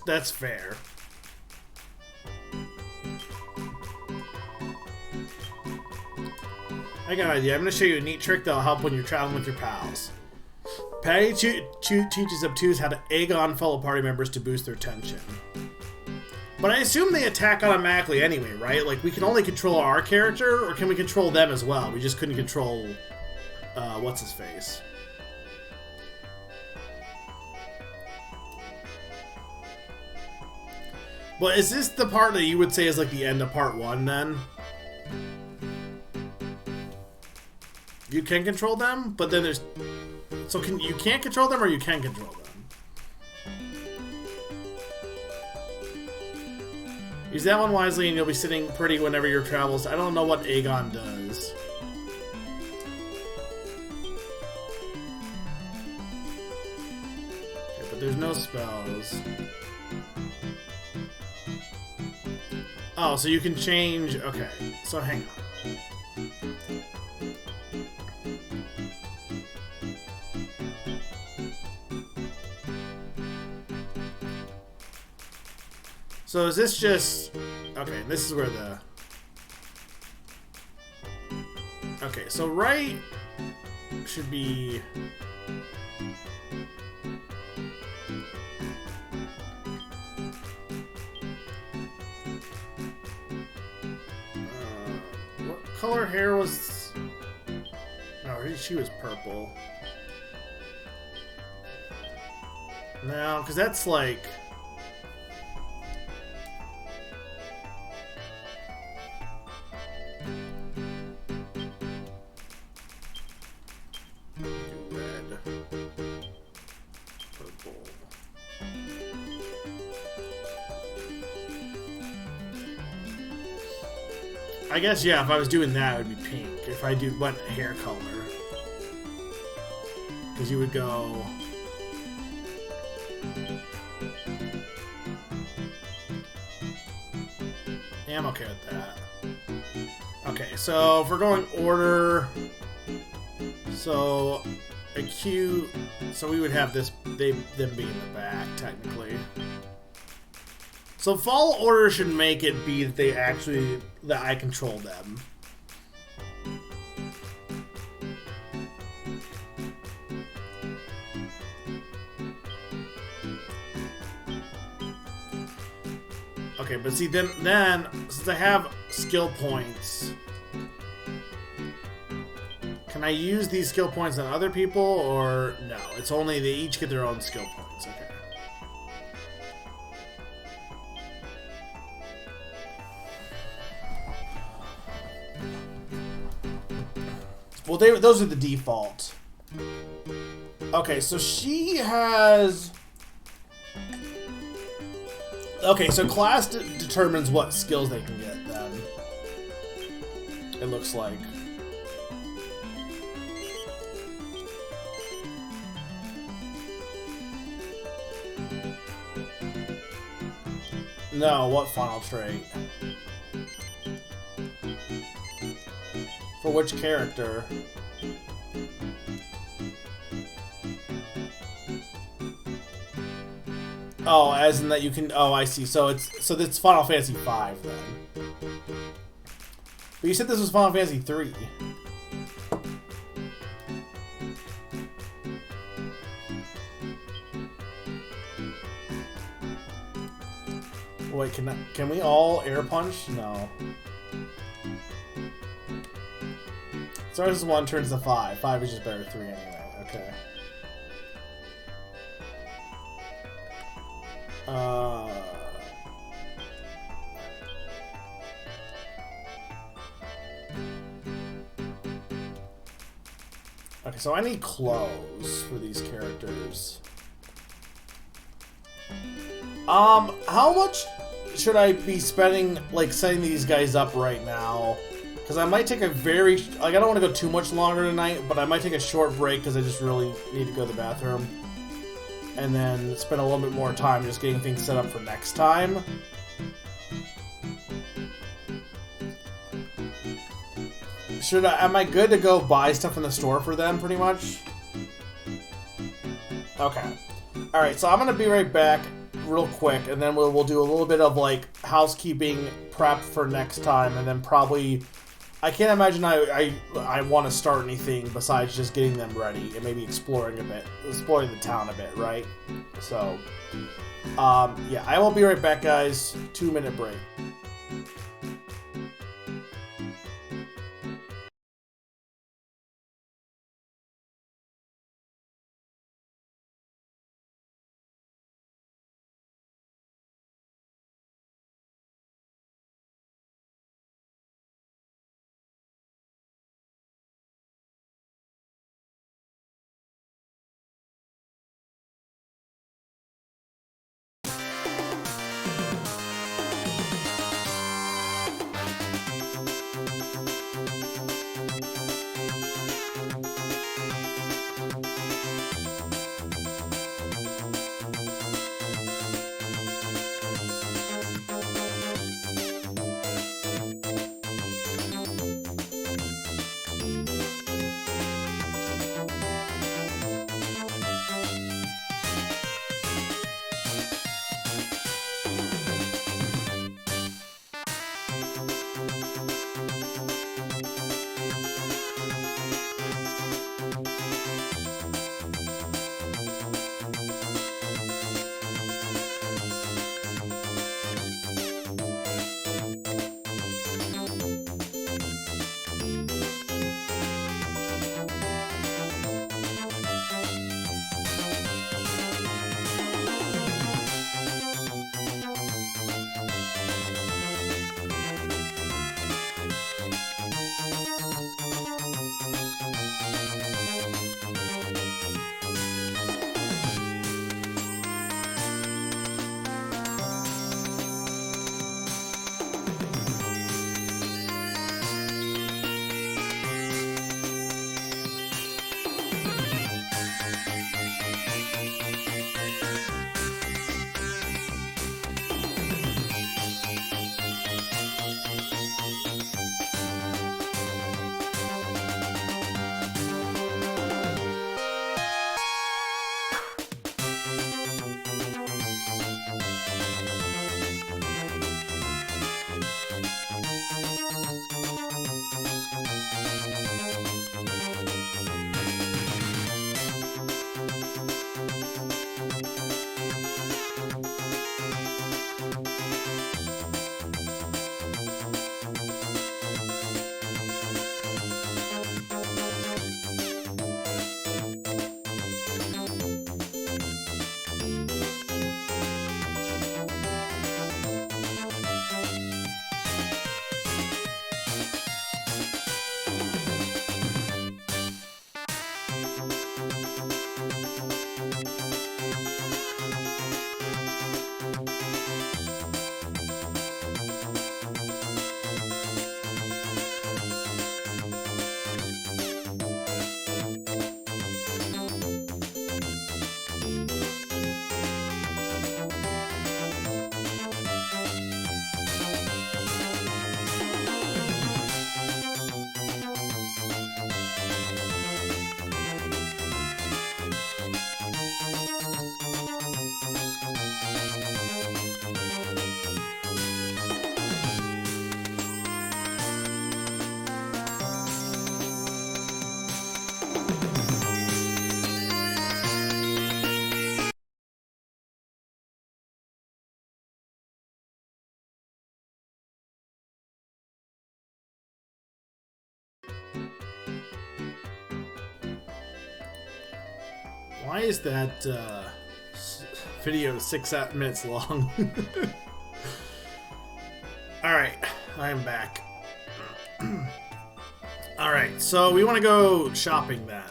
That's fair. I got an idea. I'm going to show you a neat trick that'll help when you're traveling with your pals. Patty teaches Obtuse how to egg on fellow party members to boost their tension. But I assume they attack automatically anyway, right? Like, we can only control our character, or can we control them as well? We just couldn't control, what's-his-face. But is this the part that you would say is like the end of part 1 then? You can control them, but then there's... So you can't control them or you can control them? Use that one wisely and you'll be sitting pretty whenever your travels. I don't know what Aegon does. Okay, but there's no spells. Oh, so you can change... Okay, so hang on. So is this just... Okay, this is where the... Okay, so right should be... what color hair was... No, she was purple. No, because that's like... I guess, yeah, if I was doing that, it would be pink. If I went hair color. Because you would go... Yeah, I'm okay with that. Okay, so if we're going order... So, acute... So we would have this, them be in the back, technically. So fall order should make it be that they actually, that I control them. Okay, but see, then since I have skill points, can I use these skill points on other people, or no? It's only they each get their own skill points. Okay. Well, those are the default. Okay, so she has... Okay, so class determines what skills they can get, then. It looks like. No, what final trait? For which character? Oh, as in that you can. Oh, I see. So it's Final Fantasy V then. But you said this was Final Fantasy 3. Wait, can we all air punch? No. Starts as 1, turns to 5. 5 is just better than 3 anyway. Okay. Okay, so I need clothes for these characters. How much should I be spending, like, setting these guys up right now? Because I might take a very... Like, I don't want to go too much longer tonight, but I might take a short break because I just really need to go to the bathroom. And then spend a little bit more time just getting things set up for next time. Am I good to go buy stuff in the store for them, pretty much? Okay. Alright, so I'm going to be right back real quick, and then we'll do a little bit of, like, housekeeping prep for next time, and then probably... I can't imagine I want to start anything besides just getting them ready and maybe exploring the town a bit, right? So, yeah, I will be right back, guys. 2-minute break. Why is that video 6 minutes long? Alright, I am back. Alright, so we want to go shopping then.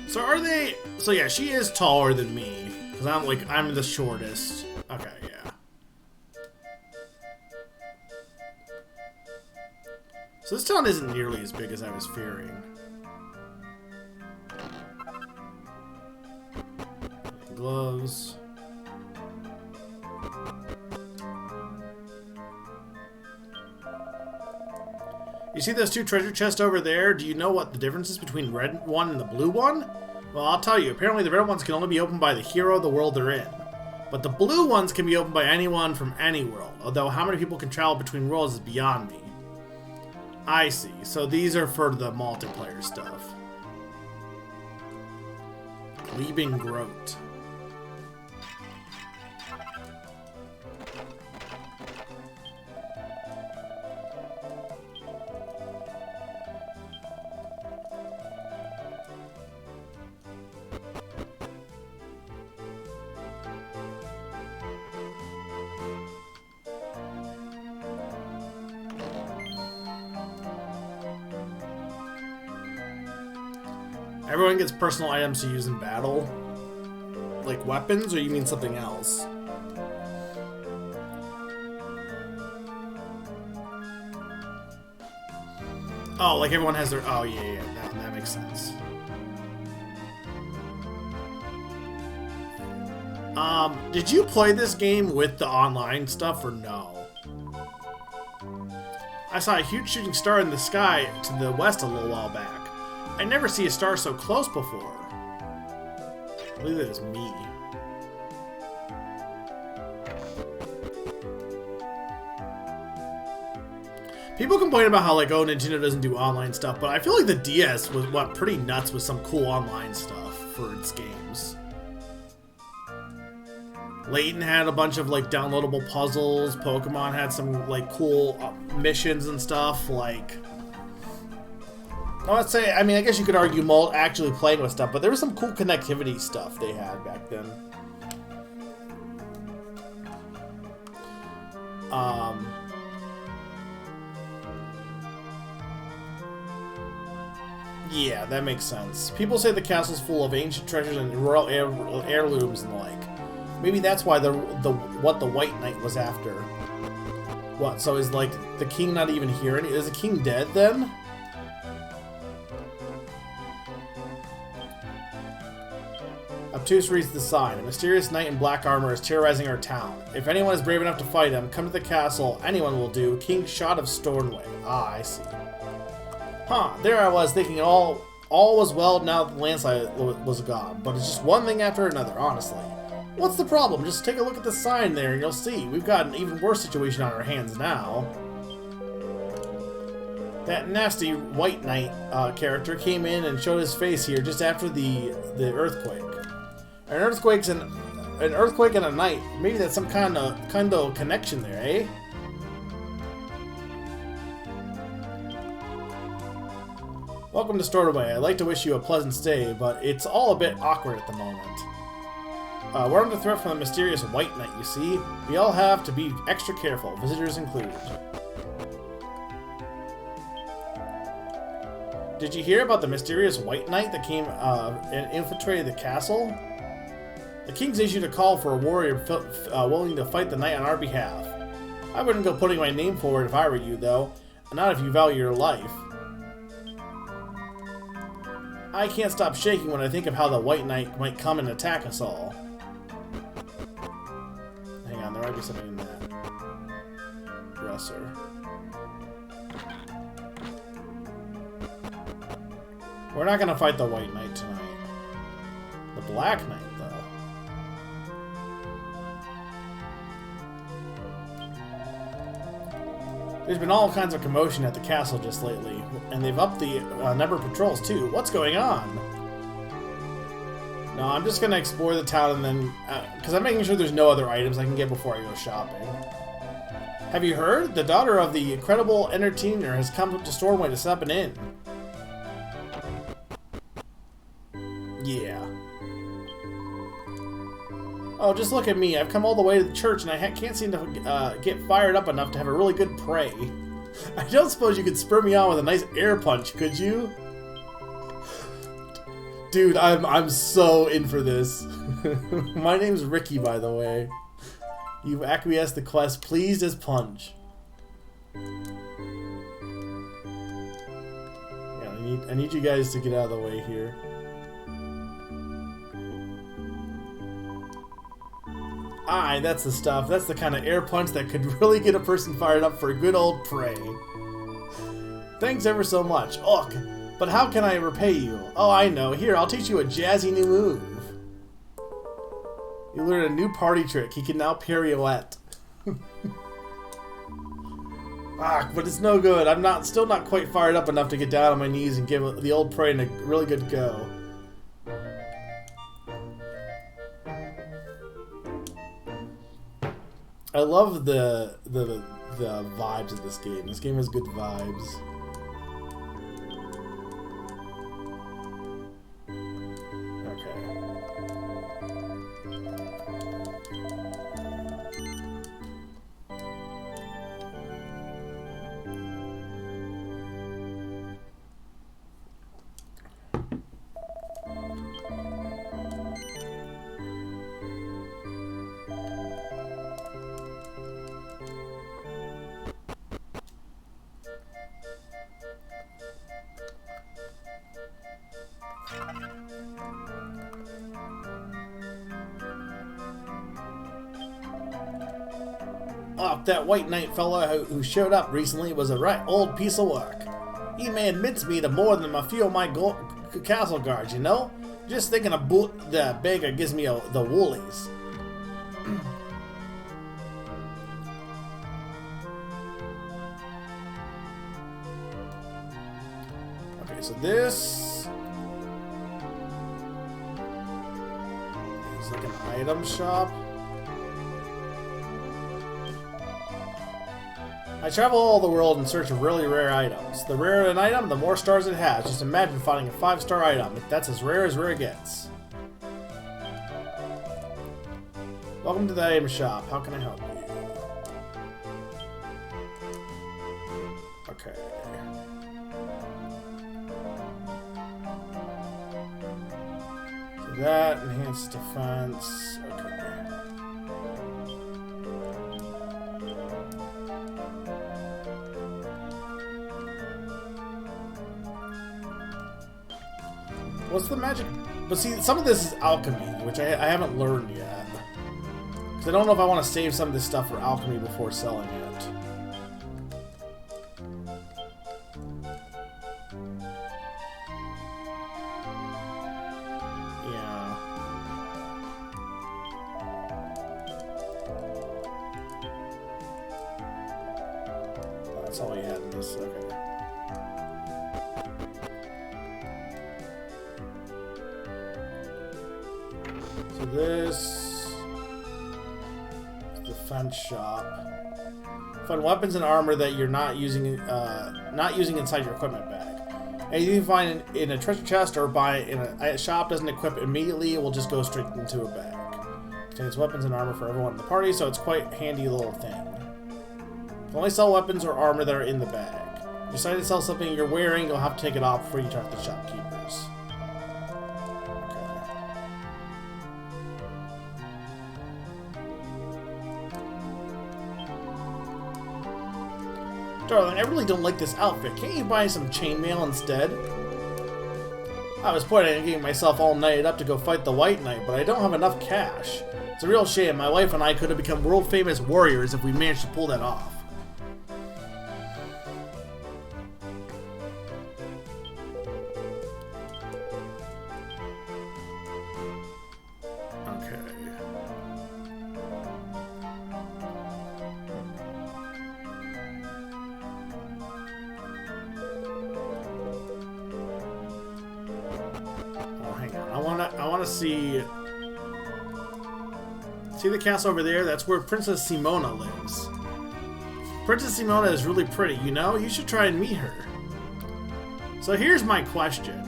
So are they... So yeah, she is taller than me. Because I'm the shortest. Okay, yeah. So this town isn't nearly as big as I was fearing. Gloves. You see those two treasure chests over there? Do you know what the difference is between the red one and the blue one? Well, I'll tell you. Apparently the red ones can only be opened by the hero of the world they're in. But the blue ones can be opened by anyone from any world. Although how many people can travel between worlds is beyond me. I see. So these are for the multiplayer stuff. Glebing Groat. Everyone gets personal items to use in battle. Like weapons, or you mean something else? Oh, like everyone has their... Oh, yeah, that makes sense. Did you play this game with the online stuff, or no? I saw a huge shooting star in the sky to the west a little while back. I never see a star so close before. I believe that is me. People complain about how, like, oh, Nintendo doesn't do online stuff, but I feel like the DS was, pretty nuts with some cool online stuff for its games. Layton had a bunch of, like, downloadable puzzles. Pokemon had some, like, cool missions and stuff, like... Let's say, I mean, I guess you could argue actually playing with stuff, but there was some cool connectivity stuff they had back then. Yeah, that makes sense. People say the castle's full of ancient treasures and royal heirlooms and the like. Maybe that's why what the White Knight was after. What? So is like the king not even here? Is the king dead then? Obtuse reads the sign. A mysterious knight in black armor is terrorizing our town. If anyone is brave enough to fight him, come to the castle. Anyone will do. King Shot of Stornway. Ah, I see. Huh, there I was thinking all was well now that the landslide was gone. But it's just one thing after another, honestly. What's the problem? Just take a look at the sign there and you'll see. We've got an even worse situation on our hands now. That nasty White Knight character came in and showed his face here just after the earthquake. An earthquake and a knight. Maybe that's some kind of connection there, eh? Welcome to Stornway. I'd like to wish you a pleasant stay, but it's all a bit awkward at the moment. We're under threat from the mysterious White Knight, you see. We all have to be extra careful, visitors included. Did you hear about the mysterious White Knight that came and infiltrated the castle? The king's issued a call for a warrior willing to fight the knight on our behalf. I wouldn't go putting my name forward if I were you, though. Not if you value your life. I can't stop shaking when I think of how the White Knight might come and attack us all. Hang on, there might be something in that dresser. We're not gonna fight the White Knight tonight. The Black Knight, though. There's been all kinds of commotion at the castle just lately, and they've upped the number of patrols too. What's going on? No, I'm just gonna explore the town and then... because I'm making sure there's no other items I can get before I go shopping. Have you heard? The daughter of the incredible entertainer has come to Stormwind to set up an inn. Yeah. Oh, just look at me. I've come all the way to the church and I can't seem to get fired up enough to have a really good pray. I don't suppose you could spur me on with a nice air punch, could you? Dude, I'm so in for this. My name's Ricky, by the way. You've acquiesced the quest, pleased as punch. Yeah, I need you guys to get out of the way here. Aye, that's the stuff. That's the kind of air punch that could really get a person fired up for a good old pray. Thanks ever so much. Ugh, but how can I repay you? Oh, I know. Here, I'll teach you a jazzy new move. You learned a new party trick. He can now pirouette. Ah, but it's no good. I'm still not quite fired up enough to get down on my knees and give the old pray a really good go. I love the vibes of this game. This game has good vibes. Oh, that white knight fella who showed up recently was a right old piece of work. He made mincemeat of more than a few of my castle guards, you know? Just thinking about the beggar gives me the woolies. Okay, so this is like an item shop. I travel all the world in search of really rare items. The rarer an item, the more stars it has. Just imagine finding a 5-star item. That's as rare gets. Welcome to the item shop. How can I help you? Okay. So that enhanced defense. Okay. What's the magic? But see, some of this is alchemy, which I haven't learned yet. Because I don't know if I want to save some of this stuff for alchemy before selling it. Yeah. That's all we had in this. Okay. So this defense shop. Find weapons and armor that you're not using inside your equipment bag. And you can find in a treasure chest or buy in a shop doesn't equip immediately. It will just go straight into a bag. Contains weapons and armor for everyone in the party, so it's quite a handy little thing. You can only sell weapons or armor that are in the bag. If you decide to sell something you're wearing, you'll have to take it off before you talk to the shopkeepers. Darling, I really don't like this outfit. Can't you buy some chainmail instead? I was planning on getting myself all knighted up to go fight the White Knight, but I don't have enough cash. It's a real shame. My wife and I could have become world-famous warriors if we managed to pull that off. I want to see the castle over there. That's where Princess Simona lives. Princess Simona is really pretty, you know? You should try and meet her. So here's my question.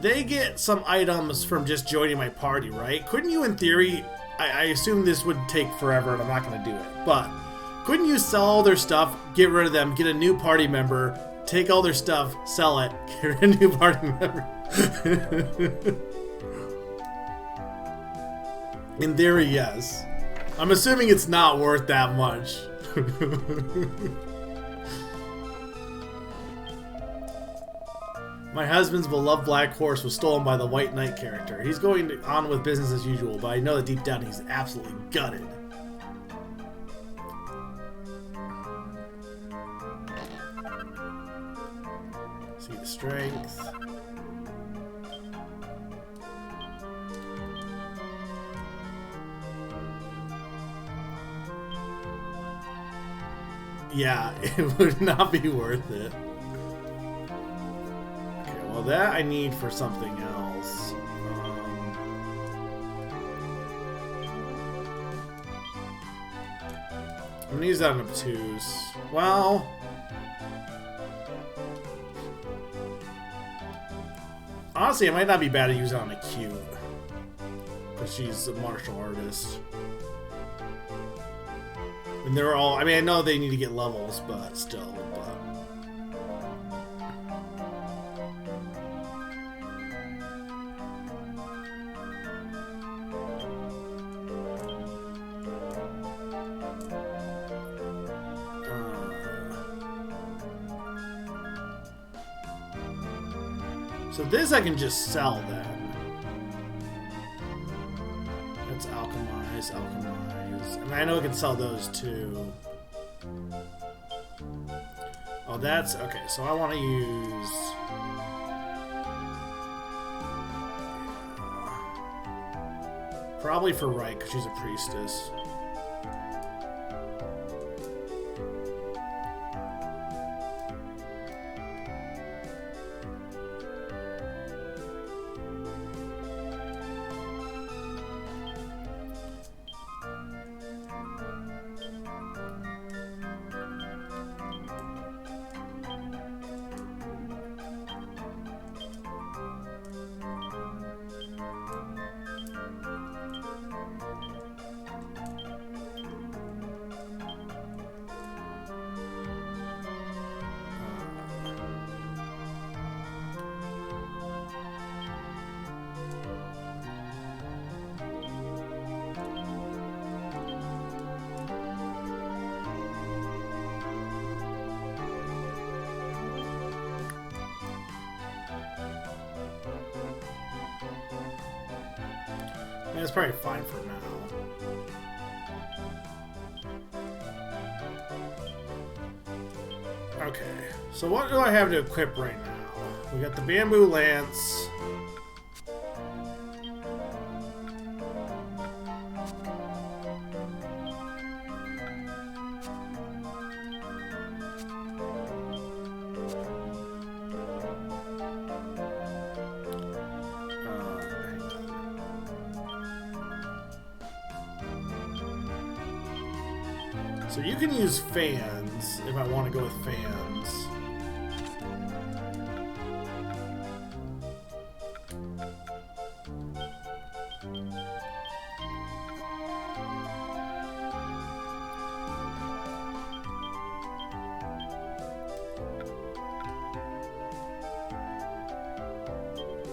They get some items from just joining my party, right? Couldn't you, in theory, I assume this would take forever and I'm not going to do it, but couldn't you sell all their stuff, get rid of them, get a new party member, take all their stuff, sell it, get a new party member? In theory, yes. I'm assuming it's not worth that much. My husband's beloved black horse was stolen by the White Knight character. He's going on with business as usual, but I know that deep down he's absolutely gutted. See the strength. Yeah, it would not be worth it. Okay, well that I need for something else. I'm gonna use that on obtuse. Well, honestly, it might not be bad to use it on acute, because she's a martial artist. And they're all, I mean, I know they need to get levels, but still, so this I can just sell then. That's alchemize. And I know I can sell those too. Oh, that's okay. So I want to use. Probably for Right, because she's a priestess. That's probably fine for now. Okay, so what do I have to equip right now? We got the bamboo lance. So you can use fans if I want to go with fans.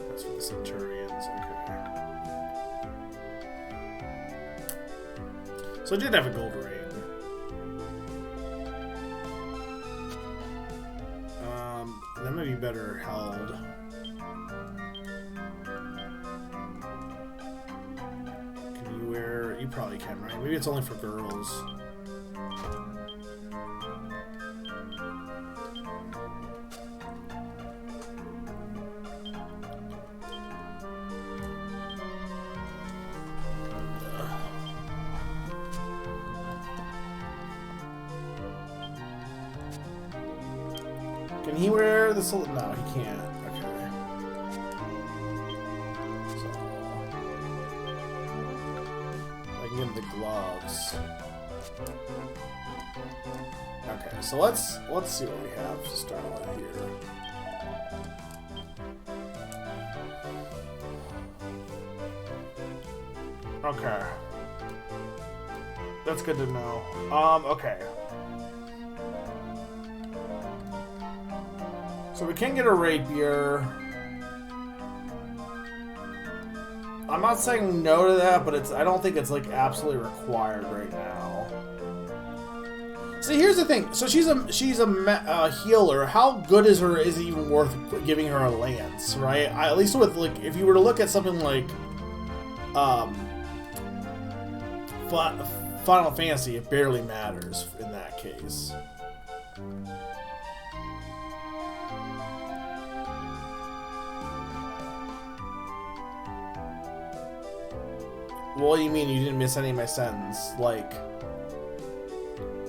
That's for the Centurions, okay. So I did have a gold ring. That might be better held. Can you wear... You probably can, right? Maybe it's only for girls. Can he wear the sol- No, he can't. Okay. So I can give him the gloves. Okay, so let's see what we have to start with here. Okay. That's good to know. Okay. So we can get a rapier. I'm not saying no to that, but I don't think it's like absolutely required right now. See, here's the thing. So she's a healer. How good is it even worth giving her a lance, right? At least with like, if you were to look at something like, Final Fantasy, it barely matters in that case. What do you mean you didn't miss any of my sentence? Like,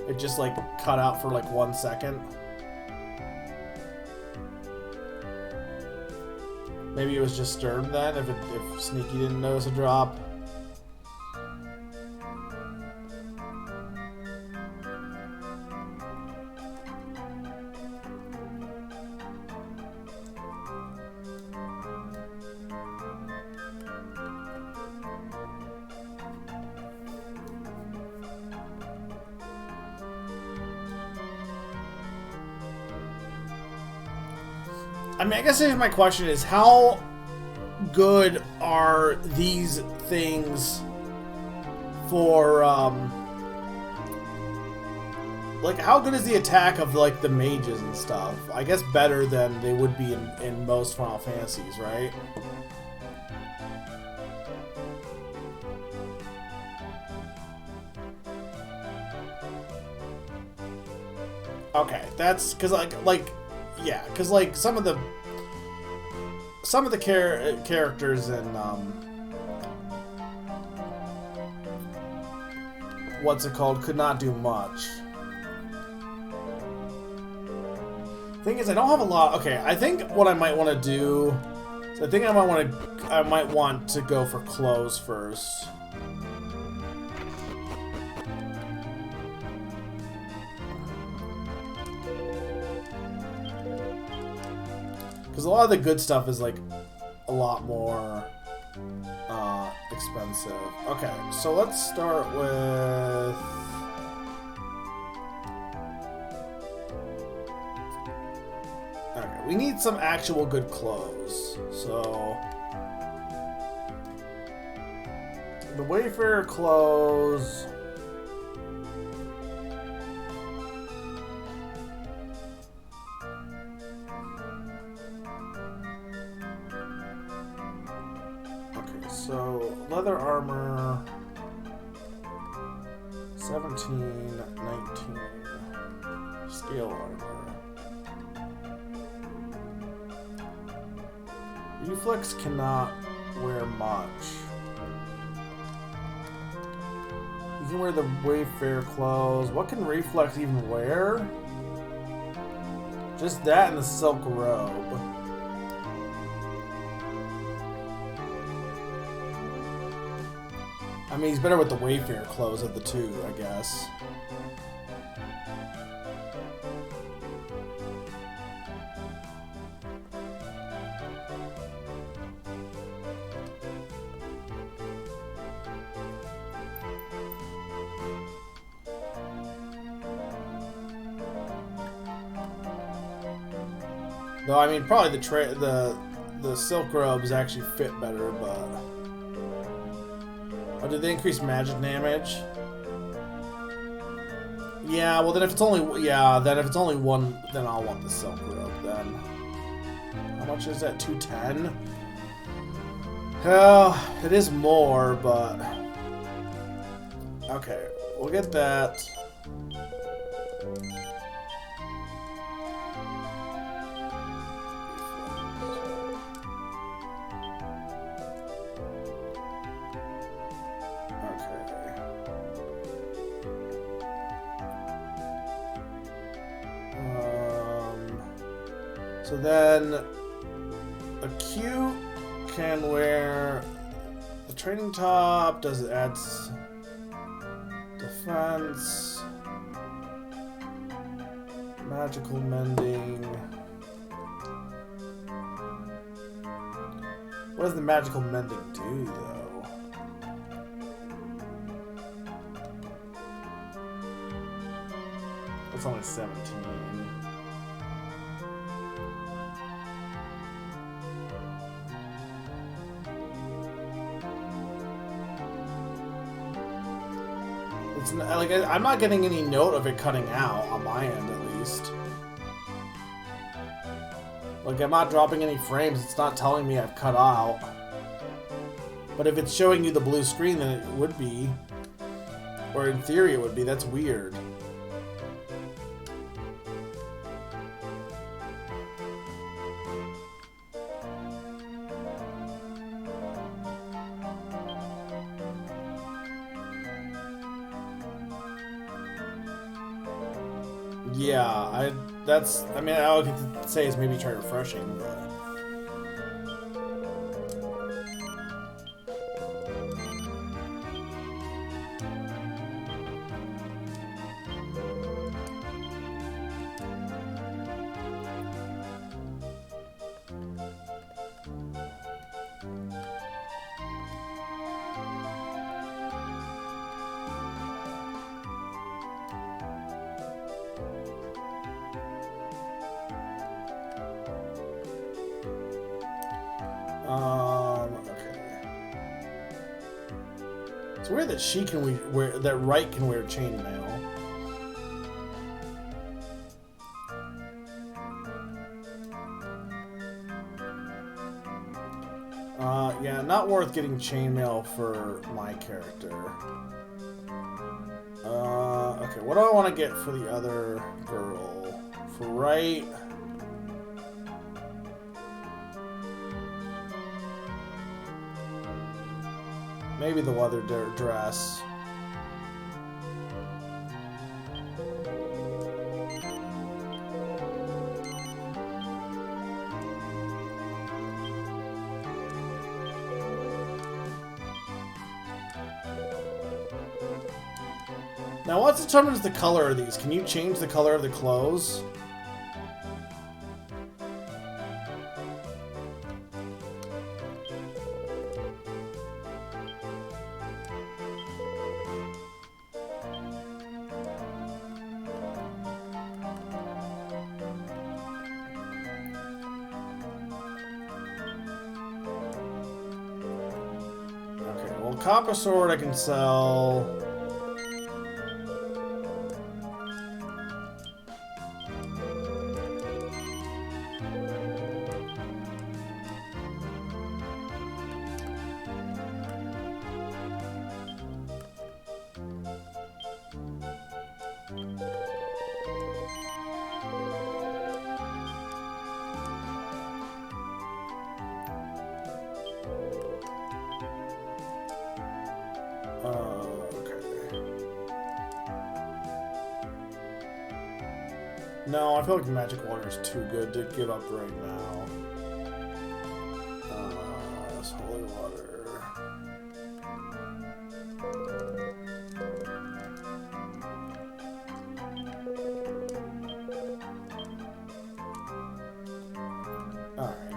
it just like cut out for like 1 second? Maybe it was just disturbed then, if Sneaky didn't notice a drop. I mean, I guess my question is, how good are these things for, like, how good is the attack of, like, the mages and stuff? I guess better than they would be in most Final Fantasies, right? Okay, that's, because, yeah, because like some of the characters in what's it called could not do much. Thing is, I don't have a lot. Okay, I think what I might want to do. I think I might want to go for clothes first. Because a lot of the good stuff is, like, a lot more expensive. Okay, so let's start with... Okay, we need some actual good clothes. So... the Wayfarer clothes... So, leather armor, 17, 19, scale armor. Reflex cannot wear much. You can wear the Wayfarer clothes. What can Reflex even wear? Just that and the silk robe. I mean, he's better with the Wayfarer clothes of the two, I guess. Though, I mean, probably the silk robes actually fit better, but... Oh, did they increase magic damage? Yeah, well then if it's only... Yeah, then if it's only one, then I'll want the silk robe then. How much is that? 210? Well, it is more, but... Okay, we'll get that. So then, Acute can wear the training top. Does it add defense? Magical mending. What does the magical mending do, though? It's only 17. It's not, like, I'm not getting any note of it cutting out on my end, at least. Like, I'm not dropping any frames. It's not telling me I've cut out. But if it's showing you the blue screen, then it would be. Or in theory it would be. That's weird. Yeah, I mean, I would say is maybe try refreshing, but... Okay. It's weird that she can wear that Wright can wear chainmail. Yeah, not worth getting chainmail for my character. Okay, what do I want to get for the other girl? For Wright. Maybe the leather dress. Now, what determines the color of these? Can you change the color of the clothes? Okay, well, copper sword I can sell. Okay. No, I feel like magic water is too good to give up right now. It's holy water. Alright.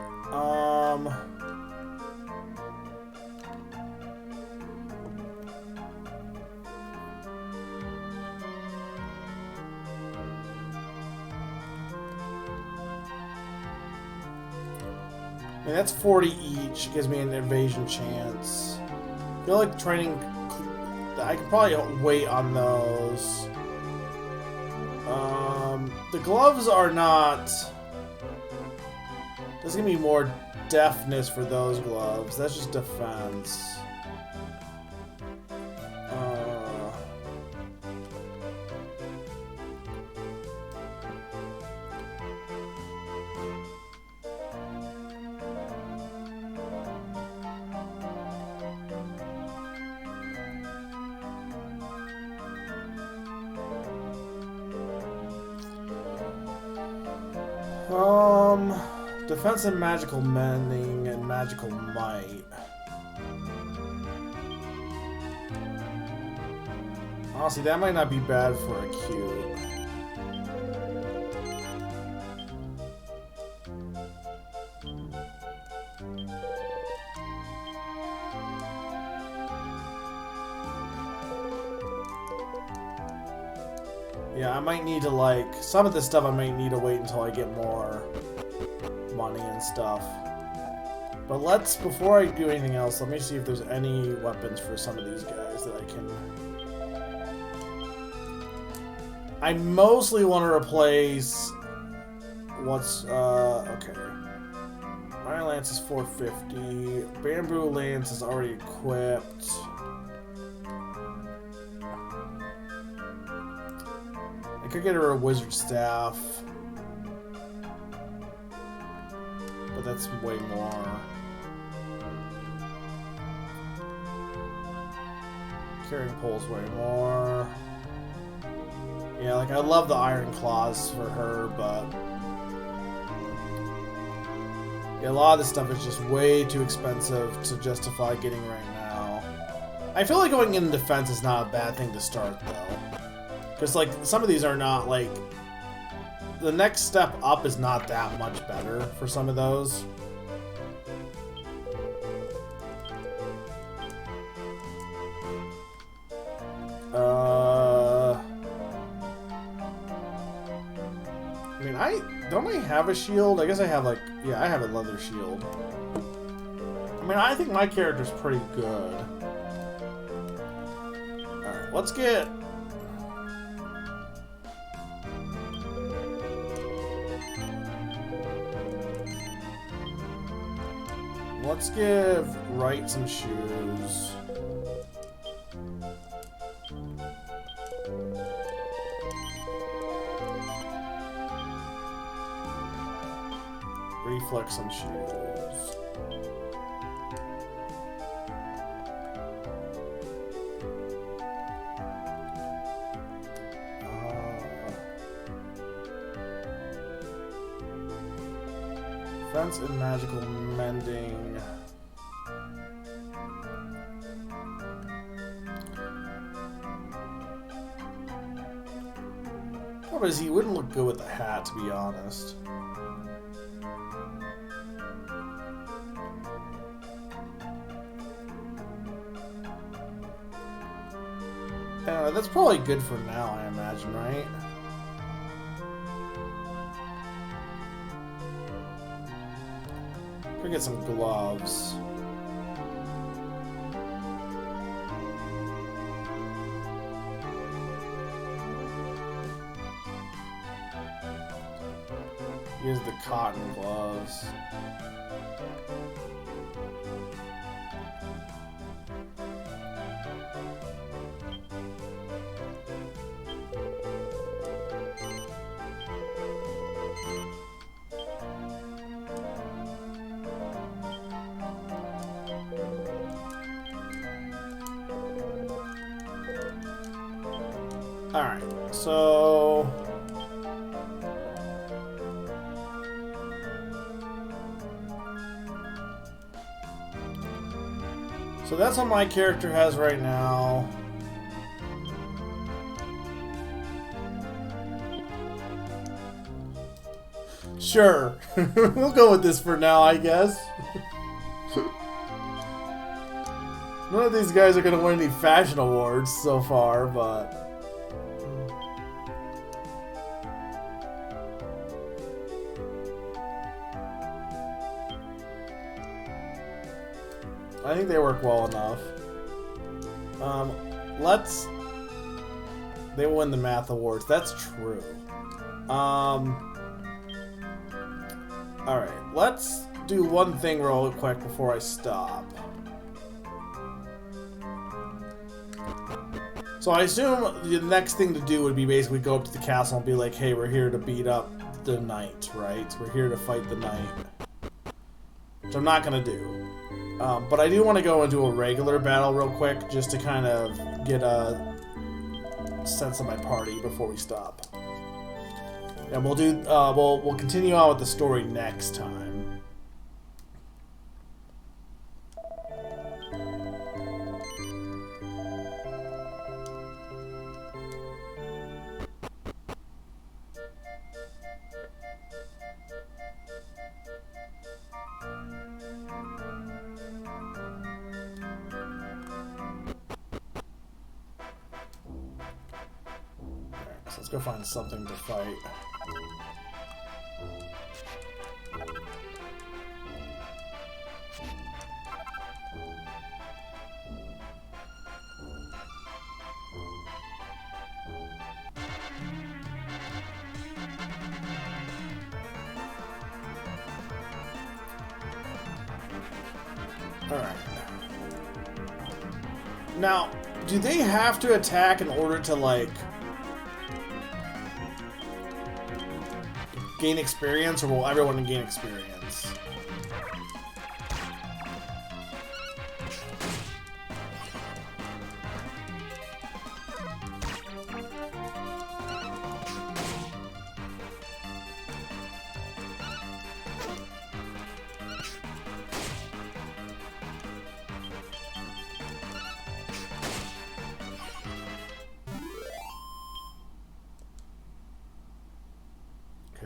I mean, that's 40 each. Gives me an evasion chance. I feel like training... I could probably wait on those. The gloves are not... There's gonna be more deafness for those gloves. That's just defense. Defense and magical mending and magical might. Honestly, that might not be bad for a cute. Yeah, I might need to, like, some of this stuff I might need to wait until I get more money and stuff. But let's, before I do anything else, let me see if there's any weapons for some of these guys that I can... I mostly want to replace what's, okay. Iron Lance is 450. Bamboo Lance is already equipped. I could get her a Wizard Staff. But that's way more. Carrying Pole's way more. Yeah, like, I love the Iron Claws for her, but... yeah, a lot of this stuff is just way too expensive to justify getting right now. I feel like going in defense is not a bad thing to start, though. Because, like, some of these are not, like... the next step up is not that much better for some of those. I mean, don't I have a shield? I guess I have, like, yeah, I have a leather shield. I mean, I think my character's pretty good. Alright, let's get... let's give Wright some shoes. Reflex some shoes. Defense and magical mending. Problem is, he wouldn't look good with the hat, to be honest. That's probably good for now, I imagine, right? Could get some gloves. Use the cotton gloves. Alright, so... so that's what my character has right now. Sure. We'll go with this for now, I guess. None of these guys are going to win any fashion awards so far, but... I think they work well enough. They will win the math awards. That's true. Alright, let's do one thing real quick before I stop. So I assume the next thing to do would be basically go up to the castle and be like, hey, we're here to beat up the knight, right? We're here to fight the knight. Which I'm not going to do. But I do want to go into a regular battle real quick, just to kind of get a sense of my party before we stop. And we'll do, we'll continue on with the story next time. go find something to fight. Alright. Now, do they have to attack in order to, like, gain experience, or will everyone gain experience?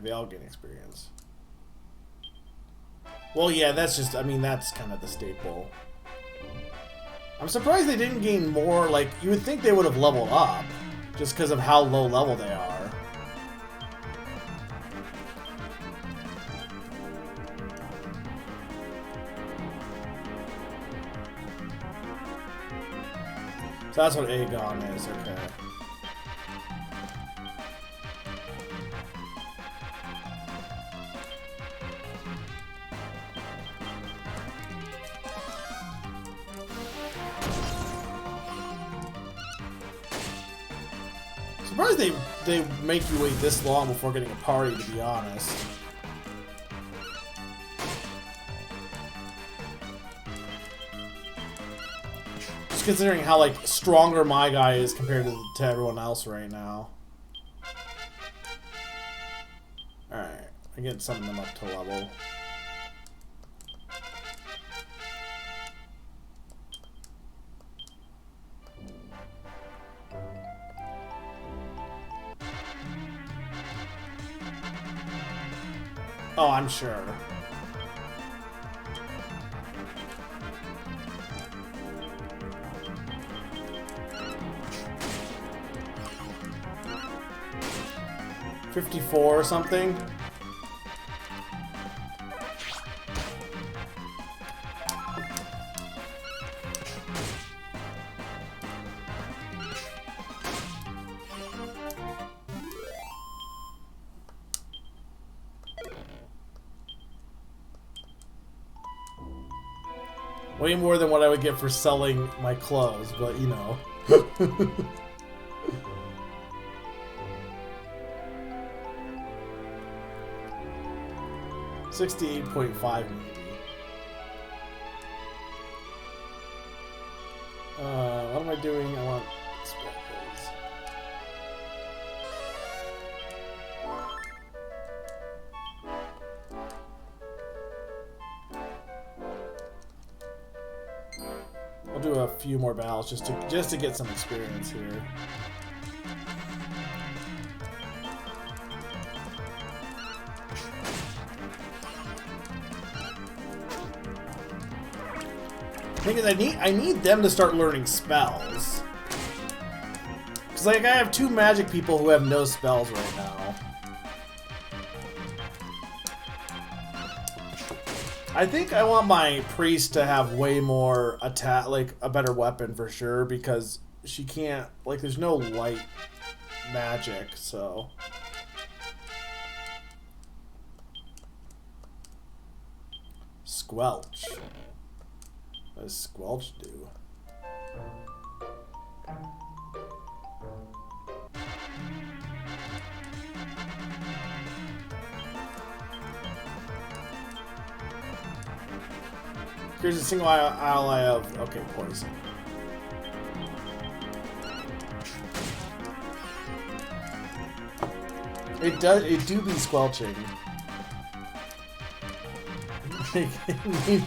They all gain experience. Well, yeah, that's just, I mean, that's kind of the staple. I'm surprised they didn't gain more, like, you would think they would have leveled up, just because of how low level they are. So that's what Aegon is, okay. Surprised they make you wait this long before getting a party, to be honest. Just considering how, like, stronger my guy is compared to everyone else right now. Alright, I get some of them up to level. Oh, I'm sure. $54 or something. Way more than what I would get for selling my clothes, but you know. 68.5 maybe. What am I doing? I want sparkles. I'll do a few more battles just to get some experience here. Thing is, I need them to start learning spells. Cause like I have two magic people who have no spells right now. I think I want my priest to have way more attack, like a better weapon for sure, because she can't, like, there's no light magic, so. Squelch. What does Squelch do? Here's a single ally of, okay, poison. It do be squelching.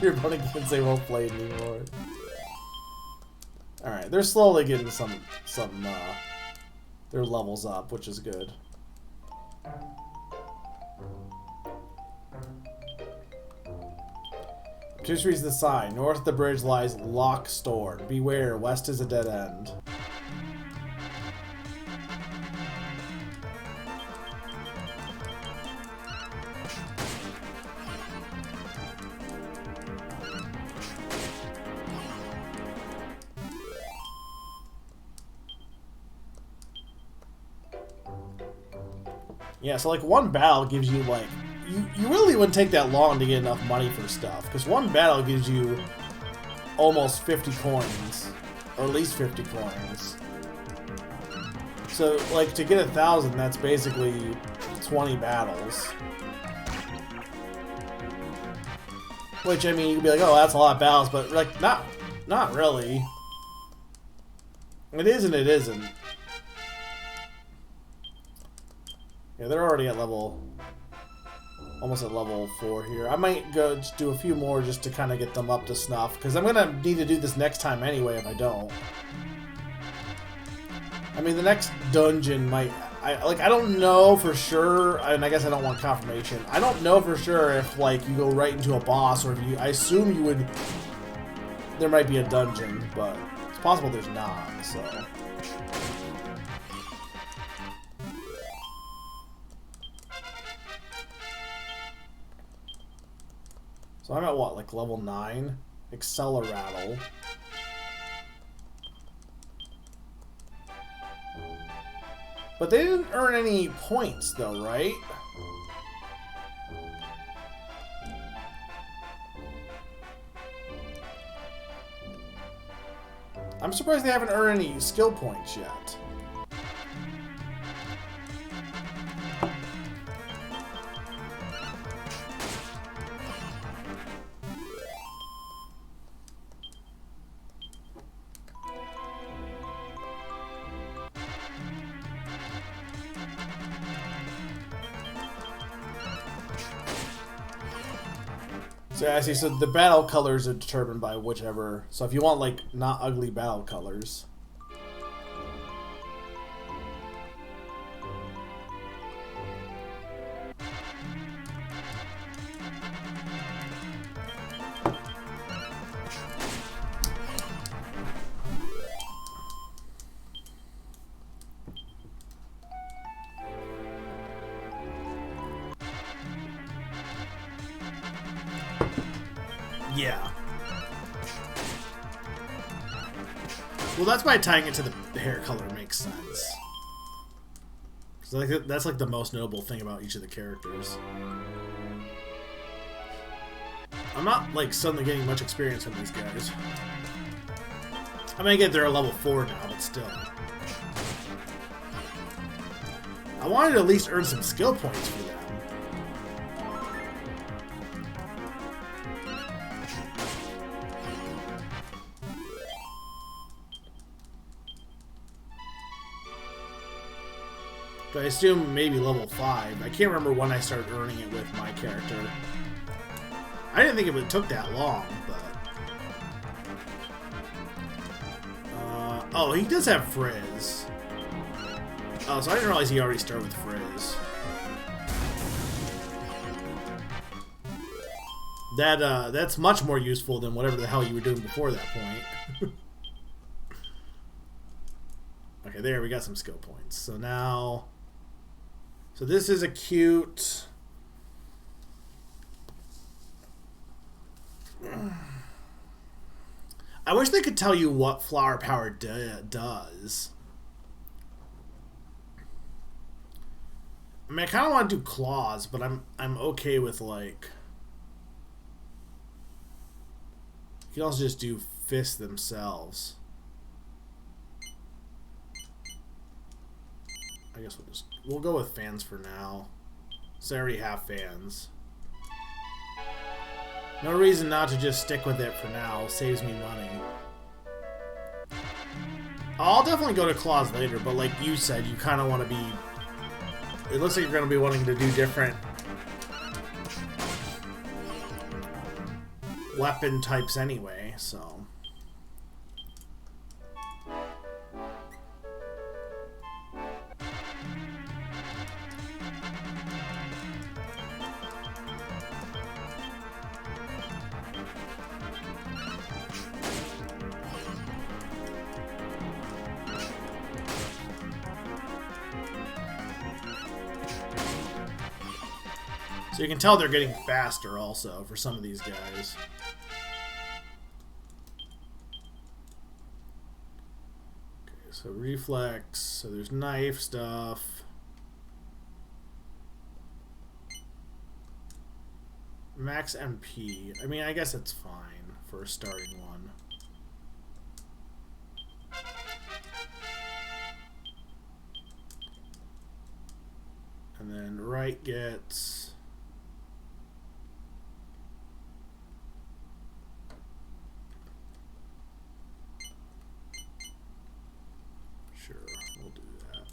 Your opponent can't say well played anymore. Alright, they're slowly getting some their levels up, which is good. Just reads the sign. North of the bridge lies Lockstone. Beware, west is a dead end. Yeah, so like one battle gives you like you really wouldn't take that long to get enough money for stuff because one battle gives you almost 50 coins, or at least 50 coins. So like to get 1,000, that's basically 20 battles. Which I mean, you'd be like, oh, that's a lot of battles, but like not really. It is and it isn't. Yeah, they're already at almost at level 4 here. I might go just do a few more just to kind of get them up to snuff, because I'm going to need to do this next time anyway if I don't. I mean, the next dungeon might... I don't know for sure, and I guess I don't want confirmation. I don't know for sure if, like, you go right into a boss, or if you... I assume you would... There might be a dungeon, but it's possible there's not, so... So I'm at what, like level 9? Acceleratle. But they didn't earn any points though, right? I'm surprised they haven't earned any skill points yet. So yeah, I see. So the battle colors are determined by whichever. So if you want like not ugly battle colors. Yeah. Well, that's why tying it to the hair color makes sense. Because that's like the most notable thing about each of the characters. I'm not like suddenly getting much experience from these guys. I mean, I get they're a level 4 now, but still. I wanted to at least earn some skill points for them. But I assume maybe level 5. I can't remember when I started earning it with my character. I didn't think it took that long, but... oh, he does have Frizz. Oh, so I didn't realize he already started with Frizz. That's much more useful than whatever the hell you were doing before that point. Okay, there, we got some skill points. So now... So this is a cute... I wish they could tell you what flower power does. I mean, I kind of want to do claws, but I'm okay with like... You can also just do fists themselves. I guess we'll go with fans for now. So I already have fans. No reason not to just stick with it for now. Saves me money. I'll definitely go to claws later, but like you said, you kind of want to be... It looks like you're going to be wanting to do different weapon types anyway, so... So you can tell they're getting faster also for some of these guys. Okay, so reflex, so there's knife stuff. Max MP. I mean, I guess it's fine for a starting one. And then right gets... Sure, we'll do that.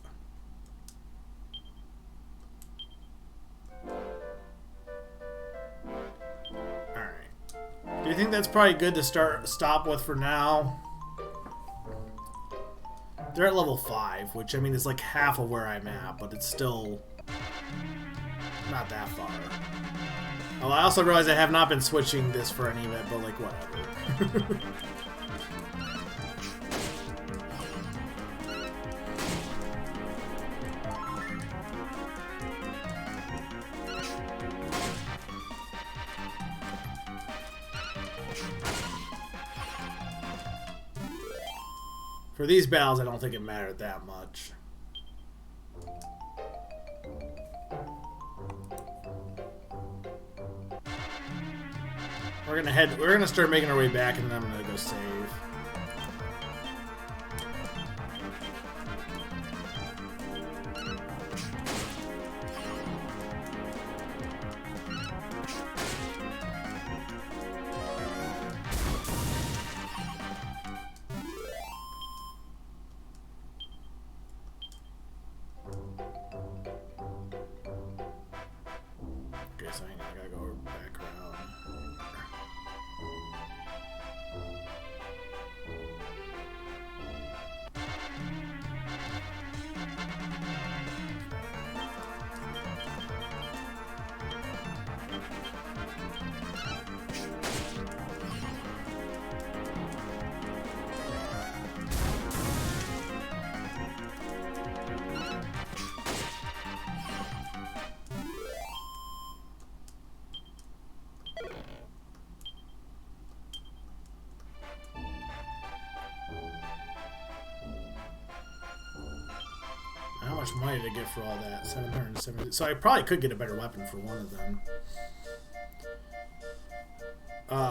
Alright. Do you think that's probably good to stop with for now? They're at level 5, which, I mean, is like half of where I'm at, but it's still not that far. Oh, I also realize I have not been switching this for any of it, but, like, whatever. For these battles, I don't think it mattered that much. We're gonna start making our way back, and then I'm gonna go save. Okay, so I gotta go back around. How much money did I get for all that? 770. So I probably could get a better weapon for one of them.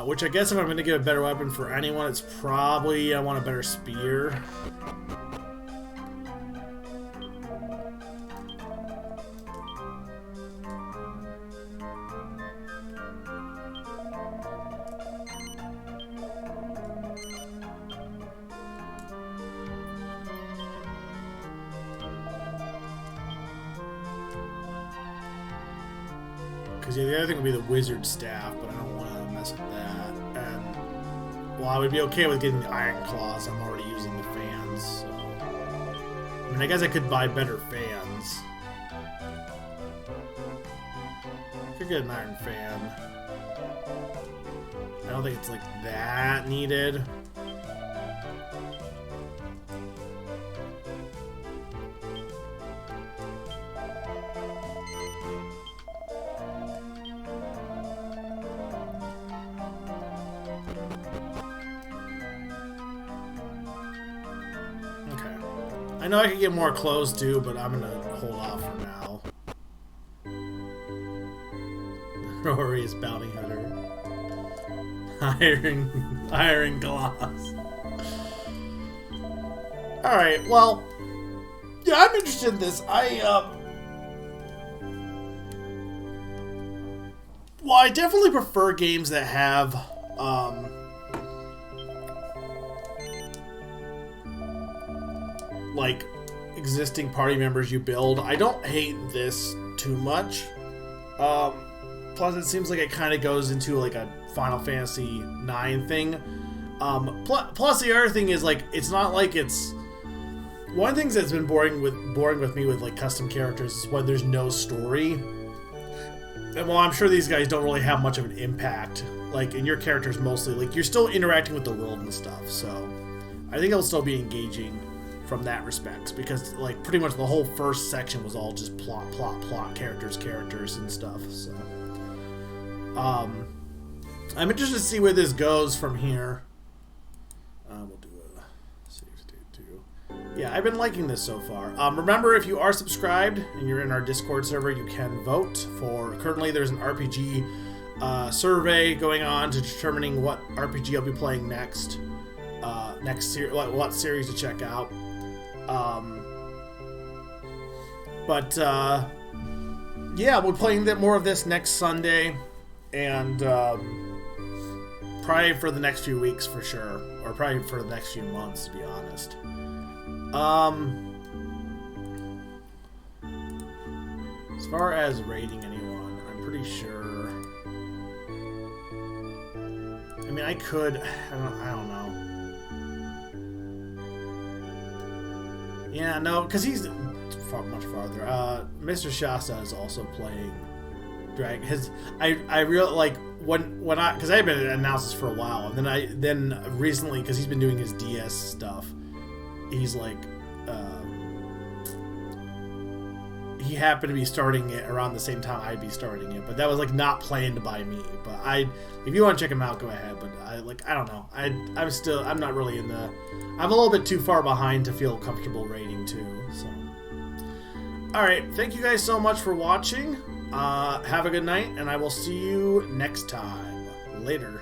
Which I guess if I'm going to get a better weapon for anyone, it's probably I want a better spear. Because yeah, the other thing would be the wizard staff, but I don't want to mess with that. And well, I would be okay with getting the iron claws. I'm already using the fans, so I mean, I guess I could buy better fans. Could get an iron fan. I don't think it's like that needed. I know I could get more clothes too, but I'm gonna hold off for now. Rory is bounty hunter. Iron glass. Alright, well, yeah, I'm interested in this. Well, I definitely prefer games that have, like existing party members you build. I don't hate this too much. Plus, it seems like it kind of goes into like a Final Fantasy IX thing. Plus, the other thing is like it's not like it's one of the things that's been boring with me with like custom characters is when there's no story. And well, I'm sure these guys don't really have much of an impact. Like, and your character's mostly like you're still interacting with the world and stuff. So, I think it'll still be engaging from that respect, because like pretty much the whole first section was all just plot, characters and stuff. So I'm interested to see where this goes from here. We'll do a save state too. Yeah, I've been liking this so far. Remember, if you are subscribed and you're in our Discord server, you can vote for, currently there's an RPG survey going on to determining what RPG I'll be playing next. What series to check out. Yeah, we're playing more of this next Sunday, and probably for the next few weeks for sure, or probably for the next few months, to be honest. As far as rating anyone, I'm pretty sure. I mean, I could. I don't know. Yeah, no, because he's much farther. Mr. Shasta is also playing Dragon. I real like when I, because I've been announced this for a while, and then recently, because he's been doing his DS stuff, he's like he happened to be starting it around the same time I'd be starting it, but that was like not planned by me. But if you want to check him out, go ahead. But I don't know. I'm not really in the. I'm a little bit too far behind to feel comfortable rating too. So, all right. Thank you guys so much for watching. Have a good night, and I will see you next time. Later.